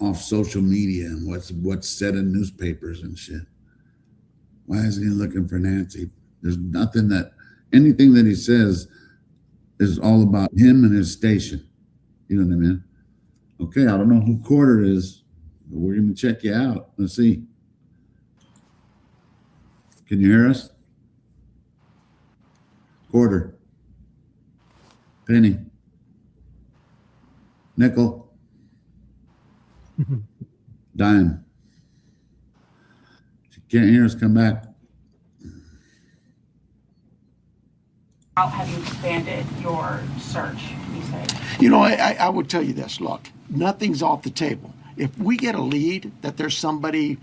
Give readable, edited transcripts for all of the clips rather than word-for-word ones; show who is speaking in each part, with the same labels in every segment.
Speaker 1: off social media and what's said in newspapers and shit. Why isn't he looking for Nancy? There's anything that he says is all about him and his station. You know what I mean? Okay, I don't know who Quarter is, but we're going to check you out. Let's see. Can you hear us? Quarter. Penny. Nickel. Dime. If you can't hear us, come back.
Speaker 2: How have you expanded your search, you say?
Speaker 3: You know, I would tell you this. Look, nothing's off the table. If we get a lead that there's somebody,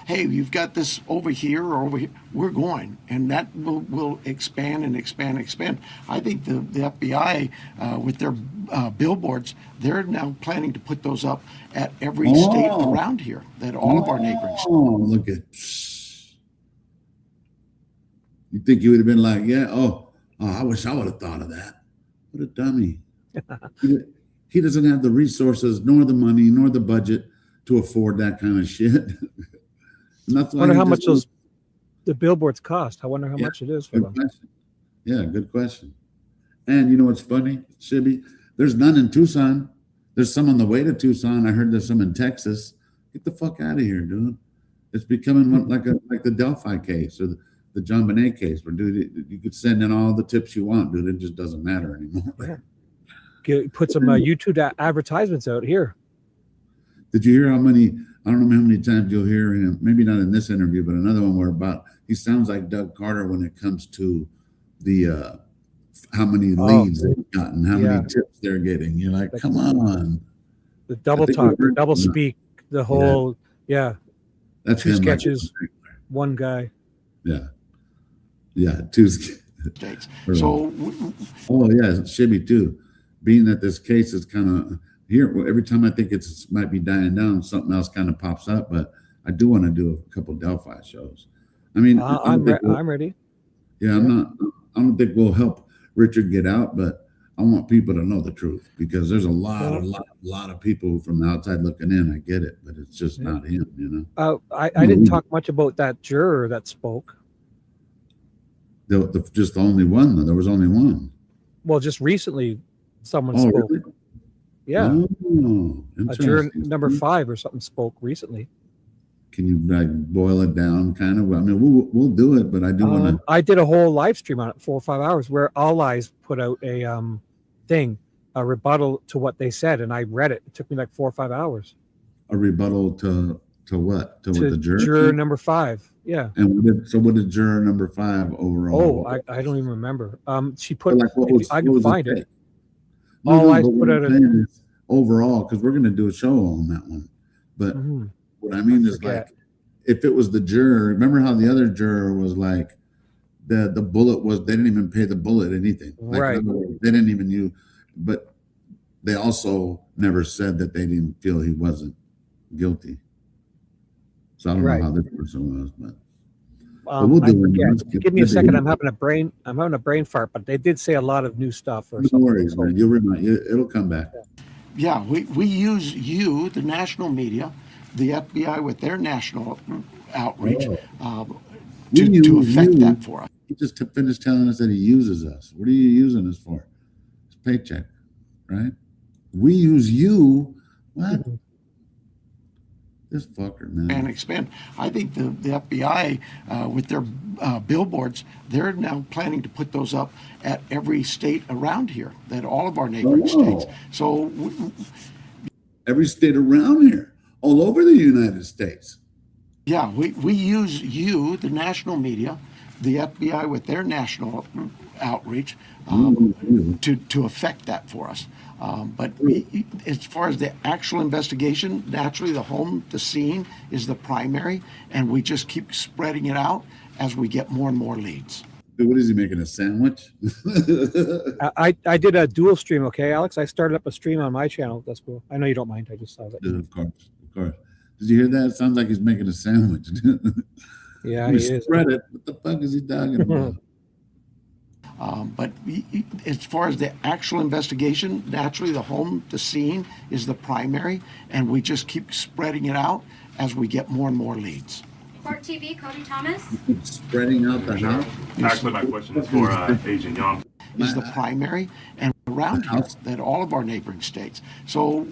Speaker 3: hey, you've got this over here or over here, we're going. And that will expand and expand and expand. I think the FBI, with their billboards, they're now planning to put those up at every state around here, at all of our neighboring states.
Speaker 1: Oh, look at. You think you would have been like, yeah, I wish I would have thought of that. What a dummy. He doesn't have the resources, nor the money, nor the budget to afford that kind of shit.
Speaker 4: I wonder how much the billboards cost. I wonder how much it is for them.
Speaker 1: Question. Yeah, good question. And you know what's funny, Shibby? There's none in Tucson. There's some on the way to Tucson. I heard there's some in Texas. Get the fuck out of here, dude. It's becoming like the Delphi case or the John Bonet case, where dude, you could send in all the tips you want, dude. It just doesn't matter anymore.
Speaker 4: Put some YouTube advertisements out here.
Speaker 1: Did you hear how many? I don't know how many times you'll hear him. Maybe not in this interview, but another one where he sounds like Doug Carter when it comes to the how many leads they've gotten, how many tips they're getting. You're like, come on.
Speaker 4: The double talk, the double speak, the whole That's two sketches, one guy.
Speaker 1: Yeah, two
Speaker 3: states. So,
Speaker 1: Shibby too. Being that this case is kind of here, every time I think it might be dying down, something else kind of pops up. But I do want to do a couple Delphi shows. I mean,
Speaker 4: I'm ready.
Speaker 1: Yeah, I don't think we'll help Richard get out, but I want people to know the truth, because there's a lot of people from the outside looking in. I get it, but it's just not him, you know.
Speaker 4: I didn't talk much about that juror that spoke.
Speaker 1: Just the only one, though. There was only one.
Speaker 4: Well, just recently, someone spoke.
Speaker 1: Really?
Speaker 4: Yeah. A juror number 5 or something spoke recently.
Speaker 1: Can you boil it down, kind of? I mean, we'll do it, but I do want to.
Speaker 4: I did a whole live stream on it, 4 or 5 hours, where All Eyes put out a rebuttal to what they said, and I read it. It took me like 4 or 5 hours.
Speaker 1: A rebuttal to what? To what the juror?
Speaker 4: Juror number 5. Yeah.
Speaker 1: And what did juror number 5 overall?
Speaker 4: Oh, I don't even remember. She put.
Speaker 1: I
Speaker 4: can find it.
Speaker 1: All Eyes put out overall, because we're going to do a show on that one. But what I mean is, like, if it was the juror, remember how the other juror was like, the bullet was, they didn't even pay the bullet anything. Like,
Speaker 4: right.
Speaker 1: They didn't even use, but they also never said that they didn't feel he wasn't guilty. So I don't know how this person was, but we'll do it.
Speaker 4: Give me a second. I'm having a brain fart, but they did say a lot of new stuff.
Speaker 1: No worries, man. You'll remind you. It'll come back.
Speaker 3: Yeah, we use you, the national media, the FBI with their national outreach to affect that for us.
Speaker 1: He just finished telling us that he uses us. What are you using us for? It's paycheck, right? We use you. What? This fucker, man.
Speaker 3: And expand. I think the FBI, with their billboards, they're now planning to put those up at every state around here, at all of our neighboring states. So
Speaker 1: every state around here, all over the United States.
Speaker 3: Yeah, we use you, the national media, the FBI with their national outreach to affect that for us. But as far as the actual investigation, naturally the scene is the primary, and we just keep spreading it out as we get more and more leads.
Speaker 1: What is he making, a sandwich?
Speaker 4: I did a dual stream, okay, Alex? I started up a stream on my channel. That's cool. I know you don't mind. I just saw that.
Speaker 1: Yeah, of course. Did you hear that? It sounds like he's making a sandwich.
Speaker 4: Yeah, he is.
Speaker 1: Spread it. What the fuck is he talking about?
Speaker 3: But as far as the actual investigation, naturally the scene is the primary, and we just keep spreading it out as we get more and more leads.
Speaker 5: Court TV, Cody Thomas.
Speaker 1: Spreading out the house.
Speaker 6: Actually, my question is for Agent Young.
Speaker 3: Is the primary, and around here that all of our neighboring states. So,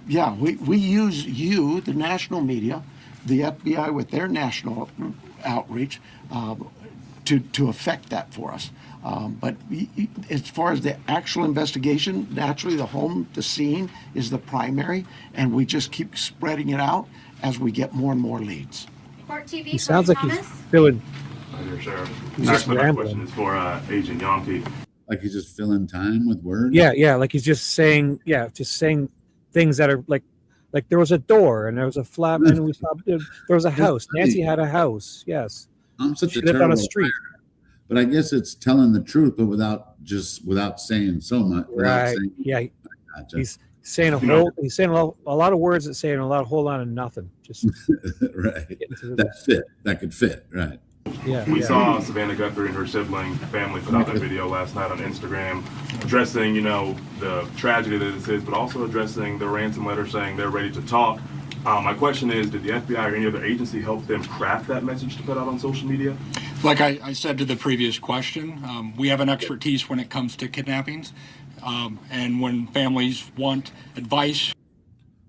Speaker 3: we use you, the national media, the FBI with their national outreach, to affect that for us. But as far as the actual investigation, naturally the scene is the primary, and we just keep spreading it out as we get more and more leads.
Speaker 5: Court TV,
Speaker 4: He sounds
Speaker 5: Cody
Speaker 4: like he's
Speaker 5: Thomas.
Speaker 4: feeling.
Speaker 6: Hi there, Sheriff.
Speaker 4: He's just
Speaker 6: Actually, my
Speaker 4: rambling.
Speaker 6: question is for Agent Young.
Speaker 1: Like he's just filling time with words.
Speaker 4: Yeah, like he's just saying things that are like there was a door and there was a flap and we saw there was a house. Nancy had a house. Yes,
Speaker 1: I'm such
Speaker 4: she
Speaker 1: a
Speaker 4: lived on
Speaker 1: terrible
Speaker 4: a street.
Speaker 1: liar. But I guess it's telling the truth, but without saying so much. Without
Speaker 4: Right.
Speaker 1: saying,
Speaker 4: Yeah,
Speaker 1: gotcha.
Speaker 4: he's saying a lot of words that say a whole lot of nothing. Just
Speaker 1: right.
Speaker 4: get into
Speaker 1: That could fit. Right.
Speaker 4: yeah.
Speaker 6: We saw Savannah Guthrie and her sibling family put out that video last night on Instagram addressing, the tragedy that this is, but also addressing the ransom letter saying they're ready to talk. My question is, did the FBI or any other agency help them craft that message to put out on social media?
Speaker 7: Like I said to the previous question, we have an expertise when it comes to kidnappings. And when families want advice,
Speaker 1: I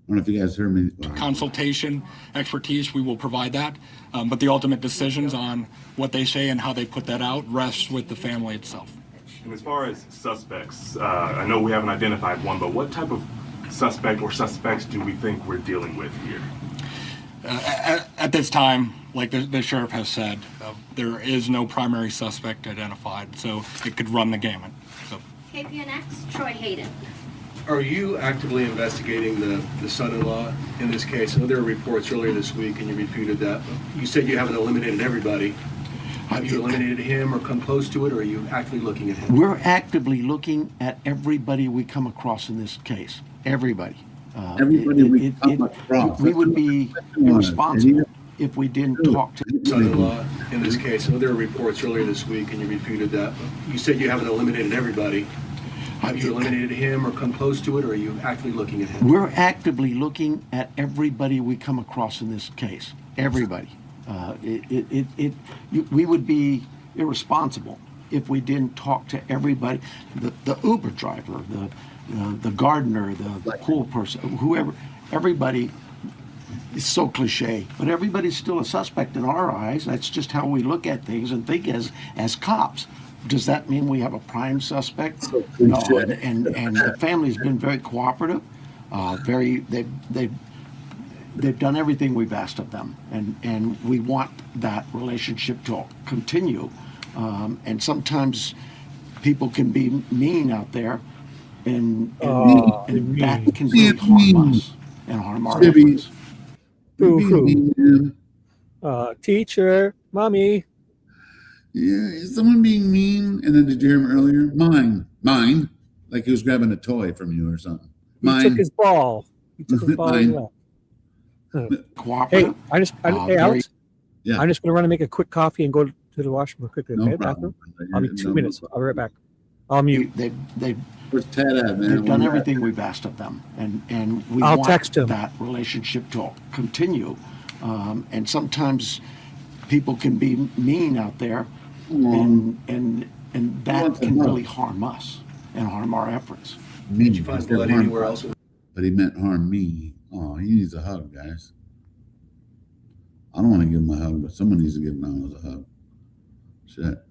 Speaker 1: don't know if you guys heard me.
Speaker 7: consultation, expertise, we will provide that. But the ultimate decisions on what they say and how they put that out rests with the family itself.
Speaker 6: And as far as suspects, I know we haven't identified one, but what type of suspect or suspects do we think we're dealing with here?
Speaker 7: At this time, like the sheriff has said, there is no primary suspect identified, so it could run the gamut. So.
Speaker 5: KPNX, Troy Hayden.
Speaker 8: Are you actively investigating the son-in-law in this case? I know there were reports earlier this week, and you refuted that. You said you haven't eliminated everybody. Have you eliminated him or come close to it, or are you actively looking at him?
Speaker 3: We're actively looking at everybody we come across in this case. Everybody.
Speaker 1: Everybody we come across.
Speaker 3: We would be irresponsible if we didn't talk to
Speaker 8: Son-in-law in this case. I know there were reports earlier this week, and you refuted that. You said you haven't eliminated everybody. Have you eliminated him or come close to it, or are you actively looking at him?
Speaker 3: We're actively looking at everybody we come across in this case. Everybody. We would be irresponsible if we didn't talk to everybody. The Uber driver, the gardener, the pool person, whoever, everybody. It's so cliche, but everybody's still a suspect in our eyes. That's just how we look at things and think as cops. Does that mean we have a prime suspect? No, and the family's been very cooperative. They've done everything we've asked of them, and we want that relationship to continue. And sometimes people can be mean out there, and that can really harm us and harm our
Speaker 1: Shibby.
Speaker 3: efforts.
Speaker 4: Boo-hoo. Teacher, mommy.
Speaker 1: Yeah, is someone being mean? And then did you hear him earlier? Mine. Like he was grabbing a toy from you or something.
Speaker 4: He took his ball. He took his ball.
Speaker 1: Mine.
Speaker 4: And left.
Speaker 3: Cooperative.
Speaker 4: Hey, Alex.
Speaker 1: Yeah.
Speaker 4: I'm just going to run and make a quick coffee and go to the washroom quickly.
Speaker 1: No
Speaker 4: Okay,
Speaker 1: problem.
Speaker 4: bathroom. I'll be 2 minutes. I'll be right back. I'll mute.
Speaker 1: Where's Ted at, man?
Speaker 3: They've done everything we've asked of them, and we
Speaker 4: I'll
Speaker 3: want
Speaker 4: text him.
Speaker 3: that relationship to continue. And sometimes people can be mean out there, and that can really harm us and harm our efforts.
Speaker 8: Did you find blood anywhere else?
Speaker 1: But he meant harm me. Oh, he needs a hug, guys. I don't want to give him a hug, but someone needs to give Nanos a hug. Shit.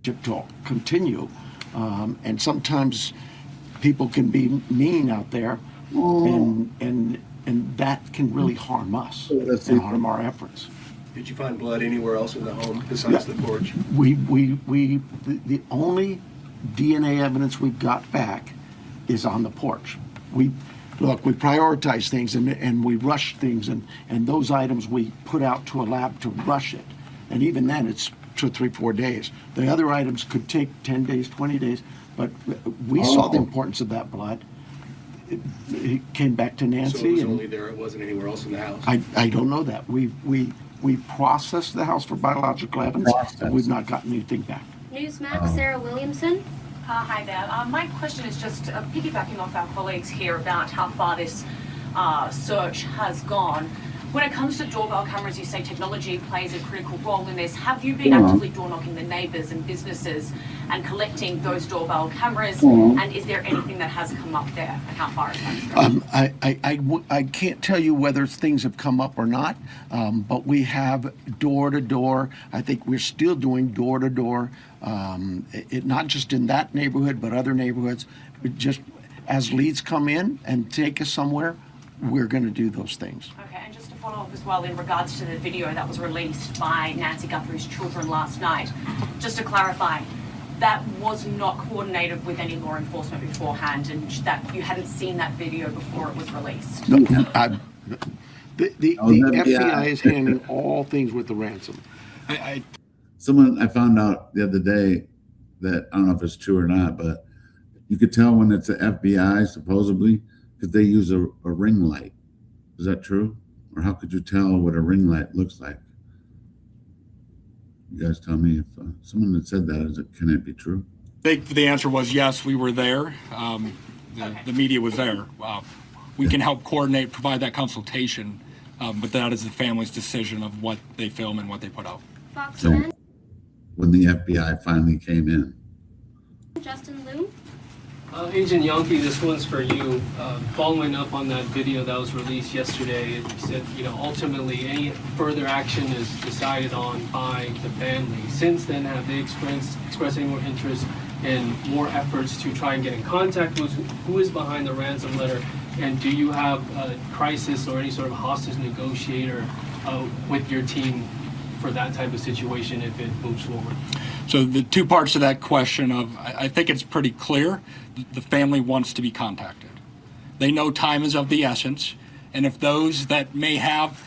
Speaker 3: To continue, and sometimes people can be mean out there, and that can really harm us and harm our efforts.
Speaker 8: Did you find blood anywhere else in the home besides the porch?
Speaker 3: The only DNA evidence we've got back is on the porch. We prioritize things and we rush things, and those items we put out to a lab to rush it. And even then, it's 2, 3, 4 days. The other items could take 10 days, 20 days, but we saw the importance of that blood. It came back to Nancy.
Speaker 8: So it was
Speaker 3: and
Speaker 8: only there, it wasn't anywhere else in the house?
Speaker 3: I don't know that. We processed the house for biological evidence, and we've not gotten anything back.
Speaker 5: Newsmax, Sarah Williamson.
Speaker 2: Hi there. My question is just piggybacking off our colleagues here about how far this search has gone. When it comes to doorbell cameras, you say technology plays a critical role in this. Have you been actively door knocking the neighbours and businesses and collecting those doorbell cameras? And is there anything that has come up there, and how far is that?
Speaker 3: I can't tell you whether things have come up or not, but we have door to door. I think we're still doing door to door, not just in that neighborhood, but other neighborhoods. Just as leads come in and take us somewhere, we're going to do those things.
Speaker 2: Okay, and just to follow up as well in regards to the video that was released by Nancy Guthrie's children last night, just to clarify, that was not coordinated with any law enforcement beforehand, and that you hadn't seen that video before it was released?
Speaker 3: No, the FBI is handling all things with the ransom.
Speaker 1: Someone I found out the other day that I don't know if it's true or not, but you could tell when it's the FBI supposedly because they use a ring light. Is that true? Or how could you tell what a ring light looks like? You guys tell me if someone that said that, can it be true?
Speaker 7: The answer was yes, we were there. The media was there. We can help coordinate, provide that consultation, but that is the family's decision of what they film and what they put out.
Speaker 5: Fox
Speaker 1: So
Speaker 5: 10.
Speaker 1: when the FBI finally came in,
Speaker 5: Justin Liu.
Speaker 9: Agent Yonke, this one's for you. Following up on that video that was released yesterday, it said, ultimately any further action is decided on by the family. Since then, have they expressed any more interest and more efforts to try and get in contact with who is behind the ransom letter? And do you have a crisis or any sort of hostage negotiator with your team for that type of situation if it moves forward?
Speaker 7: So the two parts of that question I think it's pretty clear. The family wants to be contacted. They know time is of the essence. And if those that may have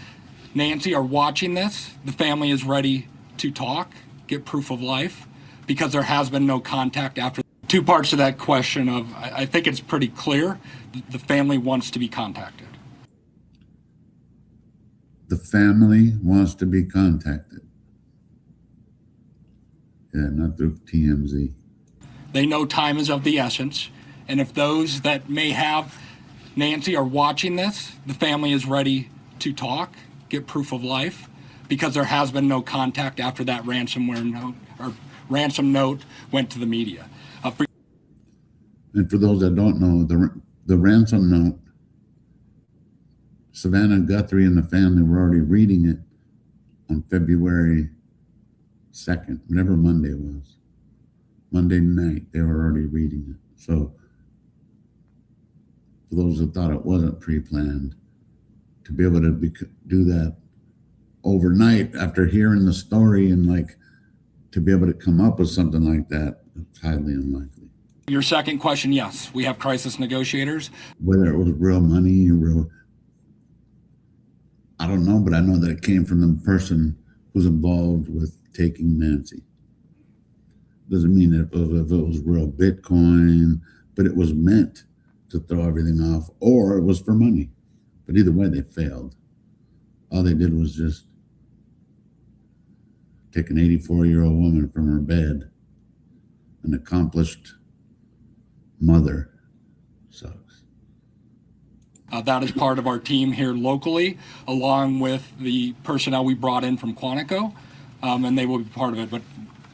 Speaker 7: Nancy are watching this, the family is ready to talk, get proof of life, because there has been no contact after. Two parts of that question I think it's pretty clear. The family wants to be contacted.
Speaker 1: the family wants to be contacted. Yeah, not through TMZ.
Speaker 7: They know time is of the essence. And if those that may have Nancy are watching this, the family is ready to talk, get proof of life, because there has been no contact after that ransomware note or ransom note went to the media.
Speaker 1: And for those that don't know, the ransom note, Savannah Guthrie and the family were already reading it on February 2nd, whatever Monday was. Monday night, they were already reading it. So for those that thought it wasn't pre-planned, to be able to do that overnight after hearing the story and like to be able to come up with something like that, it's highly unlikely.
Speaker 7: Your second question, yes, we have crisis negotiators.
Speaker 1: Whether it was real money or real, I don't know, but I know that it came from the person who's involved with taking Nancy. Doesn't mean that if it was real Bitcoin, but it was meant to throw everything off, or it was for money. But either way, they failed. All they did was just take an 84-year-old woman from her bed, an accomplished mother. Sucks.
Speaker 7: That is part of our team here locally, along with the personnel we brought in from Quantico, and they will be part of it. But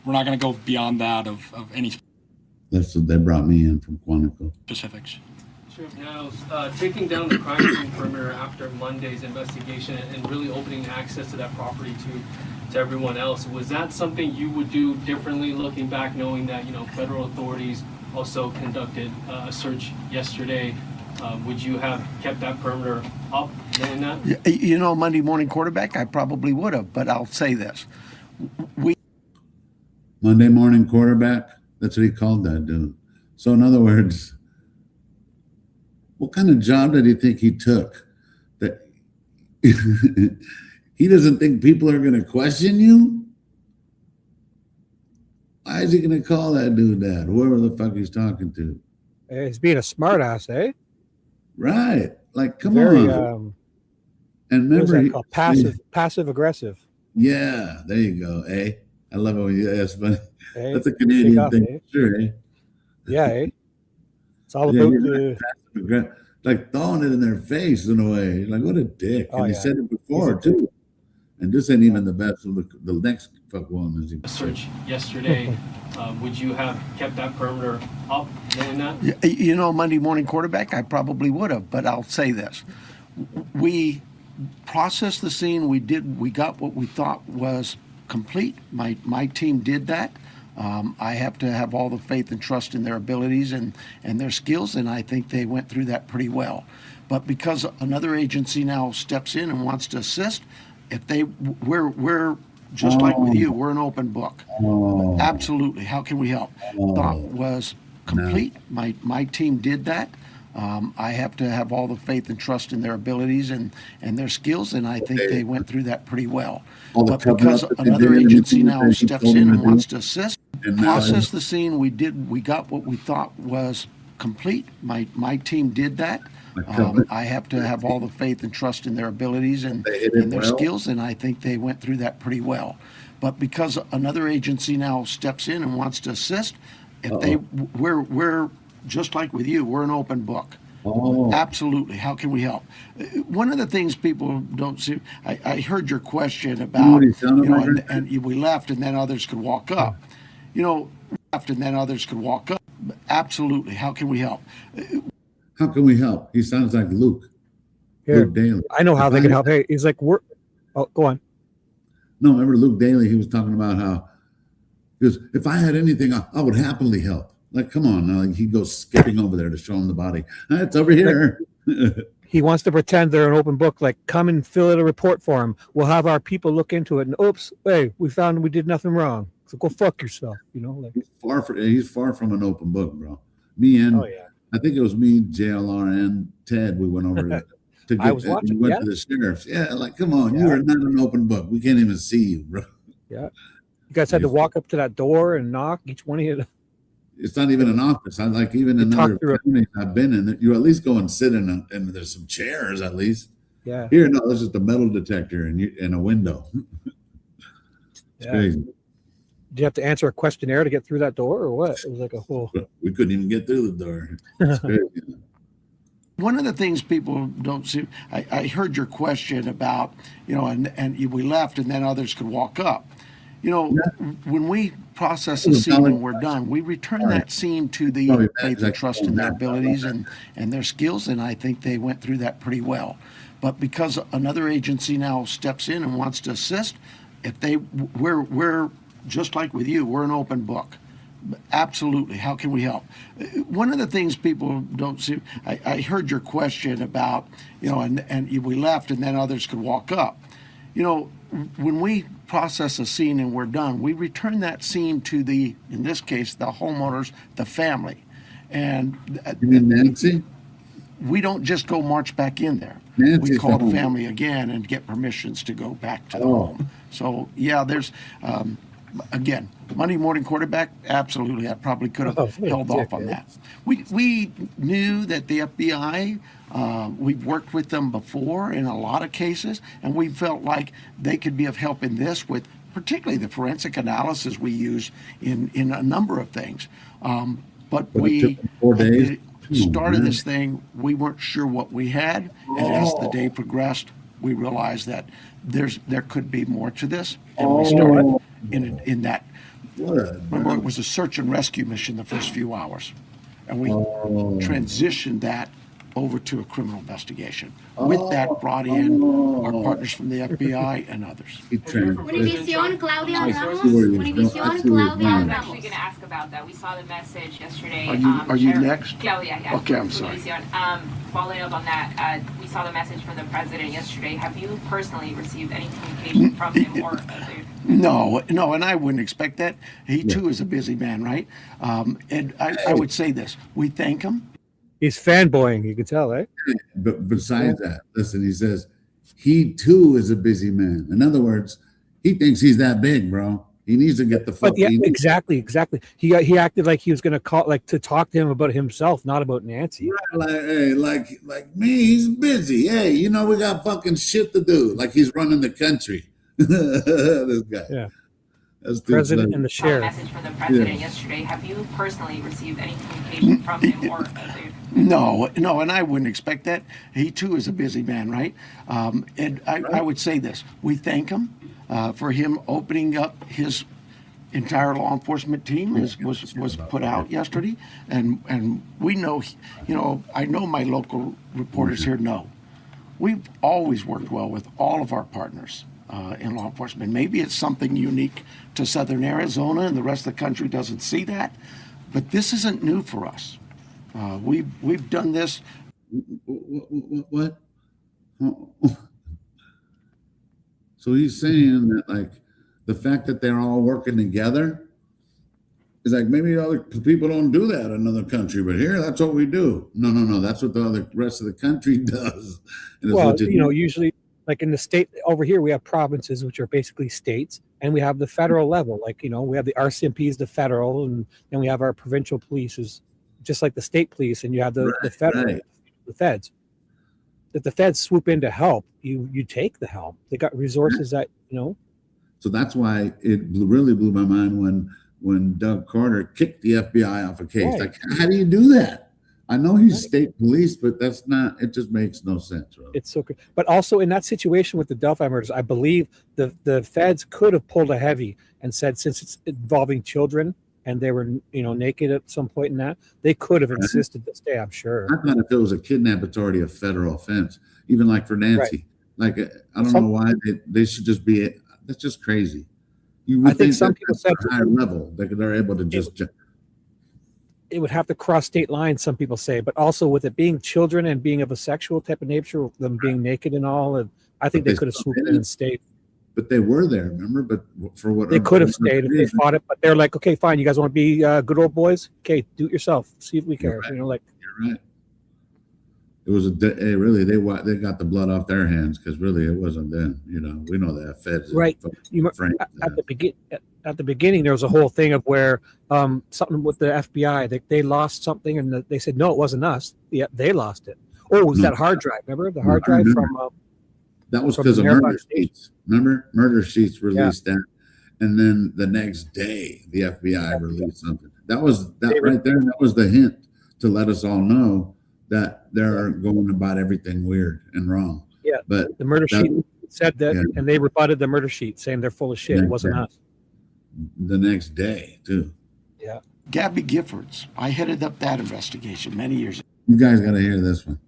Speaker 7: we're not going to go beyond that of any
Speaker 1: That's what they brought me in from Quantico.
Speaker 7: specifics.
Speaker 9: Sure. Now, taking down the crime scene perimeter after Monday's investigation and really opening access to that property to everyone else, was that something you would do differently looking back, knowing that federal authorities also conducted a search yesterday? Would you have kept that perimeter up, knowing that?
Speaker 3: Monday morning quarterback, I probably would have, but I'll say this.
Speaker 1: Monday morning quarterback, that's what he called that dude. So in other words, what kind of job did he think he took? That he doesn't think people are going to question you? Why is he going to call that dude that? Whoever the fuck he's talking to.
Speaker 4: He's being a smartass, eh?
Speaker 1: Right. Like, come
Speaker 4: Very,
Speaker 1: on. And
Speaker 4: what is
Speaker 1: remember,
Speaker 4: that called? Passive aggressive.
Speaker 1: yeah, there you go. Eh? I love it when you, that's funny.
Speaker 4: Eh?
Speaker 1: That's a
Speaker 4: Take
Speaker 1: Canadian
Speaker 4: off,
Speaker 1: thing,
Speaker 4: eh?
Speaker 1: sure, eh?
Speaker 4: Yeah, eh? It's all
Speaker 1: Yeah,
Speaker 4: about
Speaker 1: you're
Speaker 4: the.
Speaker 1: not passive aggressive, like throwing it in their face in a way. Like, what a dick.
Speaker 4: Oh
Speaker 1: And he
Speaker 4: yeah,
Speaker 1: said it
Speaker 4: he's a
Speaker 1: before,
Speaker 4: dick.
Speaker 1: too. And this ain't even the best. So the next fuck one is he.
Speaker 9: Search yesterday, would you have kept that perimeter up, knowing that?
Speaker 3: You know, Monday morning quarterback, I probably would have, but I'll say this. We processed the scene. We got what we thought was complete. My team did that. I have to have all the faith and trust in their abilities and their skills, and I think they went through that pretty well. But because another agency now steps in and wants to assist, we're just like with you, we're an open book.
Speaker 1: Oh,
Speaker 3: Absolutely. How can we help? Thought was complete. My team did that. I have to have all the faith and trust in their abilities and their skills, and I think they went through that pretty well.
Speaker 1: all the
Speaker 3: But
Speaker 1: cover
Speaker 3: because
Speaker 1: up that they
Speaker 3: another
Speaker 1: did and
Speaker 3: agency
Speaker 1: everything
Speaker 3: now
Speaker 1: that he
Speaker 3: steps
Speaker 1: told
Speaker 3: in
Speaker 1: them
Speaker 3: and
Speaker 1: to
Speaker 3: wants
Speaker 1: do.
Speaker 3: to assist,
Speaker 1: And now
Speaker 3: process the scene. We got what we thought was complete. My team did that. I have to have all the faith and trust in their abilities and
Speaker 1: they hit it
Speaker 3: their
Speaker 1: well.
Speaker 3: skills, and I think they went through that pretty well. But because another agency now steps in and wants to assist, we're just like with you, we're an open book.
Speaker 1: Oh,
Speaker 3: Absolutely. How can we help? One of the things people don't see, I heard your question
Speaker 1: you know
Speaker 3: about,
Speaker 1: what he sounded like? Right?
Speaker 3: and we left and then others could walk up. You know, left and then others could walk up. Absolutely. How can we help?
Speaker 1: How can we help? He sounds like Luke.
Speaker 4: Here,
Speaker 1: Luke Daly.
Speaker 4: I know how
Speaker 1: If
Speaker 4: they
Speaker 1: I
Speaker 4: can
Speaker 1: had-
Speaker 4: help. Hey, he's like, we're. Oh, go on.
Speaker 1: No, remember Luke Daly? He was talking about how he goes, if I had anything, I would happily help. Like, come on, now, like, he goes skipping over there to show him the body. It's over here.
Speaker 4: He wants to pretend they're an open book. Like, come and fill out a report for him. We'll have our people look into it. And oops, hey, we found we did nothing wrong. So go fuck yourself. You know, like.
Speaker 1: He's far from an open book, bro. Me and
Speaker 4: Oh yeah.
Speaker 1: I think it was me, JLR, and Ted. We went over to
Speaker 4: I was watching,
Speaker 1: we went
Speaker 4: yeah.
Speaker 1: to the sheriff's. Yeah, like, come on, you
Speaker 4: Yeah.
Speaker 1: are not an open book. We can't even see you, bro.
Speaker 4: Yeah. You guys had to walk up to that door and knock. Each one of you.
Speaker 1: It's not even an office. I like even in
Speaker 4: talk
Speaker 1: other
Speaker 4: through it.
Speaker 1: counties I've been in. You at least go and sit in and there's some chairs at least.
Speaker 4: Yeah.
Speaker 1: Here, no, there's just a metal detector and a window. It's
Speaker 4: Yeah.
Speaker 1: crazy.
Speaker 4: Did you have to answer a questionnaire to get through that door, or what? It was like a whole.
Speaker 1: We couldn't even get through the door. It's crazy.
Speaker 3: One of the things people don't see, I heard your question about, and we left and then others could walk up. When we process a scene and we're done, we return that scene to the faith and trust in their abilities and their skills, and I think they went through that pretty well. But because another agency now steps in and wants to assist, we're just like with you, we're an open book. Absolutely. How can we help? One of the things people don't see, I heard your question about, and we left and then others could walk up. When we process a scene and we're done, we return that scene to in this case, the homeowners, the family. And
Speaker 1: You mean Nancy?
Speaker 3: we don't just go march back in there.
Speaker 1: Nancy's
Speaker 3: We call
Speaker 1: the
Speaker 3: the
Speaker 1: home.
Speaker 3: family again and get permissions to go back to the
Speaker 1: Oh.
Speaker 3: home. So, yeah, there's, again, Monday morning quarterback, absolutely. I probably could have
Speaker 4: Oh, what a
Speaker 3: held off
Speaker 4: dick,
Speaker 3: on
Speaker 4: eh?
Speaker 3: that. We knew that the FBI, we've worked with them before in a lot of cases, and we felt like they could be of help in this with particularly the forensic analysis we use in a number of things. But
Speaker 1: But it
Speaker 3: we,
Speaker 1: took them 4
Speaker 3: at
Speaker 1: days?
Speaker 3: the start of
Speaker 1: man.
Speaker 3: this thing, we weren't sure what we had, and as the day progressed, we realized that there could be more to this, and we started in that.
Speaker 1: What a
Speaker 3: Remember, it was a search and rescue mission the first few hours, and we transitioned that over to a criminal investigation. With that, brought in our partners from the FBI and others.
Speaker 1: he trained.
Speaker 5: Univision, Claudia
Speaker 1: I
Speaker 5: Ramos.
Speaker 1: see where you're going. I
Speaker 5: Univision,
Speaker 1: see where you're
Speaker 5: Claudia
Speaker 1: going.
Speaker 2: I'm
Speaker 5: Ramos.
Speaker 2: actually going to ask about that. We saw the message yesterday.
Speaker 3: Are you
Speaker 2: Sheriff-
Speaker 3: next?
Speaker 2: Claudia, yeah.
Speaker 3: Okay, I'm
Speaker 2: from
Speaker 3: sorry.
Speaker 2: Univision. Following up on that, we saw the message from the president yesterday. Have you personally received any communication from him or
Speaker 3: No, and I wouldn't expect that. He too is a busy man, right? And I would say this: we thank him.
Speaker 4: He's fanboying. You can tell, right?
Speaker 1: But besides that, listen, he says he too is a busy man. In other words, he thinks he's that big, bro. He needs to get the fuck.
Speaker 4: But yeah, exactly. He acted like he was going to call, like, to talk to him about himself, not about Nancy.
Speaker 1: Like, hey, like me, he's busy. Hey, we got fucking shit to do. Like he's running the country. This guy.
Speaker 4: Yeah.
Speaker 1: That's too
Speaker 4: President
Speaker 1: funny.
Speaker 4: and the
Speaker 2: A
Speaker 4: sheriff.
Speaker 2: message from the president yesterday. Have you personally received any communication from him or
Speaker 3: No, and I wouldn't expect that. He too is a busy man, right? And I would say this: we thank him for him opening up his entire law enforcement team was put out yesterday, and we know, I know my local reporters here know. We've always worked well with all of our partners in law enforcement. Maybe it's something unique to Southern Arizona, and the rest of the country doesn't see that, but this isn't new for us. We've done this.
Speaker 1: What? So he's saying that, like, the fact that they're all working together is like, maybe other people don't do that in another country, but here, that's what we do. No. That's what the rest of the country does. And it's
Speaker 4: Well,
Speaker 1: what you
Speaker 4: usually, like in the state over here, we have provinces, which are basically states, and we have the federal level. Like, we have the RCMP is the federal, and then we have our provincial police is just like the state police, and you have the federal,
Speaker 1: right.
Speaker 4: the feds. If the feds swoop in to help, you take the help. They got resources that.
Speaker 1: So that's why it really blew my mind when Doug Carter kicked the FBI off a case.
Speaker 4: Right.
Speaker 1: Like, how do you do that? I know he's state police, but that's not. It just makes no sense. Really.
Speaker 4: It's so good. But also in that situation with the Delphi murders, I believe the feds could have pulled a heavy and said, since it's involving children and they were naked at some point in that, they could have insisted to stay. I'm sure.
Speaker 1: I thought if it was a kidnap, it's already a federal offense. Even like for Nancy, like I don't know why they should just be. That's just crazy. You would
Speaker 4: I think some people said
Speaker 1: higher level they're able to just.
Speaker 4: It would have to cross state lines, some people say, but also with it being children and being of a sexual type of nature, them being naked and all, and I think they could have swooped in and stayed.
Speaker 1: But they were there, remember? But for what
Speaker 4: they could have stayed if they fought it, but they're like, okay, fine, you guys want to be good old boys? Okay, do it yourself. See if we care.
Speaker 1: Right.
Speaker 4: You're right.
Speaker 1: It was really they got the blood off their hands because really it wasn't them. We know that feds
Speaker 4: right. At the beginning, there was a whole thing of where something with the FBI, they lost something, and they said no, it wasn't us. Yeah, they lost it. Oh, it was that hard drive? Remember the hard drive from?
Speaker 1: That was because of Murder Sheets. Remember, Murder Sheets released that, and then the next day the FBI released something. That was right there. That was the hint to let us all know that they're going about everything weird and wrong.
Speaker 4: Yeah,
Speaker 1: but
Speaker 4: the murder sheet said that, and they rebutted the murder sheet, saying they're full of shit. It wasn't us.
Speaker 1: The next day, too.
Speaker 3: Yeah. Gabby Giffords. I headed up that investigation many years ago.
Speaker 1: You guys got to hear this one.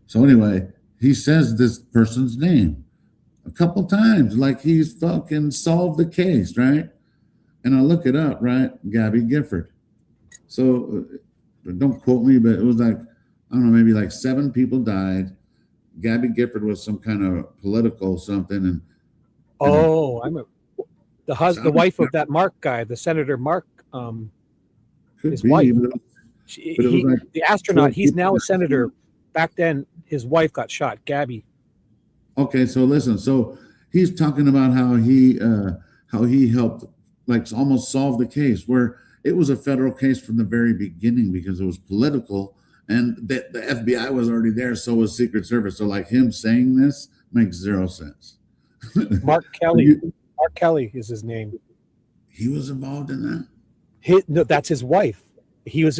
Speaker 1: So anyway, he says this person's name a couple times, like he's fucking solved the case, right? And I look it up, right? Gabby Gifford. So don't quote me, but it was like, I don't know, maybe like 7 people died. Gabby Gifford was some kind of political something. And
Speaker 4: I'm the wife of that Mark guy, the Senator Mark, his wife. The astronaut, he's now a senator. Back then, his wife got shot, Gabby.
Speaker 1: Okay, so listen. So he's talking about how he helped, like, almost solve the case, where it was a federal case from the very beginning because it was political. And the FBI was already there, so was Secret Service. So, like, him saying this makes 0 sense.
Speaker 4: Mark Kelly. Mark Kelly is his name.
Speaker 1: He was involved in that?
Speaker 4: No, that's his wife. He's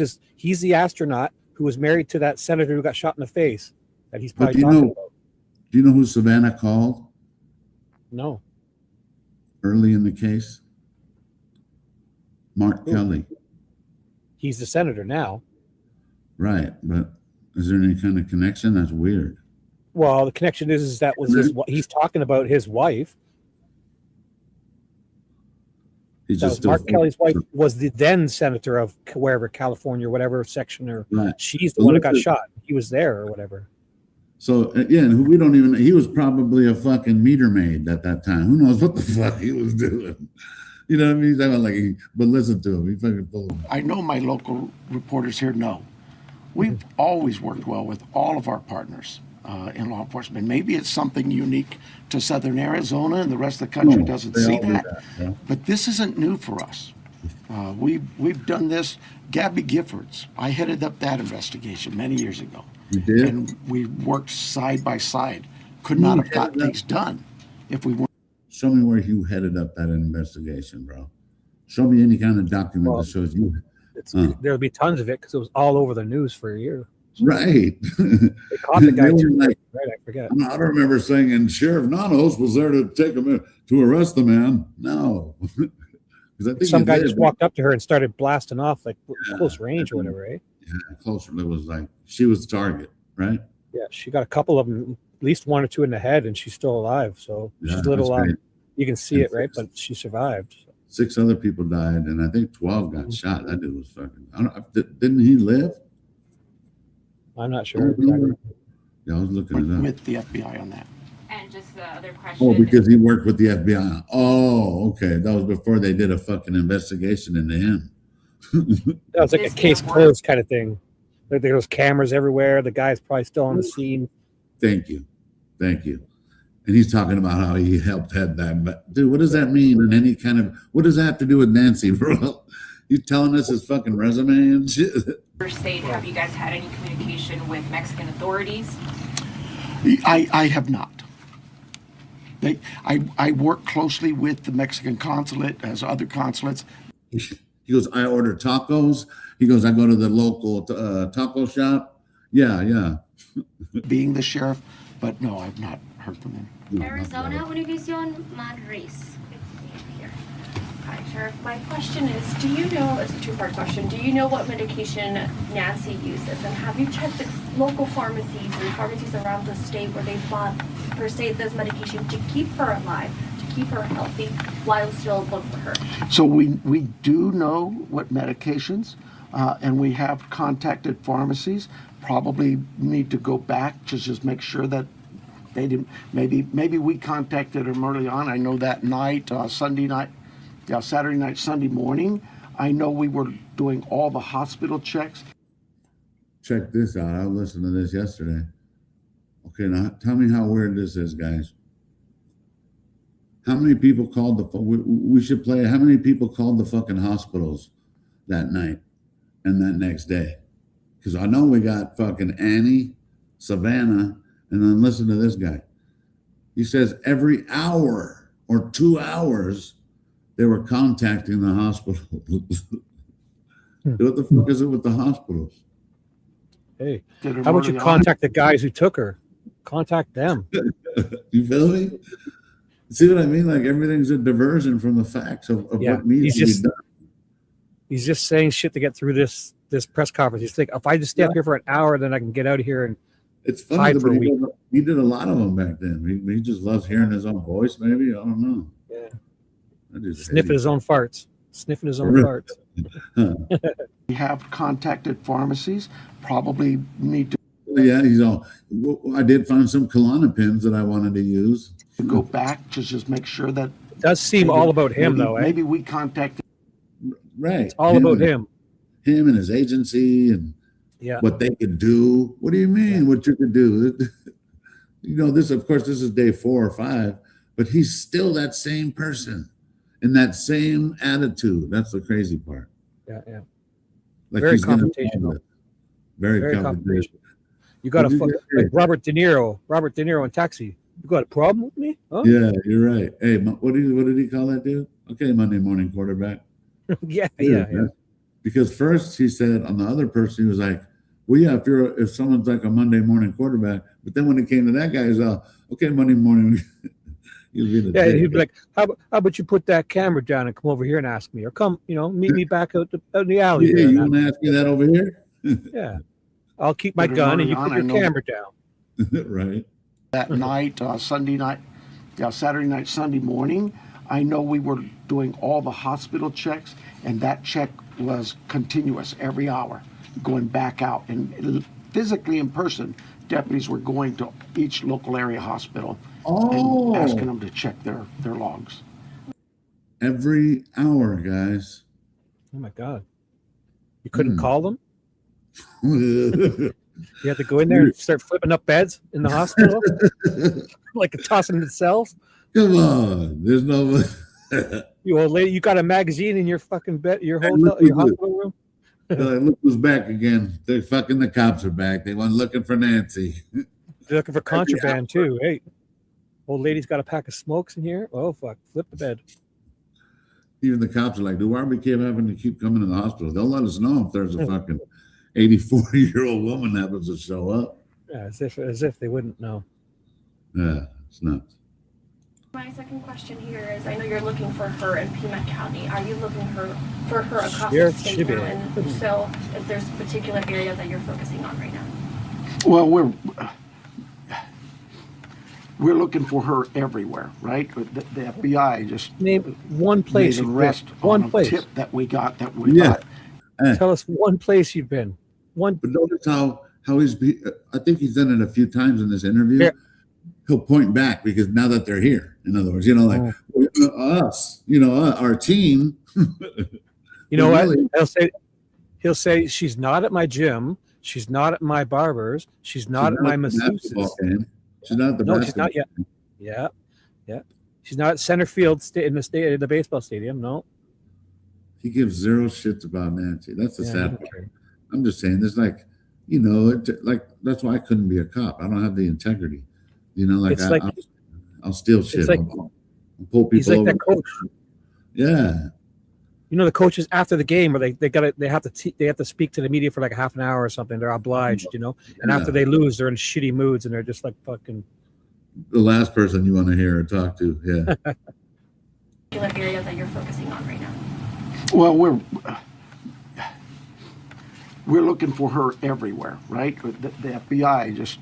Speaker 4: the astronaut who was married to that senator who got shot in the face that he's probably talking about.
Speaker 1: Do you know who Savannah called?
Speaker 4: No.
Speaker 1: Early in the case? Mark Kelly.
Speaker 4: He's the senator now.
Speaker 1: Right, but is there any kind of connection? That's weird.
Speaker 4: Well, the connection is that was he's talking about his wife. Mark Kelly's wife was the then senator of wherever, California, whatever section, or she's the one that got shot. He was there or whatever.
Speaker 1: So, and we don't even, he was probably a fucking meter maid at that time. Who knows what the fuck he was doing? You know what I mean? But listen to him. He fucking full of it.
Speaker 3: I know my local reporters here know. We've always worked well with all of our partners in law enforcement. Maybe it's something unique to Southern Arizona, and the rest of the country doesn't see that. But this isn't new for us. We've done this. Gabby Giffords. I headed up that investigation many years ago.
Speaker 1: You did?
Speaker 3: And we worked side by side. Could not have got things done if we weren't.
Speaker 1: Show me where you headed up that investigation, bro. Show me any kind of document that shows you.
Speaker 4: There'll be tons of it because it was all over the news for a year.
Speaker 1: Right.
Speaker 4: They caught the guy too.
Speaker 1: Like,
Speaker 4: right, I forget.
Speaker 1: I don't remember saying, and Sheriff Nanos was there to take him to arrest the man. No. I think
Speaker 4: some guy just walked up to her and started blasting off like close range or whatever, right?
Speaker 1: Yeah, closer. It was like she was the target, right?
Speaker 4: Yeah, she got a couple of them, at least one or two in the head, and she's still alive. So she's a little, you can see it, right? But she survived.
Speaker 1: 6 other people died, and I think 12 got shot. That dude was fucking. Didn't he live?
Speaker 4: I'm not sure.
Speaker 1: Exactly. Yeah, I was looking it up.
Speaker 3: With the FBI on that.
Speaker 2: And just the other question.
Speaker 1: Oh, because he worked with the FBI. Oh, okay. That was before they did a fucking investigation into him.
Speaker 4: That was like a case closed kind of thing. Like there was cameras everywhere. The guy's probably still on the scene.
Speaker 1: Thank you. And he's talking about how he helped head that. But dude, what does that mean? In any kind of, what does that have to do with Nancy, bro? You telling us his fucking resume and shit?
Speaker 2: State, have you guys had any communication with Mexican authorities?
Speaker 3: I have not. I work closely with the Mexican consulate as other consulates.
Speaker 1: He goes, I order tacos. He goes, I go to the local taco shop. Yeah.
Speaker 3: Being the sheriff, but no, I've not heard from him.
Speaker 5: Arizona, Univision Madrid.
Speaker 10: Hi, Sheriff. My question is, do you know, it's a two-part question, do you know what medication Nancy uses? And have you checked the local pharmacies and pharmacies around the state where they've bought, per se, this medication to keep her alive, to keep her healthy, while still look for her?
Speaker 3: So we do know what medications, and we have contacted pharmacies. Probably need to go back to just make sure that they didn't, maybe we contacted them early on. I know that night, Sunday night, Saturday night, Sunday morning, I know we were doing all the hospital checks.
Speaker 1: Check this out. I listened to this yesterday. Okay, now tell me how weird this is, guys. How many people called we should play, how many people called the fucking hospitals that night and that next day? Because I know we got fucking Annie, Savannah, and then listen to this guy. He says every hour or 2 hours, they were contacting the hospital. What the fuck is it with the hospitals?
Speaker 4: Hey, how about you contact the guys who took her? Contact them.
Speaker 1: You feel me? See what I mean? Like everything's a diversion from the facts of what needs to be done.
Speaker 4: He's just saying shit to get through this press conference. He's like, if I just stay up here for an hour, then I can get out of here and
Speaker 1: it's funny that he did a lot of them back then. He just loves hearing his own voice, maybe. I don't know.
Speaker 4: Yeah. Sniffing his own farts.
Speaker 3: We have contacted pharmacies. Probably need to.
Speaker 1: Yeah, he's all. I did find some Klonopins that I wanted to use.
Speaker 3: To go back to just make sure that.
Speaker 4: It does seem all about him, though.
Speaker 3: Maybe we contacted.
Speaker 1: Right.
Speaker 4: It's all about him.
Speaker 1: Him and his agency and what they could do. What do you mean? What you could do? You know, this is day 4 or 5, but he's still that same person. And that same attitude. That's the crazy part.
Speaker 4: Yeah.
Speaker 1: Like
Speaker 4: very confrontational.
Speaker 1: Very confrontational.
Speaker 4: You got like Robert De Niro in Taxi. You got a problem with me? Huh?
Speaker 1: Yeah, you're right. Hey, what did he call that dude? Okay, Monday morning quarterback.
Speaker 4: Yeah.
Speaker 1: Because first he said on the other person, he was like, well, yeah, if someone's like a Monday morning quarterback, but then when it came to that guy, he's all, okay, Monday morning.
Speaker 4: He'd be like, how about you put that camera down and come over here and ask me, or come, meet me back out in the alley.
Speaker 1: Yeah, you want to ask me that over here?
Speaker 4: Yeah, I'll keep my gun and you put your camera down.
Speaker 1: Right.
Speaker 3: That night, Sunday night, Saturday night, Sunday morning, I know we were doing all the hospital checks, and that check was continuous every hour, going back out and physically in person. Deputies were going to each local area hospital and asking them to check their logs.
Speaker 1: Every hour, guys.
Speaker 4: Oh my God. You couldn't call them? You had to go in there and start flipping up beds in the hospital? Like tossing them in cells?
Speaker 1: Come on. There's no
Speaker 4: You old lady, you got a magazine in your fucking bed, your hospital room?
Speaker 1: Look who's back again. The cops are back. They went looking for Nancy.
Speaker 4: They're looking for contraband too. Hey, Old lady's got a pack of smokes in here. Oh fuck! Flip the bed.
Speaker 1: Even the cops are like, dude, why do we keep having to keep coming to the hospital? They'll let us know if there's a fucking 84-year-old woman that happens to show up.
Speaker 4: Yeah, as if they wouldn't know.
Speaker 1: Yeah, it's nuts.
Speaker 10: My second question here is, I know you're looking for her in Pima County. Are you looking for her across the state
Speaker 4: Shibby.
Speaker 10: now? And if so, if there's a particular area that you're focusing on right now?
Speaker 3: Well, we're looking for her everywhere, right? The FBI just
Speaker 4: Name one place.
Speaker 3: made an arrest
Speaker 4: One
Speaker 3: on a
Speaker 4: place.
Speaker 3: tip that we got that we
Speaker 1: Yeah.
Speaker 3: thought.
Speaker 4: Tell us one place you've been. One.
Speaker 1: But notice how I think he's done it a few times in this interview.
Speaker 4: Yeah.
Speaker 1: He'll point back because now that they're here, in other words, us, our team.
Speaker 4: You know what?
Speaker 1: Really?
Speaker 4: He'll say she's not at my gym. She's not at my barber's. She's not at my masseuse's.
Speaker 1: She's not at the
Speaker 4: No, she's not yet. Yeah. She's not at center field in the baseball stadium. No.
Speaker 1: He gives zero shits about Nancy. That's the
Speaker 4: Yeah,
Speaker 1: sad part. I'm just saying, there's that's why I couldn't be a cop. I don't have the integrity. I'll steal shit. I'll pull people
Speaker 4: He's like
Speaker 1: over.
Speaker 4: that coach.
Speaker 1: Yeah.
Speaker 4: The coaches after the game where they have to speak to the media for like a half an hour or something. They're obliged, and after they lose, they're in shitty moods and they're just like fucking.
Speaker 1: The last person you want to hear or talk to, yeah.
Speaker 10: Particular area that you're focusing on right now?
Speaker 3: Well, we're looking for her everywhere, right? The FBI just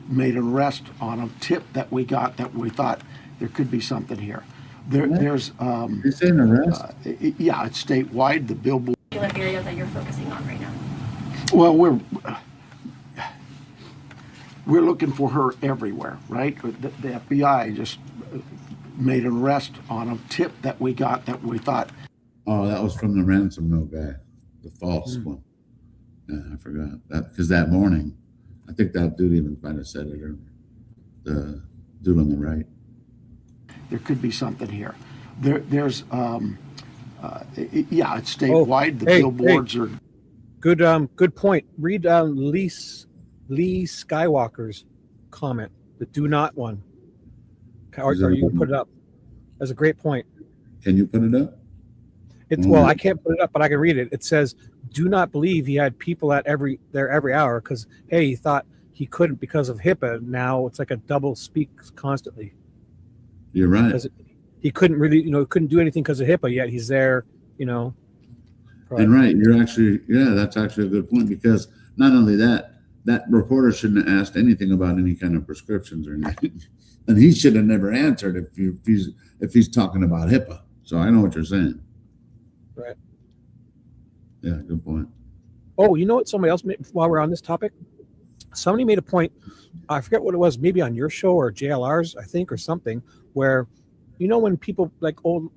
Speaker 3: made an arrest on a tip that we got that we thought there could be something here. There's
Speaker 1: You're saying arrest?
Speaker 3: Yeah, it's statewide. The billboard.
Speaker 10: Particular area that you're focusing on right now?
Speaker 3: Well, we're looking for her everywhere, right? The FBI just made an arrest on a tip that we got that we thought.
Speaker 1: Oh, that was from the ransom note guy, the false one. Yeah, I forgot that because that morning, I think that dude even might have said it earlier. The dude on the right.
Speaker 3: There could be something here. There's it's statewide. The billboards are
Speaker 4: Good point. Read Lee Skywalker's comment, the do not one. Or you can put it up. That's a great point.
Speaker 1: Can you put it up?
Speaker 4: Well, I can't put it up, but I can read it. It says, "Do not believe he had people every hour because he thought he couldn't because of HIPAA. Now it's like a double speak constantly.
Speaker 1: You're right.
Speaker 4: He couldn't really, couldn't do anything because of HIPAA. Yet he's there,
Speaker 1: And right, that's actually a good point because not only that reporter shouldn't have asked anything about any kind of prescriptions or anything, and he should have never answered if he's talking about HIPAA. So I know what you're saying.
Speaker 4: Right.
Speaker 1: Yeah, good point.
Speaker 4: Oh, you know what? Somebody else made, while we're on this topic, somebody made a point. I forget what it was, maybe on your show or JLR's, I think, or something, where, when people like old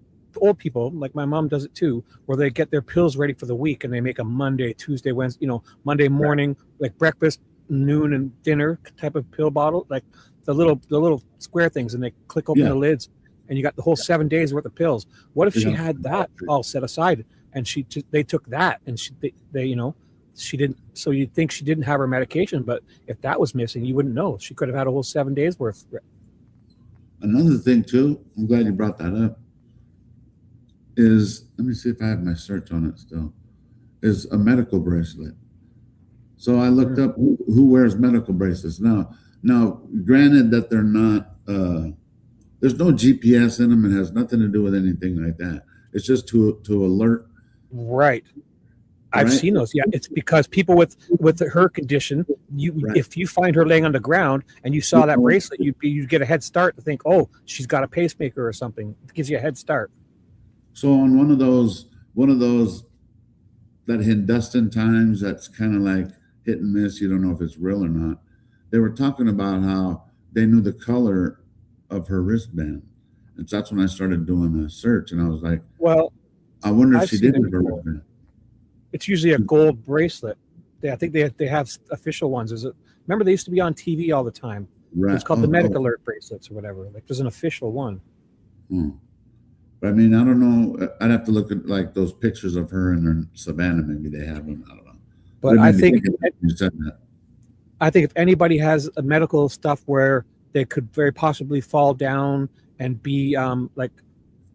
Speaker 4: people, like my mom does it too, where they get their pills ready for the week and they make a Monday, Tuesday, Wednesday, Monday morning, like breakfast, noon, and dinner type of pill bottle, like the little square things, and they click open the lids, and you got the whole 7 days worth of pills. What if she had that all set aside, and they took that, and she didn't. So you'd think she didn't have her medication, but if that was missing, you wouldn't know. She could have had a whole 7 days worth.
Speaker 1: Another thing too, I'm glad you brought that up, is, let me see if I have my search on it still, is a medical bracelet. So I looked up who wears medical bracelets. Now, granted that they're not, there's no GPS in them. It has nothing to do with anything like that. It's just to alert.
Speaker 4: Right. I've seen those. Yeah, it's because people with her condition, if you find her laying on the ground and you saw that bracelet, you'd get a head start to think, oh, she's got a pacemaker or something. It gives you a head start.
Speaker 1: So on one of those that Hindustan Times, that's kind of like hit and miss. You don't know if it's real or not. They were talking about how they knew the color of her wristband, and so that's when I started doing a search, and I was like,
Speaker 4: well,
Speaker 1: I wonder if she did have a wristband.
Speaker 4: It's usually a gold bracelet. I think they have official ones. Remember they used to be on TV all the time.
Speaker 1: Right.
Speaker 4: It's called the Medic Alert bracelets or whatever. Like there's an official one.
Speaker 1: But I mean, I don't know. I'd have to look at like those pictures of her in her Savannah. Maybe they have them. I don't know.
Speaker 4: But I think
Speaker 1: you said that.
Speaker 4: I think if anybody has a medical stuff where they could very possibly fall down and be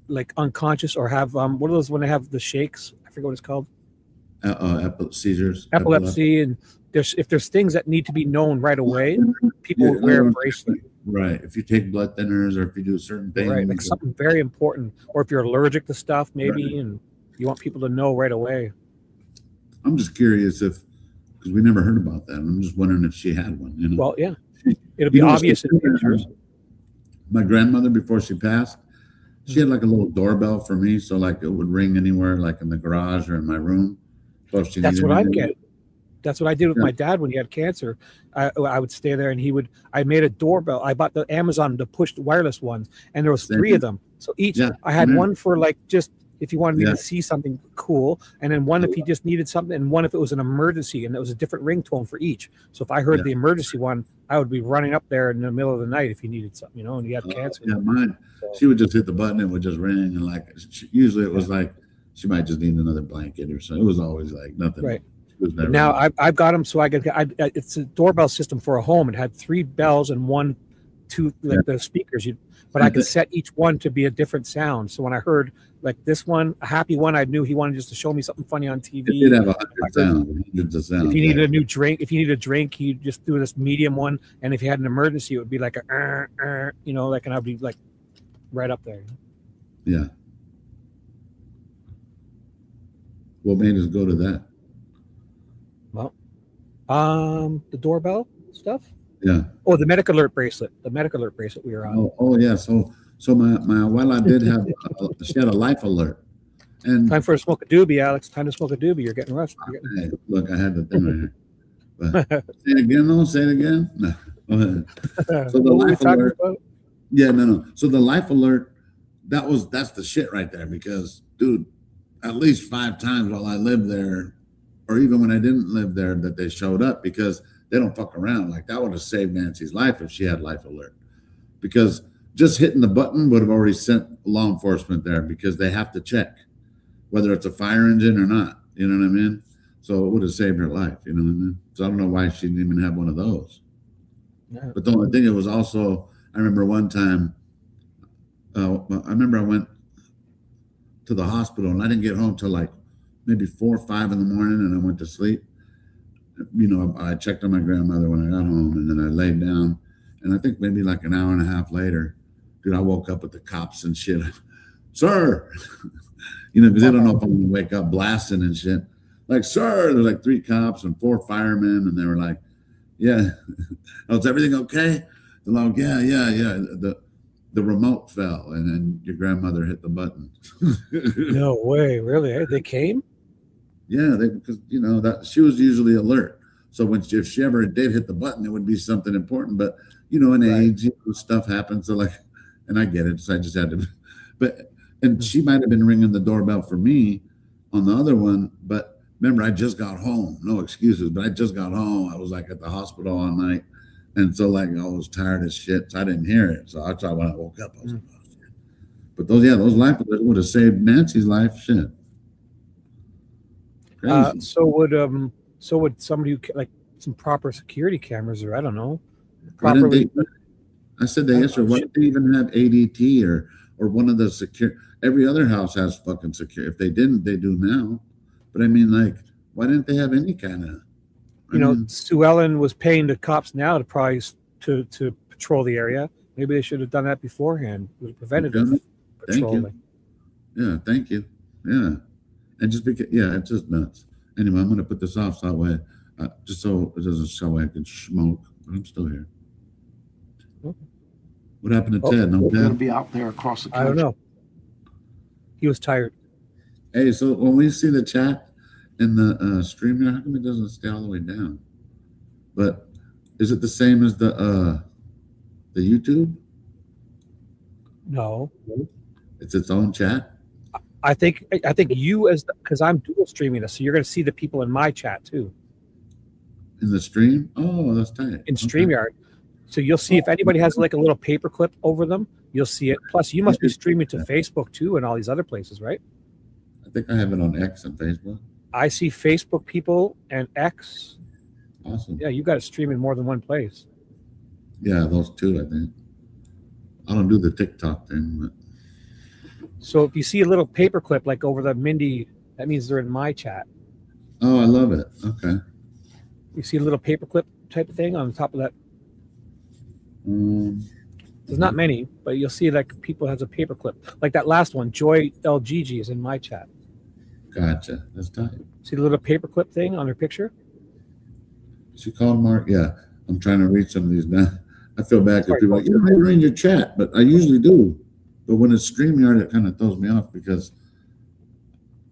Speaker 4: like unconscious or have what are those when they have the shakes? I forget what it's called.
Speaker 1: Seizures,
Speaker 4: epilepsy, and if there's things that need to be known right away, people would wear a bracelet.
Speaker 1: Right. If you take blood thinners or if you do certain things,
Speaker 4: right, like something very important, or if you're allergic to stuff, maybe,
Speaker 1: right.
Speaker 4: And you want people to know right away.
Speaker 1: I'm just curious because we never heard about that. I'm just wondering if she had one. You know?
Speaker 4: Well, yeah, it'll be obvious in pictures.
Speaker 1: My grandmother, before she passed, she had like a little doorbell for me, so like it would ring anywhere, like in the garage or in my room. So if she
Speaker 4: That's
Speaker 1: needed
Speaker 4: what I
Speaker 1: anything-
Speaker 4: get. That's what I did with my dad when he had cancer. I would stay there, and I made a doorbell. I bought the Amazon, the push wireless ones, and there was 3 of them. So each, I had one for like just if you wanted me to see something cool, and then one if he just needed something, and one if it was an emergency, and it was a different ringtone for each. So if I heard the emergency one, I would be running up there in the middle of the night if he needed something, and he had cancer.
Speaker 1: Yeah, mine. She would just hit the button, it would just ring, and like usually it was like she might just need another blanket or something. It was always like nothing.
Speaker 4: Right. Now I've got them so I could. It's a doorbell system for a home. It had 3 bells and 2 like the speakers. But I could set each one to be a different sound. So when I heard like this one, a happy one, I knew he wanted just to show me something funny on TV.
Speaker 1: It did have 100 sounds, hundreds of sounds.
Speaker 4: If you needed a new drink, he'd just do this medium one. And if you had an emergency, it would be like a, like, and I'd be like right up there.
Speaker 1: Yeah. What made us go to that?
Speaker 4: Well, the doorbell stuff.
Speaker 1: Yeah.
Speaker 4: Oh, the medic alert bracelet. The medic alert bracelet we were on.
Speaker 1: Oh yeah. So my Abuela did have she had a life alert. And
Speaker 4: time for a smoke a doobie, Alex. Time to smoke a doobie. You're getting rushed.
Speaker 1: Hey, look, I had the thing right here. Say it again, though. Say it again. No. Go ahead. So the life alert. Yeah, no. So the life alert, that's the shit right there because, dude, at least 5 times while I lived there, or even when I didn't live there, that they showed up because they don't fuck around. Like that would have saved Nancy's life if she had life alert, because just hitting the button would have already sent law enforcement there because they have to check whether it's a fire engine or not. You know what I mean? So it would have saved her life. You know what I mean? So I don't know why she didn't even have one of those. Yeah. But the only thing, it was also, I remember one time, I remember I went to the hospital and I didn't get home till like maybe 4 or 5 in the morning, and I went to sleep. I checked on my grandmother when I got home, and then I laid down, and I think maybe like an hour and a half later, dude, I woke up with the cops and shit. Sir, because they don't know if I'm gonna wake up blasting and shit. Like, sir, there's like 3 cops and 4 firemen, and they were like, yeah, oh, is everything okay? They're like, yeah. The remote fell, and then your grandmother hit the button.
Speaker 4: No way, really? They came?
Speaker 1: Yeah, because that she was usually alert. So if she ever did hit the button, it would be something important. But in age, stuff happens. So like, and I get it. So I just had to. And she might have been ringing the doorbell for me on the other one. But remember, I just got home. No excuses. But I just got home. I was like at the hospital all night, and so like I was tired as shit. So I didn't hear it. So that's why when I woke up, I was like, oh, shit. But those life alerts would have saved Nancy's life. Shit.
Speaker 4: So would somebody who like some proper security cameras, or I don't know, properly.
Speaker 1: I said they answered. Why didn't they even have ADT or one of the secure? Every other house has fucking secure. If they didn't, they do now. But I mean, like, why didn't they have any kind of?
Speaker 4: Sue Ellen was paying the cops now to probably to patrol the area. Maybe they should have done that beforehand. It was preventative patrolling.
Speaker 1: Yeah, thank you. Yeah. And just because, it's just nuts. Anyway, I'm going to put this off so that way, just so it doesn't show I can smoke, but I'm still here. What happened to Ted? No,
Speaker 3: He's
Speaker 1: Ted?
Speaker 3: going to be out there across the country.
Speaker 4: I don't know. He was tired.
Speaker 1: Hey, so when we see the chat in the stream here, how come it doesn't stay all the way down? But is it the same as the YouTube?
Speaker 4: No.
Speaker 1: It's its own chat?
Speaker 4: I think you because I'm dual streaming this, so you're going to see the people in my chat too.
Speaker 1: In the stream? Oh, that's tight.
Speaker 4: In StreamYard. So you'll see if anybody has like a little paperclip over them, you'll see it. Plus, you must be streaming to Facebook too and all these other places, right?
Speaker 1: I think I have it on X and Facebook.
Speaker 4: I see Facebook people and X.
Speaker 1: Awesome.
Speaker 4: Yeah, you got to stream in more than one place.
Speaker 1: Yeah, those two, I think. I don't do the TikTok thing, but
Speaker 4: So if you see a little paperclip like over the Mindy, that means they're in my chat.
Speaker 1: oh, I love it. Okay.
Speaker 4: You see a little paperclip type of thing on the top of that. There's not many, but you'll see like people has a paperclip. Like that last one, Joy LGG is in my chat.
Speaker 1: Gotcha. That's tight.
Speaker 4: See the little paperclip thing on her picture?
Speaker 1: She called Mark. Yeah, I'm trying to read some of these now. I feel bad because people are like, you don't read your chat, but I usually do. But when it's StreamYard, it kind of throws me off because,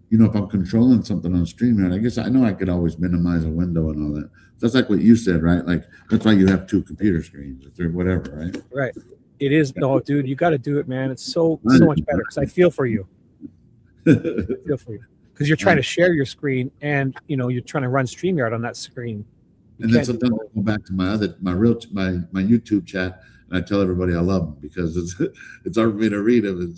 Speaker 1: you know, if I'm controlling something on StreamYard, I guess I know I could always minimize a window and all that. That's like what you said, right? Like that's why you have two computer screens or whatever, right?
Speaker 4: Right. It is. No, dude, you got to do it, man. It's so much better because I feel for you. I feel for you because you're trying to share your screen and you know you're trying to run StreamYard on that screen.
Speaker 1: And then sometimes I go back to my YouTube chat and I tell everybody I love them because it's hard for me to read them.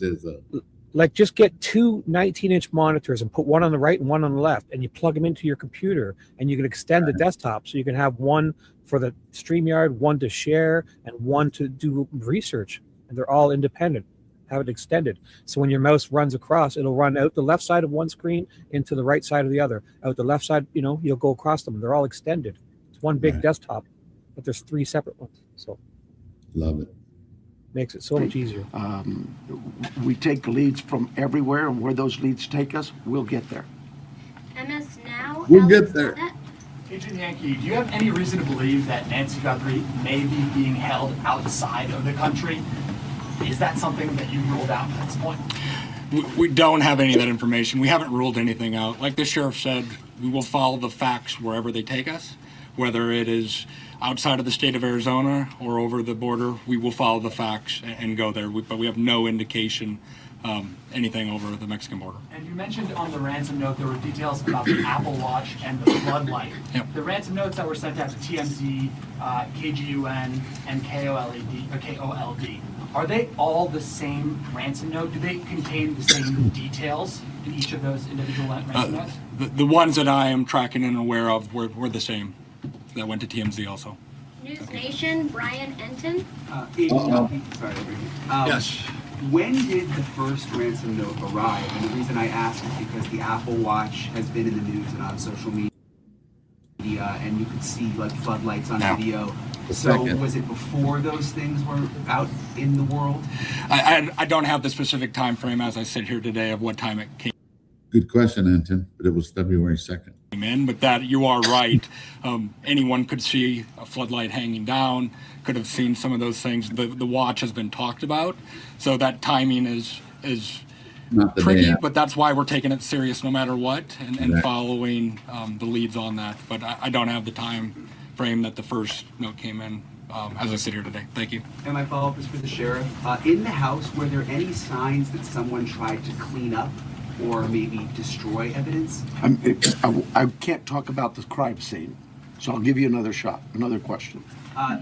Speaker 4: Like just get two 19-inch monitors and put one on the right and one on the left, and you plug them into your computer, and you can extend the desktop so you can have one for the StreamYard, one to share, and one to do research, and they're all independent. Have it extended, so when your mouse runs across, it'll run out the left side of one screen into the right side of the other. Out the left side, you know, you'll go across them. They're all extended. It's one big desktop, but there's three separate ones. So
Speaker 1: love it.
Speaker 4: Makes it so much easier.
Speaker 3: We take leads from everywhere, and where those leads take us, we'll get there.
Speaker 5: MS Now.
Speaker 1: We'll get there.
Speaker 11: Agent Yankee, do you have any reason to believe that Nancy Guthrie may be being held outside of the country? Is that something that you ruled out at this point?
Speaker 7: We don't have any of that information. We haven't ruled anything out. Like the sheriff said, we will follow the facts wherever they take us, whether it is outside of the state of Arizona or over the border. We will follow the facts and go there, but we have no indication anything over the Mexican border.
Speaker 11: And you mentioned on the ransom note there were details about the Apple Watch and the floodlight.
Speaker 7: Yep.
Speaker 11: The ransom notes that were sent out to TMZ, KGUN, and KOLD, are they all the same ransom note? Do they contain the same details in each of those individual ransom notes?
Speaker 7: The ones that I am tracking and aware of were the same. That went to TMZ also.
Speaker 5: News Nation, Brian Enton.
Speaker 12: Sorry,
Speaker 7: yes.
Speaker 12: When did the first ransom note arrive? And the reason I ask is because the Apple Watch has been in the news and on social media, and you could see like floodlights on video. So was it before those things were out in the world?
Speaker 7: I don't have the specific time frame as I sit here today of what time it came.
Speaker 1: Good question, Anton, but it was February 2nd.
Speaker 7: In, but that you are right. Anyone could see a floodlight hanging down, could have seen some of those things. The watch has been talked about, so that timing is
Speaker 1: not
Speaker 7: tricky, but that's why we're taking it serious no matter what and following the leads on that. But I don't have the time frame that the first note came in as I sit here today. Thank you.
Speaker 12: And my follow-up is for the sheriff. In the house, were there any signs that someone tried to clean up or maybe destroy evidence?
Speaker 3: I can't talk about the crime scene, so I'll give you another shot, another question.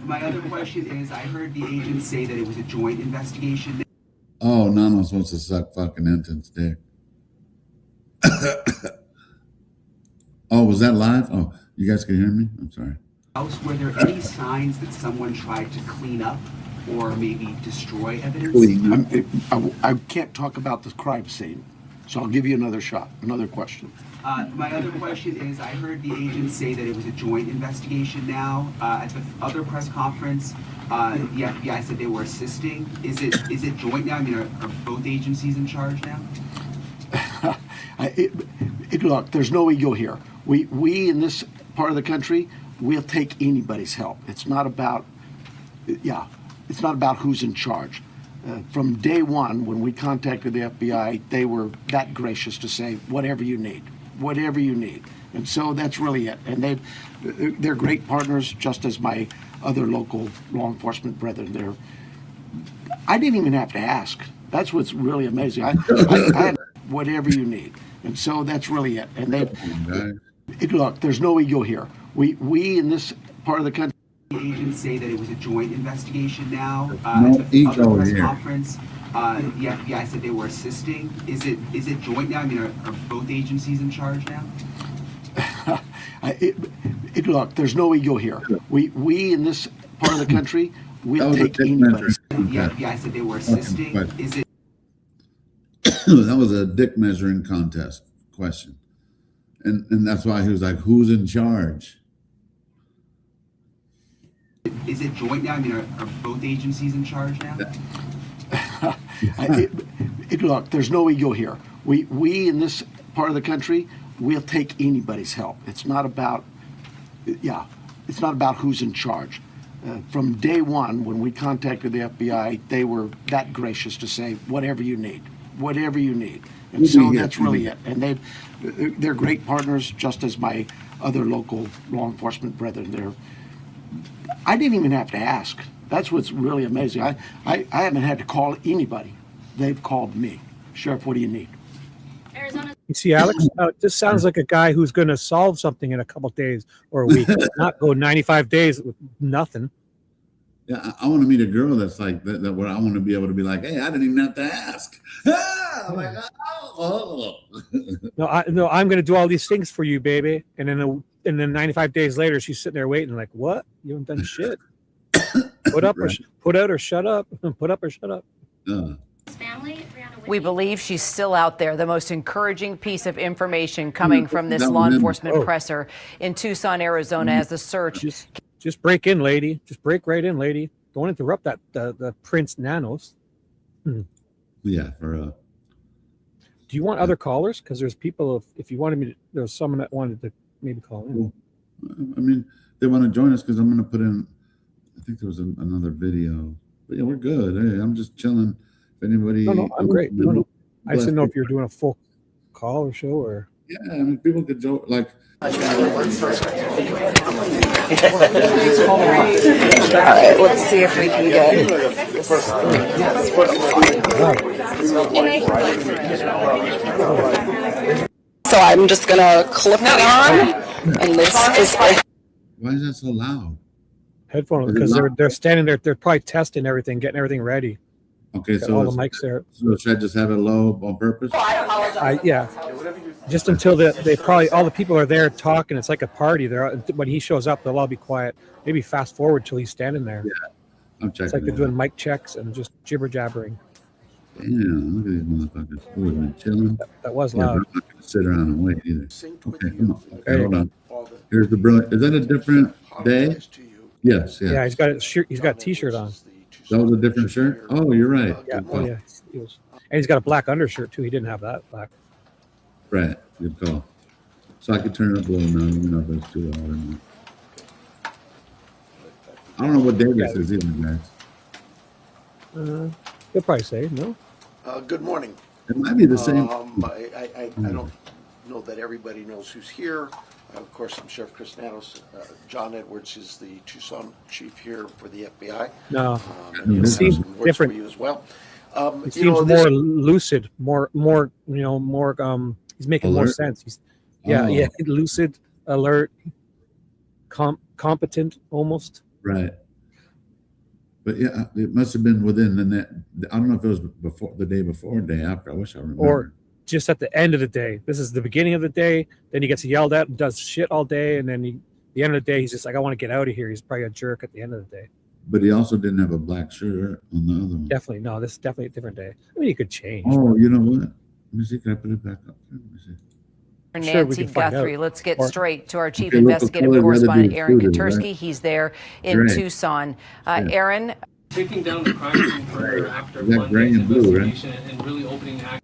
Speaker 12: My other question is, I heard the agent say that it was a joint investigation.
Speaker 1: Oh, Nanos wants to suck fucking Anton's dick. Oh, was that live? Oh, you guys can hear me? I'm sorry.
Speaker 12: Were there any signs that someone tried to clean up or maybe destroy evidence?
Speaker 3: I can't talk about the crime scene, so I'll give you another shot, another question.
Speaker 12: My other question is, I heard the agent say that it was a joint investigation now. At the other press conference, the FBI said they were assisting. Is it joint now? I mean, are both agencies in charge now?
Speaker 3: Look, there's no ego here. We in this part of the country, we'll take anybody's help. It's not about who's in charge. From day one, when we contacted the FBI, they were that gracious to say, whatever you need. And so that's really it. And they're great partners, just as my other local law enforcement brethren. I didn't even have to ask. That's what's really amazing. I had whatever you need. And so that's really it. And look, there's no ego here. We in this part of the country.
Speaker 12: The agents say that it was a joint investigation now.
Speaker 1: No
Speaker 12: at the
Speaker 1: ego
Speaker 12: other press
Speaker 1: here.
Speaker 12: conference, the FBI said they were assisting. Is it joint now? I mean, are both agencies in charge now?
Speaker 3: Look, there's no ego here. We in this part of the country, We'll take anybody.
Speaker 12: Yeah, I said they were assisting. Is it?
Speaker 1: That was a dick measuring contest question. And that's why he was like, who's in charge?
Speaker 12: Is it joint now? I mean, are both agencies in charge now?
Speaker 3: Look, there's no ego here. We in this part of the country, we'll take anybody's help. It's not about who's in charge. From day one, when we contacted the FBI, they were that gracious to say, whatever you need. And so that's really it. And they're great partners, just as my other local law enforcement brethren. I didn't even have to ask. That's what's really amazing. I haven't had to call anybody. They've called me. Sheriff, what do you need?
Speaker 10: Arizona.
Speaker 4: You see, Alex, this sounds like a guy who's going to solve something in a couple days or a week, not go 95 days with nothing.
Speaker 1: Yeah, I want to meet a girl that's like that where I want to be able to be like, hey, I didn't even have to ask. I'm like, oh.
Speaker 4: No, I'm going to do all these things for you, baby. And then 95 days later, she's sitting there waiting, like, what? You haven't done shit. Put up or put out or shut up. Put up or shut up.
Speaker 13: We believe she's still out there. The most encouraging piece of information coming from this law enforcement presser in Tucson, Arizona, as the search.
Speaker 4: Just break in, lady. Just break right in, lady. Don't interrupt that the Prince Nanos.
Speaker 1: Yeah.
Speaker 4: Do you want other callers? Because there's people. If you wanted me to, there's someone that wanted to maybe call in.
Speaker 1: Well, I mean, they want to join us because I'm going to put in. I think there was another video. But yeah, we're good. Hey, I'm just chilling. If anybody.
Speaker 4: No, I'm great. No. I just didn't know if you're doing a full call or show or.
Speaker 1: Yeah, I mean, people could join. Like.
Speaker 14: All right, let's see if we can get this. So I'm just gonna clip it on, and this is.
Speaker 1: Why is that so loud?
Speaker 4: Headphones, because they're standing there. They're probably testing everything, getting everything ready.
Speaker 1: Okay,
Speaker 4: so all the mics there.
Speaker 1: So should I just have it low on purpose?
Speaker 4: Yeah. Just until they probably all the people are there talking. It's like a party. When he shows up, they'll all be quiet. Maybe fast forward till he's standing there.
Speaker 1: Yeah, I'm checking.
Speaker 4: It's like they're doing mic checks and just jibber jabbering.
Speaker 1: Damn, look at these motherfuckers. Who have been chilling?
Speaker 4: That was loud.
Speaker 1: I'm not gonna sit around and wait either. Okay, come on. Okay, hold on. Here's the brilliant. Is that a different day? Yes.
Speaker 4: Yeah, he's got a shirt. He's got a T-shirt on.
Speaker 1: That was a different shirt. Oh, you're right.
Speaker 4: Yeah. Oh, yeah. And he's got a black undershirt too. He didn't have that black.
Speaker 1: Right. Good call. So I could turn it up a little now, even though it's too loud or not. I don't know what day this is either, guys.
Speaker 4: They'll probably say no.
Speaker 3: Good morning.
Speaker 1: It might be the same.
Speaker 3: I don't know that everybody knows who's here. Of course, I'm Sheriff Chris Nanos. John Edwards is the Tucson chief here for the FBI.
Speaker 4: No,
Speaker 3: and
Speaker 4: it seems different.
Speaker 3: For you as well.
Speaker 4: It seems more lucid, more. He's making more sense. Lucid, alert, competent, almost.
Speaker 1: Right. But yeah, it must have been within the net. I don't know if it was before, the day before, day after. I wish I remember.
Speaker 4: Or just at the end of the day. This is the beginning of the day. Then he gets yelled at and does shit all day, and then the end of the day, he's just like, I want to get out of here. He's probably a jerk at the end of the day.
Speaker 1: But he also didn't have a black shirt on the other one.
Speaker 4: Definitely. No, this is definitely a different day. I mean, he could change.
Speaker 1: Oh, you know what? Let me see. Can I put it back up? Let me see.
Speaker 13: Nancy Guthrie. Let's get straight to our chief investigative correspondent, Aaron Katersky. He's there in Tucson. Aaron.
Speaker 9: Taking down the crime scene further after Monday's investigation and really opening action.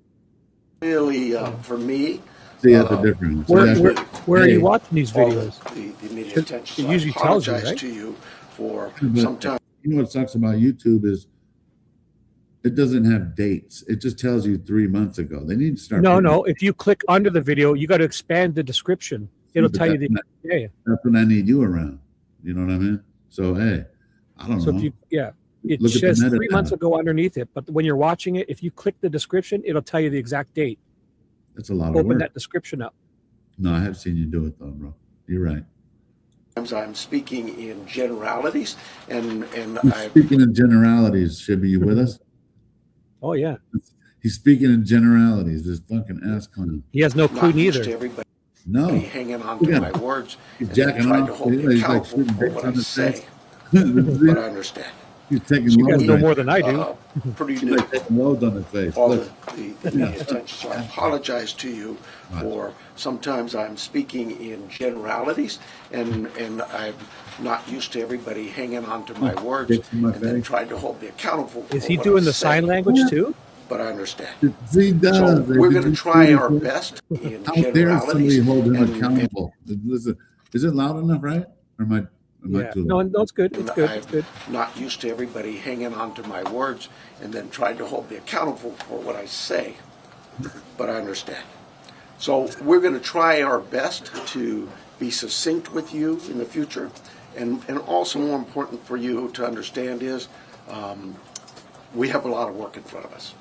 Speaker 3: Really, for me.
Speaker 1: See, that's a difference.
Speaker 4: Where are you watching these videos?
Speaker 3: The immediate attention.
Speaker 4: It usually tells you, right?
Speaker 3: To you for some time.
Speaker 1: You know what sucks about YouTube is it doesn't have dates. It just tells you 3 months ago. They need to start.
Speaker 4: No. If you click under the video, you got to expand the description. It'll tell you the day.
Speaker 1: That's when I need you around. You know what I mean? So hey, I don't know.
Speaker 4: So it says 3 months ago underneath it. But when you're watching it, if you click the description, it'll tell you the exact date.
Speaker 1: That's a lot of work.
Speaker 4: Open that description up.
Speaker 1: No, I have seen you do it though, bro. You're right.
Speaker 3: I'm speaking in generalities, and
Speaker 1: speaking in generalities. Shibby, you with us?
Speaker 4: Oh yeah.
Speaker 1: He's speaking in generalities. This fucking ass clown.
Speaker 4: He has no clue neither.
Speaker 1: No.
Speaker 3: Hanging on to my words.
Speaker 1: He's jacking off.
Speaker 3: He's like shooting
Speaker 1: what
Speaker 3: I say. But I understand.
Speaker 1: He's taking
Speaker 4: You guys
Speaker 1: loads.
Speaker 4: know
Speaker 1: Right?
Speaker 4: more than I do.
Speaker 8: Pretty
Speaker 1: He's
Speaker 8: new.
Speaker 1: like taking loads on his face.
Speaker 15: All
Speaker 1: Look.
Speaker 15: the media attention. So I apologize to you for sometimes I'm speaking in generalities, and I'm not used to everybody hanging on to my words and then trying to hold me accountable.
Speaker 4: Is he doing the sign language too?
Speaker 15: But I understand.
Speaker 1: He does.
Speaker 15: So we're
Speaker 1: Did
Speaker 15: going to
Speaker 1: you
Speaker 15: try
Speaker 1: see
Speaker 15: our
Speaker 1: this?
Speaker 15: best in
Speaker 1: How dare
Speaker 15: generalities.
Speaker 1: somebody hold him
Speaker 15: and-
Speaker 1: accountable? Listen, is it loud enough, right? Or am I
Speaker 4: Yeah.
Speaker 1: too
Speaker 4: No,
Speaker 1: loud?
Speaker 4: no, it's good. It's good. It's
Speaker 15: I'm
Speaker 4: good.
Speaker 15: not used to everybody hanging on to my words and then trying to hold me accountable for what I say, but I understand. So we're going to try our best to be succinct with you in the future, and also more important for you to understand is we have a lot of work in front of us.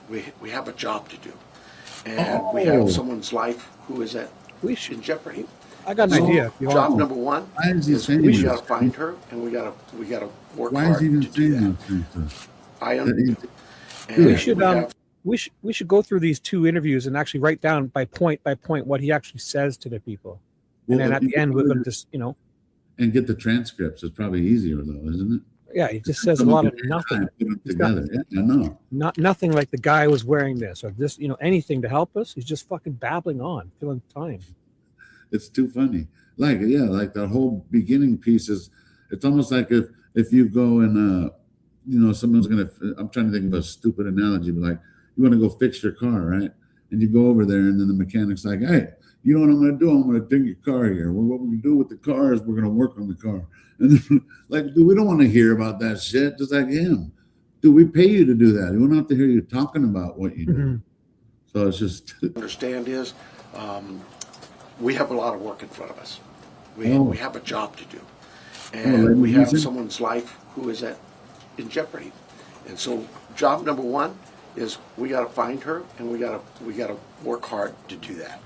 Speaker 15: We have a job to do, and we have someone's life who is in jeopardy.
Speaker 4: I got an idea.
Speaker 15: Job number one
Speaker 1: Why is he
Speaker 15: is
Speaker 1: saying
Speaker 15: we
Speaker 1: this?
Speaker 15: got to find her, and we got to work
Speaker 1: Why is
Speaker 15: hard
Speaker 1: he even
Speaker 15: to do
Speaker 1: saying
Speaker 15: that.
Speaker 1: that?
Speaker 15: I
Speaker 1: That
Speaker 15: understand.
Speaker 1: he-
Speaker 4: We should go through these 2 interviews and actually write down by point what he actually says to the people, and then at the end we're going to just
Speaker 1: and get the transcripts. It's probably easier though, isn't it?
Speaker 4: yeah, he just says a lot of nothing.
Speaker 1: Put them together. Yeah, I know.
Speaker 4: Nothing like the guy was wearing this or this, anything to help us. He's just fucking babbling on, filling time.
Speaker 1: It's too funny. Like that whole beginning piece is. It's almost like if you go and someone's gonna. I'm trying to think of a stupid analogy, but like you want to go fix your car, right? And you go over there, and then the mechanic's like, "Hey, you know what I'm going to do? I'm going to ding your car here. Well, what we're going to do with the car is we're going to work on the car." And then, like, dude, we don't want to hear about that shit. Just like him, dude, we pay you to do that. We don't have to hear you talking about what you do.
Speaker 4: Mm-hmm.
Speaker 1: So it's just
Speaker 15: Understand is we have a lot of work in front of us. We have a job to do, and we have someone's life who is in jeopardy, and so job number one is we got to find her, and we got to work hard to do that.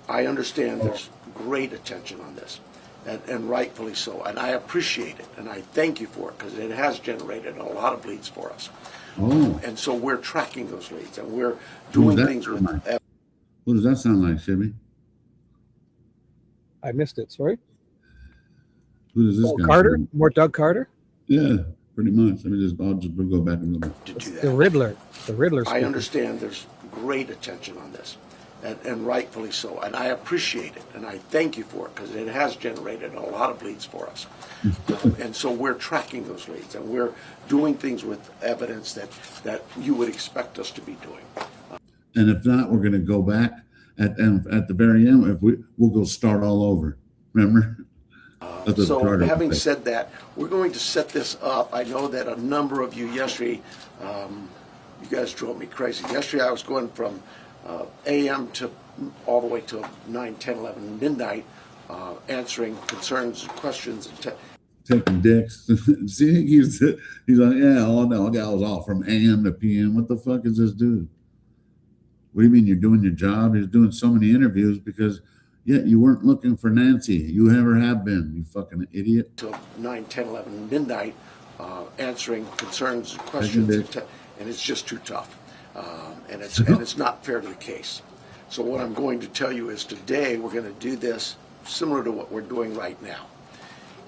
Speaker 15: I understand there's great attention on this, and rightfully so, and I appreciate it, and I thank you for it because it has generated a lot of leads for us. And so we're tracking those leads, and we're doing things with.
Speaker 1: What does that sound like, Shibby?
Speaker 4: I missed it. Sorry.
Speaker 1: Who does this guy?
Speaker 4: Carter? More Doug Carter?
Speaker 1: Yeah, pretty much. I'll just go back a little bit.
Speaker 15: To do that.
Speaker 4: The Riddler. The Riddler.
Speaker 15: I understand there's great attention on this, and rightfully so, and I appreciate it, and I thank you for it because it has generated a lot of leads for us. And so we're tracking those leads, and we're doing things with evidence that you would expect us to be doing.
Speaker 1: And if not, we're going to go back at the very end. If we'll go start all over. Remember?
Speaker 15: So having said that, we're going to set this up. I know that a number of you yesterday, you guys drove me crazy. Yesterday I was going from a.m. to all the way to 9, 10, 11 midnight, answering concerns and questions. And
Speaker 1: taking dicks. See, he's like, yeah, oh no, that was all from AM to PM. What the fuck is this dude? What do you mean you're doing your job? He's doing so many interviews because you weren't looking for Nancy. You never have been, you fucking idiot.
Speaker 15: Till 9, 10, 11 midnight, answering concerns and questions. And it's just too tough. And it's not fair to the case. So what I'm going to tell you is today we're going to do this similar to what we're doing right now.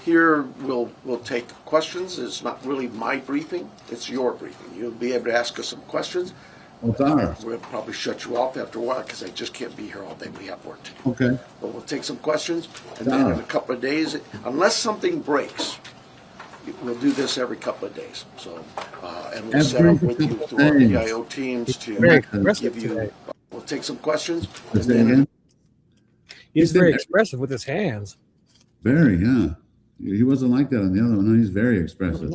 Speaker 15: Here we'll take questions. It's not really my briefing, it's your briefing. You'll be able to ask us some questions. We'll probably shut you off after a while because I just can't be here all day. We have work to do.
Speaker 1: Okay.
Speaker 15: But we'll take some questions, and then in a couple of days, unless something breaks, we'll do this every couple of days. So, and we'll set up with you through our PIO teams to give you. We'll take some questions, and then
Speaker 4: he's very expressive with his hands.
Speaker 1: Very, yeah. He wasn't like that on the other one. No, he's very expressive.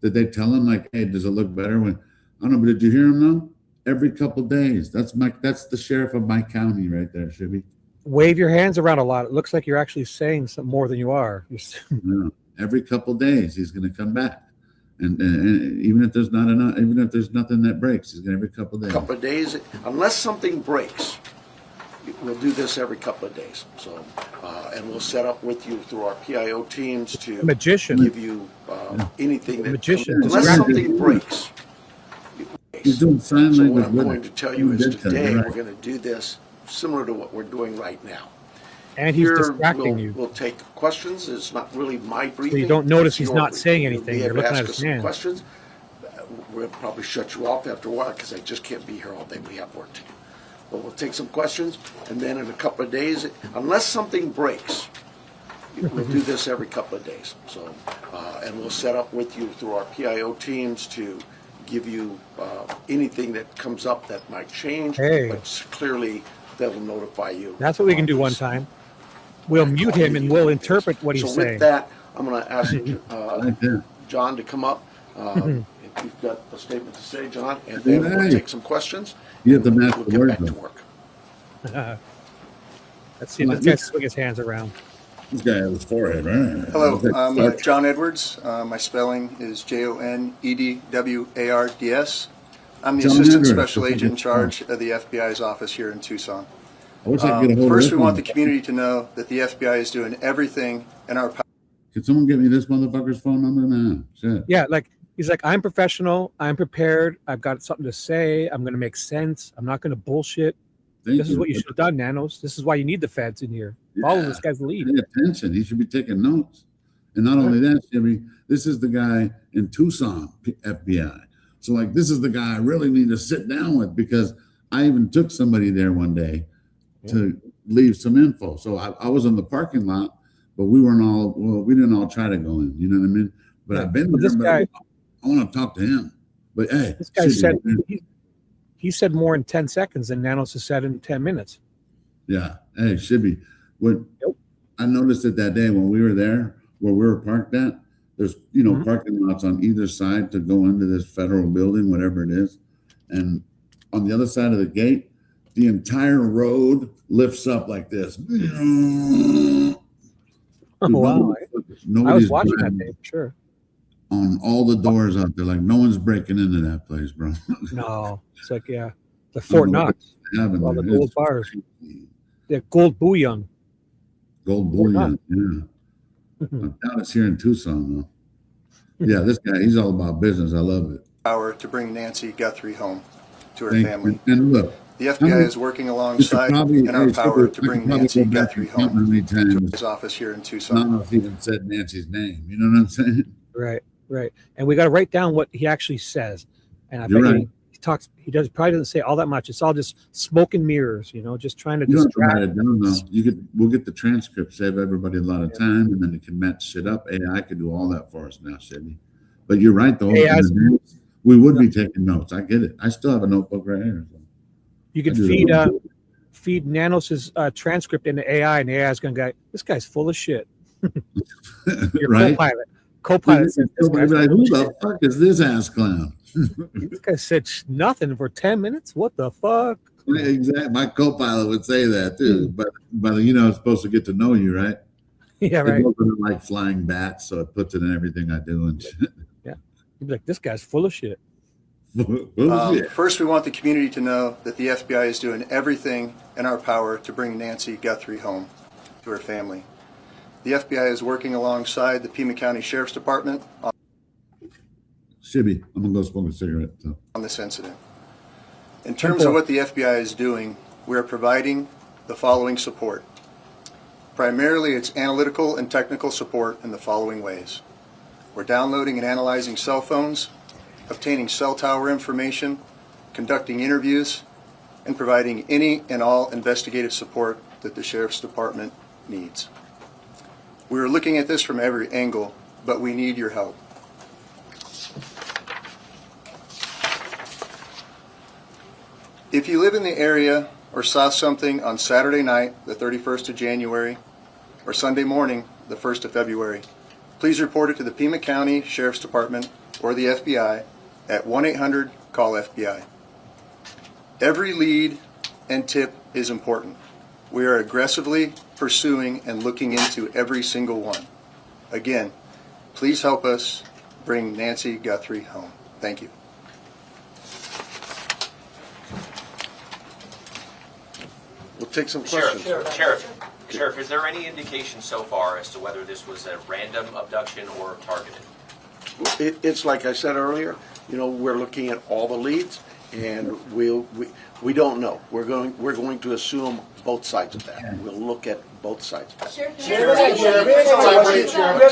Speaker 1: Did they tell him like, hey, does it look better when? I don't know, but did you hear him though? Every couple days. That's the sheriff of my county right there, Shibby.
Speaker 4: Wave your hands around a lot. It looks like you're actually saying some more than you are.
Speaker 1: Yeah. Every couple days he's going to come back, and even if there's not enough, even if there's nothing that breaks, he's going to every couple of days.
Speaker 15: Couple of days, unless something breaks, we'll do this every couple of days. So, and we'll set up with you through our PIO teams to give you anything that unless something breaks.
Speaker 1: He's doing sign
Speaker 15: So
Speaker 1: language.
Speaker 15: what I'm going to tell you is today we're going to do this similar to what we're doing right now.
Speaker 4: And he's
Speaker 15: Here,
Speaker 4: distracting you.
Speaker 15: We'll take questions. It's not really my briefing.
Speaker 4: So you don't notice
Speaker 15: It's
Speaker 4: he's
Speaker 15: your
Speaker 4: not
Speaker 15: briefing.
Speaker 4: saying
Speaker 15: You'll
Speaker 4: anything.
Speaker 15: be
Speaker 4: You're
Speaker 15: able to
Speaker 4: looking at
Speaker 15: ask
Speaker 4: his
Speaker 15: us some
Speaker 4: hands.
Speaker 15: questions. We'll probably shut you off after a while because I just can't be here all day. We have work to do. But we'll take some questions, and then in a couple of days, unless something breaks, we'll do this every couple of days. So, and we'll set up with you through our PIO teams to give you anything that comes up that might change.
Speaker 4: Hey.
Speaker 15: But clearly, they'll notify you.
Speaker 4: That's what we can do one time. We'll mute him and we'll interpret what he's
Speaker 15: So
Speaker 4: saying.
Speaker 15: with that, I'm going to ask John to come up. If you've got a statement to say, John, and then we'll take some questions.
Speaker 1: You have to match
Speaker 15: We'll
Speaker 1: the
Speaker 15: get
Speaker 1: words.
Speaker 15: back to
Speaker 1: though.
Speaker 15: work.
Speaker 4: Let's see. This guy swing his hands around.
Speaker 1: This guy has his forehead, right?
Speaker 16: Hello,
Speaker 1: Looks like
Speaker 16: I'm
Speaker 1: Star Trek.
Speaker 16: John Edwards. My spelling is JONEDWARDS. I'm the
Speaker 1: John
Speaker 16: Assistant
Speaker 1: Edwards.
Speaker 16: Special Agent in charge of the FBI's office here in Tucson.
Speaker 1: I wish I could get a hold of
Speaker 16: First,
Speaker 1: this
Speaker 16: we want the
Speaker 1: one.
Speaker 16: community to know that the FBI is doing everything in our power.
Speaker 1: Could someone give me this motherfucker's phone number, man? Shit.
Speaker 4: Yeah, like he's like, I'm professional. I'm prepared. I've got something to say. I'm going to make sense. I'm not going to bullshit. This is what you should have done, Nanos. This is why you need the feds in here. Follow this guy's lead.
Speaker 1: Pay attention. He should be taking notes. And not only that, Shibby, this is the guy in Tucson, FBI. So, like, this is the guy I really need to sit down with because I even took somebody there one day to leave some info. So I was in the parking lot, but we didn't all try to go in. You know what I mean? But I've been there.
Speaker 4: This guy,
Speaker 1: I want to talk to him. But hey,
Speaker 4: this guy said he said more in 10 seconds than Nanos has said in 10 minutes.
Speaker 1: Yeah. Hey, Shibby, I noticed it that day when we were there, where we were parked at, there's, parking lots on either side to go into this federal building, whatever it is. And on the other side of the gate, the entire road lifts up like this.
Speaker 4: Oh, wow. I was watching that day, for sure.
Speaker 1: On all the doors out there, like no one's breaking into that place, bro.
Speaker 4: No, it's like, the Fort Knox. All the gold bars. Yeah, gold bullion.
Speaker 1: Gold bullion, yeah. I doubt it's here in Tucson, though. Yeah, this guy, he's all about business. I love it.
Speaker 16: Power to bring Nancy Guthrie home to her
Speaker 1: Thank
Speaker 16: family.
Speaker 1: you. And look,
Speaker 16: The FBI is working alongside in our power to bring Nancy Guthrie home to his office here in Tucson.
Speaker 1: Nanos even said Nancy's name. You know what I'm saying?
Speaker 4: Right. And we got to write down what he actually says. And I
Speaker 1: You're
Speaker 4: bet
Speaker 1: right.
Speaker 4: he probably doesn't say all that much. It's all just smoke and mirrors, just trying to
Speaker 1: You don't have to
Speaker 4: distract.
Speaker 1: write it down, though. We'll get the transcript, save everybody a lot of time, and then it can match shit up. AI could do all that for us now, Shibby. But you're right, though. We would be taking notes. I get it. I still have a notebook right here. So.
Speaker 4: You can feed Nanos' transcript into AI, and AI is going to go, this guy's full of shit. Your
Speaker 1: right?
Speaker 4: Co-pilot says,
Speaker 1: who the fuck is this ass clown?
Speaker 4: This guy said nothing for 10 minutes. What the fuck?
Speaker 1: Exactly. My co-pilot would say that too, but it's supposed to get to know you, right?
Speaker 4: Yeah, right.
Speaker 1: It doesn't like flying bats, so it puts it in everything I do and shit.
Speaker 4: Yeah, you'd be like, this guy's full of shit.
Speaker 16: First, we want the community to know that the FBI is doing everything in our power to bring Nancy Guthrie home to her family. The FBI is working alongside the Pima County Sheriff's Department
Speaker 1: Shibby, I'm gonna go smoke a cigarette. So.
Speaker 16: On this incident. In terms of what the FBI is doing, we are providing the following support. Primarily, it's analytical and technical support in the following ways. We're downloading and analyzing cell phones, obtaining cell tower information, conducting interviews, and providing any and all investigative support that the Sheriff's Department needs. We are looking at this from every angle, but we need your help. If you live in the area or saw something on Saturday night, the 31st of January, or Sunday morning, the 1st of February, please report it to the Pima County Sheriff's Department or the FBI at 1-800-CALL-FBI. Every lead and tip is important. We are aggressively pursuing and looking into every single one. Again, please help us bring Nancy Guthrie home. Thank you.
Speaker 15: We'll take some questions.
Speaker 17: Sheriff, is there any indication so far as to whether this was a random abduction or targeted?
Speaker 15: It's like I said earlier, we're looking at all the leads, and we don't know. We're going to assume both sides of that. We'll look at both sides.
Speaker 18: Do you have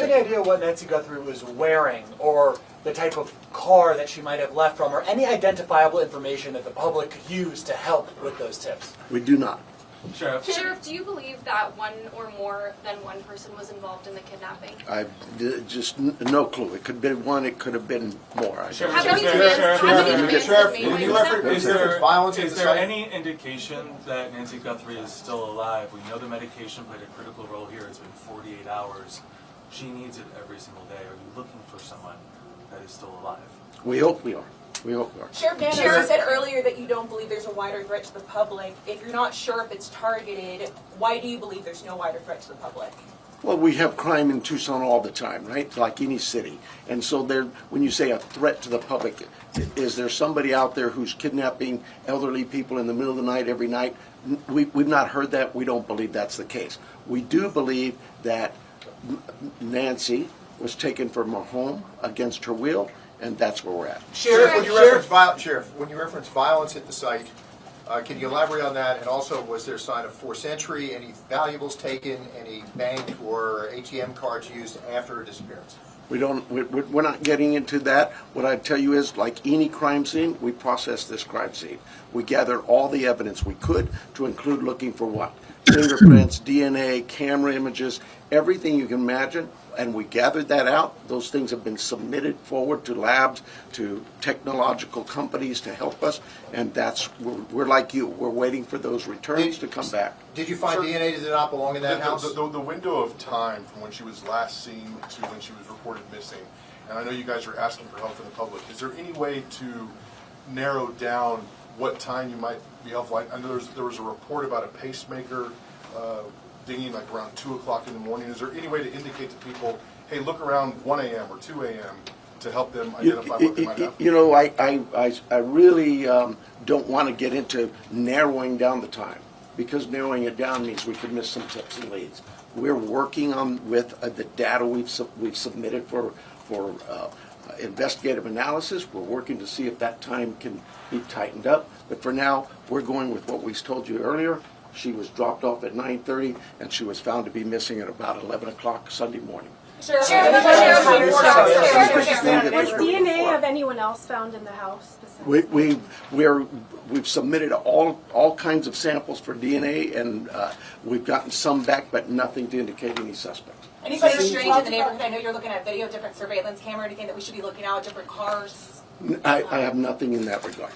Speaker 18: any idea what Nancy Guthrie was wearing, or the type of car that she might have left from, or any identifiable information that the public could use to help with those tips?
Speaker 15: We do not.
Speaker 10: Sheriff, do you believe that one or more than one person was involved in the kidnapping?
Speaker 15: I just no clue. It could have been one. It could have been more.
Speaker 19: Is there any indication that Nancy Guthrie is still alive? We know the medication played a critical role here. It's been 48 hours. She needs it every single day. Are you looking for someone that is still alive?
Speaker 15: We hope we are. We hope we are.
Speaker 20: Sheriff Nanos said earlier that you don't believe there's a wider threat to the public. If you're not sure if it's targeted, why do you believe there's no wider threat to the public?
Speaker 15: Well, we have crime in Tucson all the time, right? Like any city. And so when you say a threat to the public, is there somebody out there who's kidnapping elderly people in the middle of the night every night? We've not heard that. We don't believe that's the case. We do believe that Nancy was taken from her home against her will, and that's where we're at.
Speaker 21: Sheriff, when you reference violence at the site, can you elaborate on that? And also, was there a sign of forced entry, any valuables taken, any bank or ATM cards used after her disappearance?
Speaker 15: We're not getting into that. What I tell you is, like any crime scene, we process this crime scene. We gathered all the evidence we could, to include looking for what? Fingerprints, DNA, camera images, everything you can imagine. And we gathered that out. Those things have been submitted forward to labs, to technological companies to help us. And we're like you. We're waiting for those returns to come back.
Speaker 21: Did you find DNA that did not belong in that house?
Speaker 22: The window of time from when she was last seen to when she was reported missing, and I know you guys are asking for help from the public, is there any way to narrow down what time you might be helpful? I know there was a report about a pacemaker dinging like around 2 o'clock in the morning. Is there any way to indicate to people, hey, look around 1 a.m. or 2 a.m. to help them identify what they might have?
Speaker 15: You know, I really don't want to get into narrowing down the time, because narrowing it down means we could miss some tips and leads. We're working with the data we've submitted for investigative analysis. We're working to see if that time can be tightened up. But for now, we're going with what we told you earlier. She was dropped off at 9:30, and she was found to be missing at about 11 o'clock Sunday morning.
Speaker 10: Was DNA of anyone else found in the house specifically?
Speaker 15: We've submitted all kinds of samples for DNA, and we've gotten some back, but nothing to indicate any suspects.
Speaker 20: Anybody strange in the neighborhood? I know you're looking at video, different surveillance camera, anything that we should be looking out, different cars?
Speaker 15: I have nothing in that regard.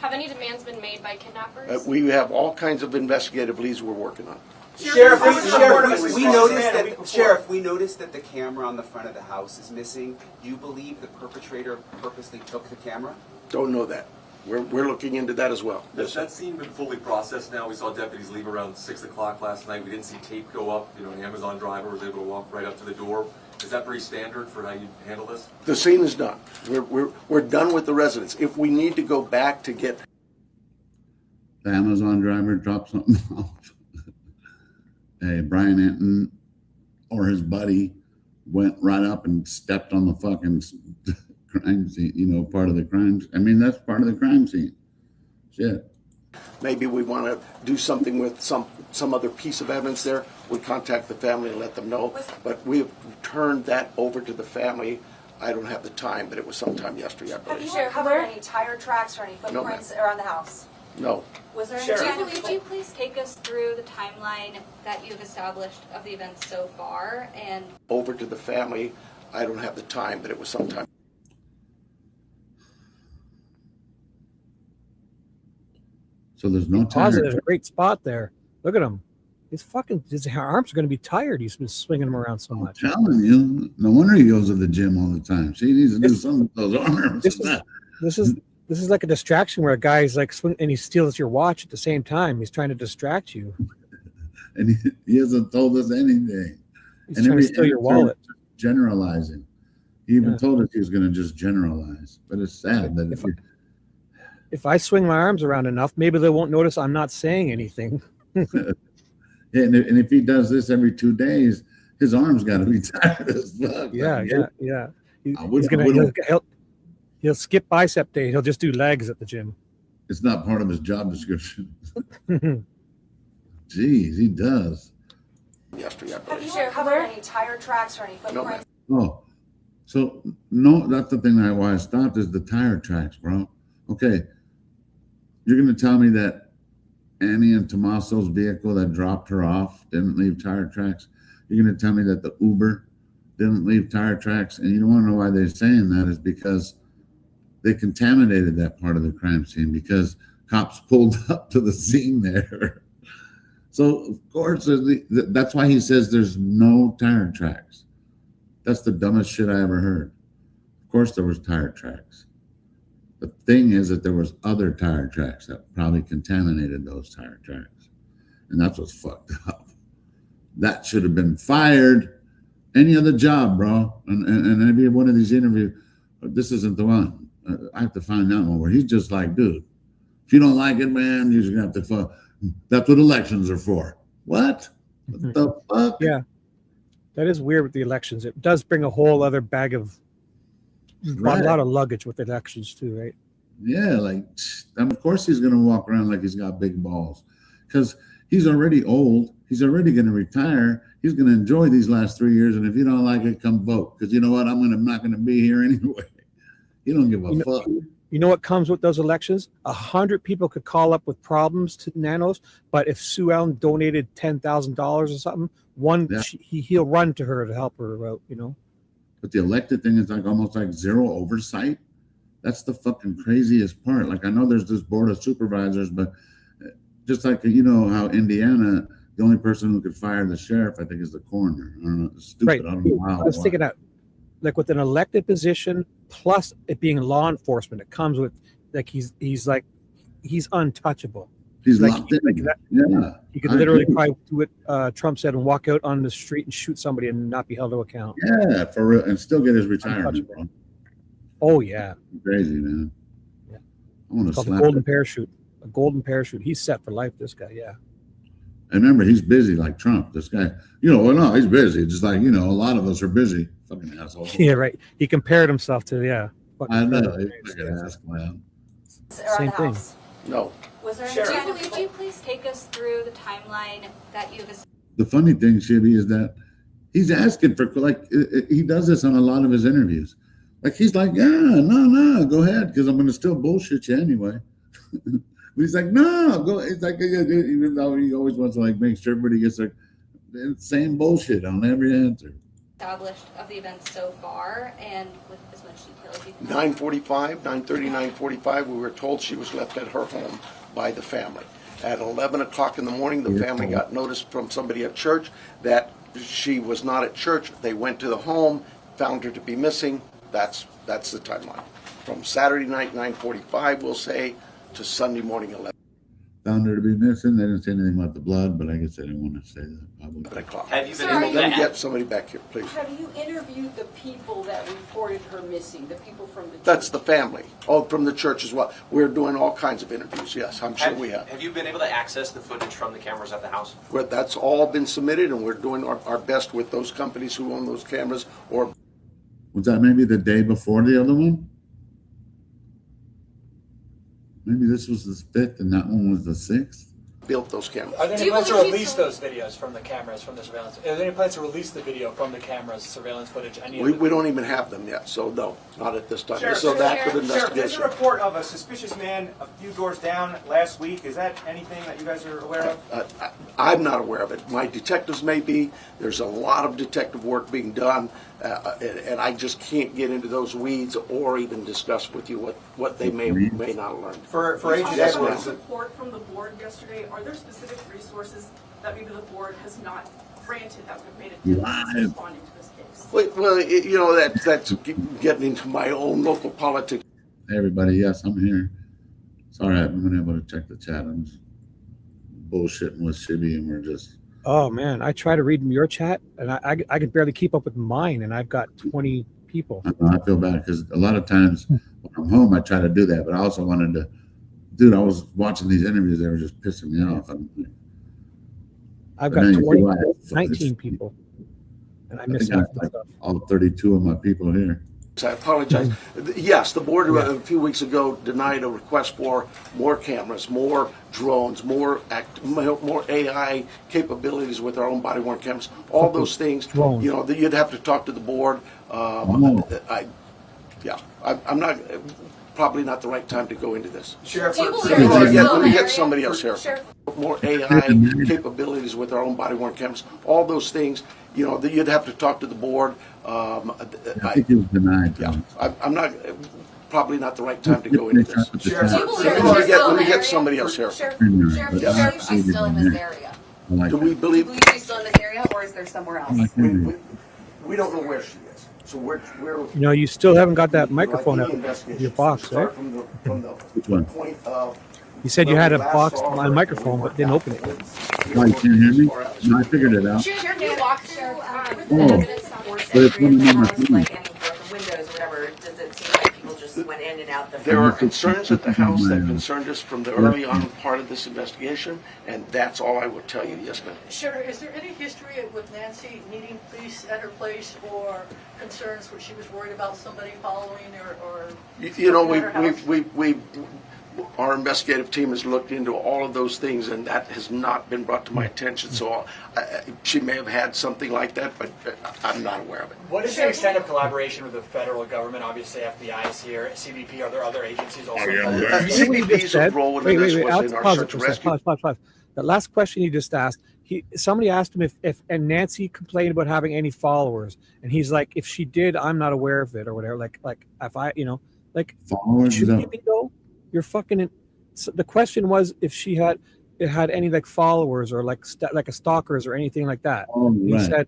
Speaker 10: Have any demands been made by kidnappers?
Speaker 15: We have all kinds of investigative leads we're working on.
Speaker 12: Sheriff, we noticed that the camera on the front of the house is missing. Do you believe the perpetrator purposely took the camera?
Speaker 15: Don't know that. We're looking into that as well.
Speaker 23: Has that scene been fully processed now? We saw deputies leave around 6 o'clock last night. We didn't see tape go up. You know, an Amazon driver was able to walk right up to the door. Is that pretty standard for how you handle this?
Speaker 15: The scene is done. We're done with the residents. If we need to go back to get
Speaker 1: the Amazon driver dropped something off, Brian Anton or his buddy went right up and stepped on the fucking crime scene, part of the crime. I mean, that's part of the crime scene. Shit.
Speaker 15: Maybe we want to do something with some other piece of evidence there. We contact the family and let them know. But we've turned that over to the family. I don't have the time, but it was sometime yesterday, I believe.
Speaker 20: Have you uncovered any tire tracks or any footprints around the house?
Speaker 15: No.
Speaker 20: Was there
Speaker 10: Could you please take us through the timeline that you've established of the events so far? And
Speaker 15: over to the family. I don't have the time, but it was sometime.
Speaker 1: So there's no time.
Speaker 4: There's a great spot there. Look at him. His arms are going to be tired. He's been swinging them around so much.
Speaker 1: I'm telling you. No wonder he goes to the gym all the time. See, he needs to do something with those arms.
Speaker 4: This is like a distraction where a guy's like swing and he steals your watch at the same time. He's trying to distract you.
Speaker 1: And he hasn't told us anything.
Speaker 4: He's trying to steal your wallet.
Speaker 1: Generalizing. He even told us he was going to just generalize. But it's sad that
Speaker 4: if I swing my arms around enough, maybe they won't notice I'm not saying anything.
Speaker 1: And if he does this every 2 days, his arms got to be tired as fuck.
Speaker 4: Yeah. He'll skip bicep day. He'll just do legs at the gym.
Speaker 1: It's not part of his job description. Jeez, he does.
Speaker 20: Yesterday, have you uncovered any tire tracks or any footprints?
Speaker 1: Oh, so no, that's the thing why I stopped is the tire tracks, bro. Okay, you're gonna tell me that Annie and Tommaso's vehicle that dropped her off didn't leave tire tracks? You're gonna tell me that the Uber didn't leave tire tracks? And you don't want to know why they're saying that is because they contaminated that part of the crime scene because cops pulled up to the scene there. So of course, that's why he says there's no tire tracks. That's the dumbest shit I ever heard. Of course there was tire tracks. The thing is that there was other tire tracks that probably contaminated those tire tracks. And that's what's fucked up. That should have been fired. Any other job, bro. And every one of these interviews, this isn't the one. I have to find that one where he's just like, dude, if you don't like it, man, you're just gonna have to fuck. That's what elections are for. What? What the fuck?
Speaker 4: Yeah. That is weird with the elections. It does bring a whole other bag of brought a lot of luggage with elections too, right?
Speaker 1: Yeah, like, and of course he's gonna walk around like he's got big balls. Because he's already old, he's already gonna retire, he's gonna enjoy these last 3 years, and if you don't like it, come vote. Because you know what? I'm not gonna be here anyway. You don't give a fuck.
Speaker 4: You know what comes with those elections? 100 people could call up with problems to Nanos, but if Sue Ellen donated $10,000 or something, he'll run to her to help her out, you know?
Speaker 1: But the elected thing is like almost like zero oversight. That's the fucking craziest part. Like I know there's this board of supervisors, but just like you know how Indiana, the only person who could fire the sheriff, I think, is the coroner. I don't know. It's stupid.
Speaker 4: Right.
Speaker 1: I don't know how.
Speaker 4: I was thinking that, like with an elected position plus it being law enforcement, it comes with like he's untouchable.
Speaker 1: He's
Speaker 4: like,
Speaker 1: locked in.
Speaker 4: Yeah. He could literally probably do what Trump said and walk out on the street and shoot somebody and not be held to account.
Speaker 1: Yeah, for real, and still get his retirement, bro.
Speaker 4: Oh yeah.
Speaker 1: Crazy, man.
Speaker 4: Yeah.
Speaker 1: I want to
Speaker 4: slap
Speaker 1: slap
Speaker 4: a golden parachute. A golden parachute. He's set for life, this guy, yeah.
Speaker 1: And remember, he's busy like Trump. This guy, well, no, he's busy. Just like, a lot of us are busy. Fucking asshole.
Speaker 4: Yeah, right. He compared himself to,
Speaker 1: I know. He's fucking ass clown.
Speaker 4: Same thing.
Speaker 15: No.
Speaker 20: Was there
Speaker 10: Could you please take us through the timeline that you've
Speaker 1: The funny thing, Shibby, is that he's asking for, like, he does this on a lot of his interviews. Like, he's like, yeah, no, go ahead, because I'm going to still bullshit you anyway. But he's like, no, go. It's like, even though he always wants to, like, make sure everybody gets the same bullshit on every answer.
Speaker 10: established of the events so far and with as much detail as you can.
Speaker 15: 9:45, 9:30, 9:45, we were told she was left at her home by the family. At 11 o'clock in the morning, the family got notice from somebody at church that she was not at church. They went to the home, found her to be missing. That's the timeline. From Saturday night, 9:45, we'll say, to Sunday morning, 11.
Speaker 1: Found her to be missing. They didn't say anything about the blood, but I guess they didn't want to say that publicly.
Speaker 17: Have you been
Speaker 15: Let
Speaker 17: able to
Speaker 15: me get somebody back here, please.
Speaker 2: Have you interviewed the people that reported her missing, the people from the church?
Speaker 15: That's the family. Oh, from the church as well. We're doing all kinds of interviews, yes, I'm sure we have.
Speaker 17: Have you been able to access the footage from the cameras at the house?
Speaker 15: That's all been submitted, and we're doing our best with those companies who own those cameras. Or
Speaker 1: was that maybe the day before the other one? Maybe this was the 5th and that one was the 6th?
Speaker 15: Built those cameras.
Speaker 18: Are there any plans to release those videos from the cameras, from the surveillance? Are there any plans to release the video from the cameras, surveillance footage?
Speaker 15: We don't even have them yet, so no, not at this time.
Speaker 6: Sheriff,
Speaker 15: So that for the
Speaker 6: Sheriff, there's a
Speaker 15: investigation.
Speaker 6: report of a suspicious man a few doors down last week. Is that anything that you guys are aware of?
Speaker 15: I'm not aware of it. My detectives may be. There's a lot of detective work being done, and I just can't get into those weeds or even discuss with you what they may not learn.
Speaker 6: For Agent
Speaker 15: Yes,
Speaker 6: Edwards,
Speaker 11: Support from the board yesterday. Are there specific resources that maybe the board has not granted that would have made a difference in responding to this case?
Speaker 15: Well, that's getting into my own local politics.
Speaker 1: Hey, everybody, yes, I'm here. Sorry, I haven't been able to check the chat. I'm just bullshitting with Shibby, and we're just...
Speaker 4: Oh, man, I try to read your chat, and I can barely keep up with mine, and I've got 20 people.
Speaker 1: I feel bad, because a lot of times when I'm home, I try to do that, but I also wanted to... Dude, I was watching these interviews. They were just pissing me off.
Speaker 4: I've got 19 people, and I miss half the stuff.
Speaker 1: All 32 of my people here.
Speaker 15: I apologize. Yes, the board a few weeks ago denied a request for more cameras, more drones, more AI capabilities with our own body-worn cameras. All those things,
Speaker 4: drones.
Speaker 15: You'd have to talk to the board. I'm not. Probably not the right time to go into this.
Speaker 21: Sheriff,
Speaker 15: let me get somebody else here. More AI capabilities with our own body-worn cameras. All those things, you'd have to talk to the board.
Speaker 1: I think it was denied.
Speaker 15: I'm not. Probably not the right time to go into this. Let me get somebody else here.
Speaker 5: Sheriff, do you believe she's still in this area?
Speaker 15: Do we believe?
Speaker 5: Do you believe she's still in this area, or is there somewhere else?
Speaker 15: We don't know where she is. So we're
Speaker 4: you still haven't got that microphone out of your box, right?
Speaker 1: Which one?
Speaker 4: You said you had a box on a microphone, but didn't open it.
Speaker 1: Why, you can't hear me? No, I figured it out.
Speaker 5: Sheriff, you walk through
Speaker 1: But it's one of number three.
Speaker 5: like any broken windows or whatever. Does it seem like people just went in and out?
Speaker 15: There are concerns at the house that concerned us from the early on part of this investigation, and that's all I would tell you. Yes, ma'am.
Speaker 7: Sheriff, is there any history with Nancy needing police at her place, or concerns where she was worried about somebody following her, or
Speaker 15: we our investigative team has looked into all of those things, and that has not been brought to my attention. So she may have had something like that, but I'm not aware of it.
Speaker 18: What is the extent of collaboration with the federal government? Obviously, FBI is here, CBP. Are there other agencies also?
Speaker 15: CBP's role in this was in our search and rescue.
Speaker 4: Pause. The last question you just asked, somebody asked him if Nancy complained about having any followers, and he's like, if she did, I'm not aware of it or whatever. Like if I,
Speaker 1: followers.
Speaker 4: Though, you're fucking. So the question was if she had any like followers or like a stalkers or anything like that. He said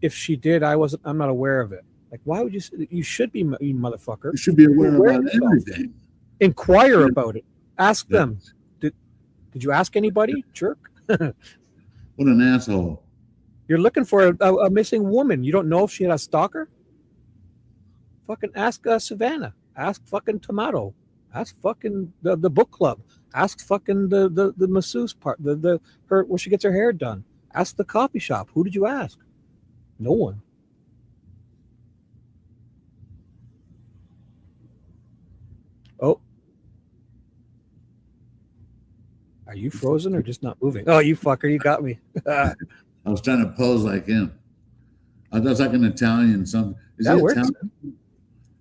Speaker 4: if she did, I'm not aware of it. Like, why would you? You should be, you motherfucker.
Speaker 1: You should be aware about everything.
Speaker 4: Inquire about it. Ask them. Did you ask anybody, jerk?
Speaker 1: What an asshole.
Speaker 4: You're looking for a missing woman. You don't know if she had a stalker? Fucking ask Savannah. Ask fucking Tomato. Ask fucking the book club. Ask fucking the masseuse part. Her where she gets her hair done. Ask the coffee shop. Who did you ask? No one. Oh. Are you frozen or just not moving? Oh, you fucker, you got me.
Speaker 1: I was trying to pose like him. I thought it was like an Italian something. Is
Speaker 4: that
Speaker 1: he
Speaker 4: works.
Speaker 1: Italian?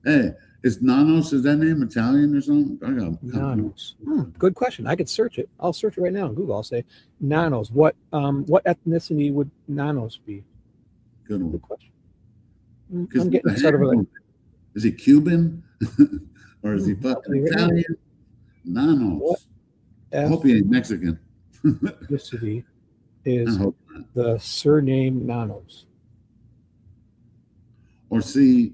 Speaker 1: Hey, is Nanos, is that name Italian or something?
Speaker 4: Nanos. Good question. I could search it. I'll search it right now on Google. I'll say Nanos. What ethnicity would Nanos be?
Speaker 1: Good one.
Speaker 4: Good question. I'm getting sort of like.
Speaker 1: Is he Cuban? Or is he fucking Italian? Nanos. I hope he ain't Mexican.
Speaker 4: Ethnicity is the surname Nanos.
Speaker 1: Or see,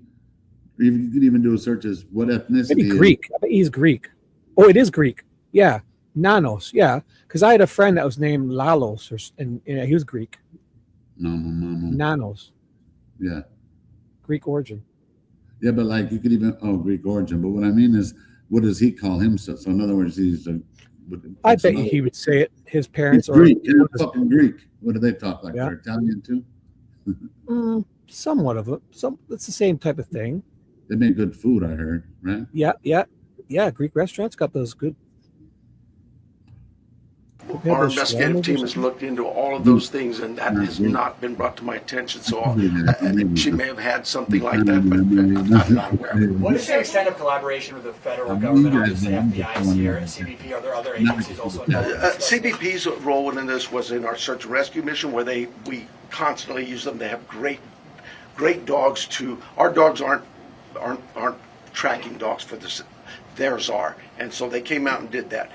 Speaker 1: you could even do a search as what ethnicity.
Speaker 4: Maybe Greek. I bet he's Greek. Oh, it is Greek. Yeah, Nanos. Yeah, because I had a friend that was named Lalos, and he was Greek. Nanos.
Speaker 1: Yeah.
Speaker 4: Greek origin.
Speaker 1: Yeah, but like you could even Greek origin. But what I mean is, what does he call himself? So in other words, he's
Speaker 4: I bet he would say it. His parents
Speaker 1: are Greek. Yeah, fucking Greek. What do they talk like? They're Italian too.
Speaker 4: Somewhat of it. It's the same type of thing.
Speaker 1: They make good food, I heard, right?
Speaker 4: Yeah. Greek restaurants got those good.
Speaker 15: Our investigative team has looked into all of those things, and that has not been brought to my attention. So she may have had something like that, but I'm not aware of it.
Speaker 18: What is the extent of collaboration with the federal government? Obviously, FBI is here, CBP. Are there other agencies also involved?
Speaker 15: CBP's role in this was in our search and rescue mission, where we constantly use them. They have great dogs. Our dogs aren't tracking dogs for this. Theirs are, and so they came out and did that.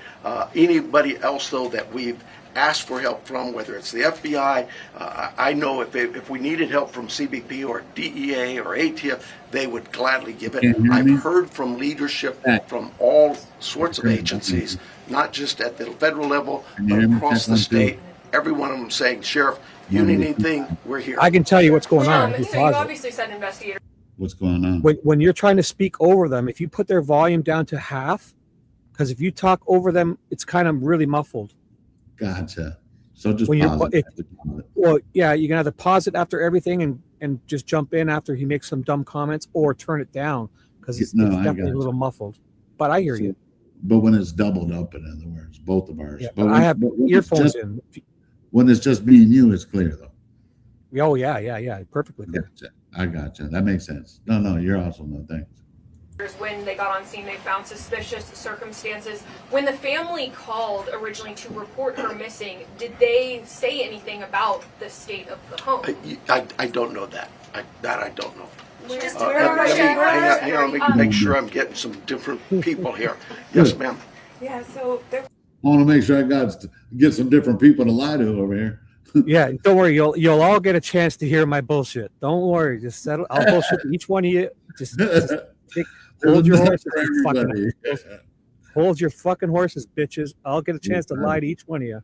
Speaker 15: Anybody else, though, that we've asked for help from, whether it's the FBI, I know if we needed help from CBP or DEA or ATF, they would gladly give it. I've heard from leadership from all sorts of agencies, not just at the federal level, but across the state. Every one of them saying, Sheriff, you need anything, we're here.
Speaker 4: I can tell you what's going on.
Speaker 20: So you obviously sent investigators.
Speaker 1: What's going on?
Speaker 4: When you're trying to speak over them, if you put their volume down to half, because if you talk over them, it's kind of really muffled.
Speaker 1: Gotcha. So just
Speaker 4: when
Speaker 1: pause it.
Speaker 4: Well, yeah, you can either pause it after everything and just jump in after he makes some dumb comments, or turn it down because it's
Speaker 1: No, I
Speaker 4: definitely
Speaker 1: got
Speaker 4: a little
Speaker 1: you.
Speaker 4: muffled. But I hear
Speaker 1: So-
Speaker 4: you.
Speaker 1: But when it's doubled up, in other words, both of ours.
Speaker 4: Yeah,
Speaker 1: but
Speaker 4: but I have
Speaker 1: when it's
Speaker 4: earphones
Speaker 1: just-
Speaker 4: in.
Speaker 1: When it's just me and you, it's clear though.
Speaker 4: Oh yeah, perfectly clear.
Speaker 1: I gotcha. That makes sense. No, you're awesome. No, thanks.
Speaker 20: When they got on scene, they found suspicious circumstances. When the family called originally to report her missing, did they say anything about the state of the home?
Speaker 15: I don't know that. I don't know.
Speaker 20: Just
Speaker 15: Let me make sure I'm getting some different people here. Yes, ma'am.
Speaker 5: Yeah, so there.
Speaker 1: I want to make sure I get some different people to lie to over here.
Speaker 4: Yeah, don't worry. You'll all get a chance to hear my bullshit. Don't worry. Just settle. I'll bullshit to each one of you. Just hold your horses. Hold your fucking horses, bitches. I'll get a chance to lie to each one of you.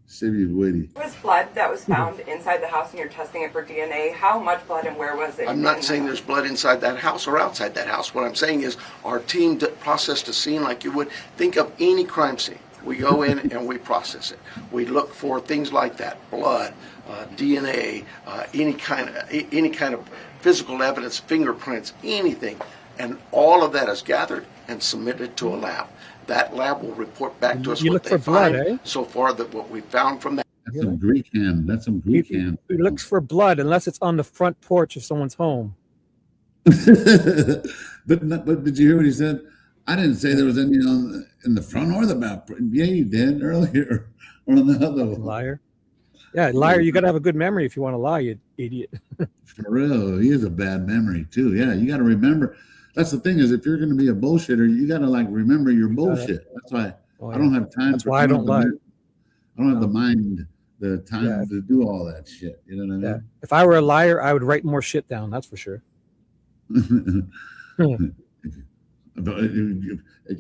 Speaker 1: Shibby's witty.
Speaker 5: There was blood that was found inside the house and you're testing it for DNA. How much blood and where was it?
Speaker 15: I'm not saying there's blood inside that house or outside that house. What I'm saying is our team processed a scene like you would think of any crime scene. We go in and we process it. We look for things like that: blood, DNA, any kind of physical evidence, fingerprints, anything, and all of that is gathered and submitted to a lab. That lab will report back to us
Speaker 4: You
Speaker 15: what
Speaker 4: look
Speaker 15: they
Speaker 4: for blood,
Speaker 15: find
Speaker 4: eh?
Speaker 15: so far, that what we found from that.
Speaker 1: That's some Greek hand. That's some Greek hand.
Speaker 4: He looks for blood unless it's on the front porch of someone's home.
Speaker 1: But did you hear what he said? I didn't say there was any in the front or the back. Yeah, you did earlier or on the other one.
Speaker 4: Liar. Yeah, liar. You got to have a good memory if you want to lie, you idiot.
Speaker 1: For real, he has a bad memory too. Yeah, you got to remember. That's the thing is, if you're going to be a bullshitter, you got to like remember your bullshit. That's why I don't have time.
Speaker 4: That's why I don't lie.
Speaker 1: I don't have the mind, the time to do all that shit. You know what I mean?
Speaker 4: If I were a liar, I would write more shit down. That's for sure.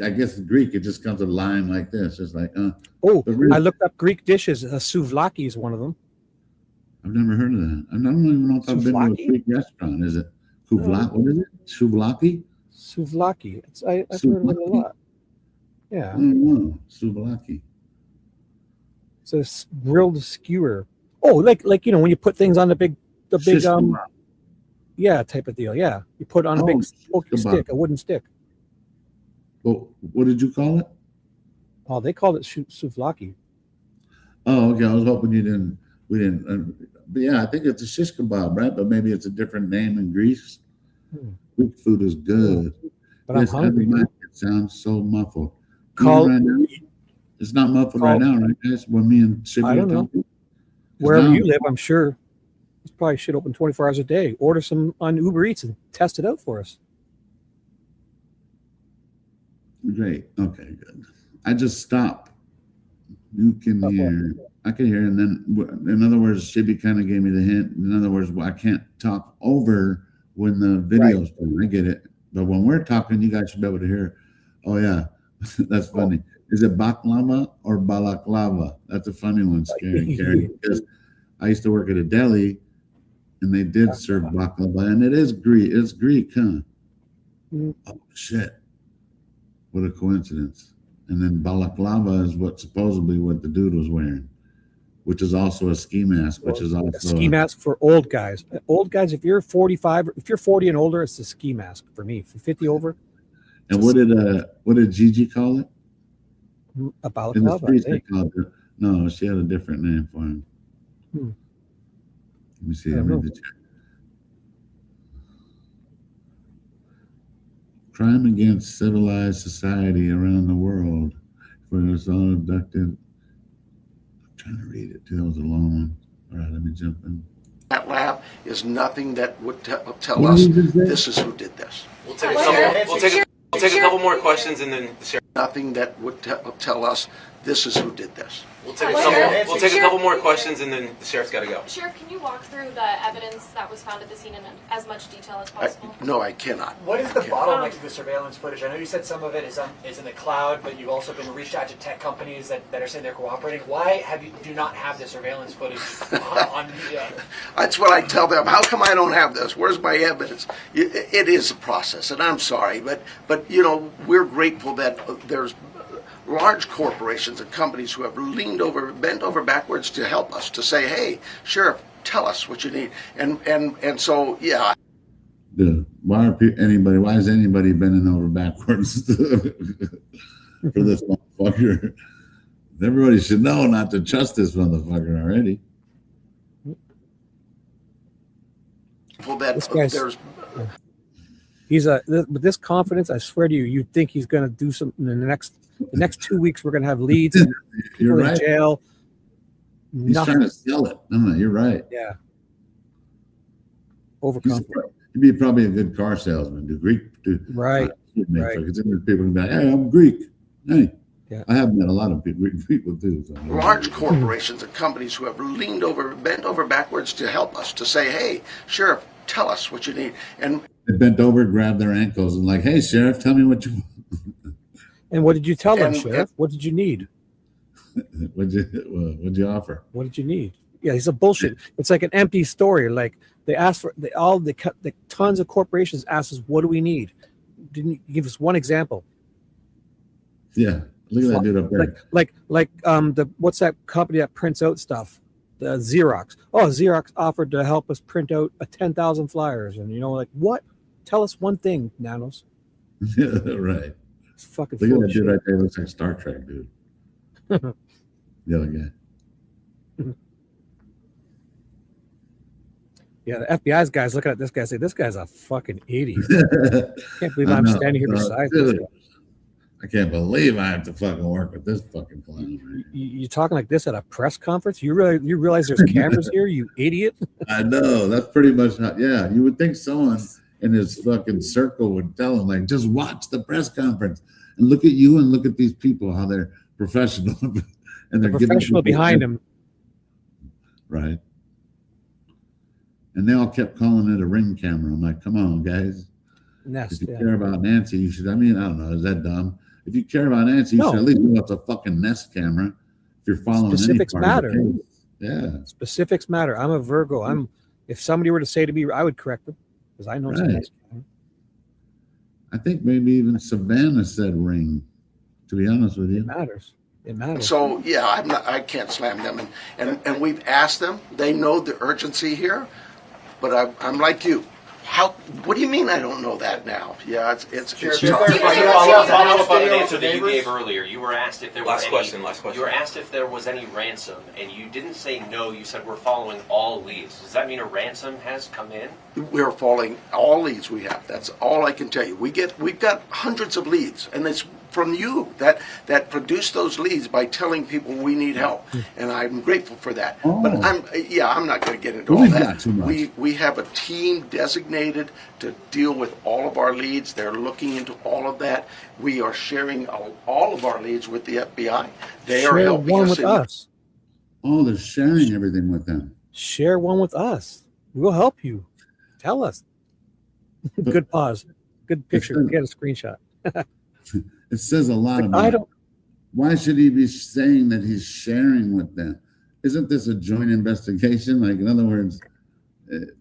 Speaker 1: I guess in Greek it just comes a line like this. It's like,
Speaker 4: I looked up Greek dishes. Souvlaki is one of them.
Speaker 1: I've never heard of that. I don't even know if I've been to a
Speaker 4: Souvlaki?
Speaker 1: Greek restaurant. Is it souvlaki? What is it? Souvlaki?
Speaker 4: Souvlaki. I've heard of it a lot. Yeah.
Speaker 1: I don't know. Souvlaki.
Speaker 4: It's a grilled skewer. Oh, like when you put things on the big
Speaker 1: Shish kebab.
Speaker 4: yeah, type of deal. Yeah, you put it on a big smoky
Speaker 1: kebab.
Speaker 4: stick, a wooden stick.
Speaker 1: Well, what did you call it?
Speaker 4: Oh, they called it souvlaki.
Speaker 1: Oh, okay. I was hoping we didn't. But yeah, I think it's a shish kebab, right? But maybe it's a different name in Greece. Greek food is good.
Speaker 4: But I'm hungry.
Speaker 1: It sounds so muffled.
Speaker 4: Call-
Speaker 1: Even right now, it's not muffled right now, right, guys? When me and Shibby
Speaker 4: I don't know.
Speaker 1: talking?
Speaker 4: Wherever
Speaker 1: now-
Speaker 4: you live, I'm sure it's probably shit open 24 hours a day. Order some on Uber Eats and test it out for us.
Speaker 1: Great. Okay, good. I just stop. You can hear. I can hear. And then, in other words, Shibby kind of gave me the hint. In other words, I can't talk over when the video's playing. I get it. But when we're talking, you guys should be able to hear. Oh, yeah. That's funny. Is it baklava or balaclava? That's a funny one, Scary Carrie. Because I used to work at a deli, and they did serve baklava, and it is Greek. It's Greek, huh? Oh, shit. What a coincidence. And then balaclava is supposedly what the dude was wearing, which is also a ski mask, which is also
Speaker 4: a ski mask for old guys. Old guys, if you're 45, if you're 40 and older, it's a ski mask for me. For 50 over.
Speaker 1: And what did Gigi call it?
Speaker 4: A
Speaker 1: In the
Speaker 4: balaclava.
Speaker 1: streets, they called it. No, she had a different name for him. Let me see.
Speaker 4: I don't know.
Speaker 1: Crime against civilized society around the world. For us all abducted. I'm trying to read it too. That was a long one. All right, let me jump in.
Speaker 15: That lab is nothing that would tell
Speaker 1: What
Speaker 15: us
Speaker 1: did you say?
Speaker 15: this is who did this.
Speaker 17: We'll take a couple more questions and then the sheriff.
Speaker 15: Nothing that would tell us this is who did this.
Speaker 17: We'll take a couple more questions and then the sheriff's got to go.
Speaker 10: Sheriff, can you walk through the evidence that was found at the scene in as much detail as possible?
Speaker 15: No, I cannot.
Speaker 18: What is the bottleneck to the surveillance footage? I know you said some of it is in the cloud, but you've also been reached out to tech companies that are saying they're cooperating. Why do not have the surveillance footage on media?
Speaker 15: That's what I tell them. How come I don't have this? Where's my evidence? It is a process, and I'm sorry, but we're grateful that there's large corporations and companies who have bent over backwards to help us, to say, hey, Sheriff, tell us what you need. And so, yeah.
Speaker 1: Dude, why is anybody bending over backwards for this motherfucker? Everybody should know not to trust this motherfucker already.
Speaker 15: Well, that
Speaker 4: This guy's,
Speaker 15: there's
Speaker 4: with this confidence, I swear to you, you think he's going to do something in the next 2 weeks. We're going to have leads and people in jail.
Speaker 1: He's trying to sell it. No, you're right.
Speaker 4: Yeah. Overconfident.
Speaker 1: He'd be probably a good car salesman.
Speaker 4: Right.
Speaker 1: Because then people can be like, hey, I'm Greek. Hey.
Speaker 4: Yeah.
Speaker 1: I have met a lot of people too. So.
Speaker 15: Large corporations and companies who have bent over backwards to help us, to say, hey, Sheriff, tell us what you need. And
Speaker 1: they bent over, grabbed their ankles, and like, hey, Sheriff, tell me what you want.
Speaker 4: And what did you tell them, Sheriff? What did you need?
Speaker 1: What'd you offer?
Speaker 4: What did you need? Yeah, he's a bullshit. It's like an empty story. Like they asked for the tons of corporations asked us, what do we need? Didn't you give us one example?
Speaker 1: Yeah. Look at that dude up there.
Speaker 4: Like what's that company that prints out stuff? The Xerox. Oh, Xerox offered to help us print out 10,000 flyers, and like what? Tell us one thing, Nanos.
Speaker 1: Yeah, right.
Speaker 4: It's fucking.
Speaker 1: Look at that dude right there. Looks like Star Trek, dude. The other guy.
Speaker 4: Yeah, the FBI's guys looking at this guy say, "This guy's a fucking idiot." Can't believe I'm standing here beside this guy.
Speaker 1: I can't believe I have to fucking work with this fucking clown.
Speaker 4: You talking like this at a press conference? You realize there's cameras here, you idiot?
Speaker 1: I know. That's pretty much how. Yeah, you would think someone in his fucking circle would tell him, like, just watch the press conference and look at you and look at these people, how they're professional and they're
Speaker 4: professional behind him.
Speaker 1: Right. And they all kept calling it a ring camera. I'm like, come on, guys. If you care about Nancy, you should. I mean, I don't know. Is that dumb? If you care about Nancy, you should at least know it's a fucking Nest camera. If you're following
Speaker 4: specifics
Speaker 1: any part
Speaker 4: matter.
Speaker 1: of the case. Yeah.
Speaker 4: Specifics matter. I'm a Virgo. If somebody were to say to me, I would correct them because I know
Speaker 1: Right. I think maybe even Savannah said ring. To be honest with you,
Speaker 4: it matters. It matters.
Speaker 15: So yeah, I can't slam them, and we've asked them. They know the urgency here, but I'm like you. What do you mean I don't know that now? Yeah, it's
Speaker 17: Follow up on an answer that you gave earlier. You were asked if there was
Speaker 23: Last question.
Speaker 17: You were asked if there was any ransom, and you didn't say no. You said we're following all leads. Does that mean a ransom has come in?
Speaker 15: We're following all leads we have. That's all I can tell you. We've got hundreds of leads, and it's from you that produce those leads by telling people we need help, and I'm grateful for that. But I'm not going to get into all that. We have a team designated to deal with all of our leads. They're looking into all of that. We are sharing all of our leads with the FBI. They are helping
Speaker 4: one
Speaker 15: us
Speaker 4: with us.
Speaker 1: Oh, they're sharing everything with them.
Speaker 4: Share one with us. We'll help you. Tell us. Good pause. Good picture. Get a screenshot.
Speaker 1: It says a lot about. Why should he be saying that he's sharing with them? Isn't this a joint investigation? Like, in other words,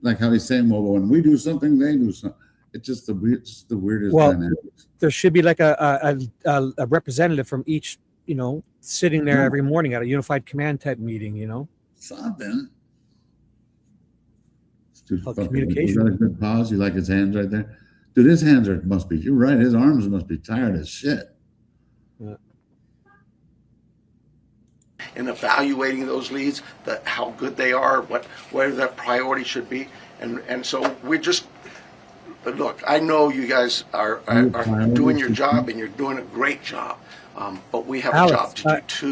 Speaker 1: like how he's saying, well, when we do something, they do something. It's just the weirdest dynamics.
Speaker 4: There should be like a representative from each, sitting there every morning at a unified command type meeting,
Speaker 1: Something.
Speaker 4: Communication.
Speaker 1: Was that a good pause? You like his hands right there? Dude, his hands you're right, his arms must be tired as shit.
Speaker 4: Yeah.
Speaker 15: In evaluating those leads, how good they are, where their priority should be, and so we're just. But look, I know you guys are doing your job, and you're doing a great job. But we have
Speaker 4: Alex,
Speaker 15: a job to do too.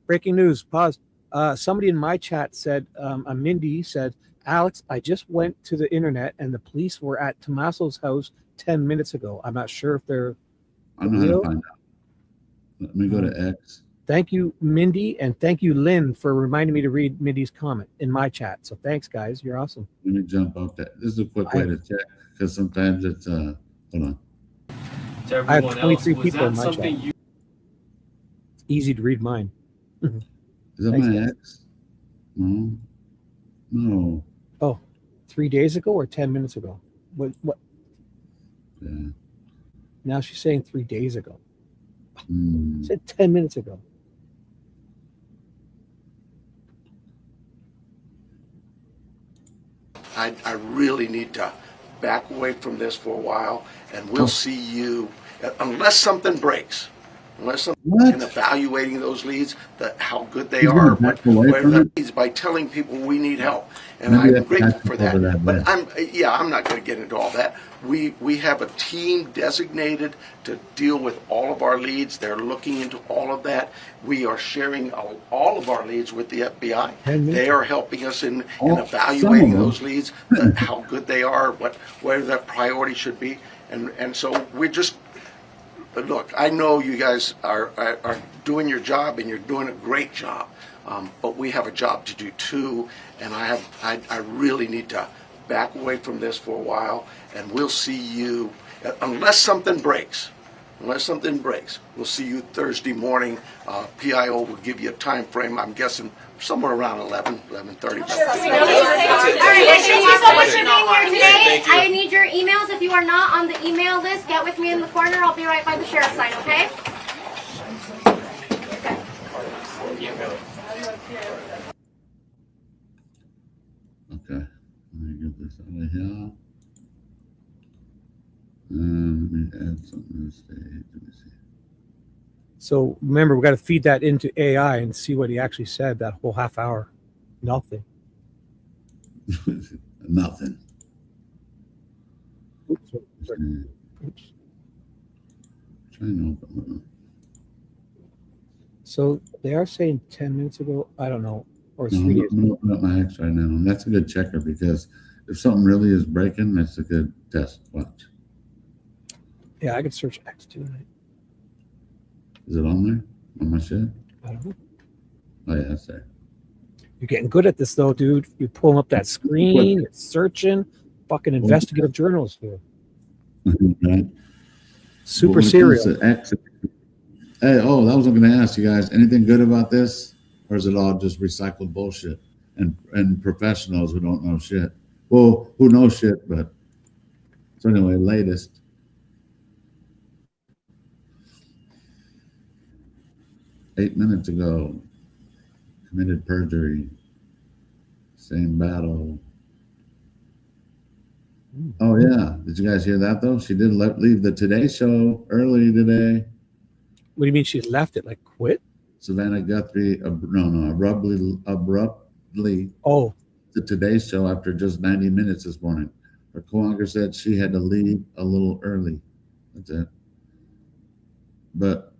Speaker 4: Breaking news. Pause. Somebody in my chat said, Mindy said, Alex, I just went to the internet and the police were at Tommaso's house 10 minutes ago. I'm not sure if they're.
Speaker 1: I don't know how to find out. Let me go to X.
Speaker 4: Thank you, Mindy, and thank you, Lynn, for reminding me to read Mindy's comment in my chat. So thanks, guys. You're awesome.
Speaker 1: Let me jump off that. This is a quick way to check because sometimes it's hold on.
Speaker 4: I have 23 people in my chat. It's easy to read mine.
Speaker 1: Is that my X? No. No.
Speaker 4: Oh, 3 days ago or 10 minutes ago? What?
Speaker 1: Yeah.
Speaker 4: Now she's saying 3 days ago.
Speaker 1: Mm.
Speaker 4: She said 10 minutes ago.
Speaker 15: I really need to back away from this for a while, and we'll see you, unless something breaks. Unless something in evaluating those leads, how good they are, where the leads, by telling people we need help. And I'm grateful for that. But I'm not going to get into all that. We have a team designated to deal with all of our leads. They're looking into all of that. We are sharing all of our leads with the FBI. They are helping us in evaluating those leads, how good they are, where the priority should be. And so we're just, look, I know you guys are doing your job, and you're doing a great job, but we have a job to do too, and I really need to back away from this for a while, and we'll see you, unless something breaks, we'll see you Thursday morning. PIO will give you a time frame, I'm guessing somewhere around 11:30.
Speaker 9: All right, thank you so much for being here today. I need your emails. If you are not on the email list, get with me in the corner. I'll be right by the sheriff's sign, okay?
Speaker 1: Okay, let me get this out of here. Let me add something to the stage. Let me see.
Speaker 4: So remember, we got to feed that into AI and see what he actually said that whole half hour. Nothing.
Speaker 1: Nothing.
Speaker 4: Oops.
Speaker 1: Trying to open.
Speaker 4: So they are saying 10 minutes ago. I don't know, or 3
Speaker 1: I'm
Speaker 4: days.
Speaker 1: going to open up my X right now, and that's a good checker, because if something really is breaking, that's a good test. Watch.
Speaker 4: Yeah, I could search X too.
Speaker 1: Is it on there? On my shit?
Speaker 4: I don't know.
Speaker 1: Oh yeah, that's there.
Speaker 4: You're getting good at this though, dude. You're pulling up that screen, you're searching. Fucking investigative journals here.
Speaker 1: Right.
Speaker 4: Super serial.
Speaker 1: Hey, that was what I'm going to ask you guys. Anything good about this, or is it all just recycled bullshit and professionals who don't know shit? Well, who knows shit, but so anyway, latest. Eight minutes ago, committed perjury. Same battle. Oh yeah, did you guys hear that though? She did leave the Today Show early today.
Speaker 4: What do you mean she left it? Like quit?
Speaker 1: Savannah Guthrie, abruptly.
Speaker 4: Oh,
Speaker 1: the Today Show after just 90 minutes this morning. Her co-anchor said she had to leave a little early. That's it. But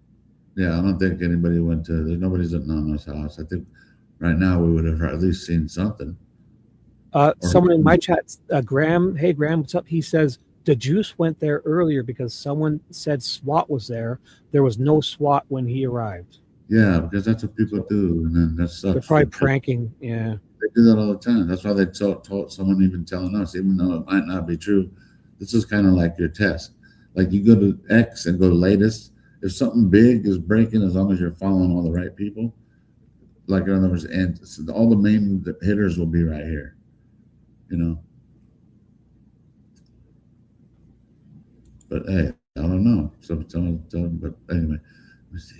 Speaker 1: yeah, I don't think anybody went to. Nobody's at Nanos' house. I think right now we would have at least seen something.
Speaker 4: Someone in my chat, Graham. Hey, Graham, what's up? He says the Juice went there earlier because someone said SWAT was there. There was no SWAT when he arrived.
Speaker 1: Yeah, because that's what people do, and then that sucks.
Speaker 4: They're probably pranking. Yeah,
Speaker 1: they do that all the time. That's why they told someone even telling us, even though it might not be true. This is kind of like your test. Like you go to X and go to latest. If something big is breaking, as long as you're following all the right people, like in other words, and all the main hitters will be right here. You know. But hey, I don't know. So but anyway, let me see.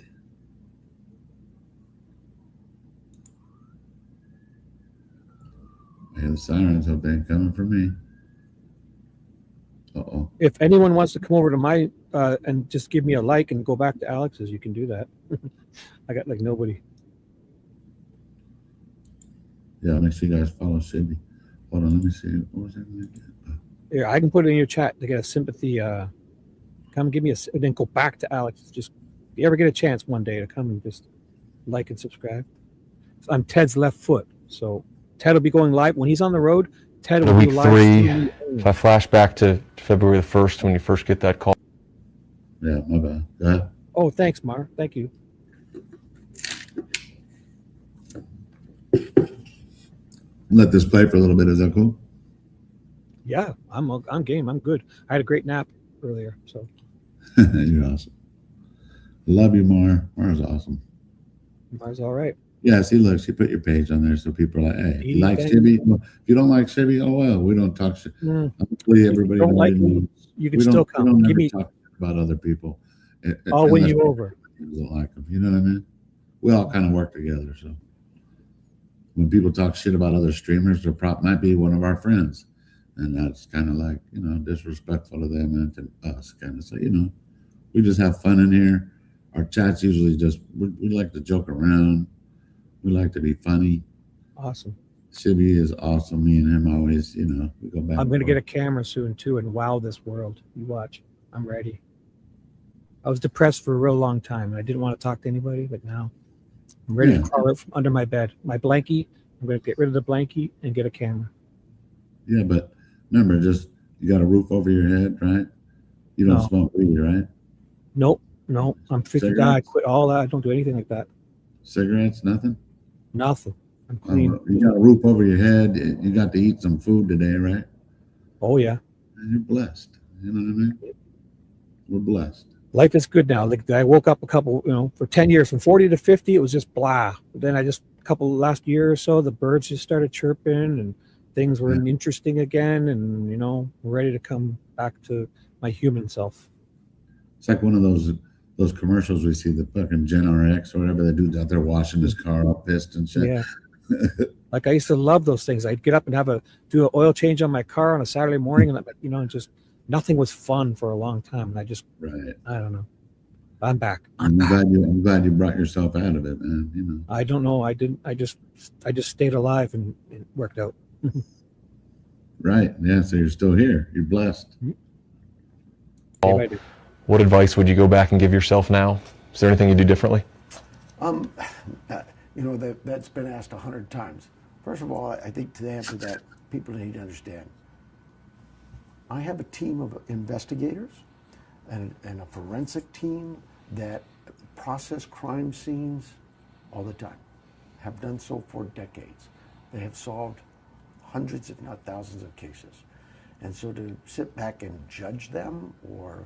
Speaker 1: I hear the sirens. Hope they ain't coming for me. Uh-oh.
Speaker 4: If anyone wants to come over to my and just give me a like and go back to Alex's, you can do that. I got like nobody.
Speaker 1: Yeah, make sure you guys follow Shibby. Hold on, let me see. What was that?
Speaker 4: Here, I can put it in your chat to get a sympathy. Come give me a, and then go back to Alex. Just if you ever get a chance one day to come and just like and subscribe. So I'm Ted's left foot, so Ted will be going live when he's on the road. Ted will be
Speaker 13: week
Speaker 4: live.
Speaker 13: 3. If I flash back to February the 1st when you first get that call.
Speaker 1: Yeah, my bad. Go ahead.
Speaker 4: Oh, thanks, Mar. Thank you.
Speaker 1: Let this play for a little bit. Is that cool?
Speaker 4: Yeah, I'm game. I'm good. I had a great nap earlier, so.
Speaker 1: You're awesome. Love you, Mar. Mar's awesome.
Speaker 4: Mar's all right.
Speaker 1: Yeah, see, look, she put your page on there so people are like, hey, you like Shibby? Well, if you don't like Shibby, oh well, we don't talk shit. Hopefully everybody
Speaker 4: don't like
Speaker 1: knows.
Speaker 4: You can still come.
Speaker 1: We don't
Speaker 4: Give me
Speaker 1: talk about other people.
Speaker 4: I'll win you over.
Speaker 1: People don't like them. You know what I mean? We all kind of work together. So when people talk shit about other streamers, their prop might be one of our friends. And that's kind of like, disrespectful to them and to us, kind of. So, we just have fun in here. Our chats usually we like to joke around. We like to be funny.
Speaker 4: Awesome.
Speaker 1: Shibby is awesome. Me and him always, we go back.
Speaker 4: I'm going to get a camera soon too and wow this world. You watch. I'm ready. I was depressed for a real long time and I didn't want to talk to anybody, but now I'm ready to crawl out under my bed. My blankie, I'm going to get rid of the blankie and get a camera.
Speaker 1: Yeah, but remember, you got a roof over your head, right? You don't smoke weed, right?
Speaker 4: Nope. No, I'm 50 guy. I quit all that. I don't do anything like that.
Speaker 1: Cigarettes, nothing?
Speaker 4: Nothing. I'm clean.
Speaker 1: You got a roof over your head. You got to eat some food today, right?
Speaker 4: Oh, yeah.
Speaker 1: And you're blessed. You know what I mean? We're blessed.
Speaker 4: Life is good now. Like I woke up for 10 years, from 40 to 50, it was just blah. But then last year or so, the birds just started chirping and things were interesting again. And, we're ready to come back to my human self.
Speaker 1: It's like one of those commercials we see, the fucking Gen RX or whatever, the dude's out there washing his car up, pissed and shit.
Speaker 4: Yeah. Like I used to love those things. I'd get up and do an oil change on my car on a Saturday morning, and just nothing was fun for a long time. And I don't know. I'm back.
Speaker 1: I'm glad you brought yourself out of it, man.
Speaker 4: I don't know. I didn't. I just stayed alive and it worked out.
Speaker 1: Right. Yeah. So you're still here. You're blessed.
Speaker 13: What advice would you go back and give yourself now? Is there anything you do differently?
Speaker 3: That's been asked 100 times. First of all, I think to answer that, people need to understand. I have a team of investigators and a forensic team that process crime scenes all the time, have done so for decades. They have solved hundreds, if not thousands of cases. And so to sit back and judge them or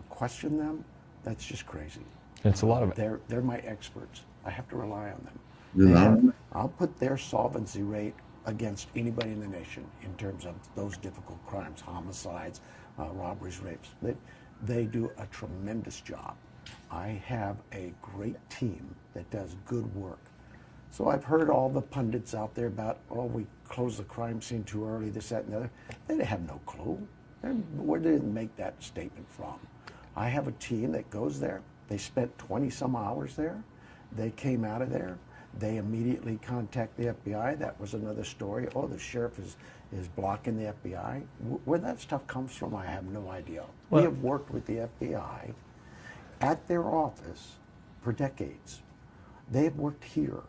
Speaker 3: question them, that's just crazy.
Speaker 13: It's a lot of it.
Speaker 3: They're my experts. I have to rely on them. I'll put their solvency rate against anybody in the nation in terms of those difficult crimes, homicides, robberies, rapes. They do a tremendous job. I have a great team that does good work. So I've heard all the pundits out there about, we closed the crime scene too early, this, that, and the other. They have no clue. Where did they make that statement from? I have a team that goes there. They spent 20 some hours there. They came out of there. They immediately contact the FBI. That was another story. The sheriff is blocking the FBI. Where that stuff comes from, I have no idea. We have worked with the FBI at their office for decades. They have worked here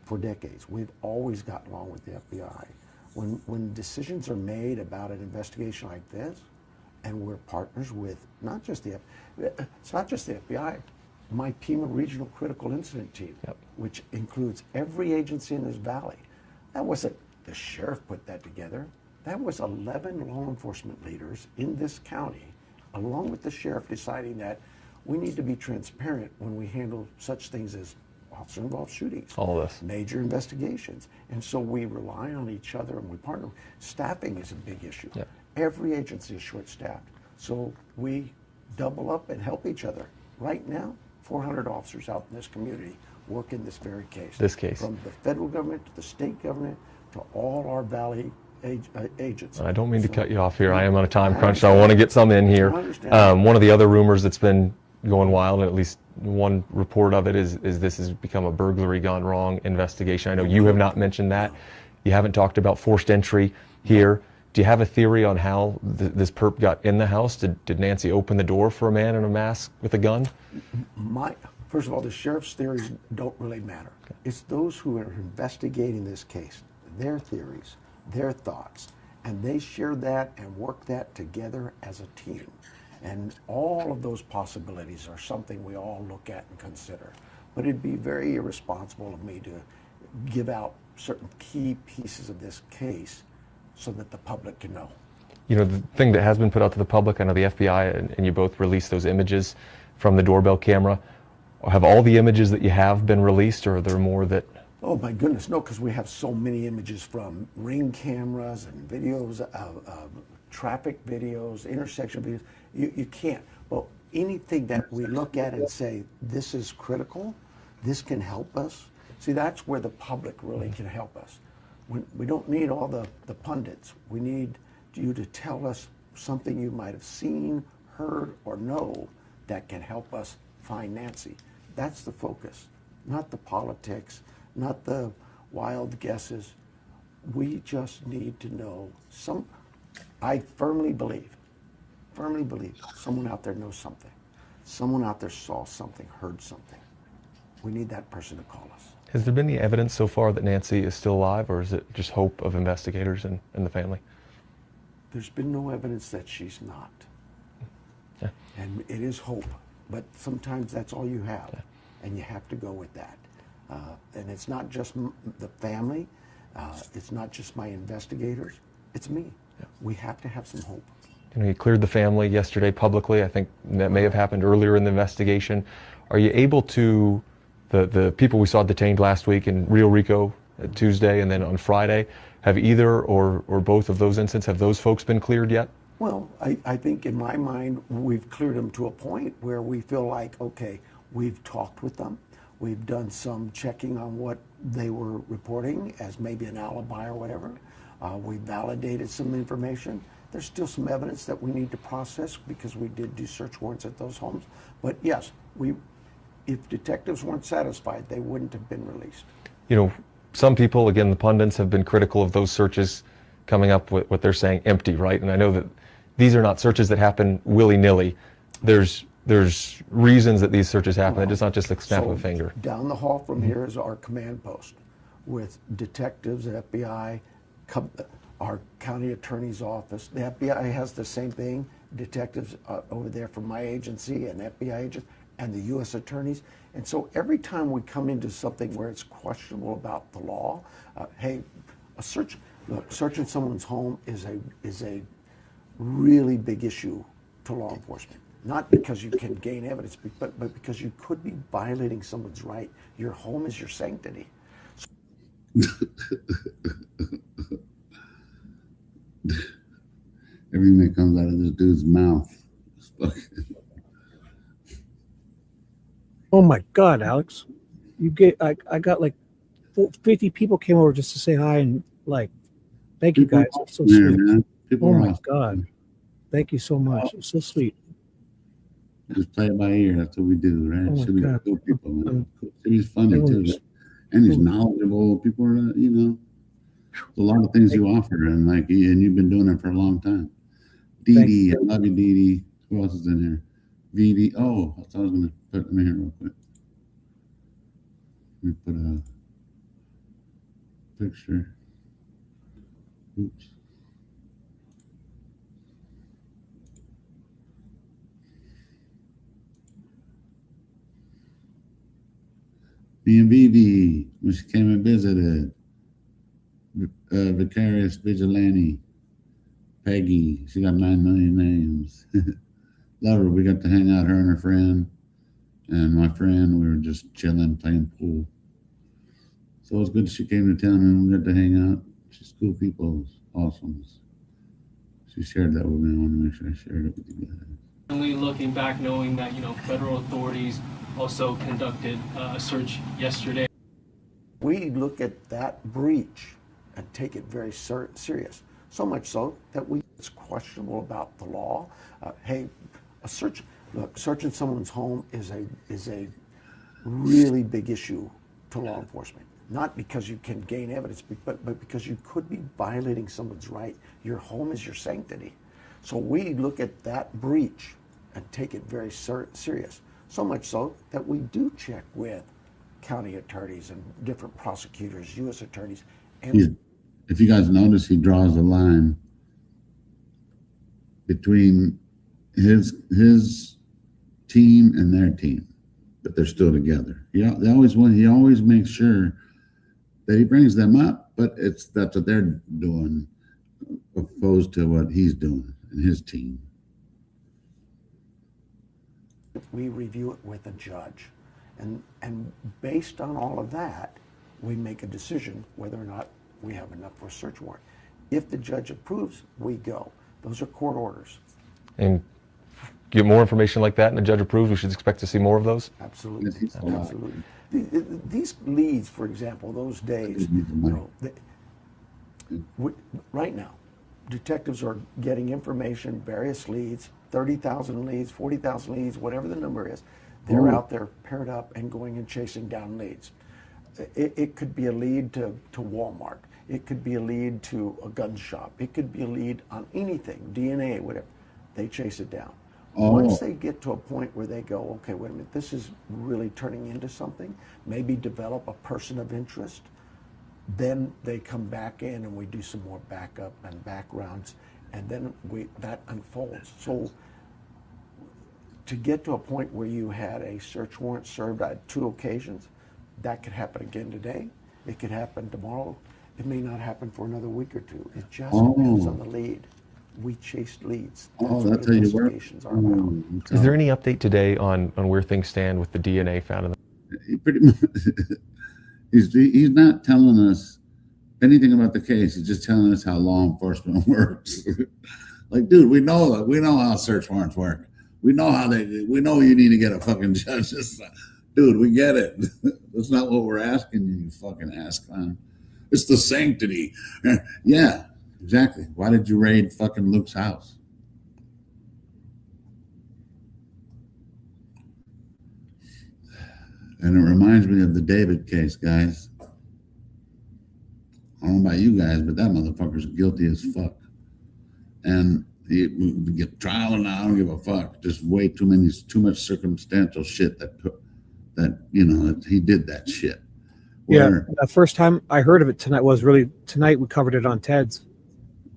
Speaker 3: for decades. We've always gotten along with the FBI. When decisions are made about an investigation like this, and we're partners with it's not just the FBI, my team of regional critical incident team, which includes every agency in this valley. That wasn't the sheriff put that together. That was 11 law enforcement leaders in this county, along with the sheriff, deciding that we need to be transparent when we handle such things as officer-involved shootings,
Speaker 13: all of this,
Speaker 3: major investigations. And so we rely on each other and we partner. Staffing is a big issue. Every agency is short-staffed. So we double up and help each other. Right now, 400 officers out in this community work in this very case. From the federal government to the state government to all our valley agents.
Speaker 13: I don't mean to cut you off here. I am on a time crunch, so I want to get some in here. One of the other rumors that's been going wild, and at least one report of it is this has become a burglary gone wrong investigation. I know you have not mentioned that. You haven't talked about forced entry here. Do you have a theory on how this perp got in the house? Did Nancy open the door for a man in a mask with a gun?
Speaker 3: First of all, the sheriff's theories don't really matter. It's those who are investigating this case, their theories, their thoughts, and they share that and work that together as a team. And all of those possibilities are something we all look at and consider. But it'd be very irresponsible of me to give out certain key pieces of this case so that the public can know.
Speaker 13: The thing that has been put out to the public, I know the FBI and you both released those images from the doorbell camera. Have all the images that you have been released, or are there more that...
Speaker 3: Oh my goodness, no, because we have so many images from ring cameras and videos, traffic videos, intersection videos. You can't. But anything that we look at and say, this is critical, this can help us. See, that's where the public really can help us. We don't need all the pundits. We need you to tell us something you might have seen, heard, or know that can help us find Nancy. That's the focus, not the politics, not the wild guesses. We just need to know I firmly believe someone out there knows something. Someone out there saw something, heard something. We need that person to call us.
Speaker 13: Has there been any evidence so far that Nancy is still alive, or is it just hope of investigators and the family?
Speaker 3: There's been no evidence that she's not.
Speaker 13: Yeah.
Speaker 3: And it is hope, but sometimes that's all you have, and you have to go with that. And it's not just the family, it's not just my investigators, it's me. Yeah. We have to have some hope.
Speaker 13: You know, you cleared the family yesterday publicly. I think that may have happened earlier in the investigation. Are you able to, the people we saw detained last week in Rio Rico Tuesday and then on Friday, have either or both of those incidents, have those folks been cleared yet?
Speaker 3: Well, I think in my mind, we've cleared them to a point where we feel like, okay, we've talked with them. We've done some checking on what they were reporting as maybe an alibi or whatever. We validated some information. There's still some evidence that we need to process because we did do search warrants at those homes. But yes, if detectives weren't satisfied, they wouldn't have been released.
Speaker 13: You know, some people, again, the pundits have been critical of those searches coming up with what they're saying empty, right? And I know that these are not searches that happen willy-nilly. There's reasons that these searches happen. It's not just a snap of a finger.
Speaker 3: Down the hall from here is our command post with detectives at FBI, our county attorney's office. The FBI has the same thing, detectives over there from my agency and FBI agents and the U.S. attorneys. And so every time we come into something where it's questionable about the law, hey, searching someone's home is a really big issue to law enforcement. Not because you can gain evidence, but because you could be violating someone's right. Your home is your sanctity.
Speaker 1: Everything that comes out of this dude's mouth.
Speaker 4: Oh my God, Alex! I got like 50 people came over just to say hi and like, thank you guys. It's so sweet.
Speaker 1: Man.
Speaker 4: Oh my God, thank you so much. It's so sweet.
Speaker 1: Just play it by ear. That's what we do, right?
Speaker 4: Oh
Speaker 1: Should be
Speaker 4: God.
Speaker 1: cool people, man. He's funny too, and he's knowledgeable. People are, there's a lot of things you offer, and and you've been doing it for a long time. Dee Dee, I love you, Dee Dee. Who else is in here? VD. Oh, I was gonna put them in here real quick. Let me put a picture. Oops. Me and Vivi, when she came and visited. Vicarious Vigilante. Peggy, she got 9 million names. Love her. We got to hang out, her and her friend. And my friend, we were just chilling, playing pool. So it was good she came to town and we got to hang out. She's cool people. It's awesome. She shared that with me. I want to make sure I shared it with you guys.
Speaker 8: Only looking back, knowing that, federal authorities also conducted a search yesterday.
Speaker 3: We look at that breach and take it very serious. So much so that it's questionable about the law. Hey, searching someone's home is a really big issue to law enforcement. Not because you can gain evidence, but because you could be violating someone's right. Your home is your sanctity. So we look at that breach and take it very serious. So much so that we do check with county attorneys and different prosecutors, U.S. attorneys. And
Speaker 1: if you guys notice, he draws a line between his team and their team, but they're still together. He always makes sure that he brings them up, but that's what they're doing, opposed to what he's doing and his team.
Speaker 3: We review it with a judge, and based on all of that, we make a decision whether or not we have enough for a search warrant. If the judge approves, we go. Those are court orders.
Speaker 13: And get more information like that and the judge approves, we should expect to see more of those?
Speaker 3: Absolutely. Absolutely. These leads, for example, those days, right now, detectives are getting information, various leads, 30,000 leads, 40,000 leads, whatever the number is. They're out there paired up and going and chasing down leads. It could be a lead to Walmart. It could be a lead to a gun shop. It could be a lead on anything, DNA, whatever. They chase it down. Once they get to a point where they go, okay, wait a minute, this is really turning into something, maybe develop a person of interest, then they come back in and we do some more backup and backgrounds, and then that unfolds. So to get to a point where you had a search warrant served on 2 occasions, that could happen again today. It could happen tomorrow. It may not happen for another week or 2. It just depends on the lead. We chased leads.
Speaker 1: That's how you work.
Speaker 13: Is there any update today on where things stand with the DNA found in the...
Speaker 1: He pretty much, he's not telling us anything about the case. He's just telling us how law enforcement works. Like, dude, we know how search warrants work. We know we know you need to get a fucking judge. Dude, we get it. That's not what we're asking you, you fucking ass clown. It's the sanctity. Yeah, exactly. Why did you raid fucking Luke's house? And it reminds me of the David case, guys. I don't know about you guys, but that motherfucker's guilty as fuck. And he get trial, and I don't give a fuck. Just way too much circumstantial shit that he did that shit.
Speaker 4: Yeah, the first time I heard of it tonight we covered it on Ted's.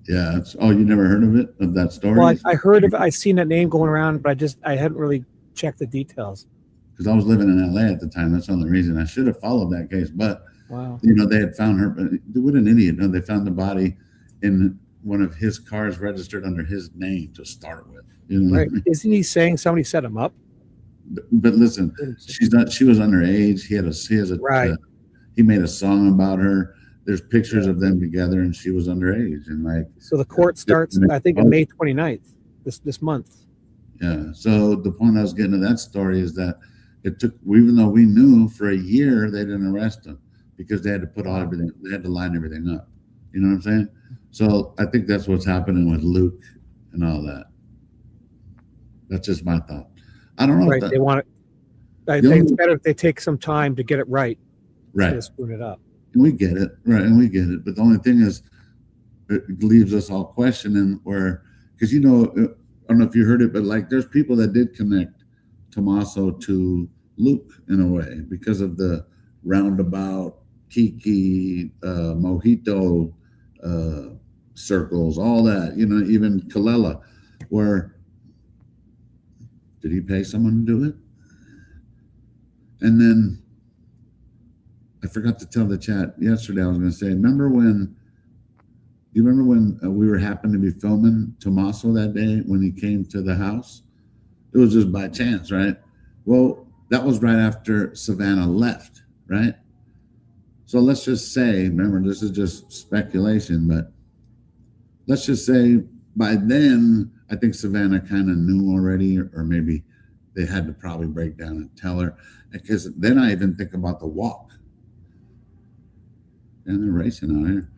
Speaker 1: Yeah, you never heard of it, of that story?
Speaker 4: Well, I heard of it. I seen that name going around, but I hadn't really checked the details.
Speaker 1: Because I was living in LA at the time. That's the only reason. I should have followed that case, but
Speaker 4: wow.
Speaker 1: They had found her. What an idiot! No, they found the body in one of his cars registered under his name to start with.
Speaker 4: Right? Isn't he saying somebody set him up?
Speaker 1: But listen, she was underage. He made a song about her. There's pictures of them together, and she was underage. And
Speaker 4: so the court starts, I think, on May 29th, this month.
Speaker 1: Yeah. So the point I was getting to that story is that it took, even though we knew for a year, they didn't arrest him because they had to put everything, they had to line everything up. You know what I'm saying? So I think that's what's happening with Luke and all that. That's just my thought. I don't know.
Speaker 4: Right. They want it. I think it's better if they take some time to get it right.
Speaker 1: Right.
Speaker 4: To screw it up.
Speaker 1: And we get it. Right. And we get it. But the only thing is, it leaves us all questioning because, I don't know if you heard it, but there's people that did connect Tommaso to Luke in a way because of the roundabout, Kiki, Mojito circles, all that, even Kalela, where did he pay someone to do it? And then I forgot to tell the chat yesterday, I was going to say, do you remember when we happened to be filming Tommaso that day when he came to the house? It was just by chance, right? Well, that was right after Savannah left, right? So let's just say, remember, this is just speculation, but let's just say by then, I think Savannah kind of knew already, or maybe they had to probably break down and tell her. Because then I even think about the walk. And they're racing out here.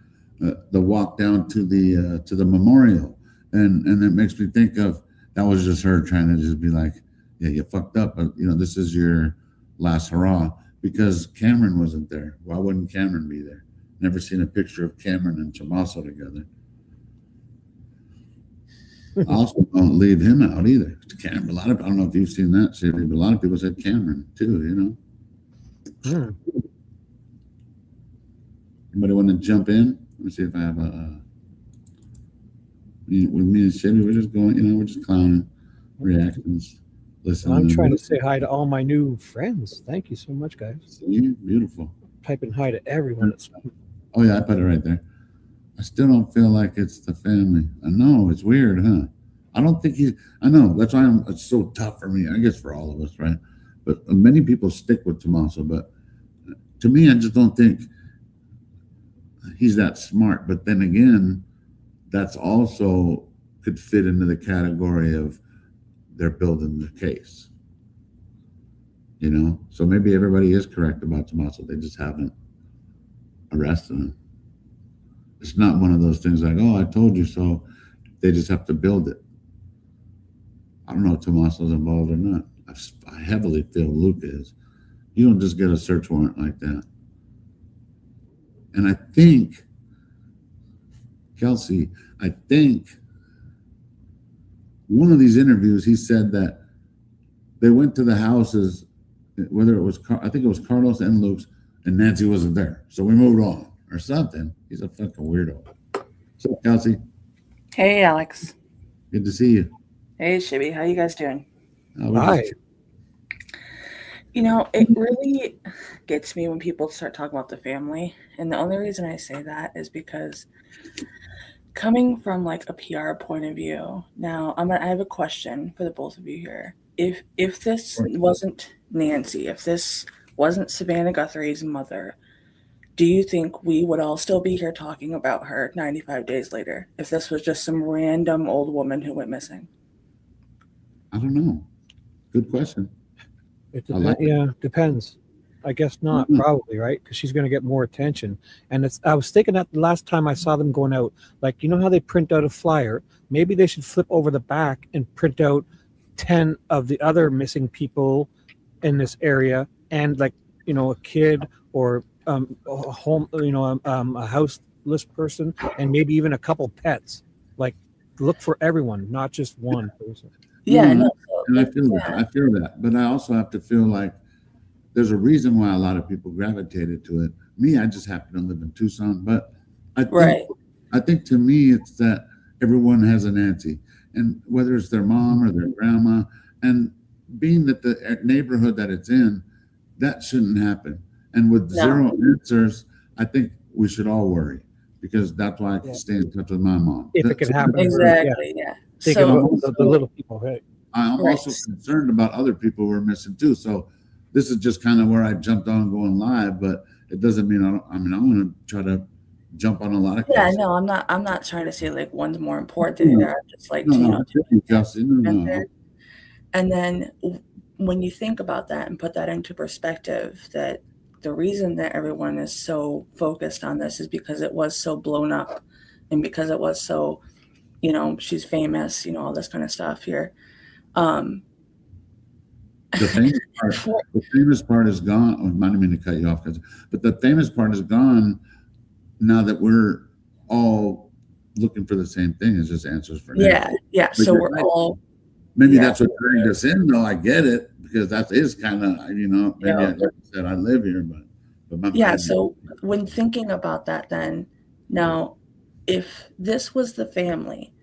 Speaker 1: The walk down to the memorial. And it makes me think of, that was just her trying to just be like, yeah, you fucked up, but this is your last hurrah, because Cameron wasn't there. Why wouldn't Cameron be there? Never seen a picture of Cameron and Tommaso together. I also don't leave him out either. Cameron, I don't know if you've seen that shit, but a lot of people said Cameron too, Anybody want to jump in? Let me see if I have with me and Shibby, we're just going, we're just clowning, reactions, listening.
Speaker 4: I'm trying to say hi to all my new friends. Thank you so much, guys.
Speaker 1: See, beautiful.
Speaker 4: Typing hi to everyone.
Speaker 1: Oh yeah, I put it right there. I still don't feel like it's the family. I know, it's weird, huh? I don't think I know, that's why it's so tough for me, I guess for all of us, right? But many people stick with Tommaso, but to me, I just don't think he's that smart. But then again, that's also could fit into the category of they're building the case. So maybe everybody is correct about Tommaso. They just haven't arrested him. It's not one of those things like, oh, I told you so. They just have to build it. I don't know if Tommaso's involved or not. I heavily feel Luke is. You don't just get a search warrant like that. And I think, Kelsey, one of these interviews, he said that they went to the houses, whether it was, I think it was Carlos and Luke's, and Nancy wasn't there. So we moved on or something. He's a fucking weirdo. What's up, Kelsey?
Speaker 14: Hey, Alex.
Speaker 1: Good to see you.
Speaker 14: Hey, Shibby. How you guys doing?
Speaker 1: Hi.
Speaker 14: You know, it really gets me when people start talking about the family. And the only reason I say that is because coming from like a PR point of view, now I have a question for the both of you here. If this wasn't Nancy, if this wasn't Savannah Guthrie's mother, do you think we would all still be here talking about her 95 days later if this was just some random old woman who went missing?
Speaker 1: I don't know. Good question.
Speaker 4: It depends. I guess not, probably, right? Because she's going to get more attention. And I was thinking that the last time I saw them going out, like, you know how they print out a flyer? Maybe they should flip over the back and print out 10 of the other missing people in this area, and like, you know, a kid or a home, you know, a houseless person, and maybe even a couple pets. Like, look for everyone, not just one person.
Speaker 14: Yeah,
Speaker 1: and I feel that. I feel that, but I also have to feel like there's a reason why a lot of people gravitated to it. Me, I just happen to live in Tucson, but I think to me it's that everyone has a Nancy, and whether it's their mom or their grandma, and being that the neighborhood that it's in, that shouldn't happen. And with zero answers, I think we should all worry, because that's why I can stay in touch with my mom.
Speaker 4: If it can happen.
Speaker 14: Exactly, yeah.
Speaker 4: Thinking about the little people, right?
Speaker 1: I'm also concerned about other people who are missing too. So this is just kind of where I jumped on going live, but it doesn't mean I'm going to try to jump on a lot of cases.
Speaker 14: Yeah, no, I'm not trying to say like one's more important than the other. I'm just like, and then when you think about that and put that into perspective, that the reason that everyone is so focused on this is because it was so blown up, and because it was so, you know, she's famous, you know, all this kind of stuff here.
Speaker 1: The famous part is gone. I didn't mean to cut you off, but the famous part is gone now that we're all looking for the same thing. It's just answers for
Speaker 14: yeah. But so we're all.
Speaker 1: Maybe that's what dragged us in, though. I get it, because that is kind of, you know, maybe like I said, I live here, but
Speaker 14: yeah. So when thinking about that, then now, if this was the family,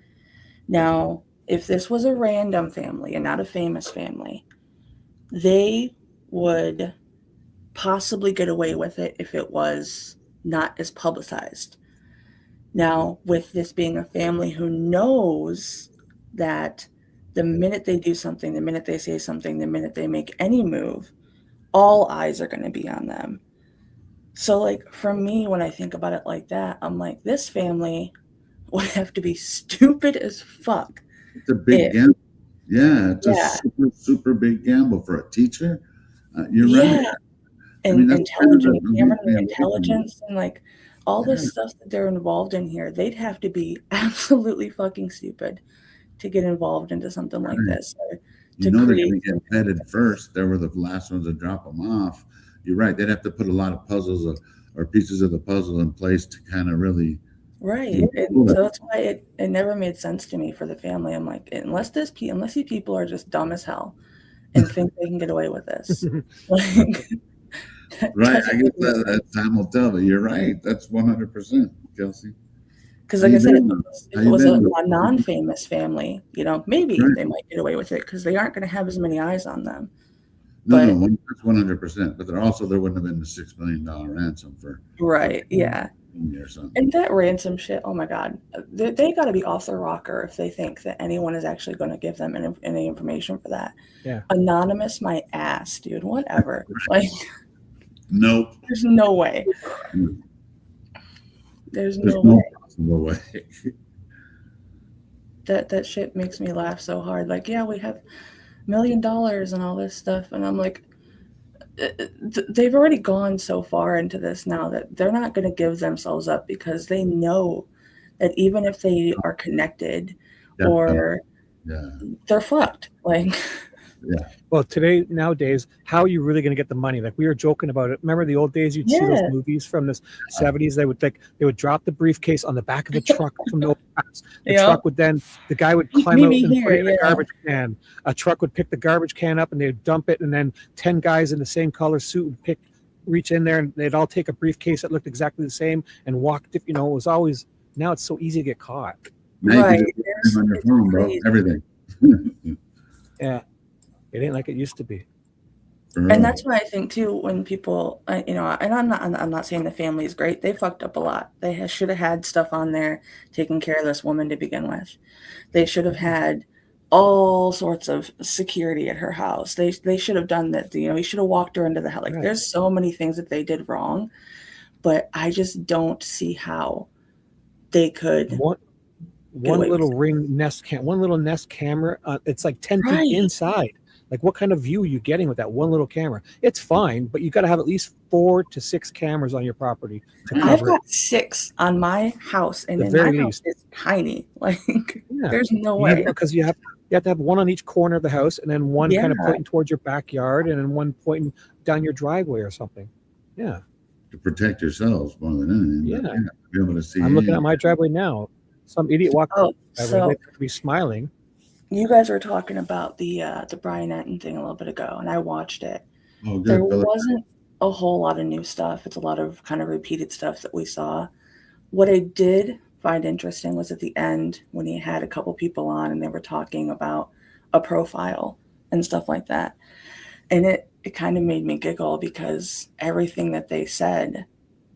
Speaker 14: now if this was a random family and not a famous family, they would possibly get away with it if it was not as publicized. Now, with this being a family who knows that the minute they do something, the minute they say something, the minute they make any move, all eyes are going to be on them. So, like, for me, when I think about it like that, I'm like, this family would have to be stupid as fuck.
Speaker 1: It's a big gamble. Yeah, it's a super, super big gamble for a teacher. You're right.
Speaker 14: And intelligence and like all this stuff that they're involved in here, they'd have to be absolutely fucking stupid to get involved into something like this.
Speaker 1: You know they're going to get vetted first. They were the last ones to drop them off. You're right. They'd have to put a lot of puzzles or pieces of the puzzle in place to kind of really.
Speaker 14: Right. And so that's why it never made sense to me for the family. I'm like, unless these people are just dumb as hell and think they can get away with this.
Speaker 1: Right. I guess that time will tell, but you're right. That's 100%, Kelsey.
Speaker 14: Because like I said, if it was a non-famous family, you know, maybe they might get away with it because they aren't going to have as many eyes on them.
Speaker 1: No, that's 100%. But there wouldn't have been the $6 million ransom for.
Speaker 14: Right. Yeah.
Speaker 1: Or something.
Speaker 14: And that ransom shit, oh my God, they got to be off their rocker if they think that anyone is actually going to give them any information for that.
Speaker 4: Yeah.
Speaker 14: Anonymous, my ass, dude. Whatever. Like,
Speaker 1: nope.
Speaker 14: There's no way. There's no
Speaker 1: way.
Speaker 14: That shit makes me laugh so hard. Like, yeah, we have $1 million and all this stuff, and I'm like, they've already gone so far into this now that they're not going to give themselves up, because they know that even if they are connected or they're fucked. Like,
Speaker 4: Well, nowadays, how are you really going to get the money? Like, we were joking about it. Remember the old days? You'd see those movies from the 70s. They would drop the briefcase on the back of a truck from the past. The truck would then, the guy would climb out and put it in a garbage can. A truck would pick the garbage can up and they'd dump it, and then 10 guys in the same color suit would reach in there, and they'd all take a briefcase that looked exactly the same and walk. It was always. Now it's so easy to get caught.
Speaker 1: Now you can just on your phone, bro. Everything.
Speaker 4: Yeah. It ain't like it used to be.
Speaker 14: And that's why I think too, when people, and I'm not saying the family is great. They fucked up a lot. They should have had stuff on there taking care of this woman to begin with. They should have had all sorts of security at her house. They should have done that. He should have walked her into the house. Like, there's so many things that they did wrong, but I just don't see how they could.
Speaker 4: One little Nest camera. It's like 10 feet inside. Like, what kind of view are you getting with that one little camera? It's fine, but you got to have at least 4 to 6 cameras on your property to cover.
Speaker 14: I've got 6 on my house, and my house is tiny. Like, there's no way.
Speaker 4: Because you have to have one on each corner of the house, and then one kind of pointing towards your backyard, and then one pointing down your driveway or something. Yeah.
Speaker 1: To protect yourselves more than anything.
Speaker 4: Yeah.
Speaker 1: To be able to see.
Speaker 4: I'm looking at my driveway now. Some idiot walked up.
Speaker 14: So
Speaker 4: they could be smiling.
Speaker 14: You guys were talking about the Brian Etten thing a little bit ago, and I watched it.
Speaker 1: Oh, good.
Speaker 14: There wasn't a whole lot of new stuff. It's a lot of kind of repeated stuff that we saw. What I did find interesting was at the end when he had a couple people on and they were talking about a profile and stuff like that. And it kind of made me giggle, because everything that they said,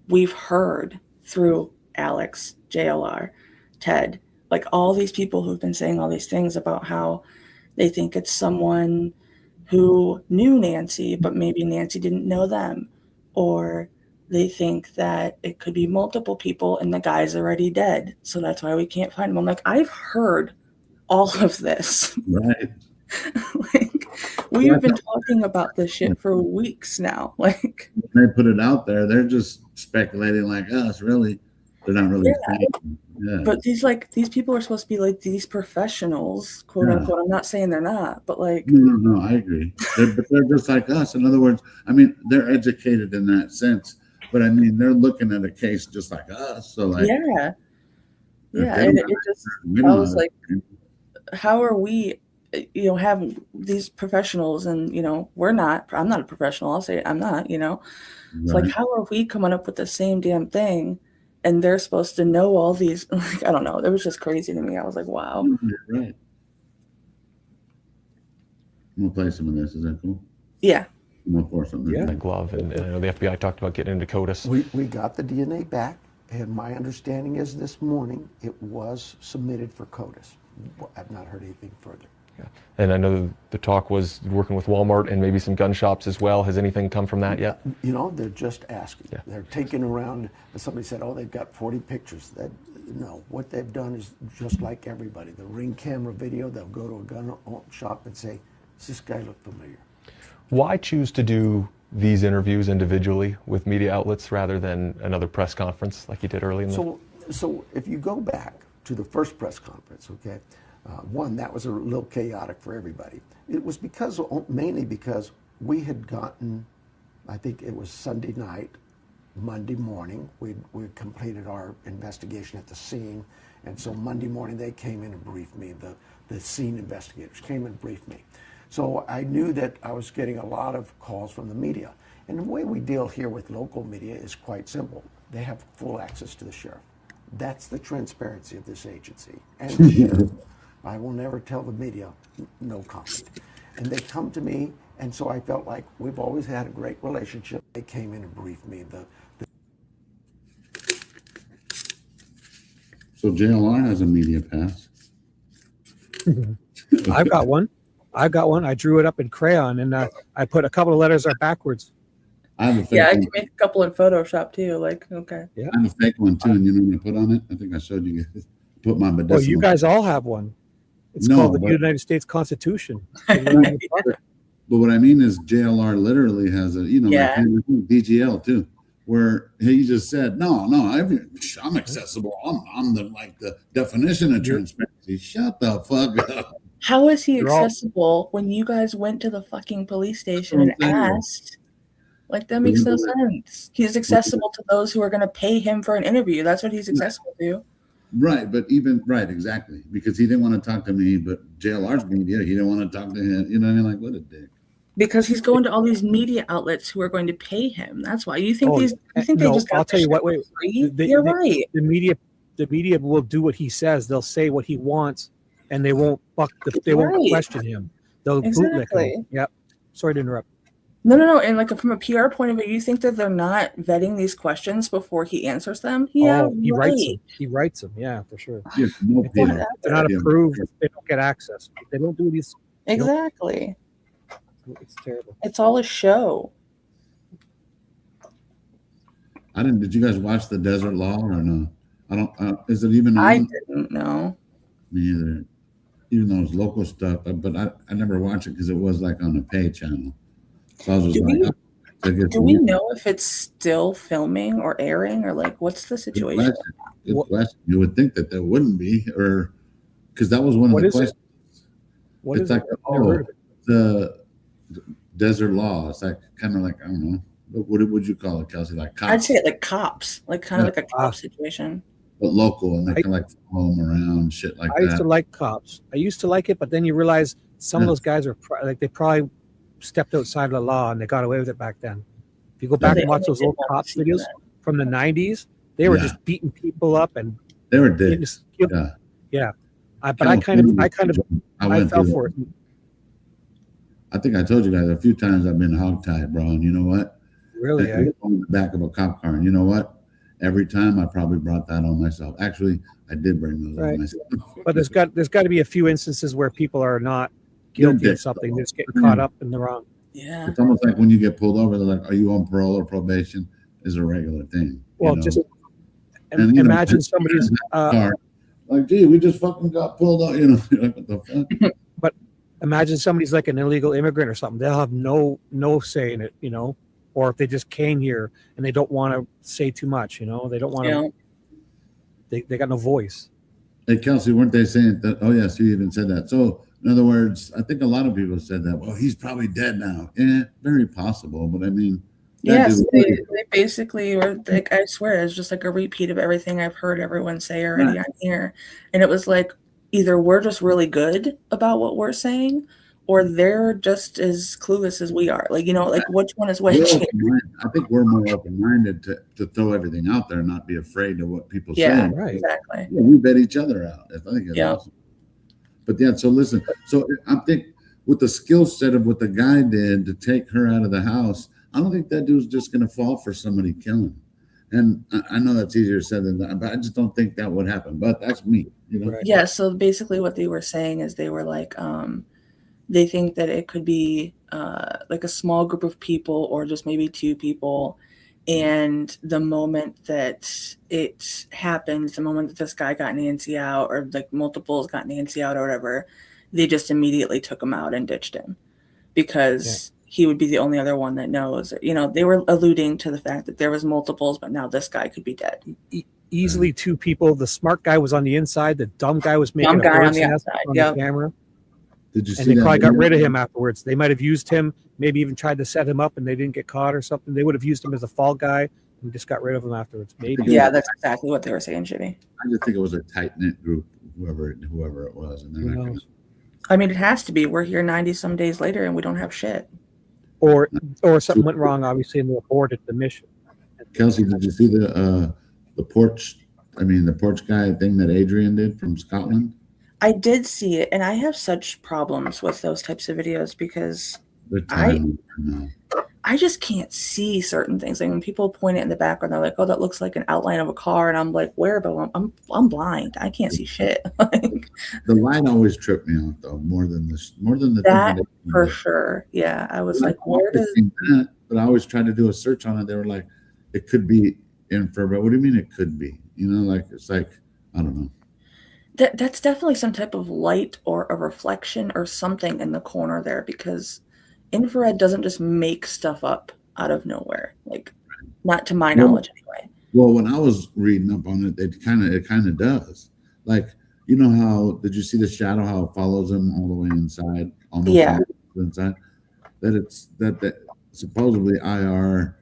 Speaker 14: we've heard through Alex, JLR, Ted, like all these people who've been saying all these things about how they think it's someone who knew Nancy, but maybe Nancy didn't know them. Or they think that it could be multiple people and the guy's already dead, so that's why we can't find him. I'm like, I've heard all of this.
Speaker 1: Right.
Speaker 14: We've been talking about this shit for weeks now. Like,
Speaker 1: when they put it out there, they're just speculating like us, really. They're not really saying. Yeah.
Speaker 14: But these people are supposed to be like these professionals, quote unquote. I'm not saying they're not, but like,
Speaker 1: no, I agree. But they're just like us. In other words, I mean, they're educated in that sense, but I mean, they're looking at a case just like us. So like,
Speaker 14: and it just, I was like, how are we, have these professionals, and I'm not a professional. I'll say I'm not. It's like, how are we coming up with the same damn thing? And they're supposed to know all these. Like, I don't know. It was just crazy to me. I was like, wow.
Speaker 1: Right. I'm gonna play some of this. Is that cool?
Speaker 14: Yeah.
Speaker 1: I'm gonna pour something.
Speaker 13: Yeah. Glove, and I know the FBI talked about getting into CODIS.
Speaker 3: We got the DNA back, and my understanding is this morning it was submitted for CODIS. I've not heard anything further.
Speaker 13: Yeah. And I know the talk was working with Walmart and maybe some gun shops as well. Has anything come from that yet?
Speaker 3: They're just asking. Yeah. They're taking around, and somebody said, oh, they've got 40 pictures. No, what they've done is just like everybody. The Ring camera video, they'll go to a gun shop and say, does this guy look familiar?
Speaker 13: Why choose to do these interviews individually with media outlets rather than another press conference like you did early in the...
Speaker 3: So if you go back to the first press conference, okay, one, that was a little chaotic for everybody. It was mainly because we had gotten, I think it was Sunday night, Monday morning, we completed our investigation at the scene, and so Monday morning they came in and briefed me, the scene investigators came and briefed me. So I knew that I was getting a lot of calls from the media. And the way we deal here with local media is quite simple. They have full access to the sheriff. That's the transparency of this agency. And the sheriff, I will never tell the media, no comment. And they come to me, and so I felt like we've always had a great relationship. They came in and briefed me.
Speaker 1: So JLR has a media pass.
Speaker 4: I've got one. I drew it up in crayon, and I put a couple of letters are backwards.
Speaker 1: I have a fake
Speaker 14: I
Speaker 1: one.
Speaker 14: can make a couple in Photoshop too. Like, okay.
Speaker 4: Yeah.
Speaker 1: I have a fake one too, and you know what I put on it? I think I showed you guys. Put my medicinal.
Speaker 4: Well, you guys all have one. It's called the United States Constitution.
Speaker 1: But what I mean is JLR literally has a, you know, like DGL too, where he just said, no, I'm accessible. I'm the definition of transparency. Shut the fuck up.
Speaker 14: How is he accessible when you guys went to the fucking police station and asked? Like, that makes no sense. He's accessible to those who are going to pay him for an interview. That's what he's accessible to.
Speaker 1: Right, but exactly, because he didn't want to talk to me, but JLR's media, he didn't want to talk to him. You know what I mean? Like, what a dick.
Speaker 14: Because he's going to all these media outlets who are going to pay him. That's why you think they just.
Speaker 4: I'll tell you what. Wait,
Speaker 14: you're right.
Speaker 4: The media will do what he says. They'll say what he wants, and they won't they won't question him. They'll bootlick him. Yep. Sorry to interrupt.
Speaker 14: No. And like from a PR point of view, you think that they're not vetting these questions before he answers them? Yeah,
Speaker 4: he writes them. He writes them. Yeah, for sure.
Speaker 1: Yes,
Speaker 4: if they're not approved, they don't get access. If they don't do these.
Speaker 14: Exactly.
Speaker 4: It's terrible.
Speaker 14: It's all a show.
Speaker 1: Did you guys watch the Desert Law or no? I don't. Is it even on?
Speaker 14: I didn't know.
Speaker 1: Me either. Even though it's local stuff, but I never watched it because it was like on a pay channel. So I was just
Speaker 14: do we know if it's still filming or airing, or like what's the situation?
Speaker 1: Good question. You would think that there wouldn't be, or because that was one of the questions.
Speaker 4: What is
Speaker 1: like,
Speaker 4: it?
Speaker 1: The Desert Law. It's like kind of like, I don't know. What would you call it, Kelsey? Like cops?
Speaker 14: I'd say like cops, like kind of like a cop situation.
Speaker 1: But local, and they can like follow them around, shit like that.
Speaker 4: I used to like cops. I used to like it, but then you realize some of those guys are they probably stepped outside of the law and they got away with it back then. If you go back and watch those old cops videos from the 90s, they were just beating people up and
Speaker 1: they were dead.
Speaker 4: Yeah. But I fell for it.
Speaker 1: I think I told you guys a few times I've been hogtied, bro. And you know what?
Speaker 4: Really?
Speaker 1: On the back of a cop car. And you know what? Every time I probably brought that on myself. Actually, I did bring those on myself.
Speaker 4: But there's got to be a few instances where people are not guilty of something. They're just getting caught up in the wrong.
Speaker 14: Yeah.
Speaker 1: It's almost like when you get pulled over, they're like, are you on parole or probation? Is a regular thing.
Speaker 4: Well, just imagine somebody's
Speaker 1: like, gee, we just fucking got pulled out, you know. Like, what the fuck?
Speaker 4: But imagine somebody's like an illegal immigrant or something. They'll have no say in it, you know. Or if they just came here and they don't want to say too much, you know, they don't want to. They got no voice.
Speaker 1: Hey, Kelsey, weren't they saying that? Oh, yes, you even said that. So, in other words, I think a lot of people said that. Well, he's probably dead now. Yeah, very possible. But I mean,
Speaker 14: yes, they basically were like, I swear, it's just like a repeat of everything I've heard everyone say already on here. And it was like, either we're just really good about what we're saying, or they're just as clueless as we are. Like, you know, like which one is which?
Speaker 1: I think we're more open-minded to throw everything out there and not be afraid of what people say.
Speaker 14: Yeah, right. Exactly.
Speaker 1: Yeah, we bet each other out. I think it's awesome. But yeah, so listen. So I think with the skill set of what the guy did to take her out of the house, I don't think that dude's just going to fall for somebody killing. And I know that's easier said than that, but I just don't think that would happen. But that's me, you know?
Speaker 14: Yeah, so basically what they were saying is they were like, they think that it could be like a small group of people or just maybe two people. And the moment that it happens, the moment that this guy got Nancy out, or like multiples got Nancy out or whatever, they just immediately took him out and ditched him because he would be the only other one that knows. You know, they were alluding to the fact that there was multiples, but now this guy could be dead.
Speaker 4: Easily two people. The smart guy was on the inside. The dumb guy was making a bird's nest on the camera.
Speaker 1: Did you see
Speaker 4: and they
Speaker 1: that
Speaker 4: probably got
Speaker 1: video?
Speaker 4: rid of him afterwards. They might have used him, maybe even tried to set him up and they didn't get caught or something. They would have used him as a fall guy and just got rid of him afterwards. Maybe.
Speaker 14: Yeah, that's exactly what they were saying, Shibby.
Speaker 1: I just think it was a tight-knit group, whoever it was. And they're not gonna...
Speaker 14: I mean, it has to be. We're here 90 some days later and we don't have shit.
Speaker 4: Or something went wrong, obviously, and they aborted the mission.
Speaker 1: Kelsey, did you see the porch guy thing that Adrian did from Scotland?
Speaker 14: I did see it, and I have such problems with those types of videos because I just can't see certain things. Like when people point it in the background, they're like, "Oh, that looks like an outline of a car," and I'm like, "Where?" But I'm blind. I can't see shit.
Speaker 1: The light always tripped me out though, more than the
Speaker 14: that for sure. Yeah, I was like, "Where does?"
Speaker 1: That, but I always tried to do a search on it. They were like, "It could be infrared." What do you mean it could be? You know, like it's like I don't know.
Speaker 14: That's definitely some type of light or a reflection or something in the corner there because infrared doesn't just make stuff up out of nowhere. Like, not to my
Speaker 1: Well,
Speaker 14: knowledge anyway.
Speaker 1: Well, when I was reading up on it, it kind of does. Like, you know how did you see the shadow? How it follows him all the way inside, almost
Speaker 14: Yeah.
Speaker 1: inside. That supposedly IR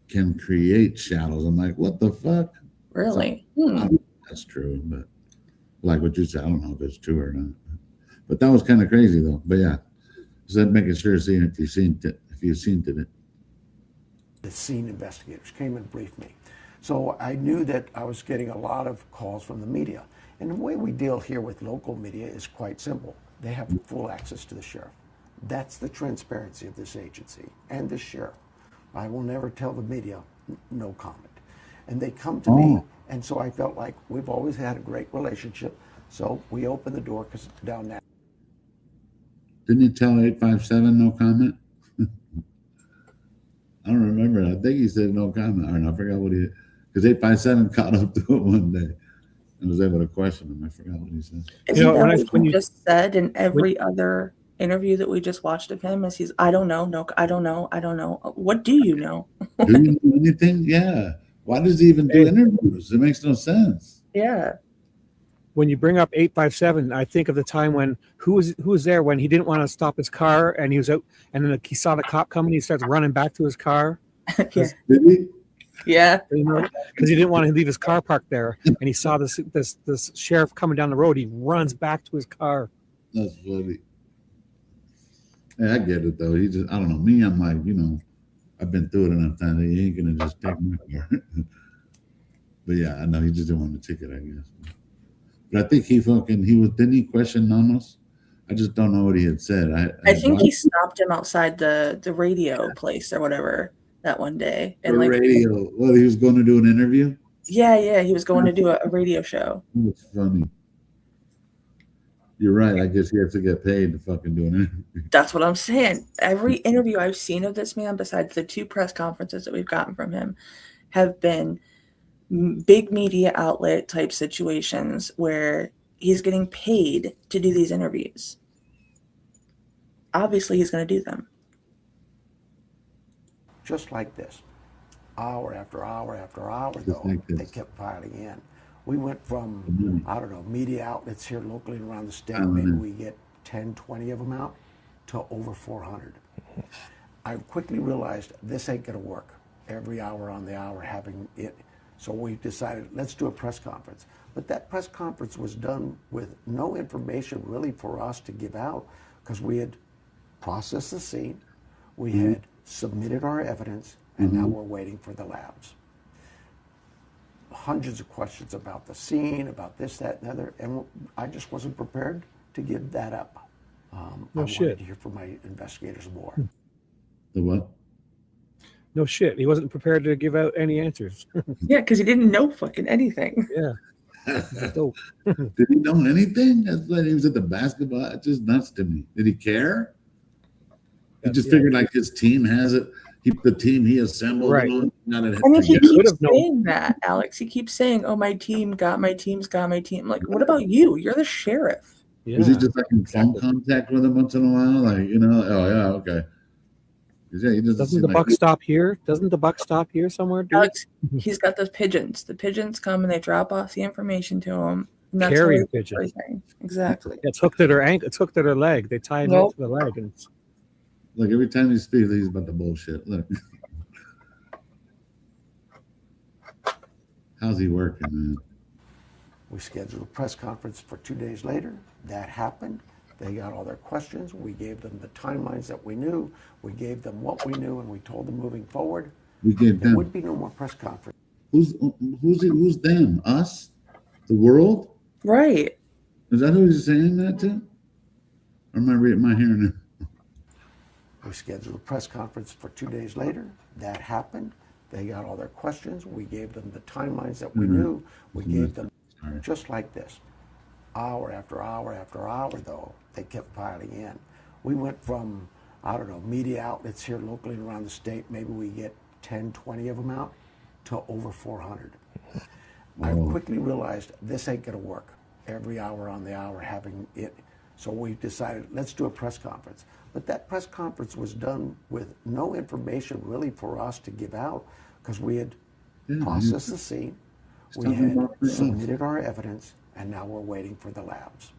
Speaker 1: can create shadows. I'm like, what the fuck?
Speaker 14: Really?
Speaker 1: So, I don't know if that's true, but like what you said, I don't know if it's true or not. But that was kind of crazy though. But yeah, just making sure seeing if you've seen it.
Speaker 3: The scene investigators came and briefed me. So I knew that I was getting a lot of calls from the media. And the way we deal here with local media is quite simple. They have full access to the sheriff. That's the transparency of this agency and the sheriff. I will never tell the media no comment. And they come to me, and so I felt like we've always had a great relationship. So we opened the door because down there.
Speaker 1: Didn't you tell 857 no comment? I don't remember. I think he said no comment. I forgot what he, because 857 caught up to it one day and was able to question him. I forgot what he said.
Speaker 14: Isn't that what he just said in every other interview that we just watched of him? Is he's, I don't know, no, I don't know, I don't know. What do you know?
Speaker 1: Do you know anything? Yeah. Why does he even do interviews? It makes no sense.
Speaker 14: Yeah.
Speaker 4: When you bring up 857, I think of the time when who was there when he didn't want to stop his car and he was out, and then he saw the cop coming. He starts running back to his car.
Speaker 14: Yeah.
Speaker 1: Did he?
Speaker 14: Yeah.
Speaker 4: Because he didn't want to leave his car parked there, and he saw this sheriff coming down the road. He runs back to his car.
Speaker 1: That's funny. Hey, I get it though. He just, I don't know. Me, I'm like, I've been through it enough times. He ain't gonna just take my car. But yeah, I know he just didn't want the ticket, I guess. But I think didn't he question Nanos? I just don't know what he had said.
Speaker 14: I think he stopped him outside the radio place or whatever that one day. And
Speaker 1: the radio. Well, he was going to do an interview?
Speaker 14: Yeah, he was going to do a radio show.
Speaker 1: That's funny. You're right. I guess he has to get paid to fucking do an interview.
Speaker 14: That's what I'm saying. Every interview I've seen of this man, besides the 2 press conferences that we've gotten from him, have been big media outlet type situations where he's getting paid to do these interviews. Obviously, he's going to do them.
Speaker 3: Just like this. Hour after hour after hour, though, they kept piling in. We went from, I don't know, media outlets here locally and around the state, maybe we get 10, 20 of them out, to over 400. I quickly realized this ain't going to work. Every hour on the hour having it. So we decided, let's do a press conference. But that press conference was done with no information really for us to give out, because we had processed the scene, we had submitted our evidence, and now we're waiting for the labs. Hundreds of questions about the scene, about this, that, and the other, and I just wasn't prepared to give that up. I wanted to hear from my investigators more.
Speaker 1: The what?
Speaker 4: No shit. He wasn't prepared to give out any answers.
Speaker 14: Yeah, because he didn't know fucking anything.
Speaker 4: Yeah.
Speaker 1: Did he know anything? That's like he was at the basketball. It's just nuts to me. Did he care? He just figured like his team has it. The team he assembled.
Speaker 14: Right.
Speaker 1: He
Speaker 14: keeps saying that, Alex. He keeps saying, "Oh, my team got my team's got my team." Like, what about you? You're the sheriff.
Speaker 1: Yeah. Was he just like in phone contact with him once in a while? Like, oh yeah, okay. Yeah, he
Speaker 4: doesn't the buck stop here? Doesn't the buck stop here somewhere? Dude?
Speaker 14: Alex, he's got those pigeons. The pigeons come and they drop off the information to him. And that's
Speaker 4: carrier pigeon.
Speaker 14: Exactly.
Speaker 4: It's hooked at her ankle. It's hooked at her leg. They tie it to the leg, and
Speaker 1: like every time he speaks, he's about the bullshit. Look, how's he working, man?
Speaker 3: We scheduled a press conference for 2 days later. That happened. They got all their questions. We gave them the timelines that we knew. We gave them what we knew, and we told them moving forward. There would be no more press conference.
Speaker 1: Who's them? Us? The world?
Speaker 14: Right.
Speaker 1: Is that who he's saying that to? Or am I hearing it?
Speaker 3: We scheduled a press conference for 2 days later. That happened. They got all their questions. We gave them the timelines that we knew. We gave them just like this. Hour after hour after hour, though, they kept piling in. We went from, I don't know, media outlets here locally and around the state, maybe we get 10, 20 of them out, to over 400. I quickly realized this ain't going to work. Every hour on the hour having it. So we decided, let's do a press conference. But that press conference was done with no information really for us to give out, because we had processed the scene, we had submitted our evidence, and now we're waiting for the labs.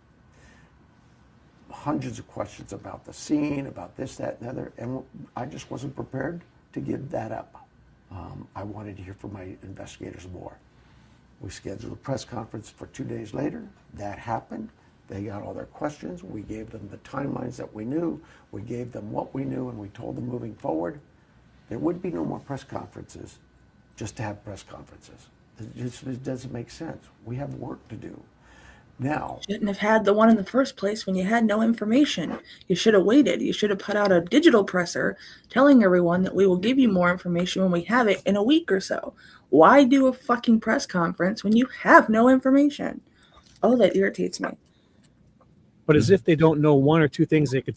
Speaker 3: Hundreds of questions about the scene, about this, that, and the other, and I just wasn't prepared to give that up. I wanted to hear from my investigators more. We scheduled a press conference for 2 days later. That happened. They got all their questions. We gave them the timelines that we knew. We gave them what we knew, and we told them moving forward, there would be no more press conferences just to have press conferences. It doesn't make sense. We have work to do. Now,
Speaker 14: shouldn't have had the one in the first place when you had no information. You should have waited. You should have put out a digital presser telling everyone that we will give you more information when we have it in a week or so. Why do a fucking press conference when you have no information? Oh, that irritates me.
Speaker 4: But as if they don't know one or two things they could,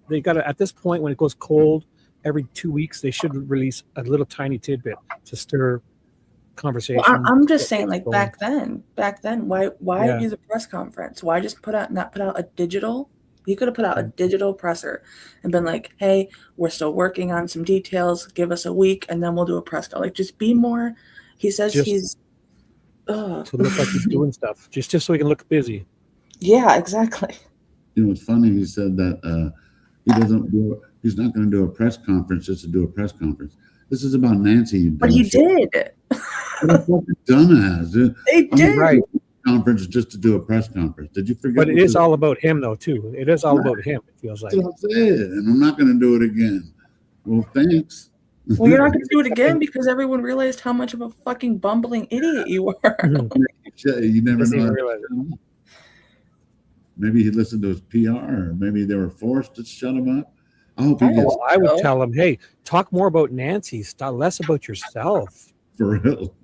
Speaker 4: they got to, at this point when it goes cold, every 2 weeks, they should release a little tiny tidbit to stir conversation.
Speaker 14: Well, I'm just saying, like back then, why do the press conference? Why just not put out a digital? You could have put out a digital presser and been like, hey, we're still working on some details. Give us a week and then we'll do a press call. Like, just be more. He says he's
Speaker 4: to look like he's doing stuff just so he can look busy.
Speaker 14: Yeah, exactly.
Speaker 1: You know, it's funny. He said that he's not going to do a press conference just to do a press conference. This is about Nancy. You
Speaker 14: but he did.
Speaker 1: What a fucking dumbass.
Speaker 14: They did.
Speaker 1: Right. Conference just to do a press conference. Did you forget?
Speaker 4: But it is all about him, though, too. It is all about him. It feels like.
Speaker 1: That's what I said, and I'm not going to do it again. Well, thanks.
Speaker 14: Well, you're not going to do it again because everyone realized how much of a fucking bumbling idiot you were.
Speaker 1: You never know. Maybe he listened to his PR, or maybe they were forced to shut him up. I hope he gets.
Speaker 4: I would tell him, hey, talk more about Nancy, less about yourself.
Speaker 1: For real.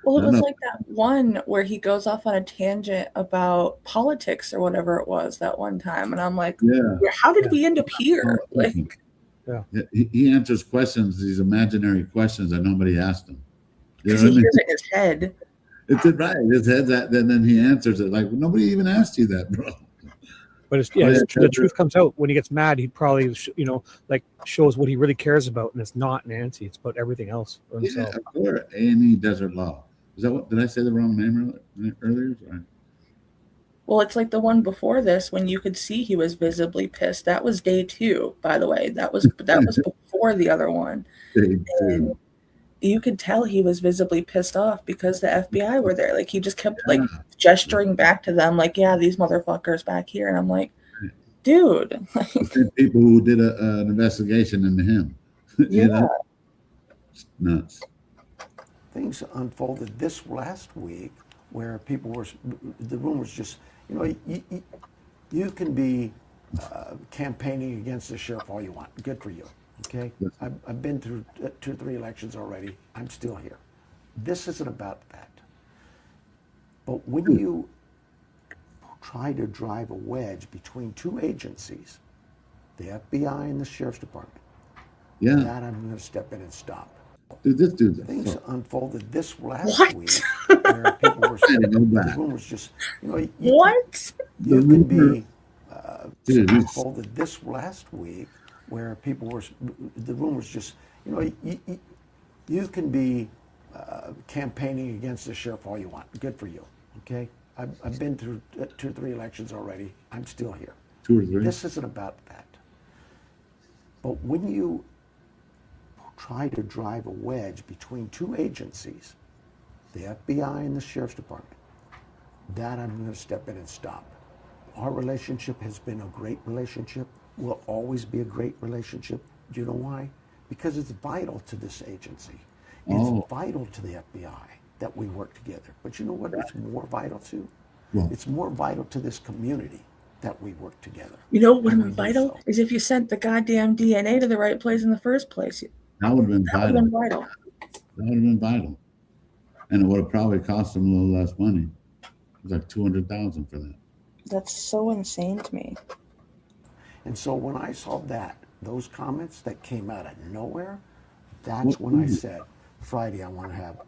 Speaker 14: Well, it was like that one where he goes off on a tangent about politics or whatever it was that one time. And I'm like, how did we end up here? Like,
Speaker 1: he answers questions, these imaginary questions that nobody asked him.
Speaker 14: Because he hears it in his head.
Speaker 1: It's right. His head's that, then he answers it like, nobody even asked you that, bro.
Speaker 4: But the truth comes out when he gets mad. He probably, shows what he really cares about, and it's not Nancy. It's about everything else for himself.
Speaker 1: Yeah, of course. A&E Desert Law. Is that what? Did I say the wrong name earlier? Sorry.
Speaker 14: Well, it's like the one before this when you could see he was visibly pissed. That was day 2, by the way. That was before the other one.
Speaker 1: Day 2.
Speaker 14: You could tell he was visibly pissed off because the FBI were there. Like, he just kept like gesturing back to them, like, yeah, these motherfuckers back here. And I'm like, dude.
Speaker 1: People who did an investigation into him.
Speaker 14: Yeah.
Speaker 1: It's nuts.
Speaker 3: Things unfolded this last week where people were, the rumors just, you can be campaigning against the sheriff all you want. Good for you. Okay, I've been through 2 or 3 elections already. I'm still here. This isn't about that. But when you try to drive a wedge between 2 agencies, the FBI and the Sheriff's Department, that I'm going to step in and stop.
Speaker 1: Dude, this dude.
Speaker 3: Things unfolded this last week where people were saying the rumors just,
Speaker 14: what?
Speaker 3: You can be unfolded this last week where people were, the rumors just, you can be campaigning against the sheriff all you want. Good for you. Okay, I've been through 2 or 3 elections already. I'm still here.
Speaker 1: 2 or 3.
Speaker 3: This isn't about that. But when you try to drive a wedge between 2 agencies, the FBI and the Sheriff's Department, that I'm going to step in and stop. Our relationship has been a great relationship, will always be a great relationship. Do you know why? Because it's vital to this agency. It's vital to the FBI that we work together. But you know what it's more vital to? It's more vital to this community that we work together.
Speaker 14: You know what would have been vital? Is if you sent the goddamn DNA to the right place in the first place.
Speaker 1: That would have been vital.
Speaker 14: That would have
Speaker 1: been vital. And it would have probably cost them a little less money. It was like $200,000 for that.
Speaker 14: That's so insane to me.
Speaker 3: And so when I saw those comments that came out of nowhere, that's when I said, Friday, I want to have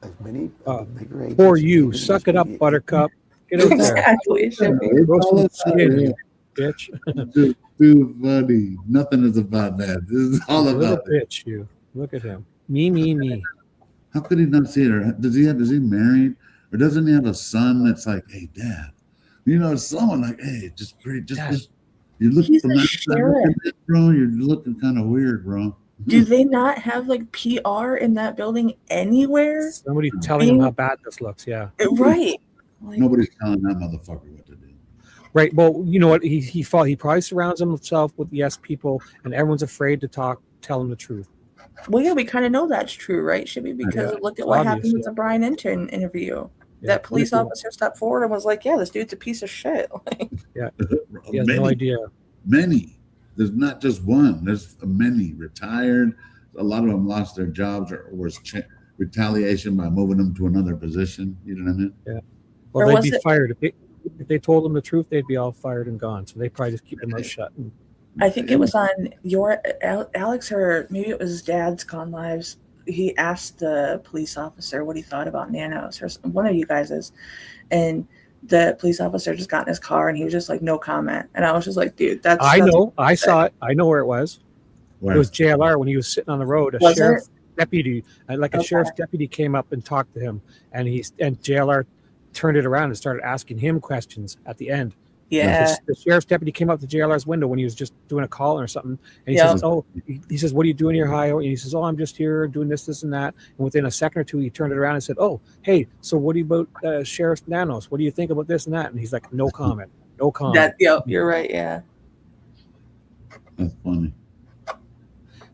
Speaker 3: as many bigger agencies.
Speaker 4: For you, suck it up, Buttercup. Get out there.
Speaker 14: Exactly.
Speaker 4: Roast some skin, you bitch.
Speaker 1: Too funny. Nothing is about that. This is all
Speaker 4: Little
Speaker 1: about it.
Speaker 4: bitch, you. Look at him. Me.
Speaker 1: How could he not see her? Is he married? Or doesn't he have a son that's like, hey, Dad? You know, someone like, hey, just you look
Speaker 14: He's
Speaker 1: from
Speaker 14: a
Speaker 1: that side,
Speaker 14: sheriff.
Speaker 1: bro. You're looking kind of weird, bro.
Speaker 14: Do they not have like PR in that building anywhere?
Speaker 4: Somebody telling him how bad this looks. Yeah.
Speaker 14: Right. Like,
Speaker 1: Nobody's telling that motherfucker what to do.
Speaker 4: Right. Well, you know what? He probably surrounds himself with yes people, and everyone's afraid to tell him the truth.
Speaker 14: well, yeah, we kind of know that's true, right, Shibby? Because look at what happened with the Brian Intern interview.
Speaker 4: Yeah.
Speaker 14: That police officer stepped forward and was like, "Yeah, this dude's a piece of shit." Like,
Speaker 4: yeah. He has no idea.
Speaker 1: Many. There's not just one. There's many retired. A lot of them lost their jobs or was retaliation by moving them to another position. You know what I mean?
Speaker 4: Yeah. Well, they'd be fired. If they told them the truth, they'd be all fired and gone. So they probably just keep their mouth shut.
Speaker 14: I think it was on Alex, or maybe it was Dad's Gone Lives. He asked the police officer what he thought about Nanos, or one of you guys's, and the police officer just got in his car and he was just like, no comment. And I was just like, dude, that's.
Speaker 4: I know. I saw it. I know where it was. Where? It was JLR when he was sitting on the road. A sheriff deputy, a sheriff's deputy, came up and talked to him, and JLR turned it around and started asking him questions at the end.
Speaker 14: Yeah.
Speaker 4: The sheriff's deputy came up to JLR's window when he was just doing a call or something, and he says, "Oh," he says, "What are you doing here, Ohio?" And he says, "Oh, I'm just here doing this, and that." And within a second or two, he turned it around and said, "Oh, hey, so what do you about Sheriff Nanos? What do you think about this and that?" And he's like, "No comment, no comment."
Speaker 14: You're right. Yeah.
Speaker 1: That's funny.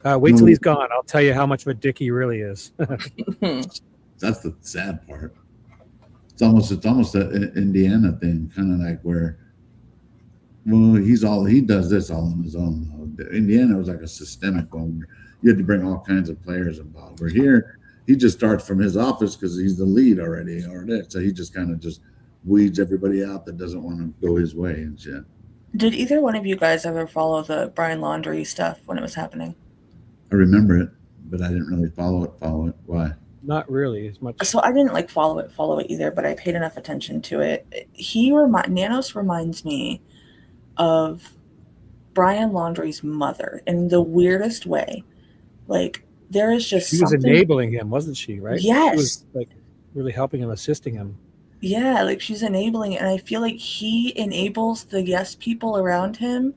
Speaker 4: Wait till he's gone. I'll tell you how much of a dick he really is.
Speaker 1: That's the sad part. It's almost an Indiana thing, kind of like where, well, he does this all on his own. Though. Indiana was like a systemic one. You had to bring all kinds of players involved. Where here, he just starts from his office because he's the lead already, so he just kind of just weeds everybody out that doesn't want to go his way and shit.
Speaker 14: Did either one of you guys ever follow the Brian Laundrie stuff when it was happening?
Speaker 1: I remember it, but I didn't really follow it. Why?
Speaker 4: Not really as much.
Speaker 14: So I didn't like follow it either, but I paid enough attention to it. Nanos reminds me of Brian Laundrie's mother in the weirdest way. Like, there is just
Speaker 4: she was enabling him, wasn't she? Right?
Speaker 14: Yes.
Speaker 4: She was like really helping him, assisting him.
Speaker 14: Yeah, like she's enabling, and I feel like he enables the yes people around him,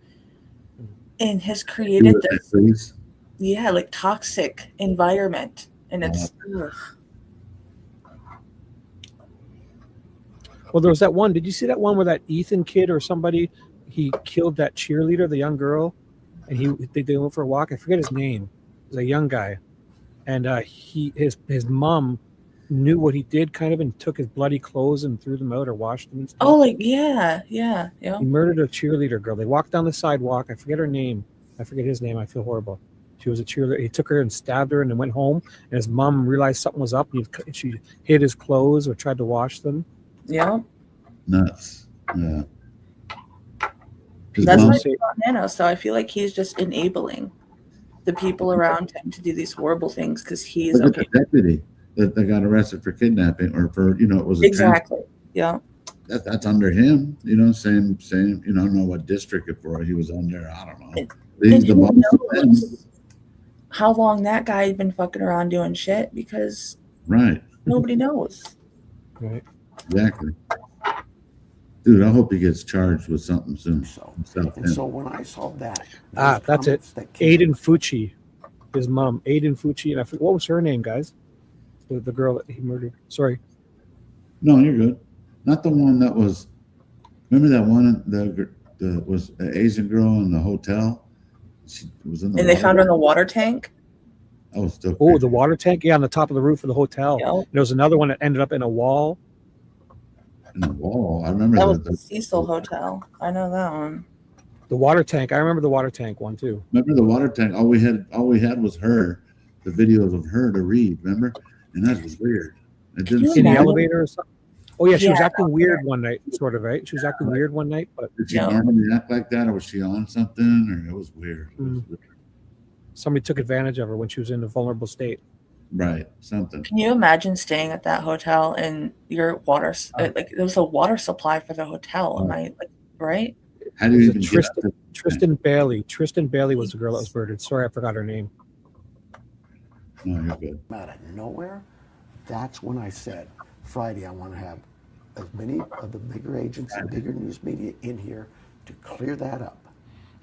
Speaker 14: and has created this. Yeah, like toxic environment, and it's.
Speaker 4: Well, there was that one. Did you see that one where that Ethan kid or somebody, he killed that cheerleader, the young girl, and they went for a walk. I forget his name. It was a young guy, and his mom knew what he did, kind of, and took his bloody clothes and threw them out or washed them and stuff.
Speaker 14: Oh, like yeah.
Speaker 4: He murdered a cheerleader girl. They walked down the sidewalk. I forget her name. I forget his name. I feel horrible. She was a cheerleader. He took her and stabbed her and then went home. And his mom realized something was up. She hid his clothes or tried to wash them.
Speaker 14: Yeah.
Speaker 1: Nuts. Yeah.
Speaker 14: That's what I feel about Nanos. So I feel like he's just enabling the people around him to do these horrible things because he's okay.
Speaker 1: The deputy that got arrested for kidnapping or for, it was
Speaker 14: exactly. Yeah.
Speaker 1: That's under him, same, I don't know what district he was under. I don't know. He's the boss.
Speaker 14: How long that guy had been fucking around doing shit because nobody knows.
Speaker 4: Right.
Speaker 1: Exactly. Dude, I hope he gets charged with something soon.
Speaker 3: So when I saw that.
Speaker 4: That's it. Aiden Fucci, his mom, Aiden Fucci. And I forget, what was her name, guys? The girl that he murdered. Sorry.
Speaker 1: No, you're good. Not the one that was, remember that one, the was an Asian girl in the hotel? She was in the
Speaker 14: they found her in the water tank?
Speaker 1: I was still
Speaker 4: crazy. The water tank? Yeah, on the top of the roof of the hotel.
Speaker 14: Yep.
Speaker 4: There was another one that ended up in a wall.
Speaker 1: In a wall? I remember
Speaker 14: that was the Cecil Hotel. I know that one.
Speaker 4: The water tank. I remember the water tank one too.
Speaker 1: Remember the water tank? All we had was her, the videos of her to read, remember? And that was weird. It didn't
Speaker 4: in the elevator or something. Oh yeah, she was acting weird one night, sort of, right? She was acting weird one night, but
Speaker 1: did she normally act like that, or was she on something, or it was weird?
Speaker 4: Somebody took advantage of her when she was in a vulnerable state.
Speaker 1: Right, something.
Speaker 14: Can you imagine staying at that hotel and your water, like there was a water supply for the hotel? Am I like right?
Speaker 1: How do you even get up to
Speaker 4: Tristan Bailey. Tristan Bailey was the girl that was murdered. Sorry, I forgot her name.
Speaker 1: No, you're good.
Speaker 3: Out of nowhere, that's when I said, Friday, I want to have as many of the bigger agents and bigger news media in here to clear that up.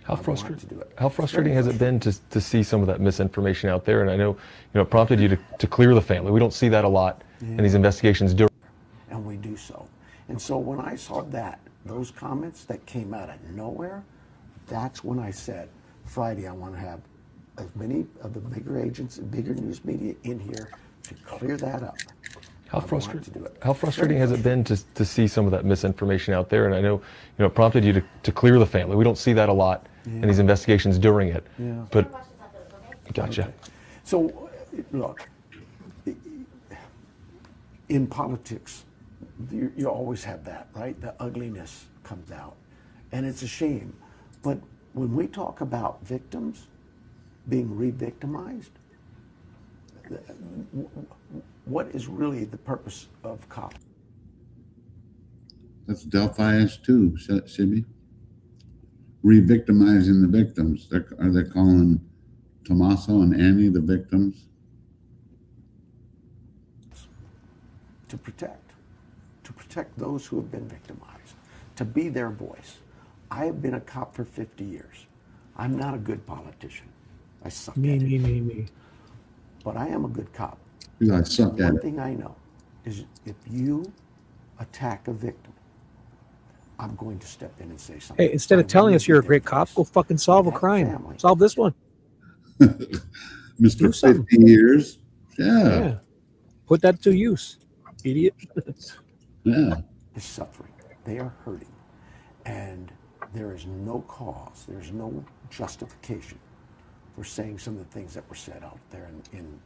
Speaker 13: How frustrating has it been to see some of that misinformation out there? And I know, it prompted you to clear the family. We don't see that a lot in these investigations.
Speaker 3: And we do so. And so when I saw those comments that came out of nowhere, that's when I said, Friday, I want to have as many of the bigger agents and bigger news media in here to clear that up.
Speaker 13: How frustrating has it been to see some of that misinformation out there? And I know, it prompted you to clear the family. We don't see that a lot in these investigations during it.
Speaker 3: Yeah.
Speaker 13: But, gotcha.
Speaker 3: Okay. So, look, in politics, you always have that, right? The ugliness comes out. And it's a shame. But when we talk about victims being re-victimized, what is really the purpose of cops?
Speaker 1: That's Delphi-ish too, Shibby. Re-victimizing the victims. Are they calling Tommaso and Annie the victims?
Speaker 3: To protect those who have been victimized, to be their voice. I have been a cop for 50 years. I'm not a good politician. I suck at it.
Speaker 4: Me.
Speaker 3: But I am a good cop.
Speaker 1: I suck at it.
Speaker 3: One thing I know is if you attack a victim, I'm going to step in and say something.
Speaker 4: Hey, instead of telling us you're a great cop, go fucking solve a crime. Solve this one.
Speaker 1: Mr. 50 years. Yeah.
Speaker 4: Put that to use, idiot.
Speaker 1: Yeah.
Speaker 3: Is suffering. They are hurting. And there is no cause, there's no justification for saying some of the things that were said out there in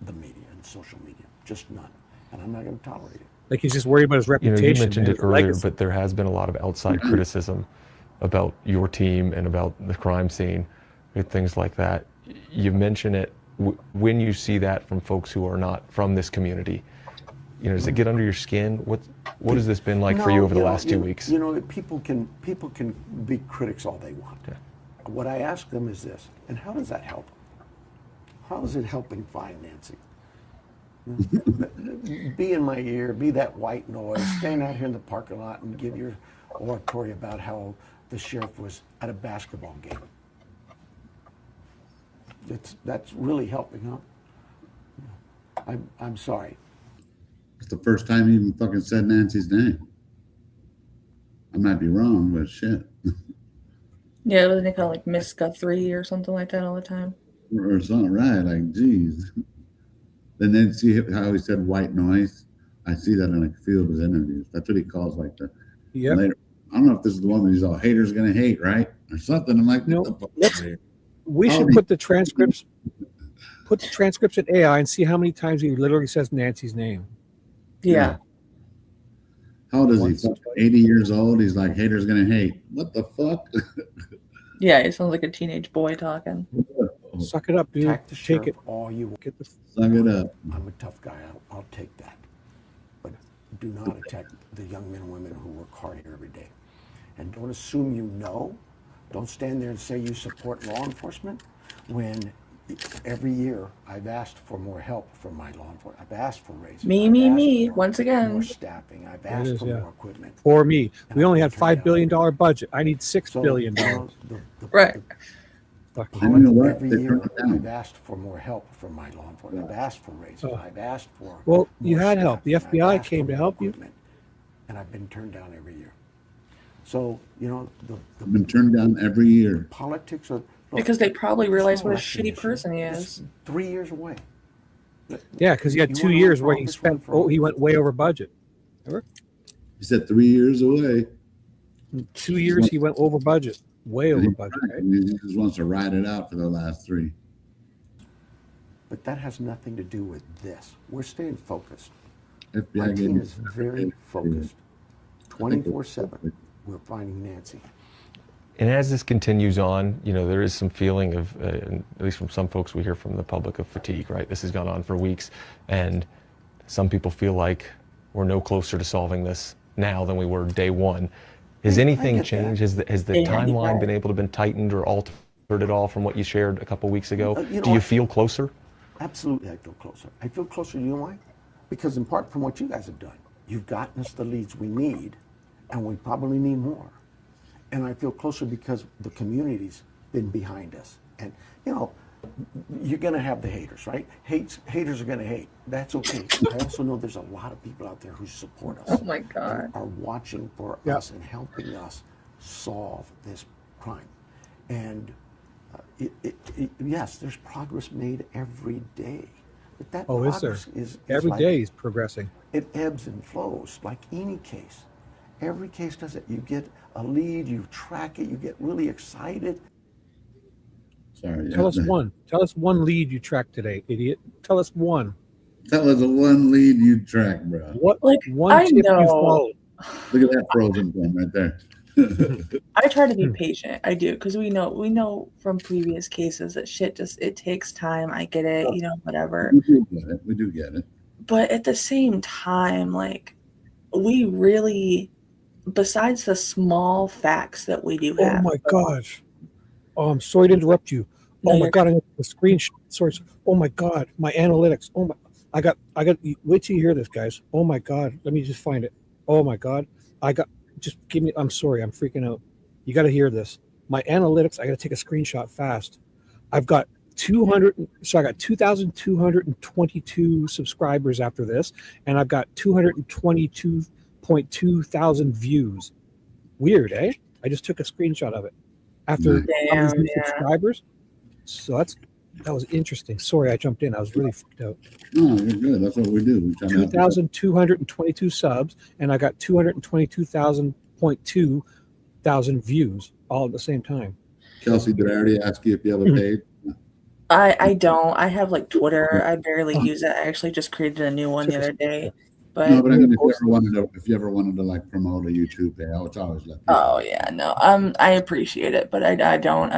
Speaker 3: the media and social media. Just none. And I'm not going to tolerate it.
Speaker 4: Like he's just worried about his reputation.
Speaker 13: You mentioned it earlier, but there has been a lot of outside criticism about your team and about the crime scene and things like that. You mention it when you see that from folks who are not from this community. Does it get under your skin? What has this been like for you over the last 2 weeks?
Speaker 3: People can be critics all they want. Yeah. What I ask them is this, and how does that help? How is it helping find Nancy? Be in my ear, be that white noise, stand out here in the parking lot and give your oratory about how the sheriff was at a basketball game. That's really helping, huh? I'm sorry.
Speaker 1: It's the first time he even fucking said Nancy's name. I might be wrong, but shit.
Speaker 14: Yeah, wasn't it called like Miss Guthrie or something like that all the time?
Speaker 1: Or something, right? Like, geez. Then see how he said white noise. I see that in a few of his interviews. That's what he calls like the later. I don't know if this is the one that he's all haters gonna hate, right? Or something. I'm like,
Speaker 4: no. We should put the transcripts. Put the transcripts in AI and see how many times he literally says Nancy's name.
Speaker 14: Yeah.
Speaker 1: How old is he? 80 years old. He's like, haters gonna hate. What the fuck?
Speaker 14: Yeah, he sounds like a teenage boy talking.
Speaker 4: Suck it up, dude. Take it.
Speaker 3: All you want.
Speaker 1: Suck it up.
Speaker 3: I'm a tough guy. I'll take that. But do not attack the young men and women who work hard here every day. And don't assume you know. Don't stand there and say you support law enforcement when every year I've asked for more help from my law enforcement. I've asked for raises.
Speaker 14: Me. Once again.
Speaker 3: More staffing. I've asked for more equipment.
Speaker 4: For me. We only had $5 billion budget. I need $6 billion.
Speaker 14: Right.
Speaker 1: And you know what?
Speaker 3: Every year I've asked for more help from my law enforcement. I've asked for raises. I've asked for
Speaker 4: Well, you had help. The FBI came to help you.
Speaker 3: And I've been turned down every year. So,
Speaker 1: I've been turned down every year.
Speaker 3: Politics are...
Speaker 14: Because they probably realize what a shitty person he is.
Speaker 3: 3 years away.
Speaker 4: Yeah, because he had 2 years where he spent. He went way over budget. Remember?
Speaker 1: He said 3 years away.
Speaker 4: 2 years he went over budget, way over budget. Right?
Speaker 1: He just wants to ride it out for the last 3.
Speaker 3: But that has nothing to do with this. We're staying focused.
Speaker 1: FBI
Speaker 3: Our team is very focused. 24/7. We're finding Nancy.
Speaker 13: And as this continues on, there is some feeling of, at least from some folks we hear from the public, of fatigue, right? This has gone on for weeks, and some people feel like we're no closer to solving this now than we were day one. Has anything changed? Has the timeline been able to been tightened or altered at all from what you shared a couple weeks ago? Do you feel closer?
Speaker 3: Absolutely, I feel closer. I feel closer, you know why? Because in part from what you guys have done, you've gotten us the leads we need, and we probably need more. And I feel closer because the community's been behind us. And, you're going to have the haters, right? Haters are going to hate. That's okay. I also know there's a lot of people out there who support us.
Speaker 14: Oh my God.
Speaker 3: And are watching for us and helping us solve this crime. And yes, there's progress made every day. But that progress is
Speaker 4: every day is progressing.
Speaker 3: It ebbs and flows like any case. Every case does it. You get a lead, you track it, you get really excited.
Speaker 1: Sorry.
Speaker 4: Tell us one. Tell us one lead you tracked today, idiot. Tell us one.
Speaker 1: Tell us the one lead you tracked, bro.
Speaker 4: What one tip you followed?
Speaker 1: Look at that frozen thing right there.
Speaker 14: I try to be patient. I do, because we know from previous cases that shit it takes time. I get it, whatever.
Speaker 1: We do get it.
Speaker 14: But at the same time, like, we really, besides the small facts that we do have.
Speaker 4: Oh my gosh. Oh, I'm sorry to interrupt you. Oh my God, I got the screenshot. Sorry. Oh my God, my analytics. Oh my, I got. Wait till you hear this, guys. Oh my God, let me just find it. Oh my God, just give me. I'm sorry, I'm freaking out. You got to hear this. My analytics. I got to take a screenshot fast. I've got 200. So I got 2,222 subscribers after this, and I've got 222.2 thousand views. Weird, eh? I just took a screenshot of it. After subscribers, so that was interesting. Sorry, I jumped in. I was really freaked out.
Speaker 1: No, you're good. That's what we do.
Speaker 4: 2,222 subs, and I got 222.2 thousand views all at the same time.
Speaker 1: Kelsey, did I already ask you if you have a page?
Speaker 14: I don't. I have like Twitter. I barely use it. I actually just created a new one the other day. But
Speaker 1: no, but I mean, if you ever wanted to like promote a YouTube page, I would always let people.
Speaker 14: Oh yeah, no. I appreciate it, but I don't.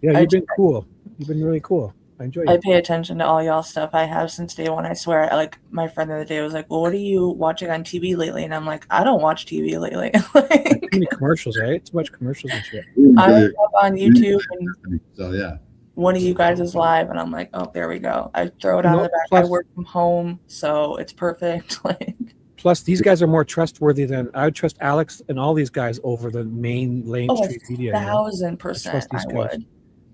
Speaker 4: You've been cool. You've been really cool. I enjoy it.
Speaker 14: I pay attention to all y'all stuff. I have since day one. I swear. Like my friend the other day was like, "Well, what are you watching on TV lately?" And I'm like, "I don't watch TV lately."
Speaker 4: Too many commercials, right? Too much commercials and shit.
Speaker 14: I look up on YouTube and
Speaker 1: so yeah.
Speaker 14: One of you guys is live, and I'm like, "Oh, there we go." I throw it on the back. I work from home, so it's perfect. Like.
Speaker 4: Plus, these guys are more trustworthy than I would trust Alex and all these guys over the mainstream media.
Speaker 14: 1,000% I would.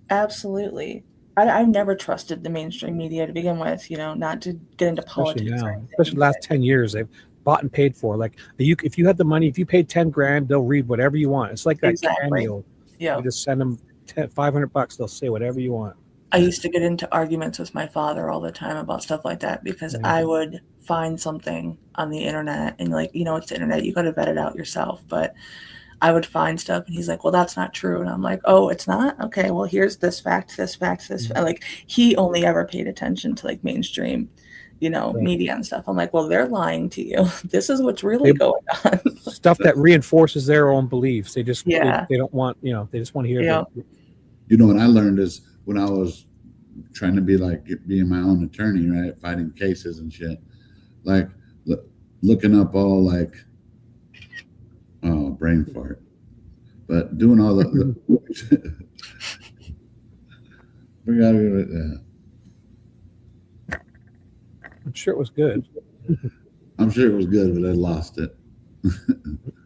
Speaker 14: Absolutely. I've never trusted the mainstream media to begin with, not to get into politics.
Speaker 4: Especially the last 10 years, they've bought and paid for. Like, if you had the money, if you paid 10 grand, they'll read whatever you want. It's like that cameo.
Speaker 14: Yeah.
Speaker 4: You just send them $500, they'll say whatever you want.
Speaker 14: I used to get into arguments with my father all the time about stuff like that because I would find something on the internet and it's the internet, you got to vet it out yourself. But I would find stuff and he's like, well, that's not true. And I'm like, oh, it's not? Okay, well, here's this fact, this fact, this. Like, he only ever paid attention to like mainstream, media and stuff. I'm like, well, they're lying to you. This is what's really going on.
Speaker 4: Stuff that reinforces their own beliefs. They just, they don't want, they just want to hear that.
Speaker 1: What I learned is when I was trying to being my own attorney, right? Fighting cases and shit. Like looking up all brain fart. But doing all the
Speaker 4: I'm sure it was good.
Speaker 1: I'm sure it was good, but I lost it.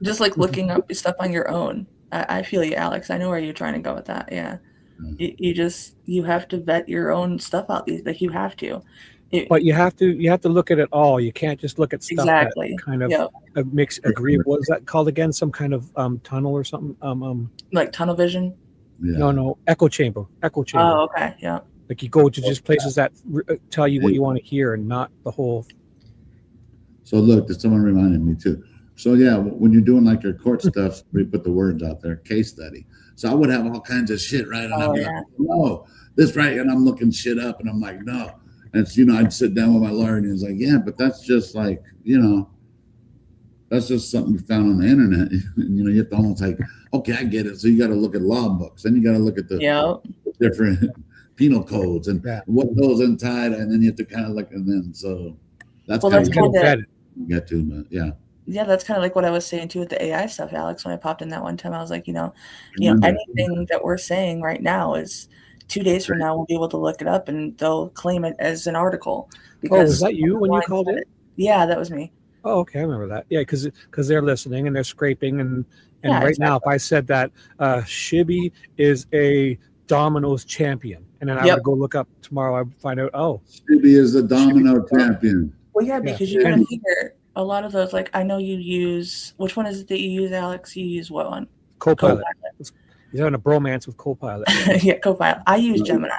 Speaker 14: Just like looking up stuff on your own. I feel you, Alex. I know where you're trying to go with that. Yeah. You have to vet your own stuff out. Like you have to.
Speaker 4: But you have to look at it all. You can't just look at stuff that kind of makes agree. What is that called again? Some kind of tunnel or something?
Speaker 14: Like tunnel vision?
Speaker 1: Yeah.
Speaker 4: No, echo chamber.
Speaker 14: Oh, okay, yeah.
Speaker 4: Like you go to just places that tell you what you want to hear and not the whole.
Speaker 1: So look, there's someone reminded me too. So yeah, when you're doing like your court stuff, we put the words out there, case study. So I would have all kinds of shit, right? And I'd be like, no, this right. And I'm looking shit up and I'm like, no. And it's, I'd sit down with my lawyer and he's like, yeah, but that's just like, That's just something you found on the internet. You have to almost like, okay, I get it. So you got to look at law books, then you got to look at the different penal codes and what goes inside, and then you have to kind of look, and then so that's kind of get to, but yeah.
Speaker 14: Yeah, that's kind of like what I was saying too with the AI stuff, Alex. When I popped in that one time, I was like, anything that we're saying right now is 2 days from now we'll be able to look it up and they'll claim it as an article.
Speaker 4: Because was that you when you called in?
Speaker 14: Yeah, that was me.
Speaker 4: Oh, okay, I remember that. Yeah, because they're listening and they're scraping and right now, if I said that Shibby is a Domino's champion, and then I would go look up tomorrow, I would find out,
Speaker 1: Shibby is the Domino champion.
Speaker 14: Well, yeah, because you gotta figure a lot of those. Like, I know you use, which one is it that you use, Alex? You use what one?
Speaker 4: Copilot. He's having a bromance with Copilot.
Speaker 14: Yeah, Copilot. I use Gemini.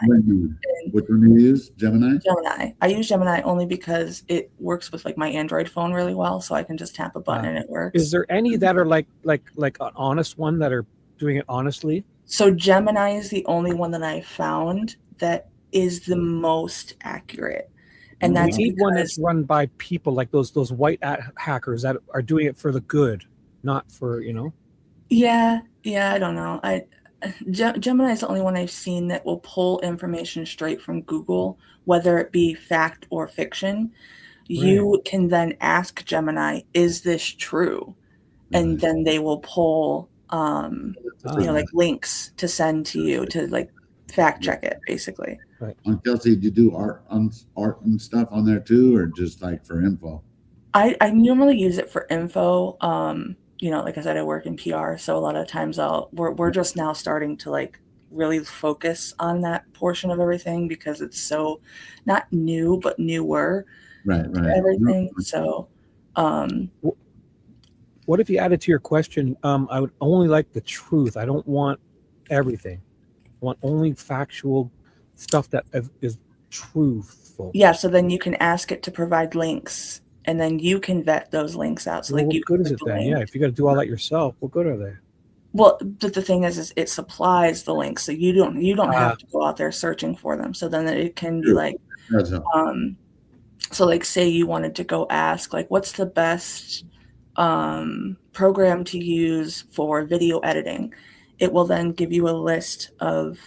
Speaker 1: Which one do you use? Gemini?
Speaker 14: Gemini. I use Gemini only because it works with like my Android phone really well, so I can just tap a button and it works.
Speaker 4: Is there any that are like an honest one that are doing it honestly?
Speaker 14: So Gemini is the only one that I found that is the most accurate. And that's
Speaker 4: one that's run by people like those white hackers that are doing it for the good, not for,
Speaker 14: Yeah, I don't know. Gemini is the only one I've seen that will pull information straight from Google, whether it be fact or fiction. You can then ask Gemini, "Is this true?" And then they will pull, like links to send to you to like fact check it, basically.
Speaker 4: Right.
Speaker 1: On Kelsey, do you do art and stuff on there too, or just like for info?
Speaker 14: I normally use it for info. Like I said, I work in PR, so a lot of times we're just now starting to like really focus on that portion of everything because it's so not new but newer.
Speaker 1: Right.
Speaker 14: Everything. So,
Speaker 4: what if you added to your question? I would only like the truth. I don't want everything. I want only factual stuff that is truthful.
Speaker 14: Yeah. So then you can ask it to provide links. And then you can vet those links out. So,
Speaker 4: what good is it then? Yeah, if you got to do all that yourself, what good are they?
Speaker 14: Well, but the thing is it supplies the links, so you don't have to go out there searching for them. So then it can be like, so like say you wanted to go ask like, what's the best program to use for video editing? It will then give you a list of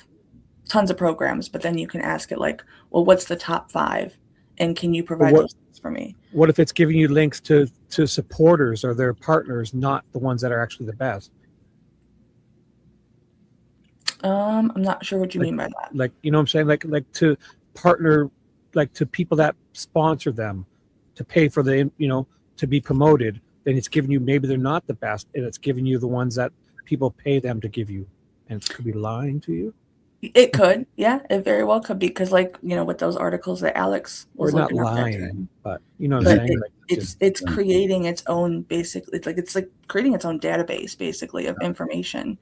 Speaker 14: tons of programs, but then you can ask it like, well, what's the top 5, and can you provide those links for me?
Speaker 4: What if it's giving you links to supporters or their partners, not the ones that are actually the best?
Speaker 14: I'm not sure what you mean by that.
Speaker 4: Like, you know what I'm saying? Like to partner, like to people that sponsor them, to pay for the, to be promoted, then it's giving you, maybe they're not the best, and it's giving you the ones that people pay them to give you. And it could be lying to you.
Speaker 14: It could, yeah, it very well could be, because like, with those articles that Alex was
Speaker 4: not lying, but what I'm saying?
Speaker 14: It's creating its own, basically, it's like creating its own database, basically, of information.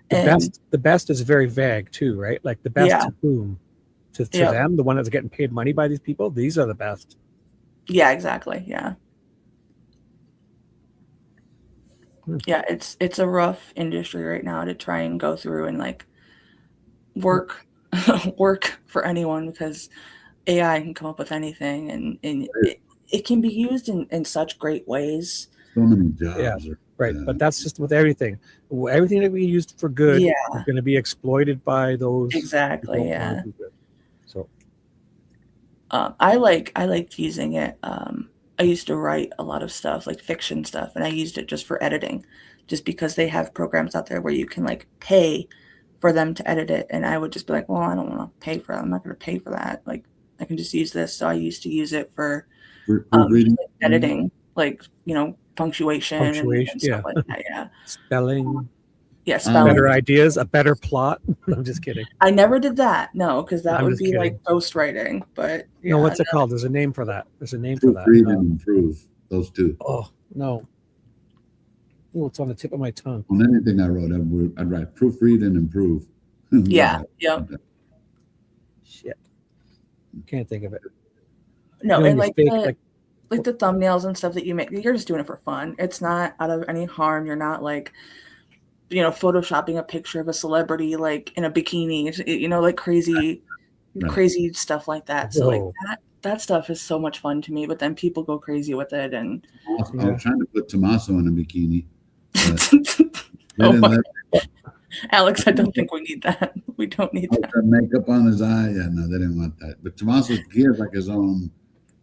Speaker 4: The best is very vague too, right? Like the best to whom? To them, the one that's getting paid money by these people, these are the best.
Speaker 14: Yeah, exactly. Yeah. Yeah, it's a rough industry right now to try and go through and like work for anyone, because AI can come up with anything, and it can be used in such great ways.
Speaker 1: So many jobs.
Speaker 4: Yeah, right. But that's just with everything. Everything that we used for good is going to be exploited by those.
Speaker 14: Exactly. Yeah.
Speaker 4: So
Speaker 14: I liked using it. I used to write a lot of stuff, like fiction stuff, and I used it just for editing, just because they have programs out there where you can like pay for them to edit it. And I would just be like, well, I don't want to pay for that. I'm not going to pay for that. Like, I can just use this. So I used to use it for editing, like, punctuation and stuff like that. Yeah.
Speaker 4: Spelling.
Speaker 14: Yeah, spelling.
Speaker 4: Better ideas, a better plot. I'm just kidding.
Speaker 14: I never did that. No, because that would be like ghostwriting. But
Speaker 4: what's it called? There's a name for that.
Speaker 1: Proofread and improve. Those two.
Speaker 4: Oh no. Oh, it's on the tip of my tongue.
Speaker 1: On anything I wrote, I'd write proofread and improve.
Speaker 14: Yeah. Yep.
Speaker 4: Shit. Can't think of it.
Speaker 14: No, and like the thumbnails and stuff that you make, you're just doing it for fun. It's not out of any harm. You're not like, photoshopping a picture of a celebrity like in a bikini, like crazy stuff like that. So like that stuff is so much fun to me, but then people go crazy with it. And
Speaker 1: I was trying to put Tommaso in a bikini.
Speaker 14: Alex, I don't think we need that. We don't need that.
Speaker 1: Makeup on his eye. Yeah, no, they didn't want that. But Tommaso, he has like his own.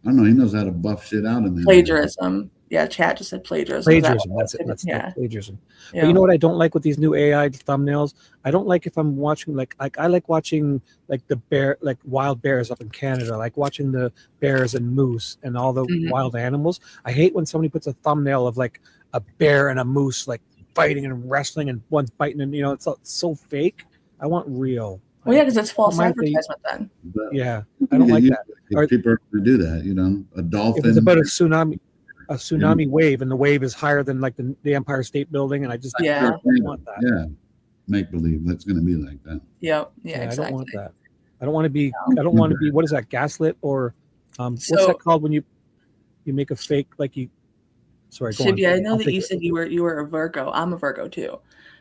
Speaker 1: I don't know. He knows how to buff shit out of there.
Speaker 14: Plagiarism. Yeah, chat just said plagiarism.
Speaker 4: Plagiarism. That's it. That's plagiarism. Yeah. But you know what I don't like with these new AI thumbnails? I don't like if I'm watching like I like watching like the bear, like wild bears up in Canada, like watching the bears and moose and all the wild animals. I hate when somebody puts a thumbnail of like a bear and a moose like fighting and wrestling and one's biting, and it's so fake. I want real.
Speaker 14: Well, yeah, because it's false advertisement then.
Speaker 1: Yeah,
Speaker 4: I don't like that.
Speaker 1: People are going to do that, a dolphin.
Speaker 4: If it's about a tsunami wave, and the wave is higher than like the Empire State Building, and I just don't want that.
Speaker 1: Yeah, make believe that's going to be like that.
Speaker 14: Yep. Yeah, exactly.
Speaker 4: I don't want that. I don't want to be. I don't want to be. What is that? Gaslit or what's that called when you make a fake like you? Sorry, go
Speaker 14: Shibby,
Speaker 4: on.
Speaker 14: I know that you said you were a Virgo. I'm a Virgo too.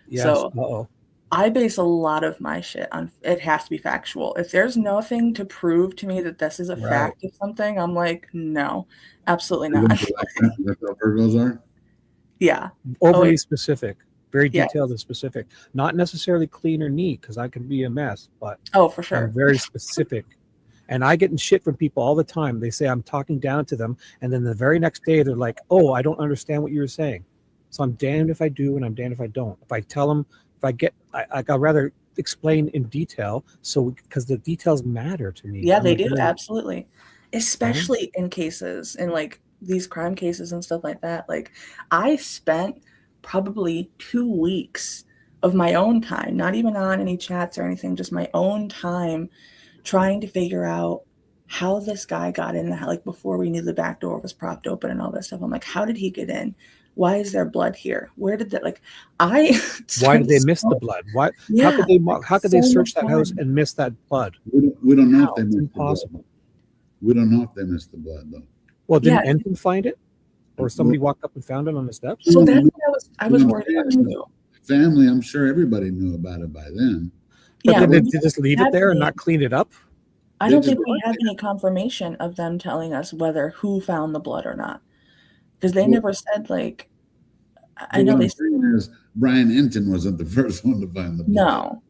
Speaker 4: Yes.
Speaker 14: So I base a lot of my shit on it has to be factual. If there's nothing to prove to me that this is a fact of something, I'm like, no, absolutely not.
Speaker 1: That's how Virgos are?
Speaker 14: Yeah.
Speaker 4: Overly specific, very detailed and specific. Not necessarily clean or neat, because I can be a mess, but
Speaker 14: for sure.
Speaker 4: I'm very specific. And I get in shit from people all the time. They say I'm talking down to them, and then the very next day they're like, "Oh, I don't understand what you were saying." So I'm damned if I do, and I'm damned if I don't. If I tell them, I'd rather explain in detail. So because the details matter to me.
Speaker 14: Yeah, they do absolutely, especially in cases in like these crime cases and stuff like that. Like I spent probably 2 weeks of my own time, not even on any chats or anything, just my own time, trying to figure out how this guy got in, like before we knew the back door was propped open and all that stuff. I'm like, how did he get in? Why is there blood here? Where did that
Speaker 4: why did they miss the blood? Why? Yeah, how could they search that house and miss that blood?
Speaker 1: We don't know if they missed the blood. We don't know if they missed the blood though.
Speaker 4: Well, didn't anyone find it, or somebody walked up and found it on the steps?
Speaker 14: So that's what I was worried about too.
Speaker 1: Family, I'm sure everybody knew about it by then.
Speaker 4: But did they just leave it there and not clean it up?
Speaker 14: I don't think we have any confirmation of them telling us who found the blood or not, because they never said like. I know they said
Speaker 1: Brian Enton wasn't the first one to find the blood.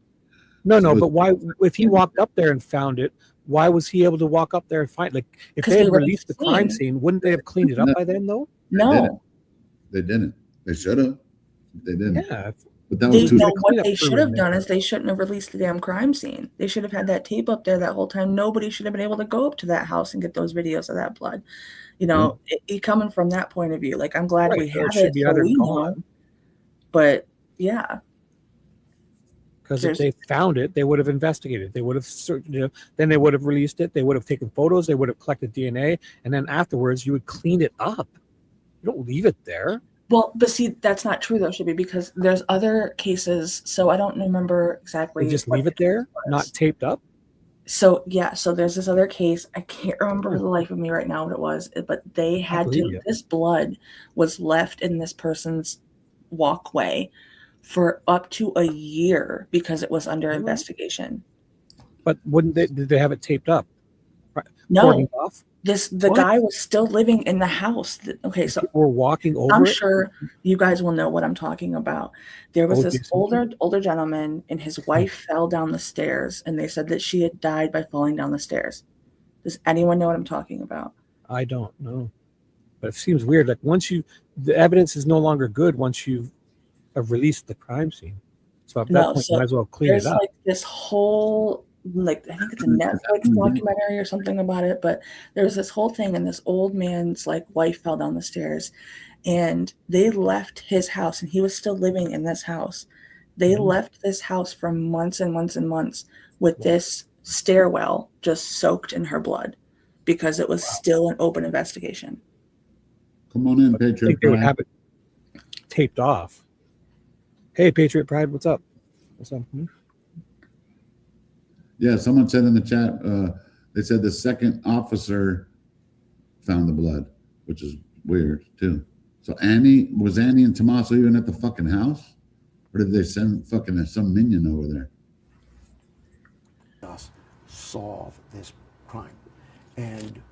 Speaker 14: No.
Speaker 4: But why? If he walked up there and found it, why was he able to walk up there and find? Like, if they had released the crime scene, wouldn't they have cleaned it up by then, though?
Speaker 14: No,
Speaker 1: they didn't. They should have. They didn't.
Speaker 4: Yeah.
Speaker 1: But that was
Speaker 14: what they should have done is they shouldn't have released the damn crime scene. They should have had that tape up there that whole time. Nobody should have been able to go up to that house and get those videos of that blood. Coming from that point of view, like I'm glad we have it. So we know. But yeah,
Speaker 4: because if they found it, they would have investigated. They would have searched. Then they would have released it. They would have taken photos. They would have collected DNA, and then afterwards, you would clean it up. You don't leave it there.
Speaker 14: Well, but see, that's not true though, Shibby, because there's other cases. So I don't remember exactly.
Speaker 4: They just leave it there, not taped up.
Speaker 14: So yeah, so there's this other case. I can't remember the life of me right now what it was, but they had to. This blood was left in this person's walkway for up to a year because it was under investigation.
Speaker 4: But did they have it taped up?
Speaker 14: No. The guy was still living in the house. Okay, so
Speaker 4: we're walking over.
Speaker 14: I'm sure you guys will know what I'm talking about. There was this older gentleman, and his wife fell down the stairs, and they said that she had died by falling down the stairs. Does anyone know what I'm talking about?
Speaker 4: I don't know, but it seems weird. Like the evidence is no longer good once you've released the crime scene. So at that point, you might as well clean it up.
Speaker 14: Like this whole. Like I think it's a Netflix documentary or something about it, but there's this whole thing, and this old man's like wife fell down the stairs, and they left his house, and he was still living in this house. They left this house for months and months and months with this stairwell just soaked in her blood because it was still an open investigation.
Speaker 1: Come on in, Patriot.
Speaker 4: I think they would have it taped off. Hey, Patriot Pride, what's up? What's up?
Speaker 1: Yeah, someone said in the chat, they said the second officer found the blood, which is weird too. So was Annie and Tommaso even at the fucking house? Or did they send fucking some minion over there?
Speaker 3: Us solve this crime. And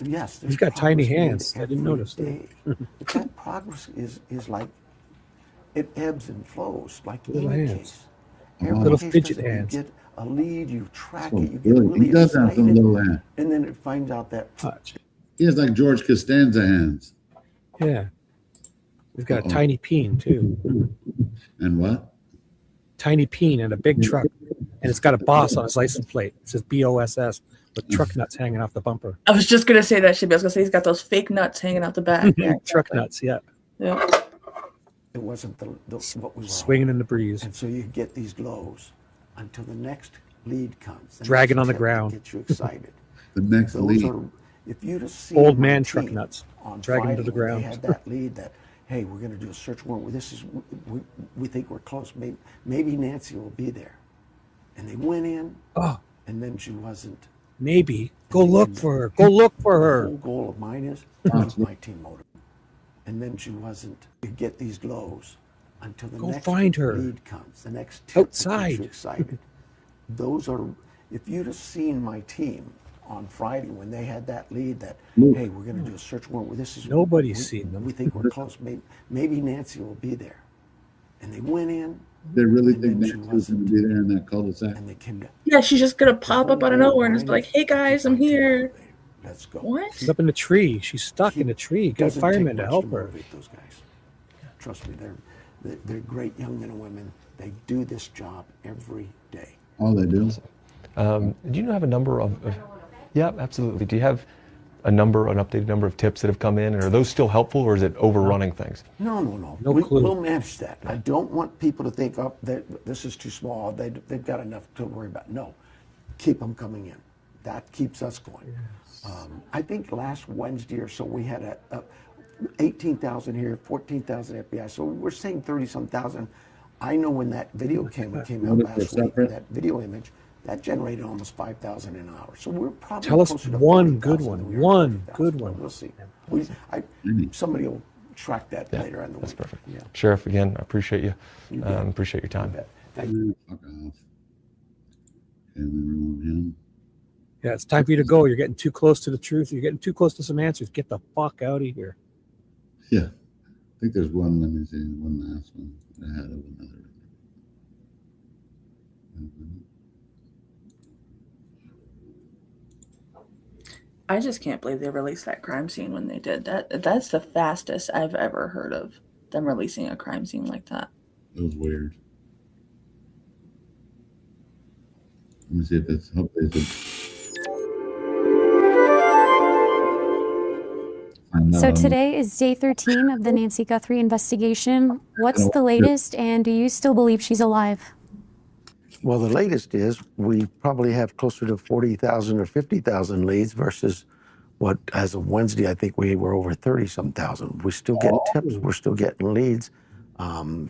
Speaker 3: Yes,
Speaker 4: He's got tiny
Speaker 3: progress made
Speaker 4: hands. I didn't
Speaker 3: every
Speaker 4: notice
Speaker 3: day. But that progress is like, it ebbs and flows like
Speaker 4: Little
Speaker 3: any
Speaker 4: hands.
Speaker 3: case. Every
Speaker 4: Little
Speaker 3: case
Speaker 4: fidget
Speaker 3: does it. You
Speaker 4: hands.
Speaker 3: get a lead, you track
Speaker 1: So
Speaker 3: it, you get
Speaker 1: good.
Speaker 3: really
Speaker 1: He does have some
Speaker 3: excited,
Speaker 1: little hands.
Speaker 3: and then it finds out that
Speaker 1: He has like George Costanza hands.
Speaker 4: Yeah. He's got a tiny peen too.
Speaker 1: And what?
Speaker 4: Tiny peen and a big truck. And it's got a boss on his license plate. It says BOSS with truck nuts hanging off the bumper.
Speaker 14: I was just gonna say that, Shibby. I was gonna say he's got those fake nuts hanging out the back. Yeah,
Speaker 4: Truck nuts, yeah.
Speaker 14: Yeah.
Speaker 3: it wasn't what we were
Speaker 4: Swinging in the breeze.
Speaker 3: And so you get these lows until the next lead comes.
Speaker 4: Dragging on the ground.
Speaker 3: Gets you excited.
Speaker 1: The next
Speaker 3: Those
Speaker 1: lead.
Speaker 3: are, if you'd have seen
Speaker 4: Old
Speaker 3: my
Speaker 4: man truck
Speaker 3: team
Speaker 4: nuts.
Speaker 3: on
Speaker 4: Dragging
Speaker 3: Friday
Speaker 4: to the
Speaker 3: when
Speaker 4: ground.
Speaker 3: They had that lead that, hey, we're going to do a search warrant. We think we're close. Maybe Nancy will be there. And they went in, and then she wasn't.
Speaker 4: Maybe. Go look for her. Go look for her.
Speaker 3: The whole goal of mine is to keep my team motivated. And then she wasn't. You get these lows until the
Speaker 4: Go
Speaker 3: next
Speaker 4: find her.
Speaker 3: lead comes. The next tip that gets
Speaker 4: Outside.
Speaker 3: you excited. Those are, if you'd have seen my team on Friday when they had that lead that, hey, we're going to do a search warrant.
Speaker 4: Nobody's seen them.
Speaker 3: We think we're close. Maybe Nancy will be there. And they went in.
Speaker 1: They really think Nancy was going to be there in that cul-de-sac.
Speaker 3: And they came down.
Speaker 14: Yeah, she's just gonna pop up out of nowhere and just be like, "Hey guys, I'm here."
Speaker 3: Let's go.
Speaker 14: What?
Speaker 4: She's up in the tree. She's stuck in a tree. Got a
Speaker 3: Doesn't take
Speaker 4: fireman to
Speaker 3: much
Speaker 4: help her.
Speaker 3: motivate those guys. Trust me, they're great young men and women. They do this job every day.
Speaker 1: All they do.
Speaker 13: Do you have a number of yeah, absolutely. Do you have an updated number of tips that have come in, and are those still helpful, or is it overrunning things?
Speaker 3: No.
Speaker 4: No clue.
Speaker 3: We'll manage that. I don't want people to think, oh, this is too small. They've got enough to worry about. No, keep them coming in. That keeps us going. I think last Wednesday or so we had a 18,000 here, 14,000 FBI. So we're saying 30-some thousand. I know when that video came out last week, that video image, that generated almost 5,000 an hour. So we're probably
Speaker 4: Tell us
Speaker 3: closer to
Speaker 4: one
Speaker 3: 40,000
Speaker 4: good
Speaker 3: than
Speaker 4: one.
Speaker 3: we are
Speaker 4: One
Speaker 3: 40,000.
Speaker 4: good one.
Speaker 3: We'll see. Somebody will track that later in the week.
Speaker 13: That's perfect.
Speaker 3: Yeah.
Speaker 13: Sheriff, again, I appreciate you.
Speaker 3: You bet.
Speaker 13: Appreciate your time.
Speaker 3: Thank you.
Speaker 1: Fuck off. Okay, let me remove him.
Speaker 4: Yeah, it's time for you to go. You're getting too close to the truth. You're getting too close to some answers. Get the fuck out of here.
Speaker 1: Yeah. I think there's one, let me see, one last one. I had another.
Speaker 14: I just can't believe they released that crime scene when they did that. That's the fastest I've ever heard of them releasing a crime scene like that.
Speaker 1: It was weird. Let me see if it's, hopefully
Speaker 16: So today is day 13 of the Nancy Guthrie investigation. What's the latest, and do you still believe she's alive?
Speaker 3: Well, the latest is we probably have closer to 40,000 or 50,000 leads versus what, as of Wednesday, I think we were over 30-some thousand. We still get tips. We're still getting leads.
Speaker 4: You're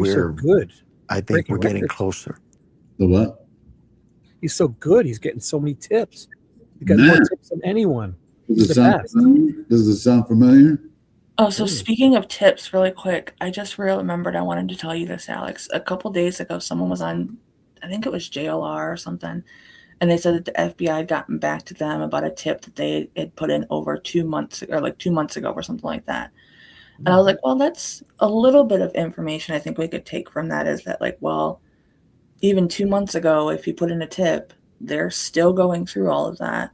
Speaker 4: so good.
Speaker 3: I think
Speaker 4: Breaking
Speaker 3: we're getting
Speaker 4: records.
Speaker 3: closer.
Speaker 1: The what?
Speaker 4: He's so good. He's getting so many tips. He got more
Speaker 1: Man.
Speaker 4: tips than anyone.
Speaker 1: Does
Speaker 4: He's
Speaker 1: it
Speaker 4: the
Speaker 1: sound
Speaker 4: best.
Speaker 1: familiar? Does it sound familiar?
Speaker 14: Oh, so speaking of tips, really quick, I just remembered I wanted to tell you this, Alex. A couple days ago, someone was on, I think it was JLR or something, and they said that the FBI had gotten back to them about a tip that they had put in over 2 months or like 2 months ago or something like that. And I was like, well, that's a little bit of information I think we could take from that, is that like, well, even 2 months ago, if you put in a tip, they're still going through all of that.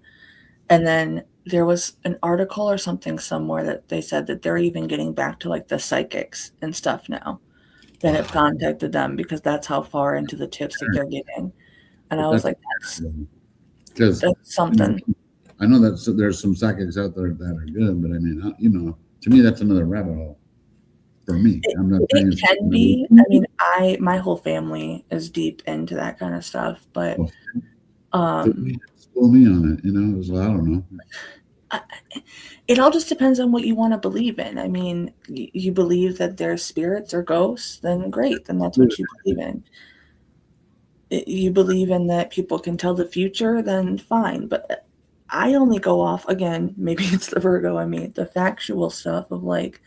Speaker 14: And then there was an article or something somewhere that they said that they're even getting back to like the psychics and stuff now that have contacted them, because that's how far into the tips that they're getting. And I was like,
Speaker 1: Because
Speaker 14: that's something.
Speaker 1: I know that there's some psychics out there that are good, but I mean, you know, to me, that's another rabbit hole. For me, I'm not saying
Speaker 14: It can be. I mean, my whole family is deep into that kind of stuff, but
Speaker 1: school me on it, you know. It was, I don't know.
Speaker 14: it all just depends on what you want to believe in. I mean, you believe that there's spirits or ghosts, then great, then that's what you believe in. You believe in that people can tell the future, then fine. But I only go off, again, maybe it's the Virgo in me, the factual stuff of like,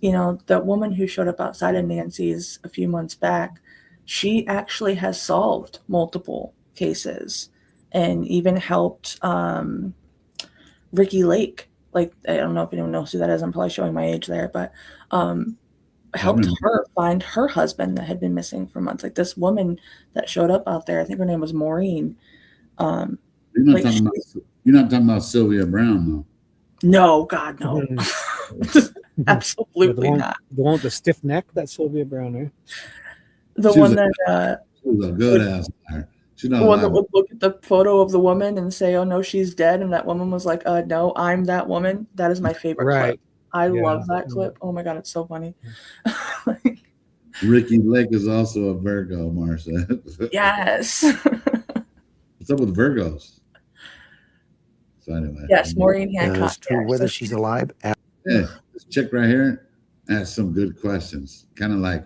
Speaker 14: you know, that woman who showed up outside of Nancy's a few months back, she actually has solved multiple cases and even helped Ricky Lake. Like, I don't know if anyone knows who that is. I'm probably showing my age there, but helped her find her husband that had been missing for months. Like this woman that showed up out there, I think her name was Maureen.
Speaker 1: You're not talking about Sylvia Brown, though.
Speaker 14: No, God, no. Absolutely not.
Speaker 4: The one with the stiff neck, that's Sylvia Brown, right?
Speaker 14: The one that
Speaker 1: she was a good ass liar.
Speaker 14: The one that would look at the photo of the woman and say, "Oh no, she's dead," and that woman was like, "No, I'm that woman." That is my favorite clip. I love that clip. Oh my God, it's so funny.
Speaker 1: Ricky Lake is also a Virgo, Marsha.
Speaker 14: Yes.
Speaker 1: What's up with Virgos? So anyway.
Speaker 14: Yes, Maureen Hancock.
Speaker 3: Whether she's alive.
Speaker 1: Yeah, this chick right here asks some good questions. Kind of like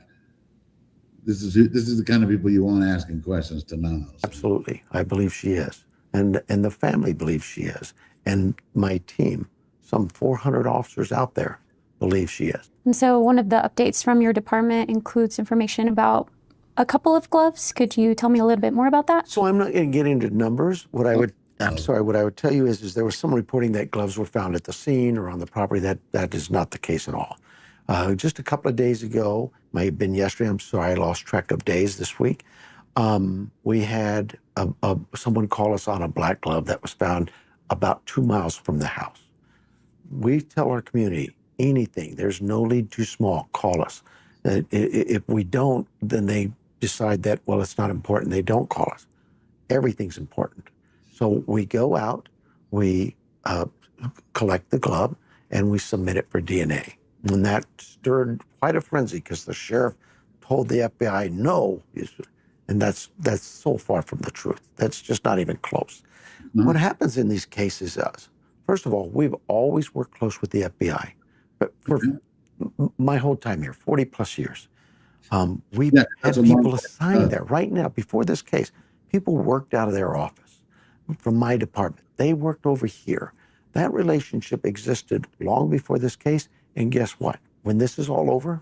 Speaker 1: this is the kind of people you want asking questions to Nanos.
Speaker 3: Absolutely, I believe she is, and the family believes she is, and my team, some 400 officers out there, believe she is.
Speaker 16: And so one of the updates from your department includes information about a couple of gloves. Could you tell me a little bit more about that?
Speaker 3: So I'm not going to get into numbers. What I would tell you is there was some reporting that gloves were found at the scene or on the property. That is not the case at all. Just a couple of days ago, might have been yesterday, I'm sorry, I lost track of days this week. We had someone call us on a black glove that was found about 2 miles from the house. We tell our community, anything, there's no lead too small, call us. If we don't, then they decide that, well, it's not important, they don't call us. Everything's important. So we go out, we collect the glove, and we submit it for DNA. And that stirred quite a frenzy because the sheriff told the FBI no, and that's so far from the truth. That's just not even close. Mm-hmm. What happens in these cases is, first of all, we've always worked close with the FBI, but for my whole time here, 40 plus years, we've had people assigned there. Right now, before this case, people worked out of their office from my department. They worked over here. That relationship existed long before this case. And guess what? When this is all over,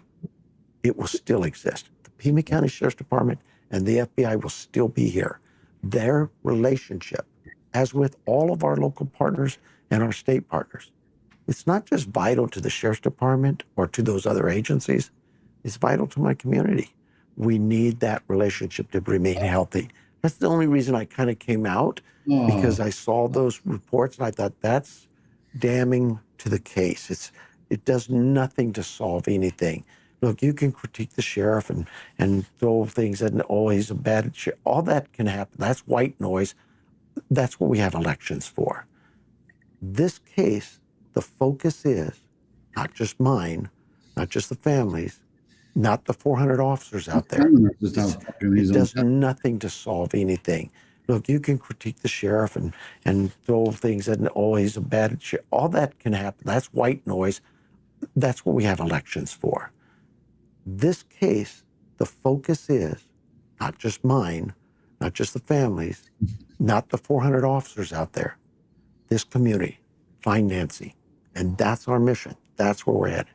Speaker 3: it will still exist. The Pima County Sheriff's Department and the FBI will still be here. Their relationship, as with all of our local partners and our state partners, it's not just vital to the Sheriff's Department or to those other agencies. It's vital to my community. We need that relationship to remain healthy. That's the only reason I kind of came out, because I saw those reports and I thought that's damning to the case. It does nothing to solve anything. Look, you can critique the sheriff and throw things at, oh, he's a bad sheriff. All that can happen. That's white noise. That's what we have elections for. This case, the focus is not just mine, not just the families, not the 400 officers out there. It does nothing to solve anything. Look, you can critique the sheriff and throw things at, oh, he's a bad sheriff. All that can happen. That's white noise. That's what we have elections for. This case, the focus is not just mine, not just the families, not the 400 officers out there. This community, find Nancy. And that's our mission. That's where we're headed.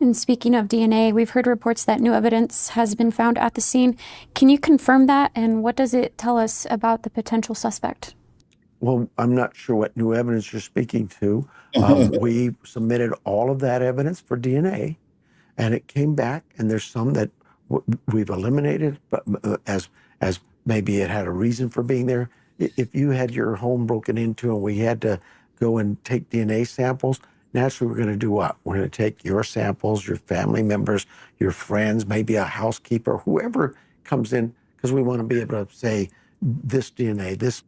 Speaker 16: And speaking of DNA, we've heard reports that new evidence has been found at the scene. Can you confirm that? And what does it tell us about the potential suspect?
Speaker 3: Well, I'm not sure what new evidence you're speaking to. We submitted all of that evidence for DNA, and it came back, and there's some that we've eliminated, but as maybe it had a reason for being there. If you had your home broken into and we had to go and take DNA samples, naturally we're going to do what? We're going to take your samples, your family members, your friends, maybe a housekeeper, whoever comes in, because we want to be able to say this DNA, this.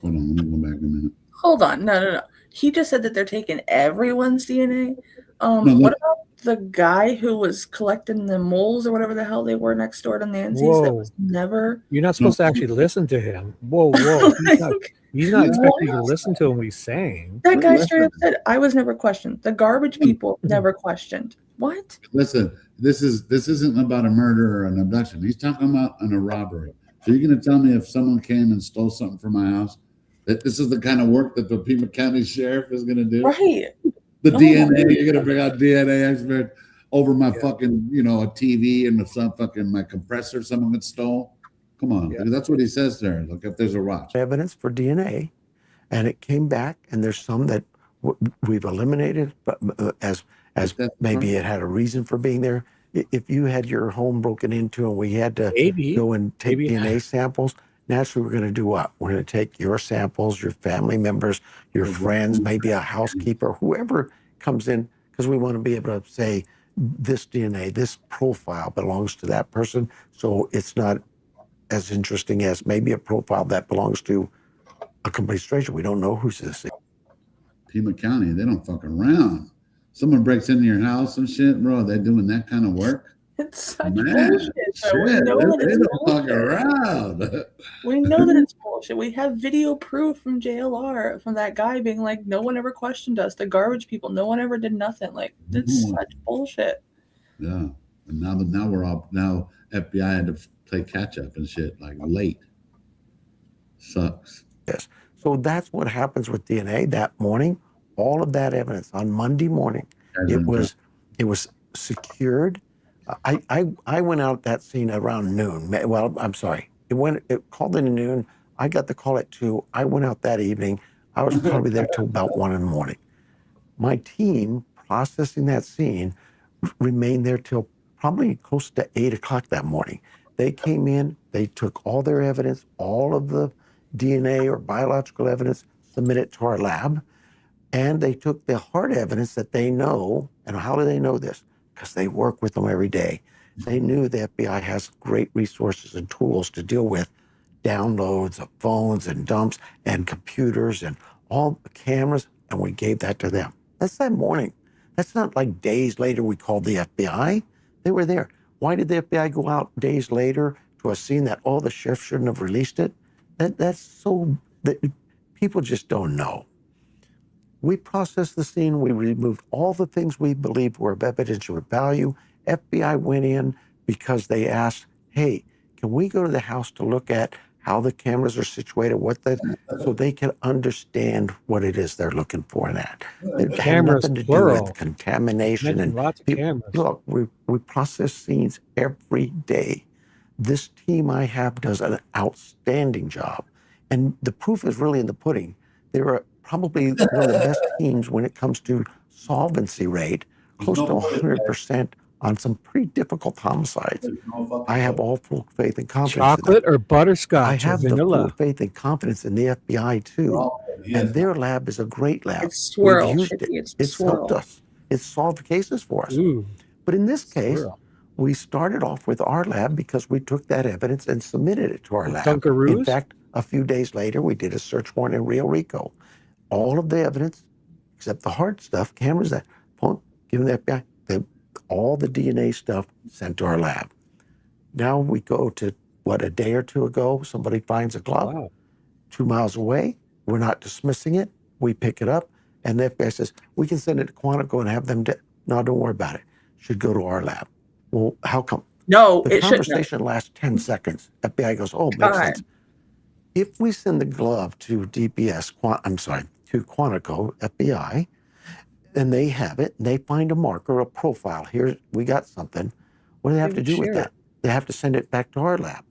Speaker 1: Hold on, let me go back a minute.
Speaker 14: Hold on, no. He just said that they're taking everyone's DNA. What about the guy who was collecting the moles or whatever the hell they were next door to Nancy's? That was never.
Speaker 4: You're not supposed to actually listen to him. Whoa. He's not expecting you to listen to him what he's saying.
Speaker 14: That guy straight up said, I was never questioned. The garbage people never questioned. What?
Speaker 1: Listen, this isn't about a murder or an abduction. He's talking about a robbery. So you're going to tell me if someone came and stole something from my house, that this is the kind of work that the Pima County Sheriff is going to do?
Speaker 14: Right.
Speaker 1: The DNA, you're going to bring out DNA expert over my fucking, a TV and some fucking my compressor someone stole? Come on, that's what he says there. Look, if there's a rock.
Speaker 3: Evidence for DNA, and it came back, and there's some that we've eliminated, but as maybe it had a reason for being there. If you had your home broken into and we had to go and take DNA samples, naturally we're going to do what? We're going to take your samples, your family members, your friends, maybe a housekeeper, whoever comes in, because we want to be able to say this DNA, this profile belongs to that person. So it's not as interesting as maybe a profile that belongs to a complete stranger. We don't know who's this.
Speaker 1: Pima County, they don't fuck around. Someone breaks into your house and shit, bro, they're doing that kind of work.
Speaker 14: It's such bullshit.
Speaker 1: Shit,
Speaker 14: We know that
Speaker 1: they
Speaker 14: it's
Speaker 1: don't fuck
Speaker 14: bullshit.
Speaker 1: around.
Speaker 14: We know that it's bullshit. We have video proof from JLR from that guy being like, no one ever questioned us. The garbage people, no one ever did nothing. Like, it's such bullshit.
Speaker 1: Yeah. And now FBI had to play catch up and shit, like late. Sucks.
Speaker 3: Yes. So that's what happens with DNA that morning. All of that evidence on Monday morning, it was secured. I went out that scene around noon. Well, I'm sorry. It called in at noon. I got the call at 2. I went out that evening. I was probably there till about 1 in the morning. My team processing that scene remained there till probably close to 8 o'clock that morning. They came in, they took all their evidence, all of the DNA or biological evidence, submitted it to our lab, and they took the hard evidence that they know. And how do they know this? Because they work with them every day. They knew the FBI has great resources and tools to deal with downloads of phones and dumps and computers and all the cameras, and we gave that to them. That's that morning. That's not like days later we called the FBI. They were there. Why did the FBI go out days later to a scene that, the sheriff shouldn't have released it? That's so that people just don't know. We processed the scene. We removed all the things we believed were of evidential value. FBI went in because they asked, hey, can we go to the house to look at how the cameras are situated, so they can understand what it is they're looking for in that. It had nothing to do with contamination. And
Speaker 4: lots of cameras.
Speaker 3: Look, we process scenes every day. This team I have does an outstanding job. And the proof is really in the pudding. They are probably one of the best teams when it comes to solvency rate, close to 100% on some pretty difficult homicides. I have all full faith and confidence.
Speaker 4: Chocolate or butterscotch?
Speaker 3: I have
Speaker 4: or
Speaker 3: the
Speaker 4: vanilla.
Speaker 3: full faith and confidence in the FBI too. And their lab is a great lab.
Speaker 14: It's swirl.
Speaker 3: We've used it. It's helped us. It's solved cases for us.
Speaker 4: Ooh,
Speaker 3: but in this case, we started off with our lab because we took that evidence and submitted it to our lab.
Speaker 4: Dunkaroos?
Speaker 3: In fact, a few days later, we did a search warrant in Rio Rico. All of the evidence, except the hard stuff, cameras, that phone, given the FBI, all the DNA stuff sent to our lab. Now we go to, a day or two ago, somebody finds a glove 2 miles away. We're not dismissing it. We pick it up, and the FBI says, we can send it to Quantico and have them, no, don't worry about it. Should go to our lab. Well, how come?
Speaker 14: No,
Speaker 3: the
Speaker 14: it shouldn't.
Speaker 3: conversation lasts 10 seconds. FBI goes, makes sense. If we send the glove to DPS, to Quantico, FBI, and they have it, and they find a marker, a profile, here, we got something, what do they have to do with that? They have to send it back to our lab.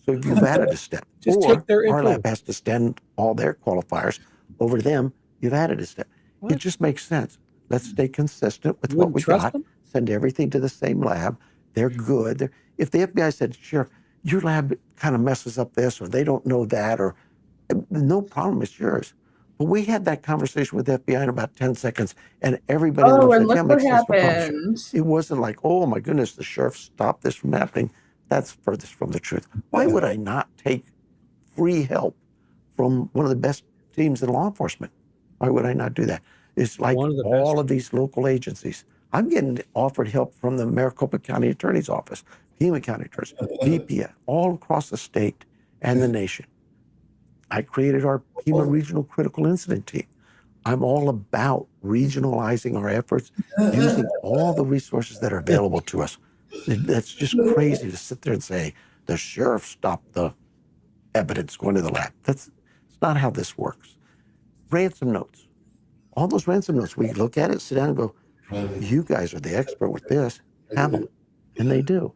Speaker 3: So you've added a step.
Speaker 4: Just take their
Speaker 3: our
Speaker 4: info.
Speaker 3: lab has to send all their qualifiers over to them. You've added a step. It just makes sense. Let's stay consistent with what we got. Send everything to the same lab. They're good. If the FBI said, Sheriff, your lab kind of messes up this, or they don't know that, or no problem, it's yours. But we had that conversation with the FBI in about 10 seconds, and everybody
Speaker 14: Oh,
Speaker 3: knows
Speaker 14: and
Speaker 3: that,
Speaker 14: look what
Speaker 3: makes sense for publishing.
Speaker 14: happened.
Speaker 3: It wasn't like, oh my goodness, the sheriff stopped this from happening. That's furthest from the truth. Why would I not take free help from one of the best teams in law enforcement? Why would I not do that? It's like all of these local agencies. I'm getting offered help from the Maricopa County Attorney's Office, Pima County Attorney's, DPS, all across the state and the nation. I created our Pima Regional Critical Incident Team. I'm all about regionalizing our efforts, using all the resources that are available to us. That's just crazy to sit there and say, the sheriff stopped the evidence going to the lab. It's not how this works. Ransom notes. All those ransom notes, we look at it, sit down and go, you guys are the expert with this, have them. And they do.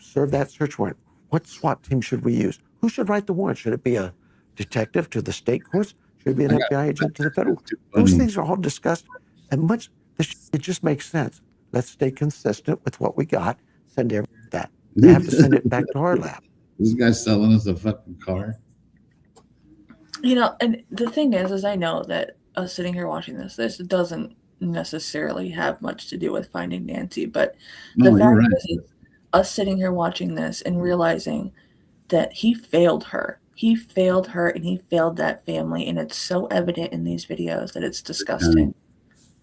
Speaker 3: Serve that search warrant. What SWAT team should we use? Who should write the warrant? Should it be a detective to the state courts, should be an FBI agent to the federal. Those things are all discussed, and it just makes sense. Let's stay consistent with what we got. Send that. They have to send it back to our lab.
Speaker 1: This guy's selling us a fucking car.
Speaker 14: You know, and the thing is I know that us sitting here watching this doesn't necessarily have much to do with finding Nancy, but the fact is us sitting here watching this and realizing that he failed her. He failed her and he failed that family, and it's so evident in these videos that it's disgusting.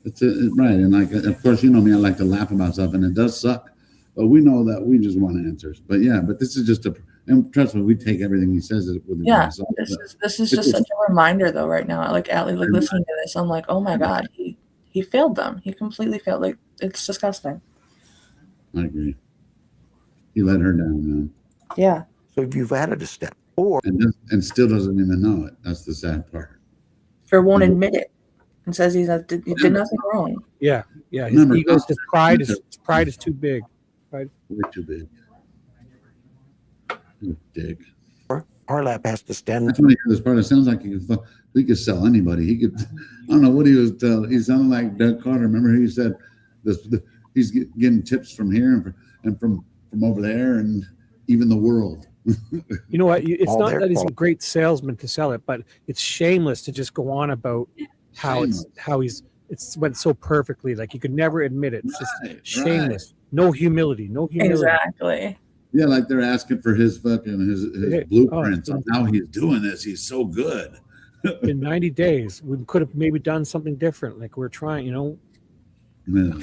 Speaker 1: It's right, and like, of course, you know me, I like to laugh about stuff, and it does suck, but we know that we just want answers. But yeah, but this is just and trust me, we take everything he says with
Speaker 14: this is just such a reminder, though. Right now, like Allie, like listening to this, I'm like, oh my god, he failed them. He completely failed. Like, it's disgusting.
Speaker 1: I agree. He let her down, man.
Speaker 14: Yeah.
Speaker 3: So if you've added a step,
Speaker 1: and still doesn't even know it. That's the sad part.
Speaker 14: Or won't admit it and says he did nothing wrong.
Speaker 4: Yeah. His ego, his pride is too big. Pride.
Speaker 1: Way too big. You dick.
Speaker 3: Our lab has to stand.
Speaker 1: That's when I hear this part. It sounds like he could sell anybody. He could. I don't know what he was telling. He sounded like Doug Carter. Remember he said he's getting tips from here and from over there and even the world.
Speaker 4: You know what? It's not that he's a great salesman to sell it, but it's shameless to just go on about how it's went so perfectly. Like you could never admit it. It's just shameless. Right. No humility.
Speaker 14: Exactly.
Speaker 1: Yeah, like they're asking for his blueprints on how he's doing this. He's so good.
Speaker 4: In 90 days, we could have maybe done something different. Like we're trying,
Speaker 1: Yeah.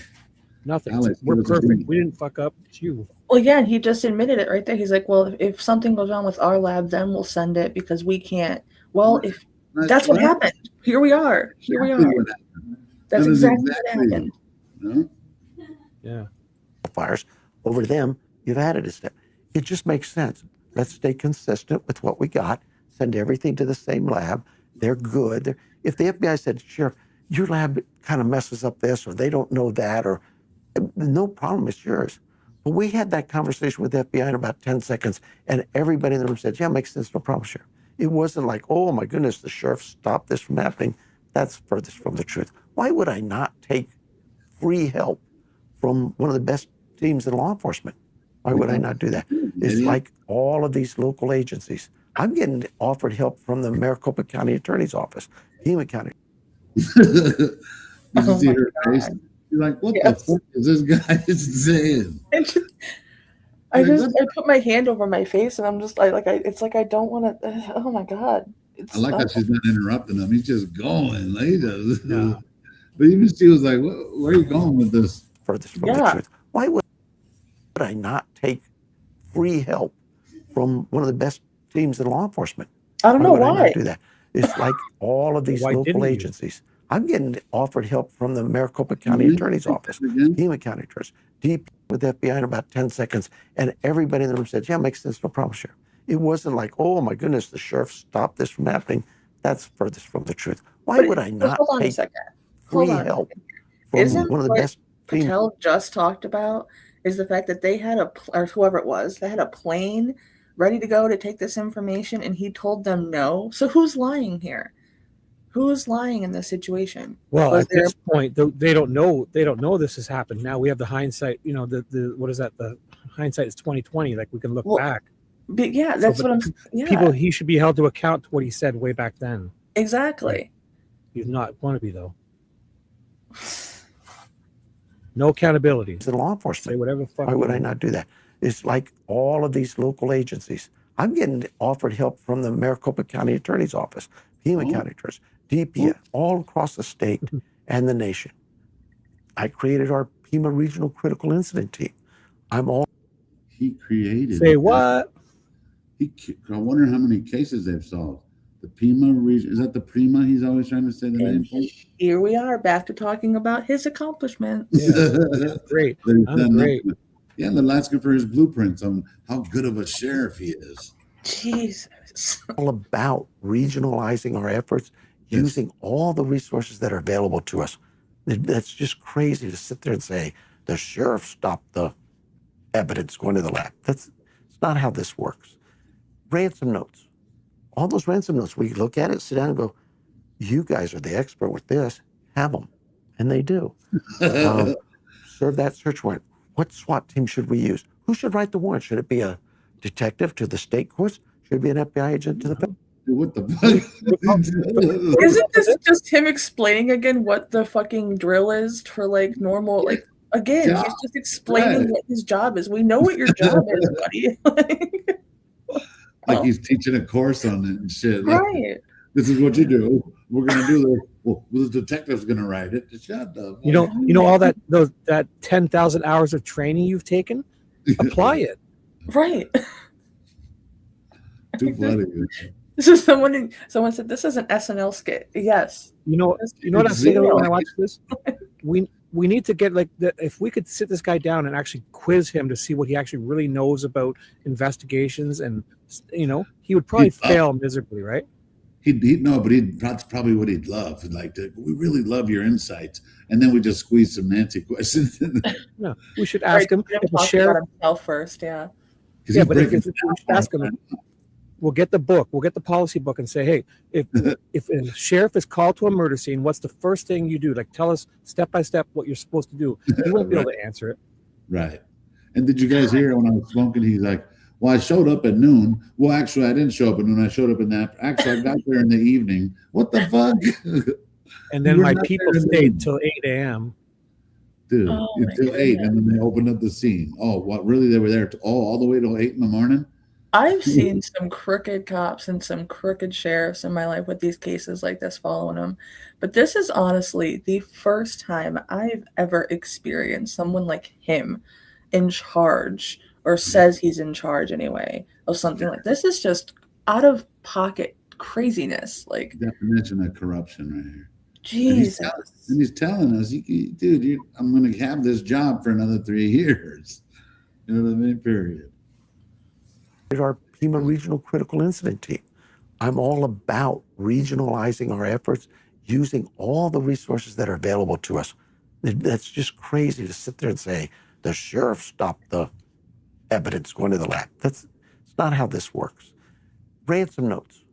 Speaker 4: Nothing. Alex, we're perfect. We didn't fuck up. It's you.
Speaker 14: Well, yeah, and he just admitted it right there. He's like, well, if something goes wrong with our lab, then we'll send it because we can't. Well, if that's what happened. Here we are. That's exactly what happened.
Speaker 4: Yeah.
Speaker 3: Fires over them, you've added a step. It just makes sense. Let's stay consistent with what we got. Send everything to the same lab. They're good. If the FBI said, Sheriff, your lab kind of messes up this, or they don't know that, or no problem, it's yours. But we had that conversation with the FBI in about 10 seconds, and everybody in the room said, yeah, makes sense, no problem, Sheriff. It wasn't like, oh my goodness, the sheriff stopped this from happening. That's furthest from the truth. Why would I not take free help from one of the best teams in law enforcement? Why would I not do that? It's like all of these local agencies. I'm getting offered help from the Maricopa County Attorney's Office, Pima County.
Speaker 1: Did you see her face? You're like, what the fuck is this guy saying?
Speaker 14: I put my hand over my face and I'm just it's like I don't want to. Oh my god!
Speaker 1: I like how she's not interrupting him. He's just going. Like he does. Yeah. But even she was like, "Where are you going with this?"
Speaker 3: Furthest from the truth. Why would I not take free help from one of the best teams in law enforcement?
Speaker 14: I don't know why.
Speaker 3: Would I not do that? It's like all of these local agencies. I'm getting offered help from the Maricopa County Attorney's Office, Pima County Attorney's, DP with FBI in about 10 seconds, and everybody in the room said, yeah, makes sense, no problem, Sheriff. It wasn't like, oh my goodness, the sheriff stopped this from happening. That's furthest from the truth. Why would I not take free help from one of the best teams?
Speaker 14: Patel just talked about is the fact that they had or whoever it was, they had a plane ready to go to take this information, and he told them no. So who's lying here? Who is lying in this situation?
Speaker 4: Well, at this point, they don't know. They don't know this has happened. Now we have the hindsight. The what is that? The hindsight is 20/20. Like we can look back.
Speaker 14: But yeah, that's what I'm. Yeah.
Speaker 4: People, he should be held to account to what he said way back then.
Speaker 14: Exactly.
Speaker 4: Right. He's not want to be though. No accountability.
Speaker 3: It's law enforcement.
Speaker 4: Say whatever the fuck.
Speaker 3: Why would I not do that? It's like all of these local agencies. I'm getting offered help from the Maricopa County Attorney's Office, Pima County Attorney's, DP, all across the state and the nation. I created our Pima Regional Critical Incident Team.
Speaker 1: He created.
Speaker 4: Say what?
Speaker 1: I wonder how many cases they've solved. The Pima region, is that the Prima he's always trying to say the name?
Speaker 14: Here we are back to talking about his accomplishments.
Speaker 4: Yeah. Great. I'm great.
Speaker 1: Yeah, they're asking for his blueprints on how good of a sheriff he is.
Speaker 14: Jesus.
Speaker 3: All about regionalizing our efforts, using all the resources that are available to us. That's just crazy to sit there and say, the sheriff stopped the evidence going to the lab. It's not how this works. Ransom notes. all those ransom notes, we look at it, sit down and go, you guys are the expert with this, have them. And they do. Serve that search warrant. What SWAT team should we use? Who should write the warrant? Should it be a detective to the state courts? Should it be an FBI agent to the federal?
Speaker 1: What the fuck?
Speaker 14: Isn't this just him explaining again what the fucking drill is for like normal, like, again,
Speaker 1: Yeah,
Speaker 14: he's just explaining
Speaker 1: right.
Speaker 14: what his job is. We know what your job is, buddy.
Speaker 1: Like he's teaching a course on it and shit. Like,
Speaker 14: Right.
Speaker 1: this is what you do. We're gonna do this. Well, the detective's gonna write it. Shut up.
Speaker 4: You know all that 10,000 hours of training you've taken. Apply it.
Speaker 14: Right.
Speaker 1: Too funny.
Speaker 14: This is someone said this is an SNL skit. Yes.
Speaker 4: You know what I was thinking when I watched this? We need to get if we could sit this guy down and actually quiz him to see what he actually really knows about investigations, and he would probably fail miserably, right?
Speaker 1: That's probably what he'd love. We really love your insights, and then we just squeeze some Nancy questions in there.
Speaker 4: No, we should ask him if the sheriff
Speaker 14: himself first. Yeah.
Speaker 1: Yeah,
Speaker 4: but if we should ask him, we'll get the book, we'll get the policy book, and say, hey, if a sheriff is called to a murder scene, what's the first thing you do? Like, tell us step by step what you're supposed to do. He won't be able to answer it.
Speaker 1: Right. And did you guys hear when I was smoking? He's like, well, I showed up at noon. Well, actually, I didn't show up at noon. I showed up in that. Actually, I got there in the evening. What the fuck?
Speaker 4: And then my people stayed till 8 a.m.
Speaker 1: Dude, until 8, and then they opened up the scene. Oh, what? Really? They were there all the way till 8 in the morning?
Speaker 14: I've seen some crooked cops and some crooked sheriffs in my life with these cases like this following them. But this is honestly the first time I've ever experienced someone like him in charge, or says he's in charge anyway, of something like this. Is just out of pocket craziness. Like,
Speaker 1: definition of corruption right here.
Speaker 14: Jesus.
Speaker 1: And he's telling us, dude, I'm going to have this job for another 3 years. You know what I mean? Period.
Speaker 3: Our Pima Regional Critical Incident Team. I'm all about regionalizing our efforts, using all the resources that are available to us. That's just crazy to sit there and say, the sheriff stopped the evidence going to the lab. It's not how this works. Ransom notes.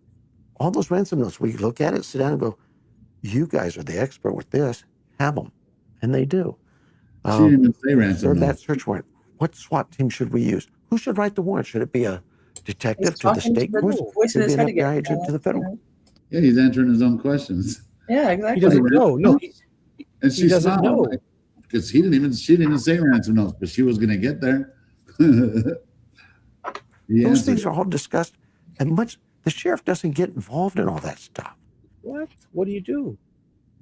Speaker 3: All those ransom notes, we look at it, sit down and go, you guys are the expert with this, have them. And they do.
Speaker 1: She didn't even say ransom
Speaker 3: Serve that
Speaker 1: notes.
Speaker 3: search warrant. What SWAT team should we use? Who should write the warrant? Should it be a detective to the state courts? Should it be an FBI agent to the federal?
Speaker 1: Yeah, he's answering his own questions.
Speaker 14: Yeah, exactly.
Speaker 4: He doesn't know. No,
Speaker 1: And she
Speaker 4: he doesn't know.
Speaker 1: Because she didn't even say ransom notes, but she was going to get there.
Speaker 3: Those things are all discussed, and the sheriff doesn't get involved in all that stuff.
Speaker 4: What? What do you do?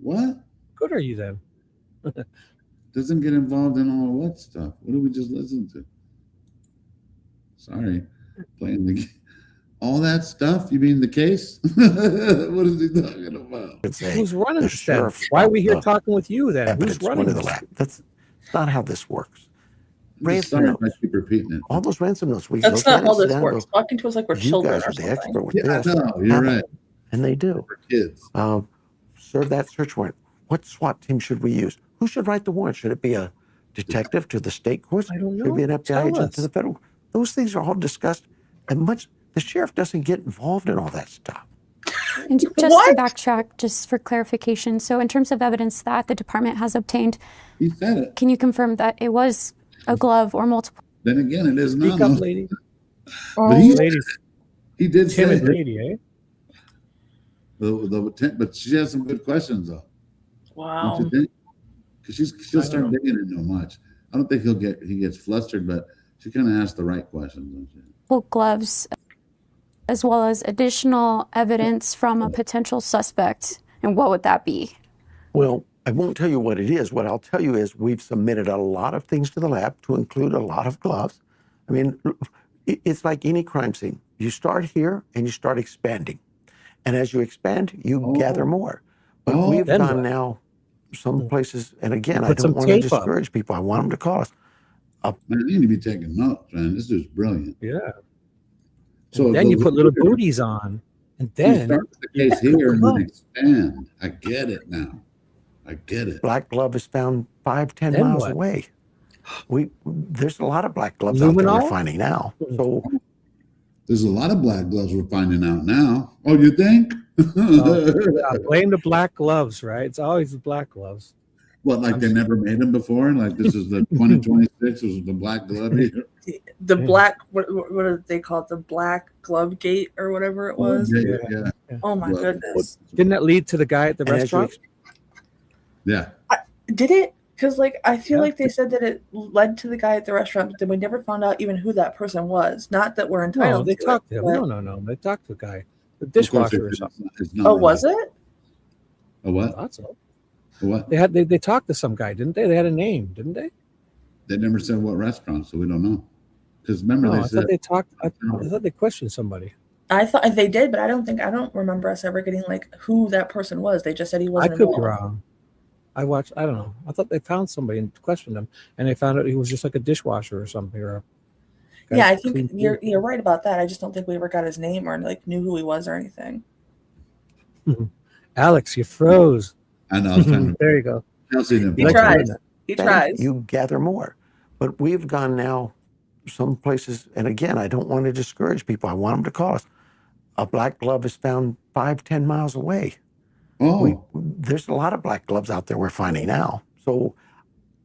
Speaker 1: What?
Speaker 4: Good are you then?
Speaker 1: Doesn't get involved in all what stuff? What did we just listen to? Sorry, playing the game. All that stuff? You mean the case? What is he talking about?
Speaker 4: Who's running the sheriff? Why are we here talking with you then? Who's running
Speaker 3: the
Speaker 4: this?
Speaker 3: lab? That's not how this works. Ransom
Speaker 1: Sorry if
Speaker 3: notes.
Speaker 1: I keep repeating it.
Speaker 3: All those ransom notes. We
Speaker 14: That's
Speaker 3: look
Speaker 14: not
Speaker 3: at
Speaker 14: how
Speaker 3: it, sit
Speaker 14: this
Speaker 3: down and
Speaker 14: works.
Speaker 3: go,
Speaker 14: Talking to us like we're
Speaker 3: you
Speaker 14: children
Speaker 3: guys
Speaker 14: or
Speaker 3: are the
Speaker 14: something.
Speaker 3: expert with
Speaker 1: Yeah,
Speaker 3: this.
Speaker 1: no, you're
Speaker 3: Have
Speaker 1: right.
Speaker 3: them. And they do.
Speaker 1: For kids.
Speaker 3: Serve that search warrant. What SWAT team should we use? Who should write the warrant? Should it be a detective to the state courts?
Speaker 4: I don't know.
Speaker 3: Should it be an FBI
Speaker 4: Tell
Speaker 3: agent to
Speaker 4: us.
Speaker 3: the federal? Those things are all discussed, and the sheriff doesn't get involved in all that stuff.
Speaker 16: And just to backtrack, just for clarification, so in terms of evidence that the department has obtained,
Speaker 1: He said it.
Speaker 16: can you confirm that it was a glove or multiple?
Speaker 1: Then again, it is
Speaker 4: Speak
Speaker 1: not.
Speaker 4: up, lady.
Speaker 1: But he did say
Speaker 4: Timid
Speaker 1: it.
Speaker 4: lady, eh?
Speaker 1: But she has some good questions though.
Speaker 14: Wow.
Speaker 1: Don't you think? Because she'll start digging into much. I don't think he gets flustered, but she kind of asks the right questions, don't she?
Speaker 16: Gloves, as well as additional evidence from a potential suspect. And what would that be?
Speaker 3: Well, I won't tell you what it is. What I'll tell you is we've submitted a lot of things to the lab, to include a lot of gloves. I mean, it's like any crime scene. You start here and you start expanding. And as you expand, you gather more. But we've
Speaker 4: then
Speaker 3: done
Speaker 4: what?
Speaker 3: now some places, and again, I
Speaker 4: Put
Speaker 3: don't
Speaker 4: some
Speaker 3: want to
Speaker 4: tape up.
Speaker 3: discourage people. I want them to call us.
Speaker 1: Man, you need to be taking notes, man. This dude's brilliant.
Speaker 4: Yeah.
Speaker 1: So
Speaker 4: And then you put little booties on, and
Speaker 1: You
Speaker 4: then
Speaker 1: start with the case here and then expand. I get it now. I get it.
Speaker 3: Black glove is found 5-10
Speaker 4: Then
Speaker 3: miles
Speaker 4: what?
Speaker 3: away. There's a lot of black gloves out there
Speaker 4: Luminol?
Speaker 3: we're finding now. So
Speaker 1: There's a lot of black gloves we're finding out now. Oh, you think?
Speaker 4: Blame the black gloves, right? It's always the black gloves.
Speaker 1: What, like they never made them before? Like this is the 2026 was the black glove year?
Speaker 14: The black, what do they call it? The black glove gate or whatever it was.
Speaker 1: Yeah.
Speaker 14: Oh my goodness.
Speaker 4: Didn't that lead to the guy at the restaurant?
Speaker 1: Yeah.
Speaker 14: Did it? Because I feel like they said that it led to the guy at the restaurant, but then we never found out even who that person was. Not that we're entitled.
Speaker 4: No, they
Speaker 14: to
Speaker 4: talked
Speaker 14: it,
Speaker 4: to him.
Speaker 14: but-
Speaker 4: No. They talked to the guy, the dishwasher or something.
Speaker 14: Oh, was it?
Speaker 1: A what?
Speaker 4: I thought so.
Speaker 1: A what?
Speaker 4: They talked to some guy, didn't they? They had a name, didn't they?
Speaker 1: They never said what restaurant, so we don't know. Because remember
Speaker 4: No,
Speaker 1: they
Speaker 4: I
Speaker 1: said
Speaker 4: thought they talked. I thought they questioned somebody.
Speaker 14: I thought they did, but I don't remember us ever getting like who that person was. They just said he
Speaker 4: I
Speaker 14: wasn't
Speaker 4: could be
Speaker 14: involved.
Speaker 4: wrong. I don't know. I thought they found somebody and questioned him, and they found out he was just like a dishwasher or something. Or a guy
Speaker 14: Yeah, I
Speaker 4: who
Speaker 14: think
Speaker 4: cleaned
Speaker 14: you're right about that. I just don't think we ever got his name or like knew who he was or anything.
Speaker 4: food. Alex, you froze.
Speaker 1: I know. I was trying to,
Speaker 4: There you go.
Speaker 1: Chelsea didn't
Speaker 14: He
Speaker 1: fall
Speaker 14: tries.
Speaker 1: asleep.
Speaker 14: He
Speaker 3: Then
Speaker 14: tries.
Speaker 3: You gather more. But we've gone now some places, and again, I don't want to discourage people. I want them to call us. A black glove is found 5-10 miles away.
Speaker 1: Oh.
Speaker 3: There's a lot of black gloves out there we're finding now. So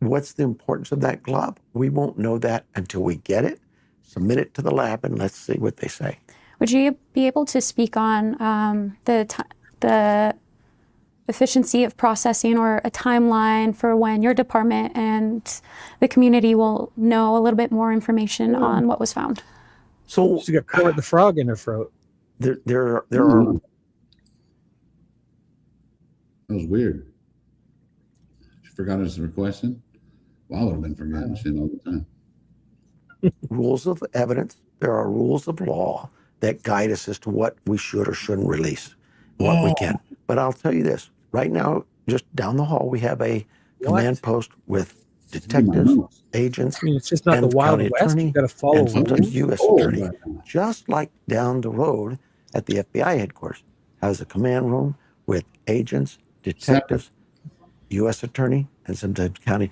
Speaker 3: what's the importance of that glove? We won't know that until we get it, submit it to the lab, and let's see what they say.
Speaker 16: Would you be able to speak on the efficiency of processing or a timeline for when your department and the community will know a little bit more information on what was found?
Speaker 3: So
Speaker 4: she got Kermit the Frog in her throat.
Speaker 3: There are.
Speaker 1: That was weird. She forgot us her question. Well, I would have been forgetting shit all the time.
Speaker 3: Rules of evidence. There are rules of law that guide us as to what we should or shouldn't release, what we can. But I'll tell you this, right now, just down the hall, we have a command post with detectives, agents,
Speaker 4: I mean, it's just not
Speaker 3: and
Speaker 4: the Wild
Speaker 3: county
Speaker 4: West.
Speaker 3: attorney,
Speaker 4: You got to follow
Speaker 3: and sometimes
Speaker 4: rules.
Speaker 3: U.S. attorney. Just like down the road at the FBI headquarters, has a command room with agents, detectives, U.S. attorney, and sometimes county.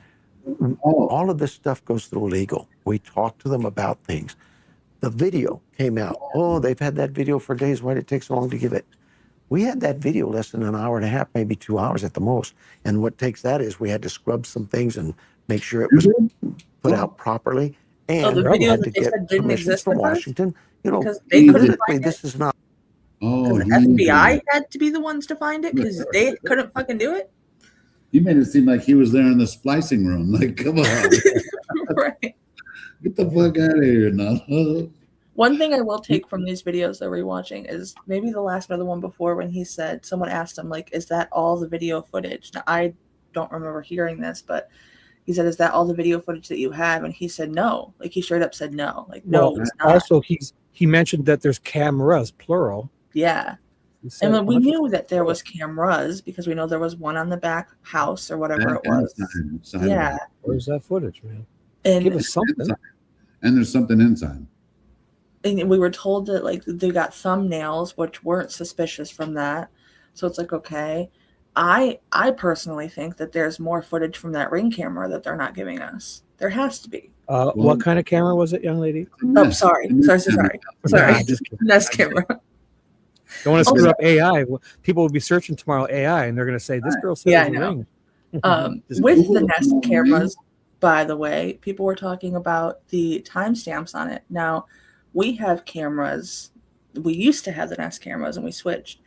Speaker 3: All of this stuff goes through legal. We talk to them about things. The video came out. Oh, they've had that video for days. Why did it take so long to give it? We had that video less than an hour and a half, maybe 2 hours at the most. And what takes that is we had to scrub some things and make sure it was put out properly. And
Speaker 14: the
Speaker 3: we
Speaker 14: video
Speaker 3: had
Speaker 14: that
Speaker 3: to
Speaker 14: they
Speaker 3: get
Speaker 14: said didn't
Speaker 3: permission
Speaker 14: exist
Speaker 3: from
Speaker 14: at first?
Speaker 3: Washington. You know,
Speaker 14: Because they couldn't
Speaker 3: politically,
Speaker 14: find
Speaker 3: this is not.
Speaker 1: Oh,
Speaker 14: The FBI had to be the ones to find it because they couldn't fucking do it.
Speaker 1: You made it seem like he was there in the splicing room. Like, come on.
Speaker 14: Right.
Speaker 1: Get the fuck out of here, no.
Speaker 14: One thing I will take from these videos that we're watching is maybe the last one or the one before when he said, someone asked him, like, is that all the video footage? Now, I don't remember hearing this, but he said, is that all the video footage that you have? And he said, no. Like, he straight up said no. Like, no,
Speaker 4: Well,
Speaker 14: it's not.
Speaker 4: also, he mentioned that there's cameras, plural.
Speaker 14: Yeah.
Speaker 4: said
Speaker 14: And
Speaker 4: a
Speaker 14: then we
Speaker 4: bunch of
Speaker 14: knew that there was cameras because we know there was one on the back house or whatever it was. Yeah.
Speaker 4: Where's that footage, man?
Speaker 14: And
Speaker 4: Give us something.
Speaker 1: And there's something inside.
Speaker 14: And we were told that like they got thumbnails which weren't suspicious from that. So it's like, okay. I personally think that there's more footage from that Ring camera that they're not giving us. There has to be.
Speaker 4: What kind of camera was it, young lady?
Speaker 14: Oh, sorry. Sorry.
Speaker 4: Nah, just kidding.
Speaker 14: Nest camera.
Speaker 4: Don't want to screw up AI. People will be searching tomorrow AI, and they're going to say, "This girl said
Speaker 14: Yeah, I
Speaker 4: it was a
Speaker 14: know.
Speaker 4: Ring."
Speaker 14: With the Nest cameras, by the way, people were talking about the timestamps on it. Now, we have cameras. We used to have the Nest cameras, and we switched.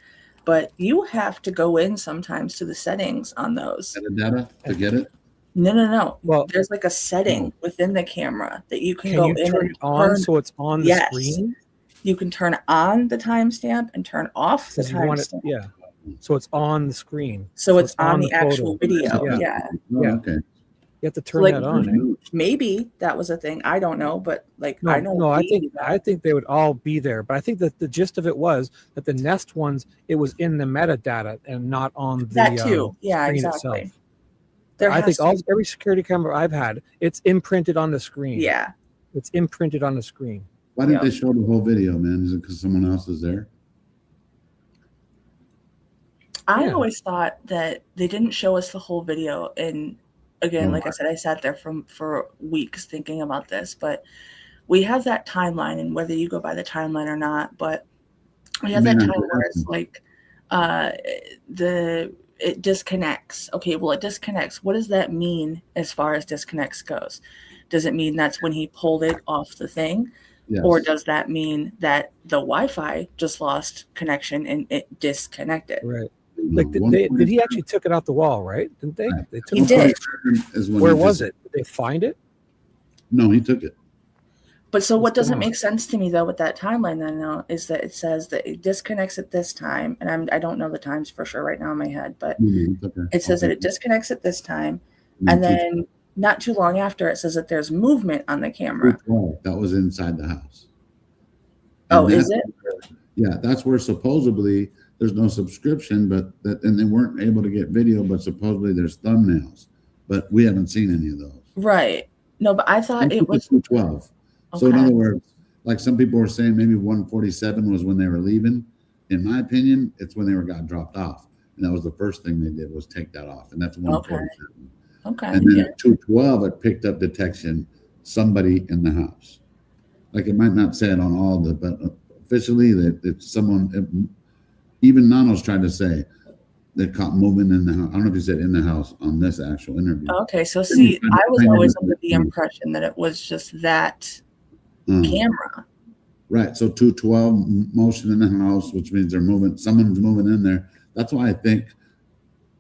Speaker 14: But you have to go in sometimes to the settings on those.
Speaker 1: Metadata to get it?
Speaker 14: No. Well, there's like a setting within the camera that you can go
Speaker 4: you
Speaker 14: in
Speaker 4: turn
Speaker 14: and
Speaker 4: it on so it's on the
Speaker 14: Yes.
Speaker 4: screen?
Speaker 14: You can turn on the timestamp and turn off the
Speaker 4: Says you want it-
Speaker 14: timestamp.
Speaker 4: yeah. So it's on the screen.
Speaker 14: So it's on the
Speaker 4: photo.
Speaker 14: actual video. Yeah.
Speaker 1: Oh, okay.
Speaker 4: You have to
Speaker 14: So,
Speaker 4: turn
Speaker 14: like,
Speaker 4: that on. Eh?
Speaker 14: maybe that was a thing. I don't know, but like
Speaker 4: No,
Speaker 14: I know.
Speaker 4: no, I
Speaker 14: we
Speaker 4: think
Speaker 14: do that.
Speaker 4: I think they would all be there, but I think that the gist of it was that the Nest ones, it was in the metadata and not on the
Speaker 14: That too. Yeah,
Speaker 4: screen
Speaker 14: exactly.
Speaker 4: itself.
Speaker 14: There
Speaker 4: I
Speaker 14: has
Speaker 4: think
Speaker 14: to be.
Speaker 4: every security camera I've had, it's imprinted on the screen.
Speaker 14: Yeah.
Speaker 4: It's imprinted on the screen.
Speaker 1: Why didn't they show the whole video, man? Is it because someone else is there?
Speaker 14: I always thought that they didn't show us the whole video. And again, like I said, I sat there for weeks thinking about this, but we have that timeline, and whether you go by the timeline or not, but we have that time where it's like it disconnects. Okay, well, it disconnects. What does that mean as far as disconnects goes? Does it mean that's when he pulled it off the thing? Yes. Or does that mean that the Wi-Fi just lost connection and it disconnected?
Speaker 4: Right. Like did he actually took it off the wall, right? Didn't they?
Speaker 14: Right.
Speaker 4: They took
Speaker 14: he did.
Speaker 4: Where was it? Did they find it?
Speaker 1: No, he took it.
Speaker 14: But so what doesn't make sense to me though with that timeline then now is that it says that it disconnects at this time, and I don't know the times for sure right now in my head, but it says that it disconnects at this time, and then not too long after it says that there's movement on the camera.
Speaker 1: That was inside the house.
Speaker 14: Oh, is it?
Speaker 1: Yeah, that's where supposedly there's no subscription, and they weren't able to get video, but supposedly there's thumbnails, but we haven't seen any of those.
Speaker 14: Right. No, but I thought it was
Speaker 1: 212. So in other words, like some people were saying, maybe 147 was when they were leaving. In my opinion, it's when they got dropped off, and that was the first thing they did was take that off, and that's 147.
Speaker 14: Okay.
Speaker 1: And then at 212, it picked up detection somebody in the house. Like it might not say it on all the, but officially that it's someone. Even Nanos tried to say they caught moving in the house. I don't know if he said in the house on this actual interview.
Speaker 14: Okay, so see, I was always under the impression that it was just that camera.
Speaker 1: Right. So 212 motion in the house, which means they're moving. Someone's moving in there. That's why I think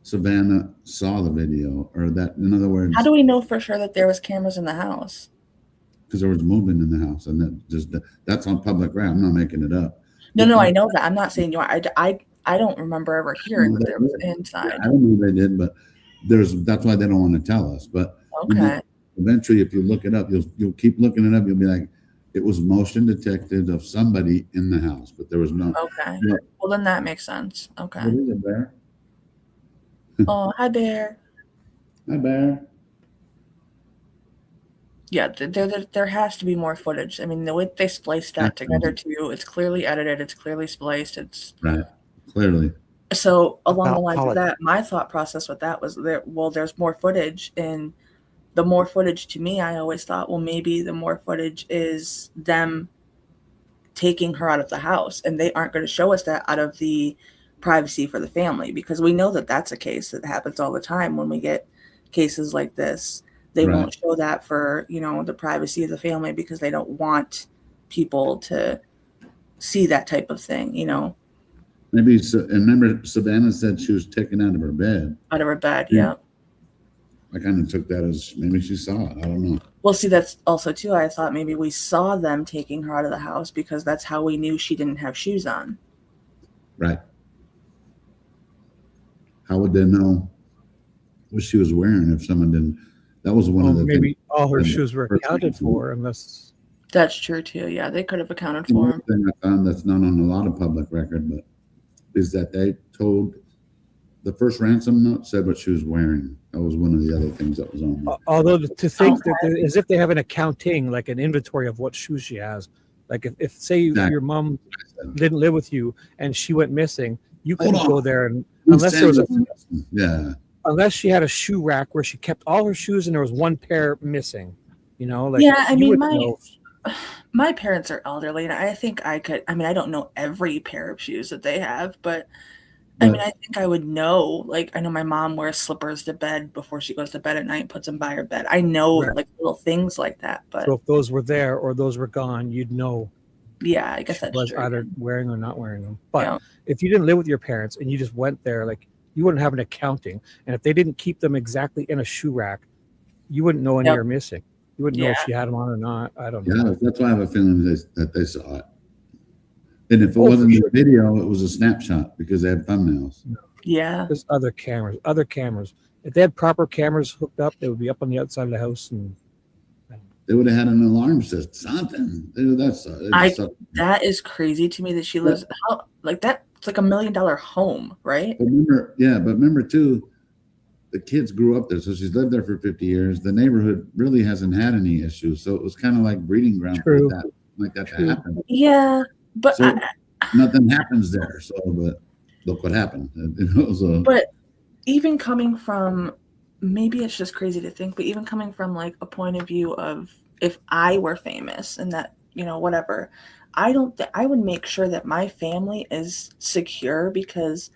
Speaker 1: Savannah saw the video, or that, in other words.
Speaker 14: How do we know for sure that there was cameras in the house?
Speaker 1: Because there was movement in the house, and that's on public ground. I'm not making it up.
Speaker 14: No, I know that. I'm not saying you are. I don't remember ever hearing that there was inside.
Speaker 1: I don't know if they did, but that's why they don't want to tell us. But eventually, if you look it up, you'll keep looking it up. You'll be like, it was motion detected of somebody in the house, but there was no.
Speaker 14: Okay. Well, then that makes sense. Okay.
Speaker 1: What is it, Bear?
Speaker 14: Oh, hi, Bear.
Speaker 1: Hi, Bear.
Speaker 14: Yeah, there has to be more footage. I mean, the way they spliced that together too, it's clearly edited, it's clearly spliced, it's
Speaker 1: right, clearly.
Speaker 14: So along the lines of that, my thought process with that was there's more footage, and the more footage to me, I always thought, well, maybe the more footage is them taking her out of the house, and they aren't going to show us that out of the privacy for the family, because we know that that's a case that happens all the time when we get cases like this. They won't show that for, the privacy of the family, because they don't want people to see that type of thing,
Speaker 1: Maybe, and remember Savannah said she was taken out of her bed.
Speaker 14: Out of her bed, yeah.
Speaker 1: I kind of took that as maybe she saw it. I don't know.
Speaker 14: Well, see, that's also too, I thought maybe we saw them taking her out of the house because that's how we knew she didn't have shoes on.
Speaker 1: Right. How would they know what she was wearing if someone didn't? That was one of the
Speaker 4: maybe all her shoes were accounted for, unless.
Speaker 14: That's true too. Yeah, they could have accounted for them.
Speaker 1: Thing I found that's not on a lot of public record, but is that they told the first ransom note said what she was wearing. That was one of the other things that was on there.
Speaker 4: Although to think that as if they have an accounting, like an inventory of what shoes she has. Like if say your mom didn't live with you and she went missing, you couldn't go there and unless there was unless she had a shoe rack where she kept all her shoes and there was one pair missing,
Speaker 14: I mean, my parents are elderly, and I think I could. I mean, I don't know every pair of shoes that they have, but I mean, I think I would know. Like, I know my mom wears slippers to bed before she goes to bed at night, puts them by her bed. I know like little things like that. But
Speaker 4: so if those were there or those were gone, you'd know.
Speaker 14: Yeah, I guess that's
Speaker 4: was
Speaker 14: true.
Speaker 4: Either wearing or not wearing them. But if you didn't live with your parents and you just went there, like. You wouldn't have an accounting, and if they didn't keep them exactly in a shoe rack, you wouldn't know any are missing. You wouldn't know if she had them on or not. I don't know.
Speaker 1: Yeah, that's why I have a feeling that they saw it. And if it wasn't the video, it was a snapshot because they had thumbnails.
Speaker 14: Yeah,
Speaker 4: there's other cameras. If they had proper cameras hooked up, they would be up on the outside of the house, and
Speaker 1: they would have had an alarm system. Something.
Speaker 14: That is crazy to me that she lives like that. It's like $1 million home, right?
Speaker 1: But remember too, the kids grew up there, so she's lived there for 50 years. The neighborhood really hasn't had any issues, so it was kind of like breeding ground for that to happen.
Speaker 14: Yeah, but
Speaker 1: so nothing happens there. So, but look what happened.
Speaker 14: But even coming from, maybe it's just crazy to think, but even coming from like a point of view of if I were famous and that, you know, whatever, I would make sure that my family is secure because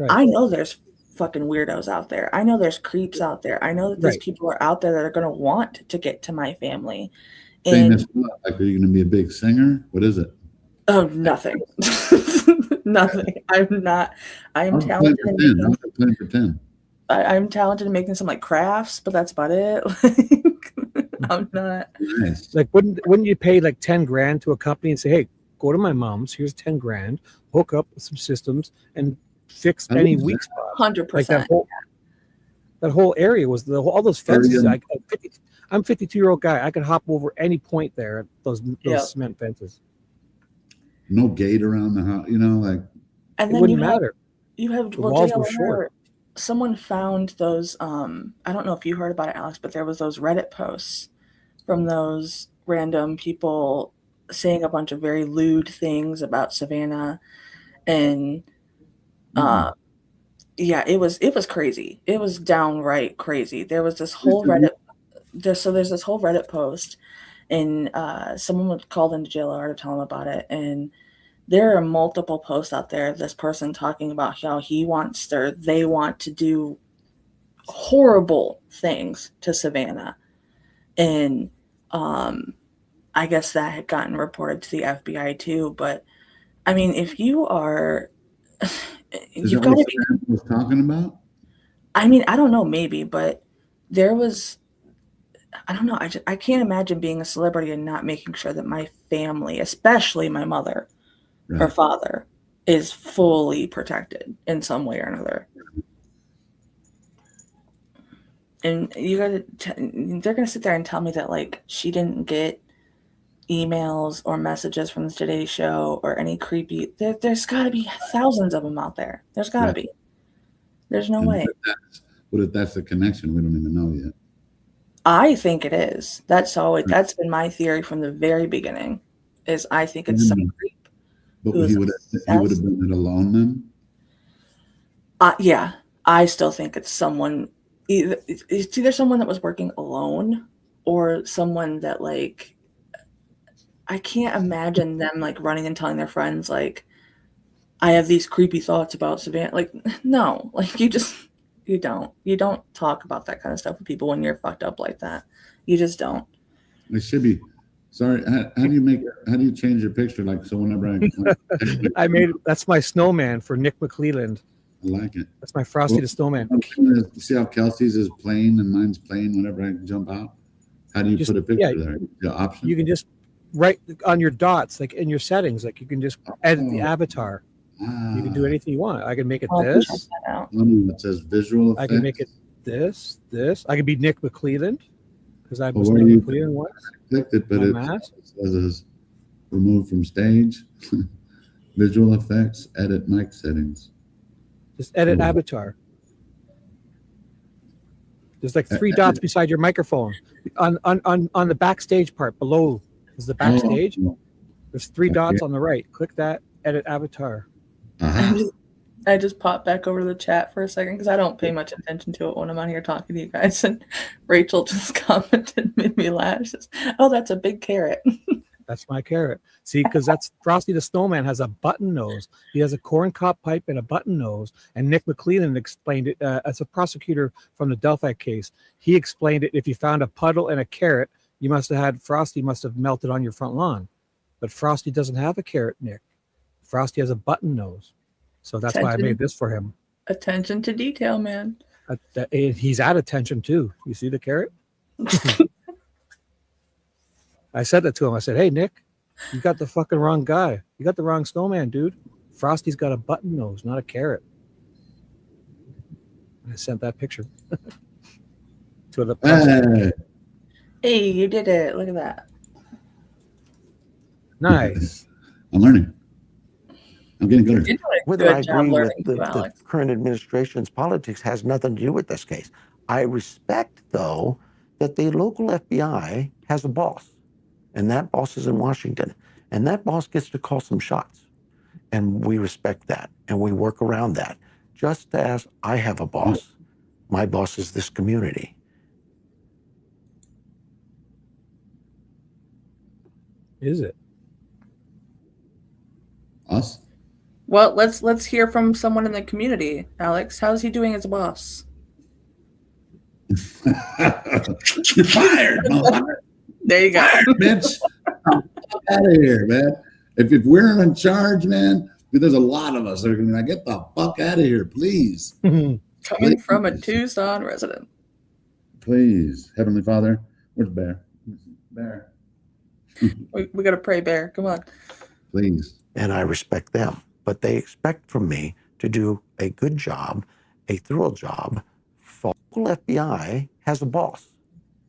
Speaker 14: I know there's fucking weirdos out there. I know there's creeps out there. I know that there's people are out there that are going to want to get to my family.
Speaker 1: Famous what? Like, are you going to be a big singer? What is it?
Speaker 14: Oh, nothing. Nothing. I'm not. I am talented in making. I'm talented in making some like crafts, but that's about it. I'm not.
Speaker 1: Nice.
Speaker 4: Like, wouldn't you pay like 10 grand to a company and say, hey, go to my mom's, here's 10 grand, hook up with some systems and fix any weak spot.
Speaker 14: 100%.
Speaker 4: Like that whole area was all those fences. I'm 52-year-old guy. I could hop over any point there. Those cement fences.
Speaker 1: No gate around the house, you know, like.
Speaker 14: And
Speaker 4: it
Speaker 14: then
Speaker 4: wouldn't matter.
Speaker 14: You have
Speaker 4: the walls were short.
Speaker 14: Someone found those. I don't know if you heard about it, Alex, but there was those Reddit posts from those random people saying a bunch of very lewd things about Savannah, and yeah, it was crazy. It was downright crazy. There was this whole Reddit. There's this whole Reddit post, and someone was called into JLR to tell them about it, and there are multiple posts out there of this person talking about how they want to do horrible things to Savannah. And I guess that had gotten reported to the FBI too. But I mean, if you are, you've got to be
Speaker 1: was talking about.
Speaker 14: I mean, I don't know, maybe, but there was, I don't know. I can't imagine being a celebrity and not making sure that my family, especially my mother, her father, is fully protected in some way or another. And they're gonna sit there and tell me that like she didn't get emails or messages from the Today Show or any creepy. There's got to be thousands of them out there. There's got to be. There's no way.
Speaker 1: What if that's the connection? We don't even know yet.
Speaker 14: I think it is. That's been my theory from the very beginning. Is I think it's some creep.
Speaker 1: But he would have been alone then?
Speaker 14: Yeah, I still think it's someone. It's either someone that was working alone or someone that like. I can't imagine them like running and telling their friends like, I have these creepy thoughts about Savannah. Like, no, like you don't talk about that kind of stuff with people when you're fucked up like that. You just don't.
Speaker 1: It should be. Sorry, how do you change your picture? Like, so whenever
Speaker 4: that's my snowman for Nick McClelland.
Speaker 1: I like it.
Speaker 4: That's my Frosty the Snowman.
Speaker 1: See how Kelsey's is plain and mine's plain whenever I jump out? How do you put a picture there? The option?
Speaker 4: You can just right on your dots, like in your settings, like you can just edit the avatar. You can do anything you want. I can make it this.
Speaker 1: It says visual effects.
Speaker 4: I can make it this. I can be Nick McClelland because I was Nick McClelland once.
Speaker 1: I clicked it, but it says it's removed from stage. Visual effects, edit mic settings.
Speaker 4: Just edit avatar. There's like 3 dots beside your microphone. On the backstage part below is the backstage. There's 3 dots on the right. Click that, edit avatar.
Speaker 14: I just popped back over to the chat for a second because I don't pay much attention to it when I'm on here talking to you guys. And Rachel just commented, made me laugh. She says, oh, that's a big carrot.
Speaker 4: That's my carrot. See, because that's Frosty the Snowman has a button nose. He has a corn cob pipe and a button nose. And Nick McClelland explained it as a prosecutor from the Delphi case. He explained it. If you found a puddle and a carrot, Frosty must have melted on your front lawn. But Frosty doesn't have a carrot, Nick. Frosty has a button nose. So that's why I made this for him.
Speaker 14: Attention to detail, man.
Speaker 4: He's at attention too. You see the carrot? I said that to him. I said, hey, Nick, you got the fucking wrong guy. You got the wrong snowman, dude. Frosty's got a button nose, not a carrot. I sent that picture to the
Speaker 14: Hey, you did it. Look at that.
Speaker 4: Nice.
Speaker 1: I'm learning. I'm getting good.
Speaker 3: Whether I agree with the current administration's politics has nothing to do with this case. I respect, though, that the local FBI has a boss, and that boss is in Washington, and that boss gets to call some shots, and we respect that, and we work around that. Just as I have a boss, my boss is this community.
Speaker 4: Is it?
Speaker 1: Us?
Speaker 14: Well, let's hear from someone in the community. Alex, how's he doing as a boss?
Speaker 1: You're fired, motherfucker.
Speaker 14: There you go.
Speaker 1: Fired, bitch. Out of here, man. If we're in charge, man, there's a lot of us that are going to be like, get the fuck out of here, please.
Speaker 14: Coming from a Tucson resident.
Speaker 1: Please. Heavenly Father, where's Bear? Bear.
Speaker 14: We got to pray, Bear. Come on.
Speaker 1: Please.
Speaker 3: And I respect them. But they expect from me to do a good job, a thorough job. The FBI has a boss,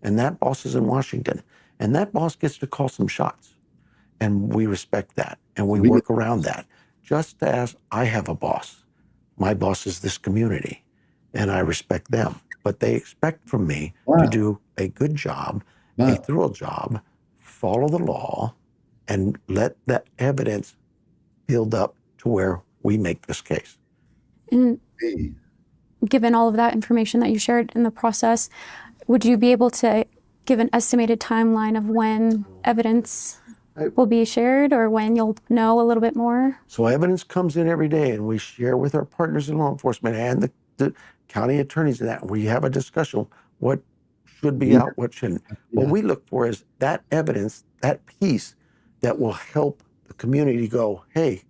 Speaker 3: and that boss is in Washington. And that boss gets to call some shots. And we respect that, and we work around that. Just as I have a boss. My boss is this community, and I respect them. But they expect from me to do a good job, a thorough job, follow the law, and let that evidence build up to where we make this case.
Speaker 16: And given all of that information that you shared in the process, would you be able to give an estimated timeline of when evidence will be shared or when you'll know a little bit more?
Speaker 3: So evidence comes in every day, and we share with our partners in law enforcement and the county attorneys and that. We have a discussion what should be out, what shouldn't. What we look for is that evidence, that piece that will help the community go, hey,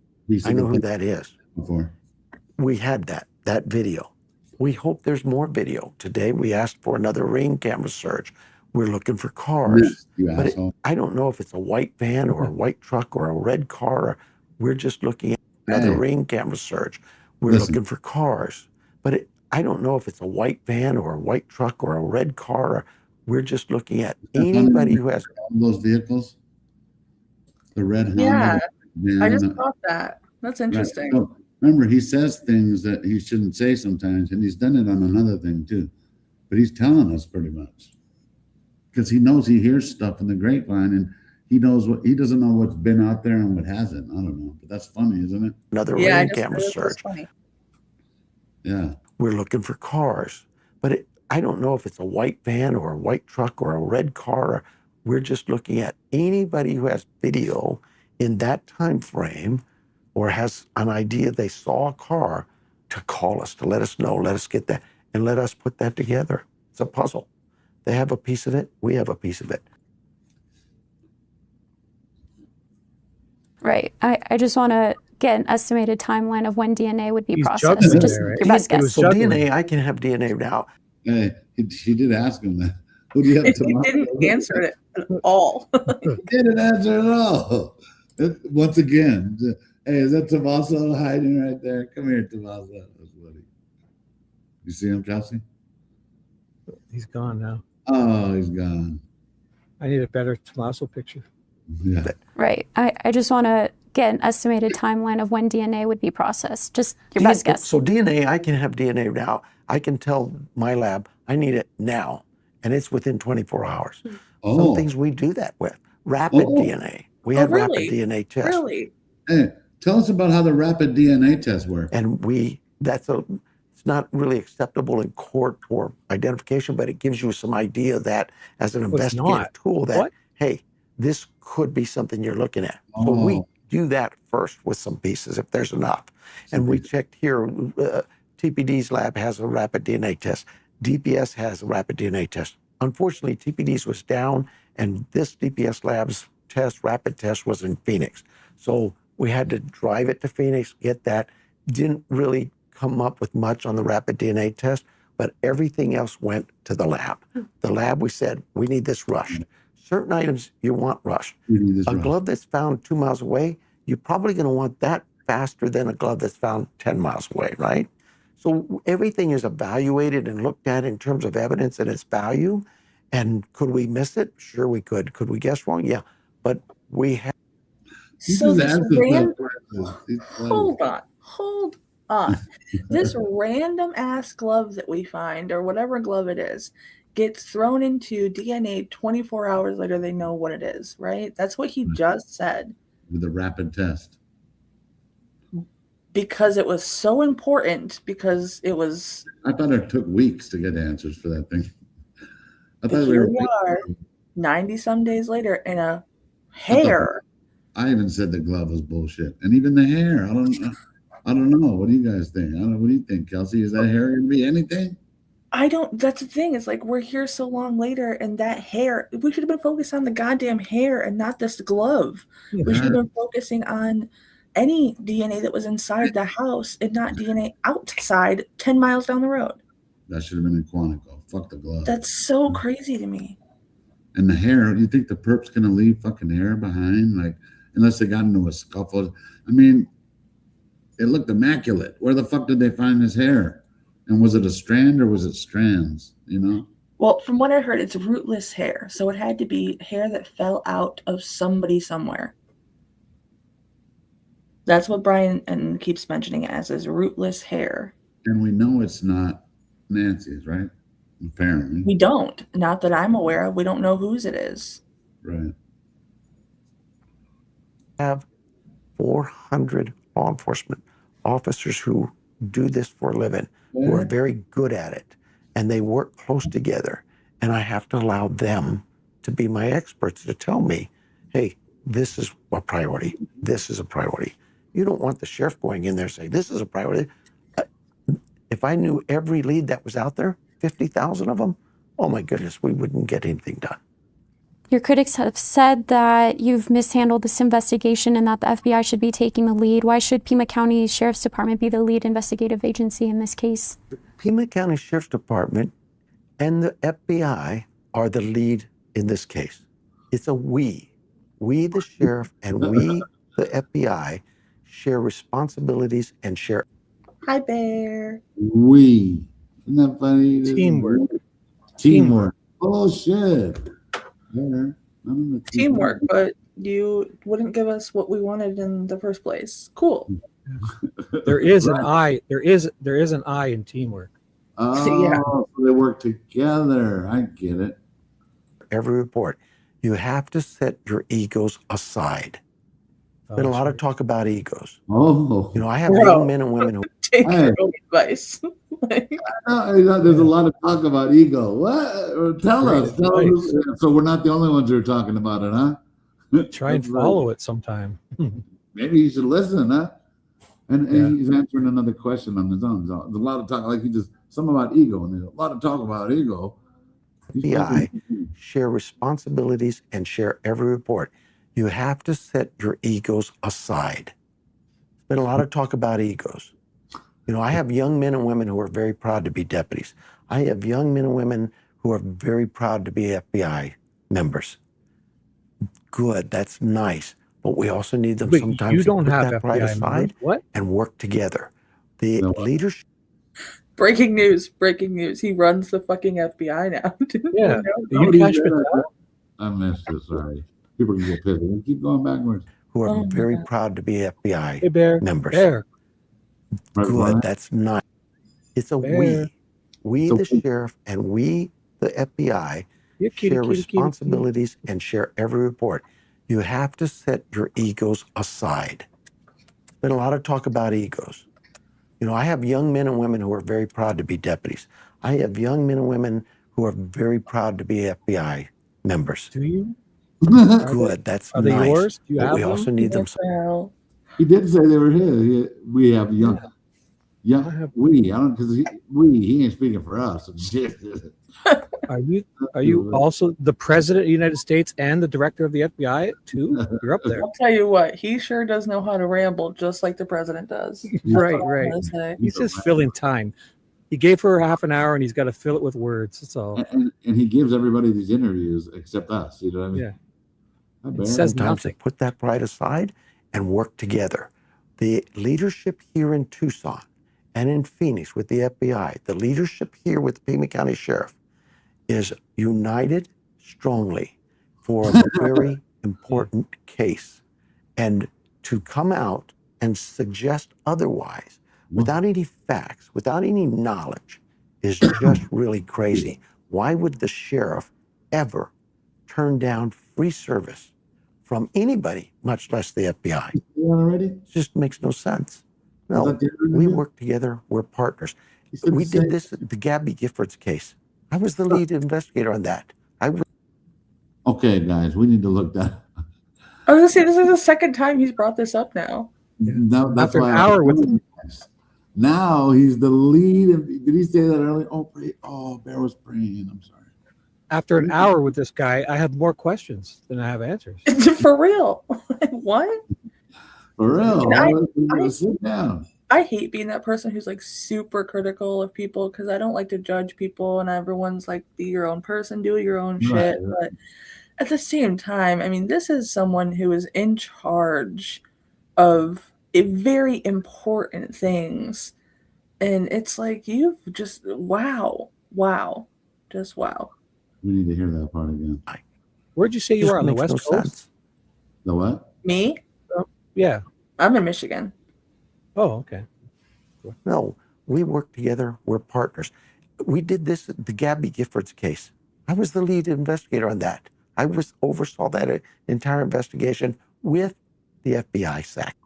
Speaker 3: I know who that is. We had that video. We hope there's more video. Today we asked for another ring camera search. We're looking for cars. But I don't know if it's a white van or a white truck or a red car. We're just looking at another ring camera search. We're looking for cars. But I don't know if it's a white van or a white truck or a red car. We're just looking at anybody who has
Speaker 1: those vehicles. The red helmet.
Speaker 14: Yeah, I just thought that. That's interesting.
Speaker 1: Right. So, remember, he says things that he shouldn't say sometimes, and he's done it on another thing too. But he's telling us pretty much because he knows he hears stuff in the grapevine, and he doesn't know what's been out there and what hasn't. I don't know, but that's funny, isn't it?
Speaker 3: Another ring camera search.
Speaker 1: Yeah,
Speaker 3: we're looking for cars, but I don't know if it's a white van or a white truck or a red car. We're just looking at anybody who has video in that time frame or has an idea they saw a car to call us, to let us know, let us get that, and let us put that together. It's a puzzle. They have a piece of it. We have a piece of it.
Speaker 16: Right. I just want to get an estimated timeline of when DNA would be processed. Just your best guess.
Speaker 3: So DNA, I can have DNA now.
Speaker 1: Hey, she did ask him that. Who do you have tomorrow?
Speaker 14: He didn't answer it at all.
Speaker 1: He didn't answer at all. Once again, hey, is that Tommaso hiding right there? Come here, Tommaso. That's funny. You see him, Chelsea?
Speaker 4: He's gone now.
Speaker 1: Oh, he's gone.
Speaker 4: I need a better Tommaso picture.
Speaker 1: Yeah.
Speaker 16: Right. I just want to get an estimated timeline of when DNA would be processed. Just your best guess.
Speaker 3: So DNA, I can have DNA now. I can tell my lab, I need it now. And it's within 24 hours. Some things we do that with. Rapid DNA. We have rapid DNA tests.
Speaker 14: Really?
Speaker 1: Hey, tell us about how the rapid DNA tests work.
Speaker 3: And it's not really acceptable in court for identification, but it gives you some idea that as an investigative tool that, hey, this could be something you're looking at. So we do that first with some pieces if there's enough. And we checked here, TPD's lab has a rapid DNA test. DPS has a rapid DNA test. Unfortunately, TPD's was down, and this DPS lab's rapid test was in Phoenix. So we had to drive it to Phoenix, get that. Didn't really come up with much on the rapid DNA test, but everything else went to the lab. The lab, we said, we need this rushed. Certain items you want rushed. A glove that's found 2 miles away, you're probably going to want that faster than a glove that's found 10 miles away, right? So everything is evaluated and looked at in terms of evidence and its value. And could we miss it? Sure we could. Could we guess wrong? Yeah. But we have.
Speaker 14: So hold on. This random ass glove that we find, or whatever glove it is, gets thrown into DNA 24 hours later. They know what it is, right? That's what he just said.
Speaker 1: With a rapid test.
Speaker 14: Because it was so important, because it was...
Speaker 1: I thought it took weeks to get answers for that thing. I thought
Speaker 14: here we are, 90-some days later, in a Hair.
Speaker 1: I even said the glove was bullshit, and even the hair. I don't know. What do you guys think? What do you think, Kelsey? Is that hair gonna be anything?
Speaker 14: I don't. That's the thing. It's like we're here so long later, and that hair. We should have been focused on the goddamn hair and not this glove. We should have been focusing on any DNA that was inside the house and not DNA outside 10 miles down the road.
Speaker 1: That should have been in Quantico. Fuck the glove.
Speaker 14: That's so crazy to me.
Speaker 1: And the hair. Do you think the perp's gonna leave fucking hair behind? Like, unless they got into a scuffle. I mean, it looked immaculate. Where the fuck did they find this hair? And was it a strand or was it strands? You know?
Speaker 14: Well, from what I heard, it's rootless hair. So it had to be hair that fell out of somebody somewhere. That's what Brian and keeps mentioning it as, is rootless hair.
Speaker 1: And we know it's not Nancy's, right? Apparently.
Speaker 14: We don't. Not that I'm aware of. We don't know whose it is.
Speaker 1: Right.
Speaker 3: Have 400 law enforcement officers who do this for a living, who are very good at it, and they work close together. And I have to allow them to be my experts to tell me, hey, this is a priority. This is a priority. You don't want the sheriff going in there saying, this is a priority. If I knew every lead that was out there, 50,000 of them, oh my goodness, we wouldn't get anything done.
Speaker 16: Your critics have said that you've mishandled this investigation and that the FBI should be taking the lead. Why should Pima County Sheriff's Department be the lead investigative agency in this case?
Speaker 3: The Pima County Sheriff's Department and the FBI are the lead in this case. It's a we. We, the sheriff, and we, the FBI, share responsibilities and share.
Speaker 14: Hi, Bear.
Speaker 1: We. Isn't that funny?
Speaker 4: Teamwork.
Speaker 1: Oh, shit.
Speaker 14: Teamwork, but you wouldn't give us what we wanted in the first place. Cool.
Speaker 4: There is an I. There is an I in teamwork.
Speaker 1: Oh, yeah. So they work together. I get it.
Speaker 3: Every report, you have to set your egos aside. Been a lot of talk about egos.
Speaker 1: Oh,
Speaker 3: you know, I have young men and women who
Speaker 14: take your own advice.
Speaker 1: There's a lot of talk about ego. What? Tell us. So we're not the only ones who are talking about it, huh?
Speaker 4: Try and follow it sometime.
Speaker 1: Maybe you should listen, huh? And he's answering another question on his own. There's a lot of talk, like he just some about ego, and there's a lot of talk about ego.
Speaker 3: FBI share responsibilities and share every report. You have to set your egos aside. There's been a lot of talk about egos. You know, I have young men and women who are very proud to be deputies. I have young men and women who are very proud to be FBI members. Good, that's nice. But we also need them sometimes to put that pride aside and work together. The leadership.
Speaker 14: Breaking news. He runs the fucking FBI now.
Speaker 4: Yeah. You Kash Patel?
Speaker 1: I missed it, sorry. People can get pissed. We keep going backwards.
Speaker 3: Who are very proud to be FBI members.
Speaker 4: Bear.
Speaker 3: Good, that's nice. It's a we. We, the sheriff, and we, the FBI, share responsibilities and share every report. You have to set your egos aside. There's been a lot of talk about egos. You know, I have young men and women who are very proud to be deputies. I have young men and women who are very proud to be FBI members.
Speaker 4: Do you?
Speaker 3: Good, that's
Speaker 4: nice. Are they yours? Do you have
Speaker 3: we
Speaker 4: them?
Speaker 3: also need them.
Speaker 1: He did say they were his. We have young. Yeah, we. I don't because he ain't speaking for us.
Speaker 4: Are you also the president of the United States and the director of the FBI too? You're up there.
Speaker 14: I'll tell you what, he sure does know how to ramble, just like the president does.
Speaker 4: Right. He's just filling time. He gave her half an hour, and he's got to fill it with words. That's all.
Speaker 1: And he gives everybody these interviews except us. You know what I mean?
Speaker 4: Yeah.
Speaker 3: It says nothing. Put that pride aside and work together. The leadership here in Tucson and in Phoenix with the FBI, the leadership here with the Pima County Sheriff is united strongly for a very important case. And to come out and suggest otherwise without any facts, without any knowledge is just really crazy. Why would the sheriff ever turn down free service from anybody, much less the FBI?
Speaker 1: Already?
Speaker 3: It just makes no sense. No, we work together. We're partners. We did this at the Gabby Giffords case. I was the lead investigator on that.
Speaker 1: Okay, guys, we need to look that.
Speaker 14: I was gonna say this is the second time he's brought this up now.
Speaker 1: No, that's
Speaker 4: After
Speaker 1: why
Speaker 4: an hour with him.
Speaker 1: Now he's the lead. Did he say that earlier? Oh, Bear was praying. I'm sorry.
Speaker 4: After an hour with this guy, I have more questions than I have answers.
Speaker 14: For real? What?
Speaker 1: For real? Sit down.
Speaker 14: I hate being that person who's like super critical of people because I don't like to judge people, and everyone's like, be your own person, do your own shit.
Speaker 1: Right.
Speaker 14: But at the same time, I mean, this is someone who is in charge of very important things. And it's like, you've just, wow. Just wow.
Speaker 1: We need to hear that part again.
Speaker 4: Where'd you say you were on the West Coast?
Speaker 1: The what?
Speaker 14: Me?
Speaker 4: Yeah.
Speaker 14: I'm in Michigan.
Speaker 4: Oh, okay.
Speaker 3: No, we work together. We're partners. We did this, the Gabby Giffords case. I was the lead investigator on that. I oversaw that entire investigation with the FBI SAC.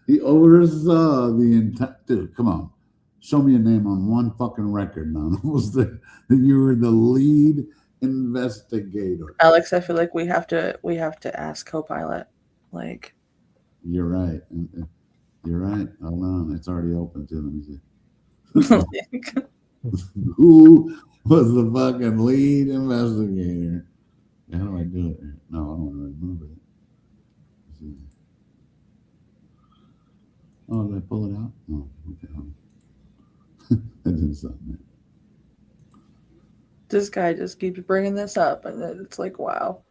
Speaker 1: He oversaw the entire. Dude, come on. Show me a name on one fucking record now. That you were the lead investigator.
Speaker 14: Alex, I feel like we have to ask Copilot. Like,
Speaker 1: you're right. You're right. Hold on. It's already open too. Let me see. Who was the fucking lead investigator? How do I do it? No, I don't want to remove it. Oh, did I pull it out? Oh, okay. That didn't stop me.
Speaker 14: This guy just keeps bringing this up, and it's like, wow.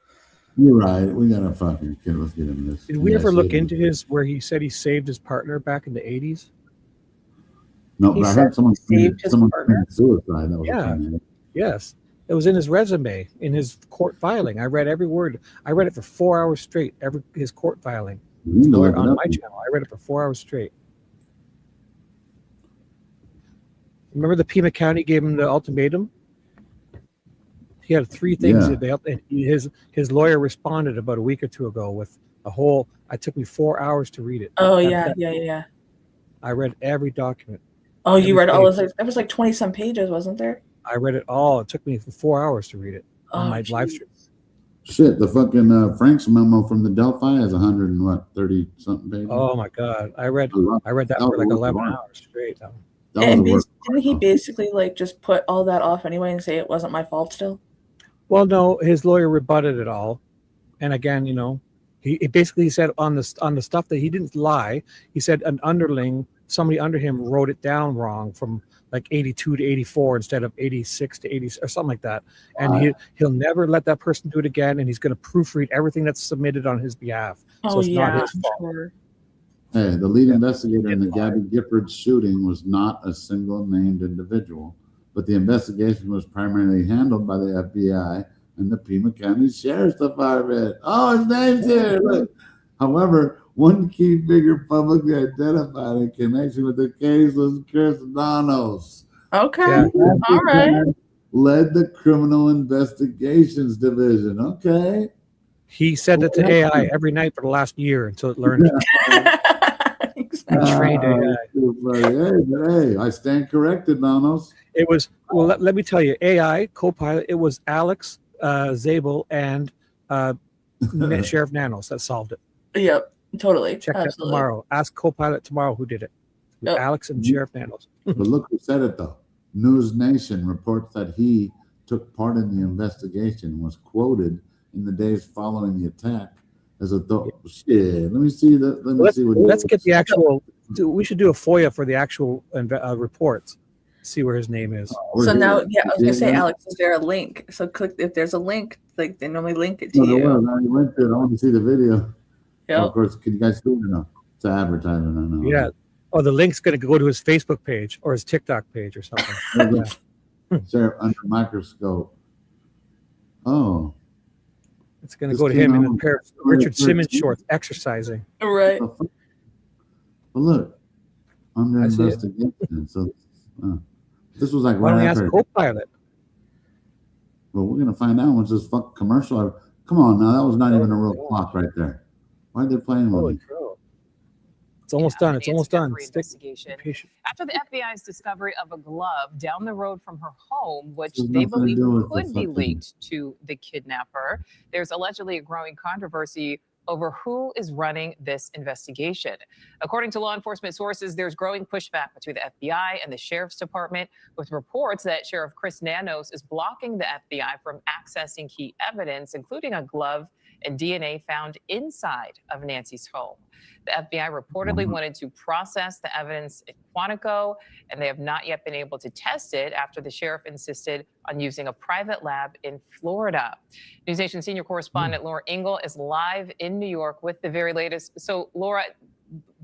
Speaker 1: You're right. We got a fucking kid. Let's get him this.
Speaker 4: Did we ever look into where he said he saved his partner back in the 80s?
Speaker 1: No, but I heard someone committed suicide. That was
Speaker 4: yeah. Yes. It was in his resume, in his court filing. I read every word. I read it for 4 hours straight, his court filing. On my channel. I read it for 4 hours straight. Remember the Pima County gave him the ultimatum? He had 3 things that they, and his lawyer responded about a week or two ago with a whole. It took me 4 hours to read it.
Speaker 14: Oh, yeah.
Speaker 4: I read every document.
Speaker 14: Oh, you read all of it? That was like 20-some pages, wasn't there?
Speaker 4: I read it all. It took me 4 hours to read it on my live stream.
Speaker 1: Shit, the fucking Frank's memo from the Delphi has 30 something pages.
Speaker 4: Oh my god, I read that for like 11 hours straight.
Speaker 14: And didn't he basically like just put all that off anyway and say it wasn't my fault still?
Speaker 4: Well, no, his lawyer rebutted it all, and again, he basically said on the stuff that he didn't lie. He said an underling, somebody under him, wrote it down wrong from like 82 to 84 instead of 86 to 80 or something like that. And he'll never let that person do it again. And he's going to proofread everything that's submitted on his behalf. So it's not his fault.
Speaker 14: Sure.
Speaker 1: Hey, the lead investigator in the Gabby Giffords shooting was not a single named individual, but the investigation was primarily handled by the FBI and the Pima County Sheriff's Department. Oh, his name's here. Look. However, one key figure publicly identified in connection with the case was Chris Nanos.
Speaker 14: Okay. Yeah. All right.
Speaker 1: Led the Criminal Investigations Division. Okay.
Speaker 4: He said it to AI every night for the last year until it learned. Trained AI.
Speaker 1: Hey, I stand corrected, Nanos.
Speaker 4: It was, well, let me tell you, AI, Copilot, it was Alex, Zabel, and Sheriff Nanos that solved it.
Speaker 14: Yep. Totally.
Speaker 4: Check that tomorrow. Ask Copilot tomorrow who did it. Alex and Sheriff Nanos.
Speaker 1: But look who said it though. News Nation reports that he took part in the investigation and was quoted in the days following the attack as a shit. Let me see that.
Speaker 4: Let's get the actual. We should do a FOIA for the actual reports. See where his name is.
Speaker 14: So now, I was gonna say, Alex, is there a link? So click if there's a link. Like they normally link it to you.
Speaker 1: I went there. I want to see the video.
Speaker 14: Yep.
Speaker 1: Oh, of course, can you guys do it or no? It's an advertisement, I know.
Speaker 4: Yeah. Oh, the link's going to go to his Facebook page or his TikTok page or something.
Speaker 1: Sheriff under microscope. Oh.
Speaker 4: It's going to go to him in a pair of Richard Simmons shorts exercising.
Speaker 14: Right.
Speaker 1: But look, under investigation. So this was like
Speaker 4: why don't
Speaker 1: right
Speaker 4: we
Speaker 1: after.
Speaker 4: Ask Copilot?
Speaker 1: Well, we're going to find out once this fucking commercial. Come on now, that was not even a real clock right there. Why are they playing with me?
Speaker 4: It's almost done. It's almost done.
Speaker 12: Investigation.
Speaker 4: Patient.
Speaker 12: After the FBI's discovery of a glove down the road from her home, which
Speaker 1: There's
Speaker 12: they
Speaker 1: nothing to
Speaker 12: believe
Speaker 1: do with
Speaker 12: could
Speaker 1: the
Speaker 12: be
Speaker 1: fucking-
Speaker 12: linked to the kidnapper, there's allegedly a growing controversy over who is running this investigation. According to law enforcement sources, there's growing pushback between the FBI and the Sheriff's Department, with reports that Sheriff Chris Nanos is blocking the FBI from accessing key evidence, including a glove and DNA found inside of Nancy's home. The FBI reportedly wanted to process the evidence in Quantico, and they have not yet been able to test it after the sheriff insisted on using a private lab in Florida. News Nation senior correspondent Laura Ingle is live in New York with the very latest. So, Laura,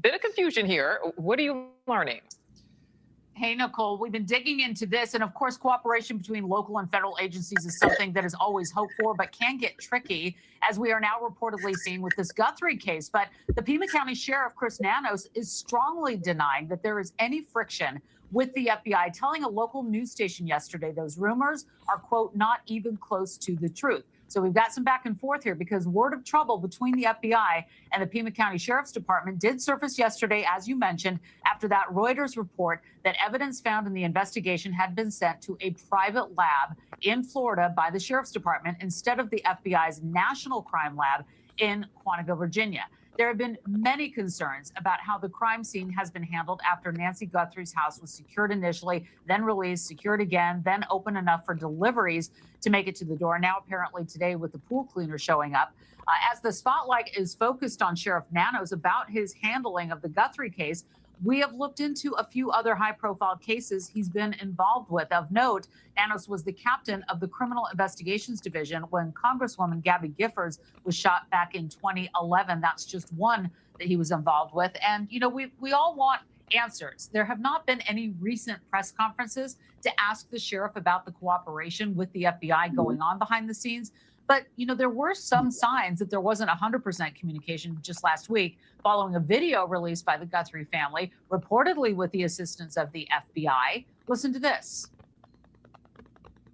Speaker 12: bit of confusion here. What are you learning?
Speaker 19: Hey, Nicole, we've been digging into this. And of course, cooperation between local and federal agencies is something that is always hoped for, but can get tricky, as we are now reportedly seeing with this Guthrie case. But the Pima County Sheriff, Chris Nanos, is strongly denying that there is any friction with the FBI, telling a local news station yesterday those rumors are, quote, not even close to the truth. So we've got some back and forth here because word of trouble between the FBI and the Pima County Sheriff's Department did surface yesterday, as you mentioned, after that Reuters report that evidence found in the investigation had been sent to a private lab in Florida by the Sheriff's Department instead of the FBI's National Crime Lab in Quantico, Virginia. There have been many concerns about how the crime scene has been handled after Nancy Guthrie's house was secured initially, then released, secured again, then open enough for deliveries to make it to the door. Now, apparently today, with the pool cleaner showing up. As the spotlight is focused on Sheriff Nanos about his handling of the Guthrie case, we have looked into a few other high-profile cases he's been involved with. Of note, Nanos was the captain of the Criminal Investigations Division when Congresswoman Gabby Giffords was shot back in 2011. That's just one that he was involved with. And, you know, we all want answers. There have not been any recent press conferences to ask the sheriff about the cooperation with the FBI going on behind the scenes. But, you know, there were some signs that there wasn't 100% communication just last week following a video released by the Guthrie family, reportedly with the assistance of the FBI. Listen to this.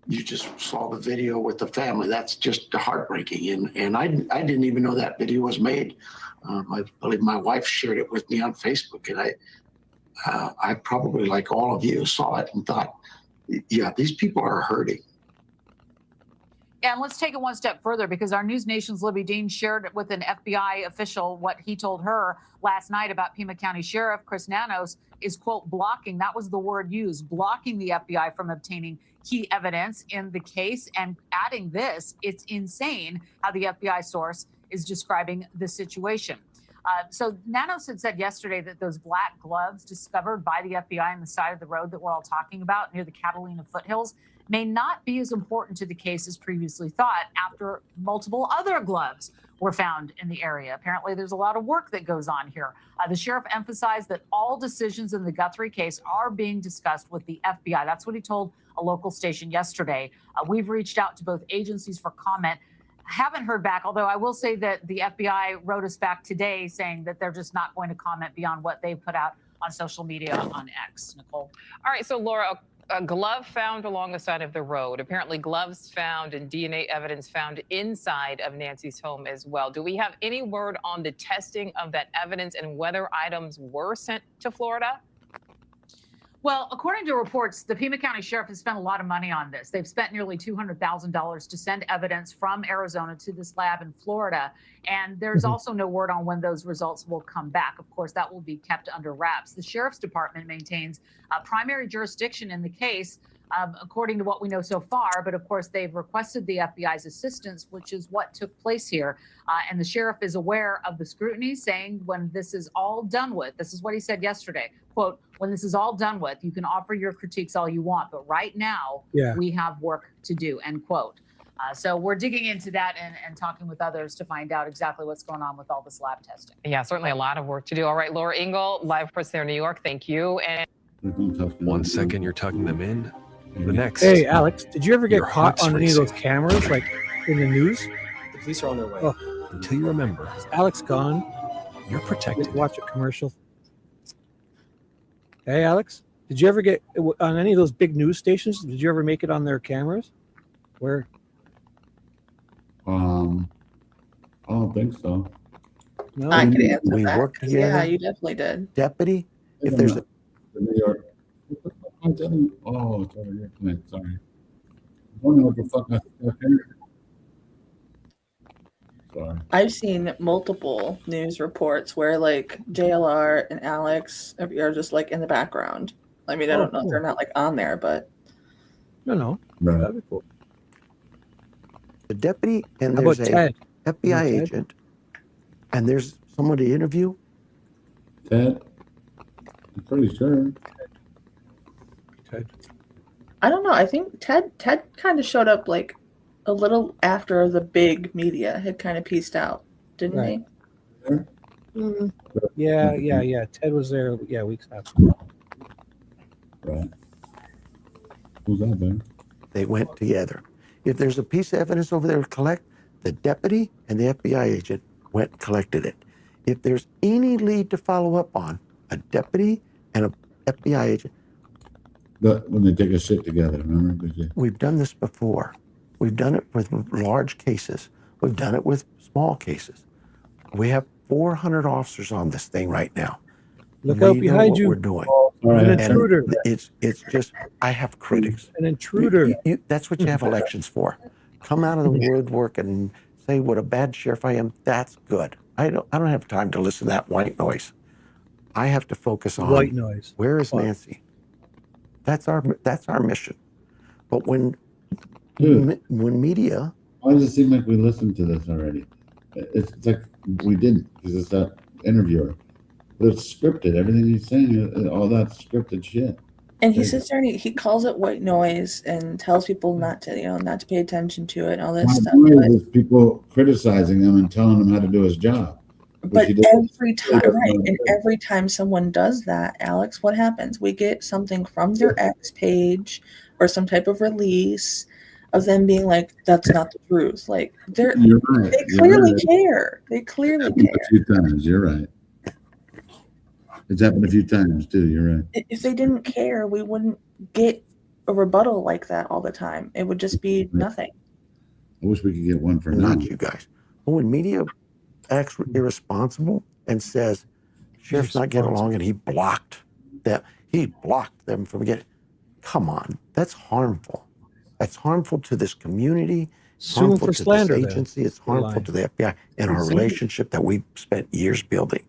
Speaker 15: You just saw the video with the family. That's just heartbreaking. And I didn't even know that video was made. I believe my wife shared it with me on Facebook. And I probably, like all of you, saw it and thought, yeah, these people are hurting.
Speaker 19: And let's take it one step further, because our News Nation's Libby Dean shared with an FBI official what he told her last night about Pima County Sheriff Chris Nanos is, quote, blocking. That was the word used, blocking the FBI from obtaining key evidence in the case. And adding this, it's insane how the FBI source is describing the situation. So Nanos had said yesterday that those black gloves discovered by the FBI on the side of the road that we're all talking about near the Catalina foothills may not be as important to the case as previously thought after multiple other gloves were found in the area. Apparently, there's a lot of work that goes on here. The sheriff emphasized that all decisions in the Guthrie case are being discussed with the FBI. That's what he told a local station yesterday. We've reached out to both agencies for comment. Haven't heard back, although I will say that the FBI wrote us back today saying that they're just not going to comment beyond what they put out on social media on X. Nicole.
Speaker 12: All right, so Laura, a glove found along the side of the road. Apparently gloves found and DNA evidence found inside of Nancy's home as well. Do we have any word on the testing of that evidence and whether items were sent to Florida?
Speaker 19: Well, according to reports, the Pima County Sheriff has spent a lot of money on this. They've spent nearly $200,000 to send evidence from Arizona to this lab in Florida. And there's also no word on when those results will come back. Of course, that will be kept under wraps. The Sheriff's Department maintains primary jurisdiction in the case, according to what we know so far. But of course, they've requested the FBI's assistance, which is what took place here. And the sheriff is aware of the scrutiny, saying when this is all done with, this is what he said yesterday, quote, when this is all done with, you can offer your critiques all you want, but right now we have work to do, end quote. So we're digging into that and talking with others to find out exactly what's going on with all this lab testing.
Speaker 12: Yeah, certainly a lot of work to do. All right, Laura Ingle, live for us there in New York. Thank you. And
Speaker 22: 1 second you're tucking them in, the next.
Speaker 4: Hey, Alex, did you ever get caught on any of those cameras, like in the news?
Speaker 22: The police are on their way.
Speaker 4: Oh.
Speaker 22: Until you remember,
Speaker 4: is Alex gone?
Speaker 22: You're protected.
Speaker 4: Watch a commercial. Hey, Alex, did you ever get on any of those big news stations? Did you ever make it on their cameras? Where?
Speaker 1: I don't think so.
Speaker 4: No.
Speaker 14: I could answer
Speaker 3: We
Speaker 14: that.
Speaker 3: worked
Speaker 14: 'Cause,
Speaker 3: together.
Speaker 14: Yeah, you definitely did.
Speaker 3: Deputy, if there's a
Speaker 1: The New York. Oh, it's over here. Sorry. I don't know what the fuck I stuck in. Sorry.
Speaker 14: I've seen multiple news reports where like JLR and Alex are just like in the background. I mean, I don't know if they're not like on there, but
Speaker 4: No.
Speaker 1: Right.
Speaker 4: That'd be cool.
Speaker 3: the deputy and
Speaker 4: How
Speaker 3: there's
Speaker 4: about
Speaker 3: a
Speaker 4: Ted?
Speaker 3: FBI
Speaker 4: Ted?
Speaker 3: agent, and there's someone to interview.
Speaker 1: Ted? I'm pretty sure.
Speaker 4: Ted.
Speaker 14: I don't know. I think Ted kind of showed up like a little after the big media had kind of pieced out, didn't
Speaker 4: Right.
Speaker 14: he?
Speaker 4: Yeah. Ted was there. Yeah, weeks after.
Speaker 1: Right. Who's that, man?
Speaker 3: They went together. If there's a piece of evidence over there to collect, the deputy and the FBI agent went and collected it. If there's any lead to follow up on, a deputy and an FBI agent.
Speaker 1: When they take a shit together, remember?
Speaker 3: We've done this before. We've done it with large cases. We've done it with small cases. We have 400 officers on this thing right now.
Speaker 4: Look
Speaker 3: we
Speaker 4: out
Speaker 3: know
Speaker 4: behind
Speaker 3: what
Speaker 4: you.
Speaker 3: we're doing.
Speaker 4: An intruder.
Speaker 3: And it's just, I have critics.
Speaker 4: An intruder.
Speaker 3: That's what you have elections for. Come out of the woodwork and say what a bad sheriff I am. That's good. I don't have time to listen to that white noise. I have to focus on
Speaker 4: White noise.
Speaker 3: Where is Nancy? That's our mission. But when media,
Speaker 1: why does it seem like we listened to this already? It's like we didn't, because it's that interviewer. But it's scripted. Everything he's saying, all that scripted shit.
Speaker 14: And he sits there and he calls it white noise and tells people not to pay attention to it and all this
Speaker 1: My
Speaker 14: stuff.
Speaker 1: point is people criticizing him and telling him how to do his job.
Speaker 14: But every time someone does that, Alex, what happens? We get something from their X page or some type of release of them being like, "That's not the truth." Like
Speaker 1: You're right.
Speaker 14: they clearly care. They clearly care.
Speaker 1: A few times, you're right. It's happened a few times too. You're right.
Speaker 14: If they didn't care, we wouldn't get a rebuttal like that all the time. It would just be nothing.
Speaker 1: I wish we could get one for
Speaker 3: not
Speaker 1: now.
Speaker 3: you guys. But when media acts irresponsible and says, sheriff's not getting along and he blocked them from getting, come on, that's harmful. That's harmful to this community. It's harmful to this agency. It's harmful to the FBI and our relationship that we've spent years building.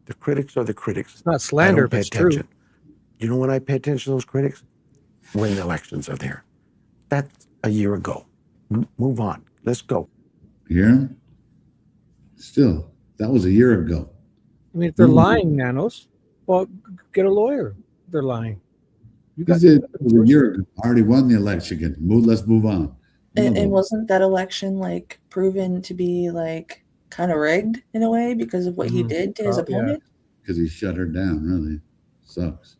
Speaker 3: The critics are the critics.
Speaker 4: It's not slander,
Speaker 3: but it's true. You know when I pay attention to those critics? When the elections are there. That's a year ago. Move on. Let's go.
Speaker 1: You hear him? Still, that was a year ago.
Speaker 4: I mean, if they're lying, Nanos, well, get a lawyer. They're lying.
Speaker 1: It was a year ago. I already won the election. Let's move on.
Speaker 14: And wasn't that election like proven to be like kind of rigged in a way because of what he did to his opponent?
Speaker 1: Because he shut her down, really. Sucks.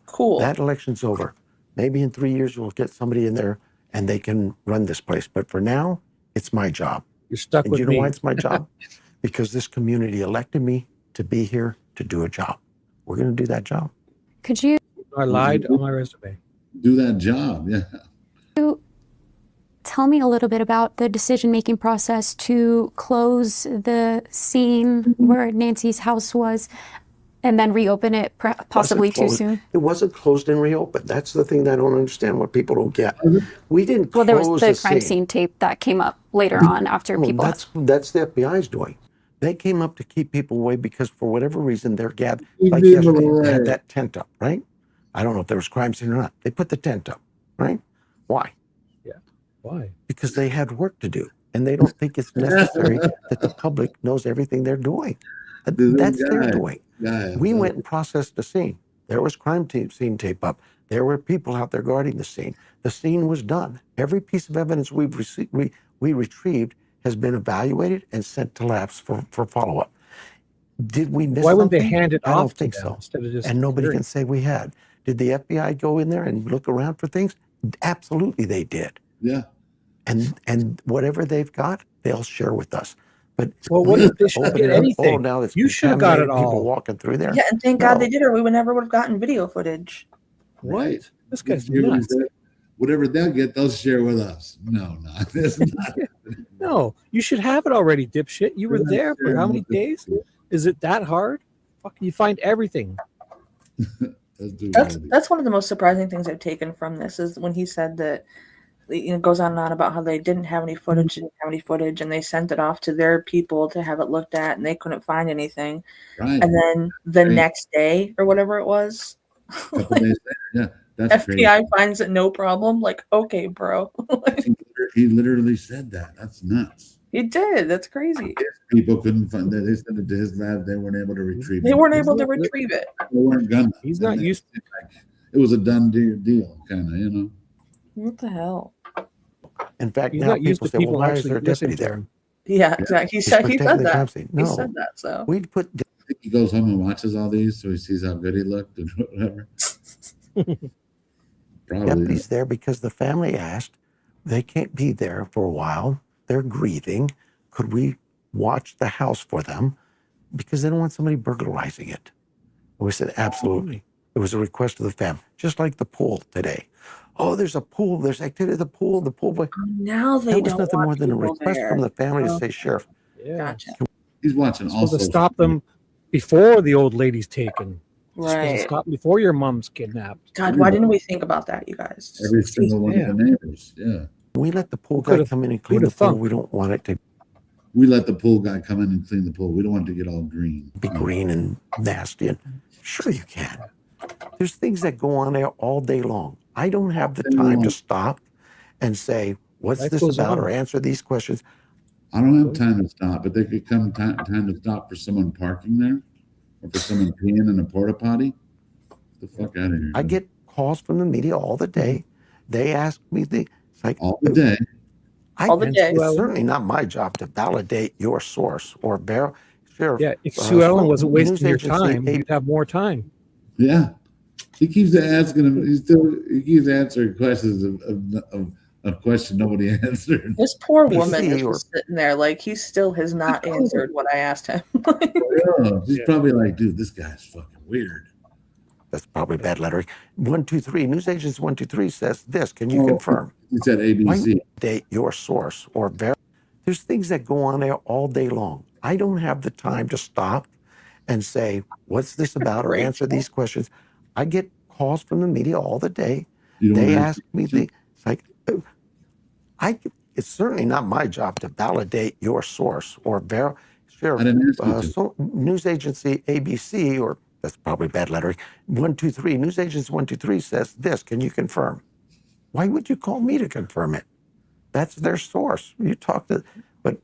Speaker 14: Cool.
Speaker 3: That election's over. Maybe in 3 years we'll get somebody in there and they can run this place. But for now, it's my job.
Speaker 4: You're stuck with
Speaker 3: me.
Speaker 4: me.
Speaker 3: You know why it's my job? Because this community elected me to be here to do a job. We're going to do that job.
Speaker 16: Could you?
Speaker 4: I lied on my resume.
Speaker 1: Do that job, yeah.
Speaker 16: Tell me a little bit about the decision-making process to close the scene where Nancy's house was and then reopen it possibly too soon.
Speaker 3: It wasn't closed and reopened. That's the thing that I don't understand, what people don't get. We didn't close
Speaker 16: there was the crime
Speaker 3: scene
Speaker 16: tape that came up later on after people.
Speaker 3: That's the FBI's doing. They came up to keep people away because for whatever reason they're gathered. Like yesterday, they had that tent up, right? I don't know if there was crime scene or not. They put the tent up, right? Why?
Speaker 4: Why?
Speaker 3: Because they had work to do, and they don't think it's necessary that the public knows everything they're doing. That's their doing. We went and processed the scene. There was scene tape up. There were people out there guarding the scene. The scene was done. Every piece of evidence we retrieved has been evaluated and sent to labs for follow-up. Did we miss
Speaker 4: Why wouldn't
Speaker 3: something?
Speaker 4: they hand it
Speaker 3: I
Speaker 4: off
Speaker 3: don't think
Speaker 4: to them
Speaker 3: so.
Speaker 4: instead of just
Speaker 3: and nobody
Speaker 4: hearing?
Speaker 3: can say we had. Did the FBI go in there and look around for things? Absolutely they did.
Speaker 1: Yeah.
Speaker 3: And whatever they've got, they'll share with us. But
Speaker 4: what if they should get anything?
Speaker 3: now it's
Speaker 4: You should have got it
Speaker 3: contaminated,
Speaker 4: all.
Speaker 3: People walking through there.
Speaker 14: Yeah, and thank God they did, or we never would have gotten video footage.
Speaker 1: Right.
Speaker 4: This guy's
Speaker 1: You know what he
Speaker 4: nuts.
Speaker 1: said? Whatever they'll get, they'll share with us. No, this is not.
Speaker 4: No, you should have it already, dipshit. You were there for how many days? Is it that hard? Fuck, you find everything.
Speaker 14: That's one of the most surprising things I've taken from this is when he said that, goes on and on about how they didn't have any footage, and they sent it off to their people to have it looked at, and they couldn't find anything.
Speaker 1: Right.
Speaker 14: And then the next day or whatever it was,
Speaker 1: Couple days later, that's
Speaker 14: FBI
Speaker 1: crazy.
Speaker 14: finds it no problem. Like, okay, bro.
Speaker 1: He literally said that. That's nuts.
Speaker 14: He did. That's crazy.
Speaker 1: People couldn't find that. They sent it to his lab. They weren't able to retrieve it.
Speaker 14: They weren't able to retrieve it.
Speaker 1: They weren't gonna.
Speaker 4: He's not used to
Speaker 1: it. Was a done deal, kind of,
Speaker 14: What the hell?
Speaker 3: In fact,
Speaker 4: He's
Speaker 3: now
Speaker 4: not used
Speaker 3: people
Speaker 4: to
Speaker 3: say, well, why is
Speaker 4: actually
Speaker 3: there a deputy
Speaker 4: listening to
Speaker 3: there?
Speaker 4: him.
Speaker 14: Yeah, exactly. He said that.
Speaker 3: No,
Speaker 14: He said that. So
Speaker 3: we put
Speaker 1: he goes home and watches all these, so he sees how good he looked and whatever. Probably
Speaker 3: deputies there because the family asked. They can't be there for a while. They're grieving. Could we watch the house for them? Because they don't want somebody burglarizing it. We said, absolutely. It was a request of the family, just like the pool today. Oh, there's a pool. There's activity at the pool. The pool.
Speaker 14: Now they
Speaker 3: that was
Speaker 14: don't
Speaker 3: nothing
Speaker 14: want
Speaker 3: more than a
Speaker 14: people
Speaker 3: request
Speaker 14: there.
Speaker 3: from the family to say, Sheriff.
Speaker 4: Yeah.
Speaker 14: Gotcha.
Speaker 1: He's watching
Speaker 4: Supposed
Speaker 1: also
Speaker 4: to stop them before the old lady's taken. Supposed to
Speaker 14: Right.
Speaker 4: stop before your mom's kidnapped.
Speaker 14: God, why didn't we think about that, you guys?
Speaker 1: every single one of the neighbors. Yeah.
Speaker 3: We let the pool guy come in and clean the pool. We don't want it to
Speaker 1: We let the pool guy come in and clean the pool. We don't want it to get all green.
Speaker 3: be green and nasty. And sure you can. There's things that go on there all day long. I don't have the time to stop and say, what's
Speaker 4: Life
Speaker 3: this
Speaker 4: goes
Speaker 3: about?
Speaker 4: on.
Speaker 3: Or answer these questions.
Speaker 1: I don't have time to stop, but they could come time to stop for someone parking there or for someone peeing in a porta potty. Get the fuck out of here.
Speaker 3: I get calls from the media all the day. They ask me it's like
Speaker 1: all the day.
Speaker 14: All the day.
Speaker 3: It's certainly not my job to validate your source or Sheriff.
Speaker 4: Yeah, if Sue Ellen wasn't wasting
Speaker 3: news
Speaker 4: your
Speaker 3: agency,
Speaker 4: time, you'd have more time.
Speaker 1: Yeah. He keeps asking him. He keeps answering questions of question nobody answered.
Speaker 14: This poor woman is just sitting there like he still has not answered what I asked him.
Speaker 1: Yeah, he's probably like, dude, this guy's fucking weird.
Speaker 3: That's probably bad lettering. 123 News Agents 123 says this. Can you confirm?
Speaker 1: He said ABC.
Speaker 3: Why validate your source or there's things that go on there all day long. I don't have the time to stop and say, what's this about? Or answer these questions. I get calls from the media all the day. They ask me it's like, it's certainly not my job to validate your source or Sheriff. News Agency ABC, or that's probably bad lettering. 123 News Agents 123 says this. Can you confirm? Why would you call me to confirm it? That's their source. You talk to, but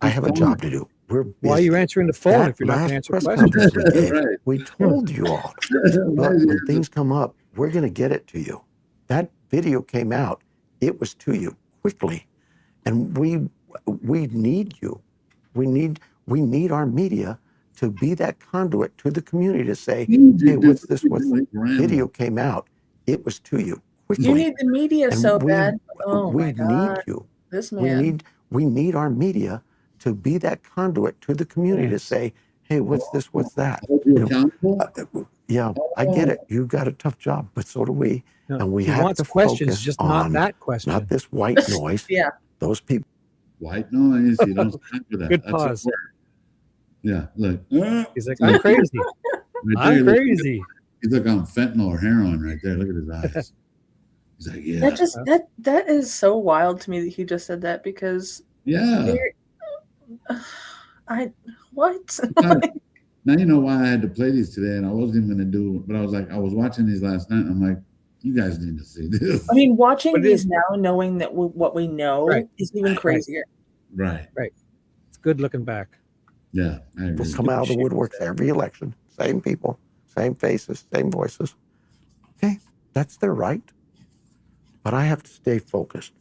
Speaker 3: I have a job to do. We're busy.
Speaker 4: Why are you answering the phone if you're not going to answer questions?
Speaker 3: We told you all. But when things come up, we're going to get it to you. That video came out. It was to you quickly, and we need you. We need our media to be that conduit to the community to say, hey, what's this? What video came out? It was to you quickly.
Speaker 14: You need the media
Speaker 3: And
Speaker 14: so
Speaker 3: we-
Speaker 14: bad. Oh
Speaker 3: we
Speaker 14: my God.
Speaker 3: need you.
Speaker 14: This man.
Speaker 3: We need our media to be that conduit to the community to say, hey, what's this? What's that? Yeah, I get it. You've got a tough job, but so do we.
Speaker 4: No,
Speaker 3: And we
Speaker 4: he
Speaker 3: have
Speaker 4: wants
Speaker 3: to
Speaker 4: questions,
Speaker 3: focus
Speaker 4: just not
Speaker 3: on
Speaker 4: that question.
Speaker 3: not this white noise.
Speaker 14: Yeah.
Speaker 3: Those people.
Speaker 1: White noise. You don't have that.
Speaker 4: Good
Speaker 1: That's a
Speaker 4: pause.
Speaker 1: word. Yeah. Look.
Speaker 4: He's like, I'm crazy. I'm
Speaker 1: look,
Speaker 4: crazy.
Speaker 1: He's like on fentanyl or heroin right there. Look at his eyes. He's like, yeah.
Speaker 14: That is so wild to me that he just said that because
Speaker 1: Yeah.
Speaker 14: what?
Speaker 1: Now you know why I had to play these today, and I wasn't even going to do it. But I was like, I was watching these last night, and I'm like, you guys need to see this.
Speaker 14: I mean, watching these now, knowing that what we know is even crazier.
Speaker 1: Right.
Speaker 4: It's good looking back.
Speaker 1: Yeah. I agree.
Speaker 3: Will come out of the woodworks every election. Same people, same faces, same voices. Okay, that's their right. But I have to stay focused.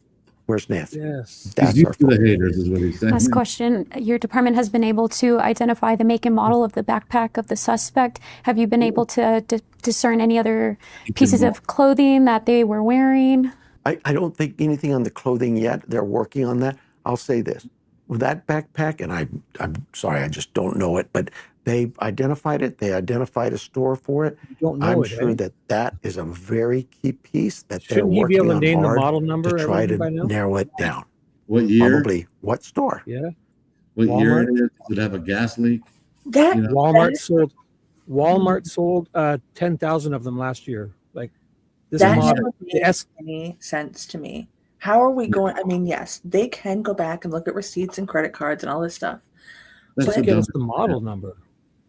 Speaker 3: Where's Nancy?
Speaker 4: Yes.
Speaker 3: That's
Speaker 1: He's
Speaker 3: our
Speaker 1: used to the
Speaker 3: focus.
Speaker 1: haters, is what he's saying.
Speaker 16: Last question. Your department has been able to identify the make and model of the backpack of the suspect. Have you been able to discern any other pieces of clothing that they were wearing?
Speaker 3: I don't think anything on the clothing yet. They're working on that. I'll say this. With that backpack, and I'm sorry, I just don't know it, but they identified it. They identified a store for it.
Speaker 4: You don't know
Speaker 3: I'm
Speaker 4: it,
Speaker 3: sure
Speaker 4: eh?
Speaker 3: that is a very key piece that
Speaker 4: Shouldn't
Speaker 3: they're
Speaker 4: he be
Speaker 3: working
Speaker 4: able to
Speaker 3: on
Speaker 4: name the
Speaker 3: hard
Speaker 4: model number
Speaker 3: to try to
Speaker 4: by now?
Speaker 3: narrow it down.
Speaker 1: What year?
Speaker 3: Probably what store?
Speaker 4: Yeah.
Speaker 1: What
Speaker 4: Walmart.
Speaker 1: year it is? Does it have a gas leak?
Speaker 14: That
Speaker 1: You know?
Speaker 4: Walmart sold 10,000 of them last year. Like this
Speaker 14: that
Speaker 4: model.
Speaker 14: never made any sense to me. How are we going? I mean, yes, they can go back and look at receipts and credit cards and all this stuff.
Speaker 1: That's
Speaker 4: Just give us the model number.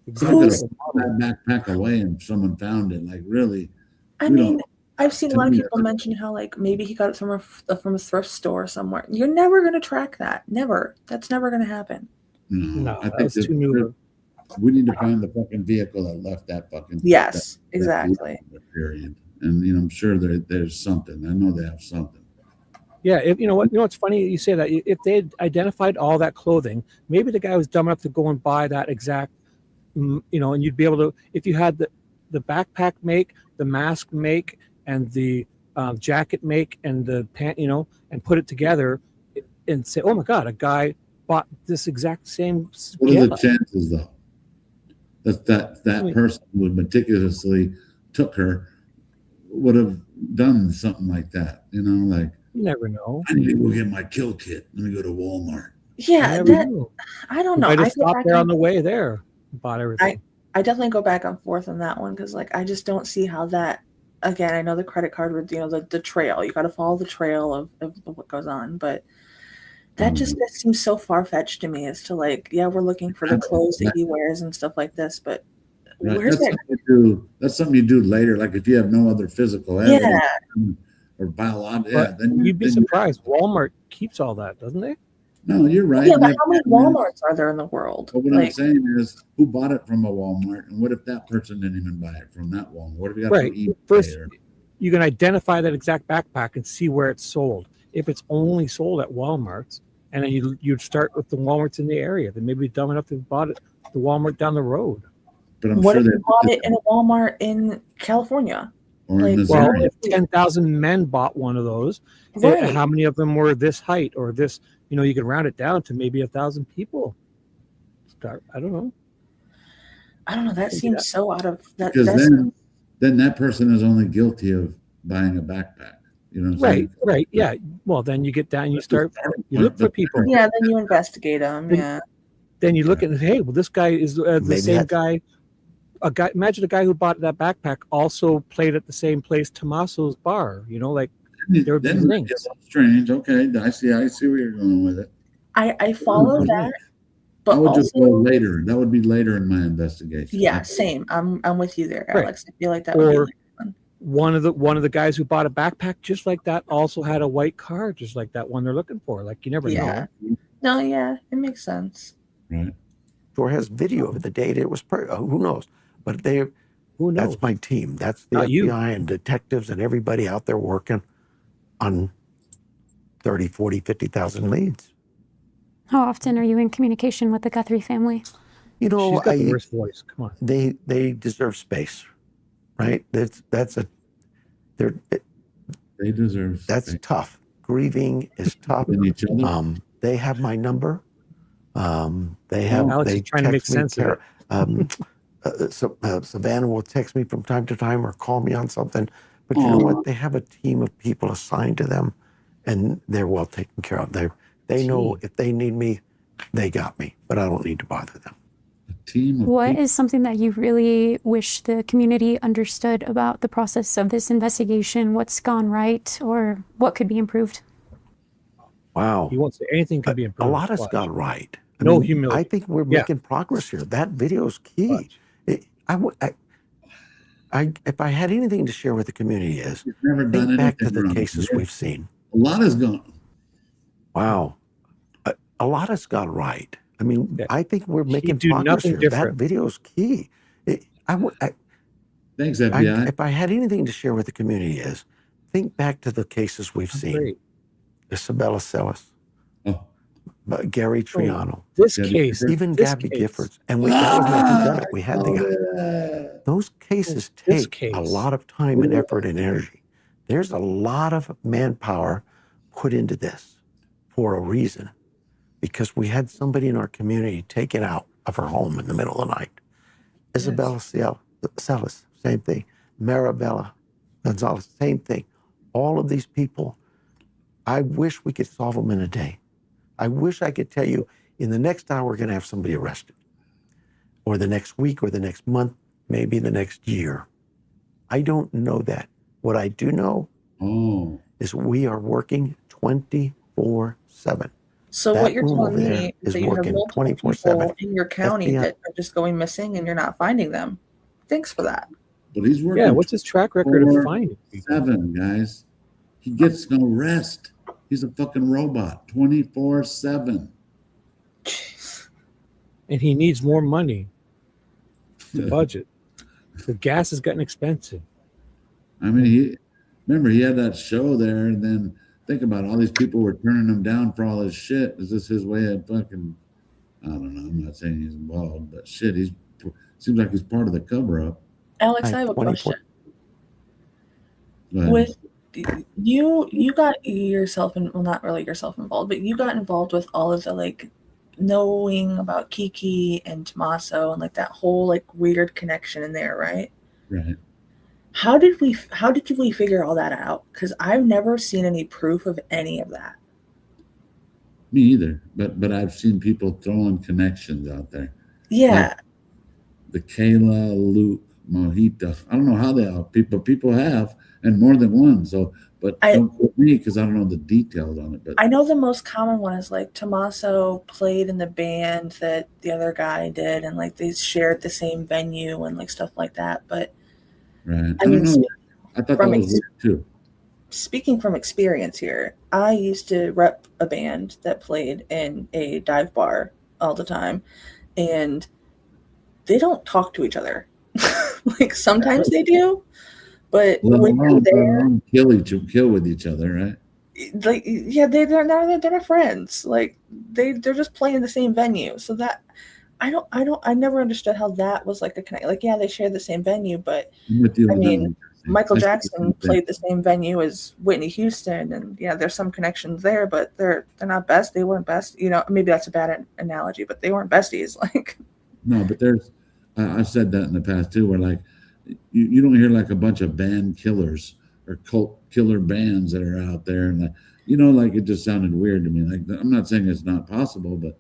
Speaker 4: Exactly.
Speaker 1: Who's that backpack away and someone found it? Like really?
Speaker 14: I mean, I've seen a lot of people mention how like maybe he got it from a thrift store somewhere. You're never going to track that. Never. That's never going to happen.
Speaker 1: No, I think too new. We need to find the fucking vehicle that left that fucking.
Speaker 14: Yes, exactly.
Speaker 1: Period. And I'm sure there's something. I know they have something.
Speaker 4: Yeah, what's funny you say that. If they had identified all that clothing, maybe the guy was dumb enough to go and buy that exact, and you'd be able to, if you had the backpack make, the mask make, and the jacket make, and the pant, and put it together, and say, oh my God, a guy bought this exact same.
Speaker 1: What are the chances, though? That person who meticulously took her would have done something like that, like.
Speaker 4: You never know.
Speaker 1: I need to go get my kill kit. Let me go to Walmart.
Speaker 14: Yeah, I don't know.
Speaker 4: I just stopped there on the way there, bought everything.
Speaker 14: I definitely go back and forth on that one because, like, I just don't see how that. Again, I know the credit card with the trail. You got to follow the trail of what goes on, but that that seems so far fetched to me. As to like, yeah, we're looking for the clothes that he wears and stuff like this, but where's that?
Speaker 1: That's something you do later. Like if you have no other physical evidence. Or biological.
Speaker 4: Then you'd be surprised. Walmart keeps all that, doesn't they?
Speaker 1: No, you're right.
Speaker 14: Yeah, but how many Walmarts are there in the world?
Speaker 1: But what I'm saying is, who bought it from a Walmart, and what if that person didn't even buy it from that Walmart? What if you got to eBay?
Speaker 4: First, you can identify that exact backpack and see where it's sold. If it's only sold at Walmarts, and then you'd start with the Walmarts in the area, then maybe dumb enough to have bought it the Walmart down the road.
Speaker 1: But
Speaker 14: what if you bought it in a Walmart in California?
Speaker 4: Well, if 10,000 men bought one of those, how many of them were this height or this? You could round it down to maybe 1,000 people. I don't know.
Speaker 14: That seems so out of that.
Speaker 1: Because then that person is only guilty of buying a backpack. You know what I'm saying?
Speaker 4: Right. Yeah. Well, then you get down, you look for people.
Speaker 14: Yeah. Then you investigate them. Yeah.
Speaker 4: Then you look at, hey, well, this guy is the same guy. Imagine a guy who bought that backpack also played at the same place, Tommaso's bar. There would be links.
Speaker 1: Strange. Okay, I see where you're going with it.
Speaker 14: I follow that, but
Speaker 1: I would just go later. That would be later in my investigation.
Speaker 14: Yeah, same. I'm with you there, Alex. I feel like that would be
Speaker 4: one of the guys who bought a backpack just like that also had a white car just like that one they're looking for. Like you never know.
Speaker 14: No, yeah, it makes sense.
Speaker 1: Right.
Speaker 3: Or has video of the date. It was who knows. But
Speaker 4: who knows?
Speaker 3: That's my team. That's the FBI and detectives and everybody out there working on 30, 40, 50,000 leads.
Speaker 16: How often are you in communication with the Guthrie family?
Speaker 4: She's got the worst voice. Come on.
Speaker 3: They deserve space, right? They
Speaker 1: deserve space.
Speaker 3: That's tough. Grieving is tough. They have my number. They have.
Speaker 4: Alex is trying to make sense of it.
Speaker 3: Savannah will text me from time to time or call me on something. But you know what? They have a team of people assigned to them, and they're well taken care of. They know if they need me, they got me. But I don't need to bother them.
Speaker 16: What is something that you really wish the community understood about the process of this investigation? What's gone right, or what could be improved?
Speaker 3: Wow.
Speaker 4: He won't say anything could be improved.
Speaker 3: A lot has gone right.
Speaker 4: No humility.
Speaker 3: I think we're making progress here. That video is key. If I had anything to share with the community is think back to the cases we've seen.
Speaker 1: A lot has gone.
Speaker 3: Wow. A lot has gone right. I mean, I think we're making progress here. That video is key.
Speaker 1: Thanks, FBI.
Speaker 3: If I had anything to share with the community is think back to the cases we've seen.
Speaker 4: Great.
Speaker 3: Isabella Celis. Gary Triano.
Speaker 4: This case.
Speaker 3: Even Gabby Giffords. And that was not who done it. We had the guy. Those cases take a lot of time and effort and energy. There's a lot of manpower put into this for a reason. Because we had somebody in our community taken out of her home in the middle of the night. Isabella Celis, same thing. Maribela Gonzalez, same thing. All of these people, I wish we could solve them in a day. I wish I could tell you in the next hour we're going to have somebody arrested, or the next week, or the next month, maybe the next year. I don't know that. What I do know is we are working 24/7.
Speaker 14: So
Speaker 3: That
Speaker 14: what you're
Speaker 3: room
Speaker 14: telling
Speaker 3: over there
Speaker 14: me is
Speaker 3: is
Speaker 14: that you have
Speaker 3: working
Speaker 14: multiple
Speaker 3: 24/7.
Speaker 14: people in your county
Speaker 3: FBI.
Speaker 14: that are just going missing and you're not finding them. Thanks for that.
Speaker 1: But he's working.
Speaker 4: Yeah, what's his track record of finding people?
Speaker 1: 7, guys. He gets no rest. He's a fucking robot, 24/7.
Speaker 4: And he needs more money to budget. The gas has gotten expensive.
Speaker 1: I mean, he had that show there, and then think about it, all these people were turning him down for all his shit. Is this his way of fucking? I don't know. I'm not saying he's involved, but shit, seems like he's part of the cover up.
Speaker 14: Alex, I have a question. With you got yourself in, well, not really yourself involved, but you got involved with all of the like knowing about Kiki and Tommaso and like that whole like weird connection in there, right?
Speaker 1: Right.
Speaker 14: How did we figure all that out? Because I've never seen any proof of any of that.
Speaker 1: Me either, but I've seen people throwing connections out there.
Speaker 14: Yeah.
Speaker 1: Like the Kayla, Luke, Mojito. I don't know how they are. People have, and more than one. So, but don't quote me because I don't know the details on it. But
Speaker 14: I know the most common one is like Tommaso played in the band that the other guy did, and like they shared the same venue and like stuff like that. But
Speaker 1: right, I don't know. I thought that was weird too.
Speaker 14: Speaking from experience here, I used to rep a band that played in a dive bar all the time, and they don't talk to each other. Like sometimes they do, but when you're there,
Speaker 1: kill with each other, right?
Speaker 14: Like, yeah, they're not friends. Like they're just playing the same venue. So that I never understood how that was like a connect. Like, yeah, they share the same venue, but I mean, Michael Jackson played the same venue as Whitney Houston, and yeah, there's some connections there, but they're not best. They weren't best. You know, maybe that's a bad analogy, but they weren't besties. Like,
Speaker 1: no, but there's I've said that in the past too, where like you don't hear like a bunch of band killers or cult killer bands that are out there, and like, you know, like it just sounded weird to me. Like, I'm not saying it's not possible, but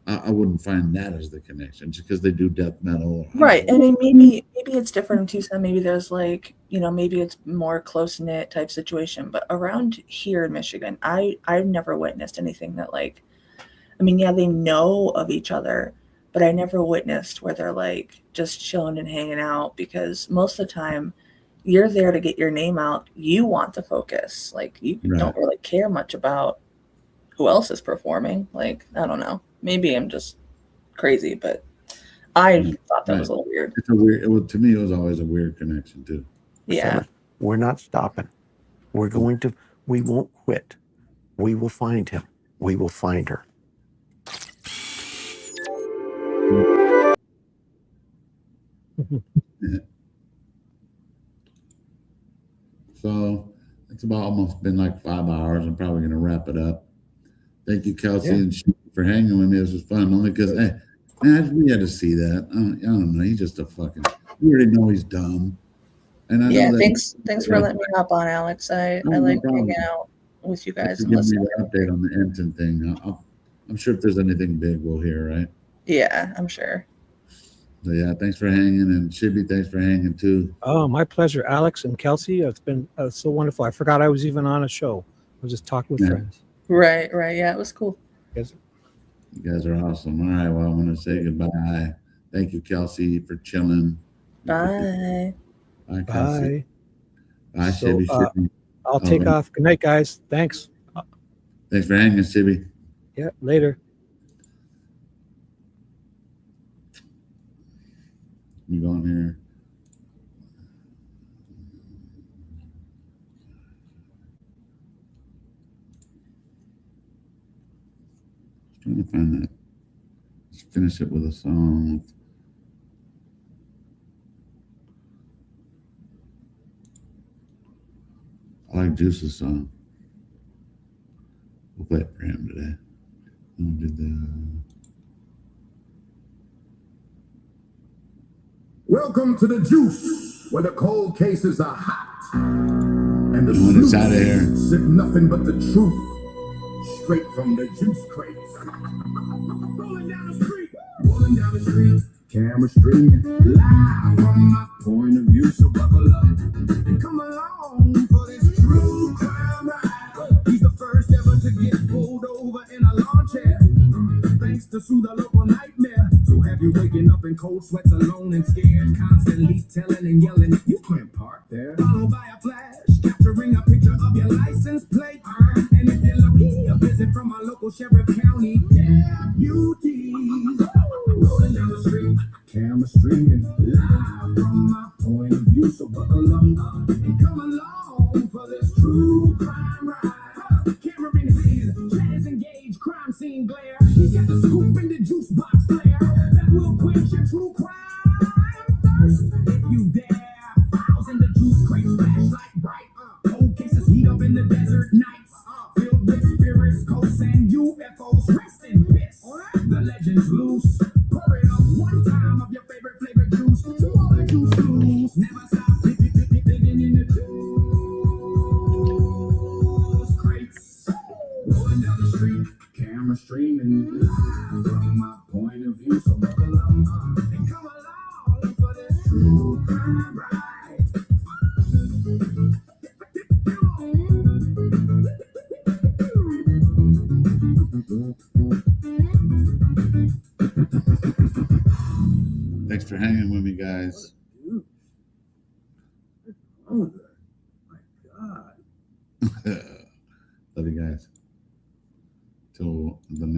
Speaker 1: I wouldn't find that as the connection just because they do death metal.
Speaker 14: Right. I mean, maybe it's different in Tucson. Maybe there's like, you know, maybe it's more close knit type situation. But around here in Michigan, I've never witnessed anything that like, I mean, yeah, they know of each other, but I never witnessed where they're like just chilling and hanging out, because most of the time you're there to get your name out. You want the focus. Like you don't really care much about who else is performing. Like, I don't know. Maybe I'm just crazy, but I thought that was a little weird.
Speaker 1: It's a weird. To me, it was always a weird connection too.
Speaker 14: Yeah.
Speaker 3: We're not stopping. We won't quit. We will find him. We will find her.
Speaker 1: Yeah. So it's about almost been like 5 hours. I'm probably going to wrap it up. Thank you, Kelsey and Shibby, for hanging with me. This was fun, only because, hey, man, we had to see that. I don't know. He's just a fucking. We already know he's dumb. And I know that,
Speaker 14: thanks for letting me hop on, Alex. I like hanging out with you guys and
Speaker 1: give me
Speaker 14: listening.
Speaker 1: the update on the Enton thing. I'm sure if there's anything big, we'll hear, right?
Speaker 14: Yeah, I'm sure.
Speaker 1: So yeah, thanks for hanging, and Shibby, thanks for hanging too.
Speaker 4: Oh, my pleasure, Alex and Kelsey. It's been so wonderful. I forgot I was even on a show. I was just talking with friends.
Speaker 14: Right. Yeah, it was cool.
Speaker 4: Yes.
Speaker 1: You guys are awesome. All right, well, I want to say goodbye. Thank you, Kelsey, for chilling.
Speaker 14: Bye.
Speaker 1: Bye, Kelsey. Bye,
Speaker 4: So,
Speaker 1: Shibby.
Speaker 4: I'll take off. Good night, guys. Thanks.
Speaker 1: Thanks for hanging, Shibby.
Speaker 4: Yeah, later.
Speaker 1: You go in here. Trying to find that. Let's finish it with a song. I like Juice's song. We'll play it for him today. And we did the.
Speaker 2: Welcome to the Juice, where the cold cases are hot and the
Speaker 1: When it's out of here.
Speaker 2: sit nothing but the truth. straight from the juice crates. Rolling down the street, rolling down the street. Camera streaming live from my point of view. So buckle up and come along for this true crime ride. He's the first ever to get pulled over in a lawn chair. Thanks to Sue, the local nightmare. So have you waking up in cold sweats alone and scared, constantly telling and yelling, you can't park there. Followed by a flash, capturing a picture of your license plate. And if you're lucky, a visit from a local sheriff county deputy. Rolling down the street, camera streaming live from my point of view. So buckle up and come along for this true crime ride. Camera in hand, jazz engaged, crime scene glare. You got the scoop in the juice box flare that will quench your true crime thirst. If you dare, files in the juice crates, flashlight bright. Cold cases heat up in the desert nights, filled with spirits, ghosts, and UFOs. Rest in peace. The legend's loose. Pour it up one time of your favorite flavor juice. To all the juice loose. Never stop digging in the juice crates. Rolling down the street, camera streaming live from my point of view. So buckle up and come along for this true crime ride.
Speaker 1: Thanks for hanging with me, guys.
Speaker 2: Oh my God.
Speaker 1: Love you guys. Till the next.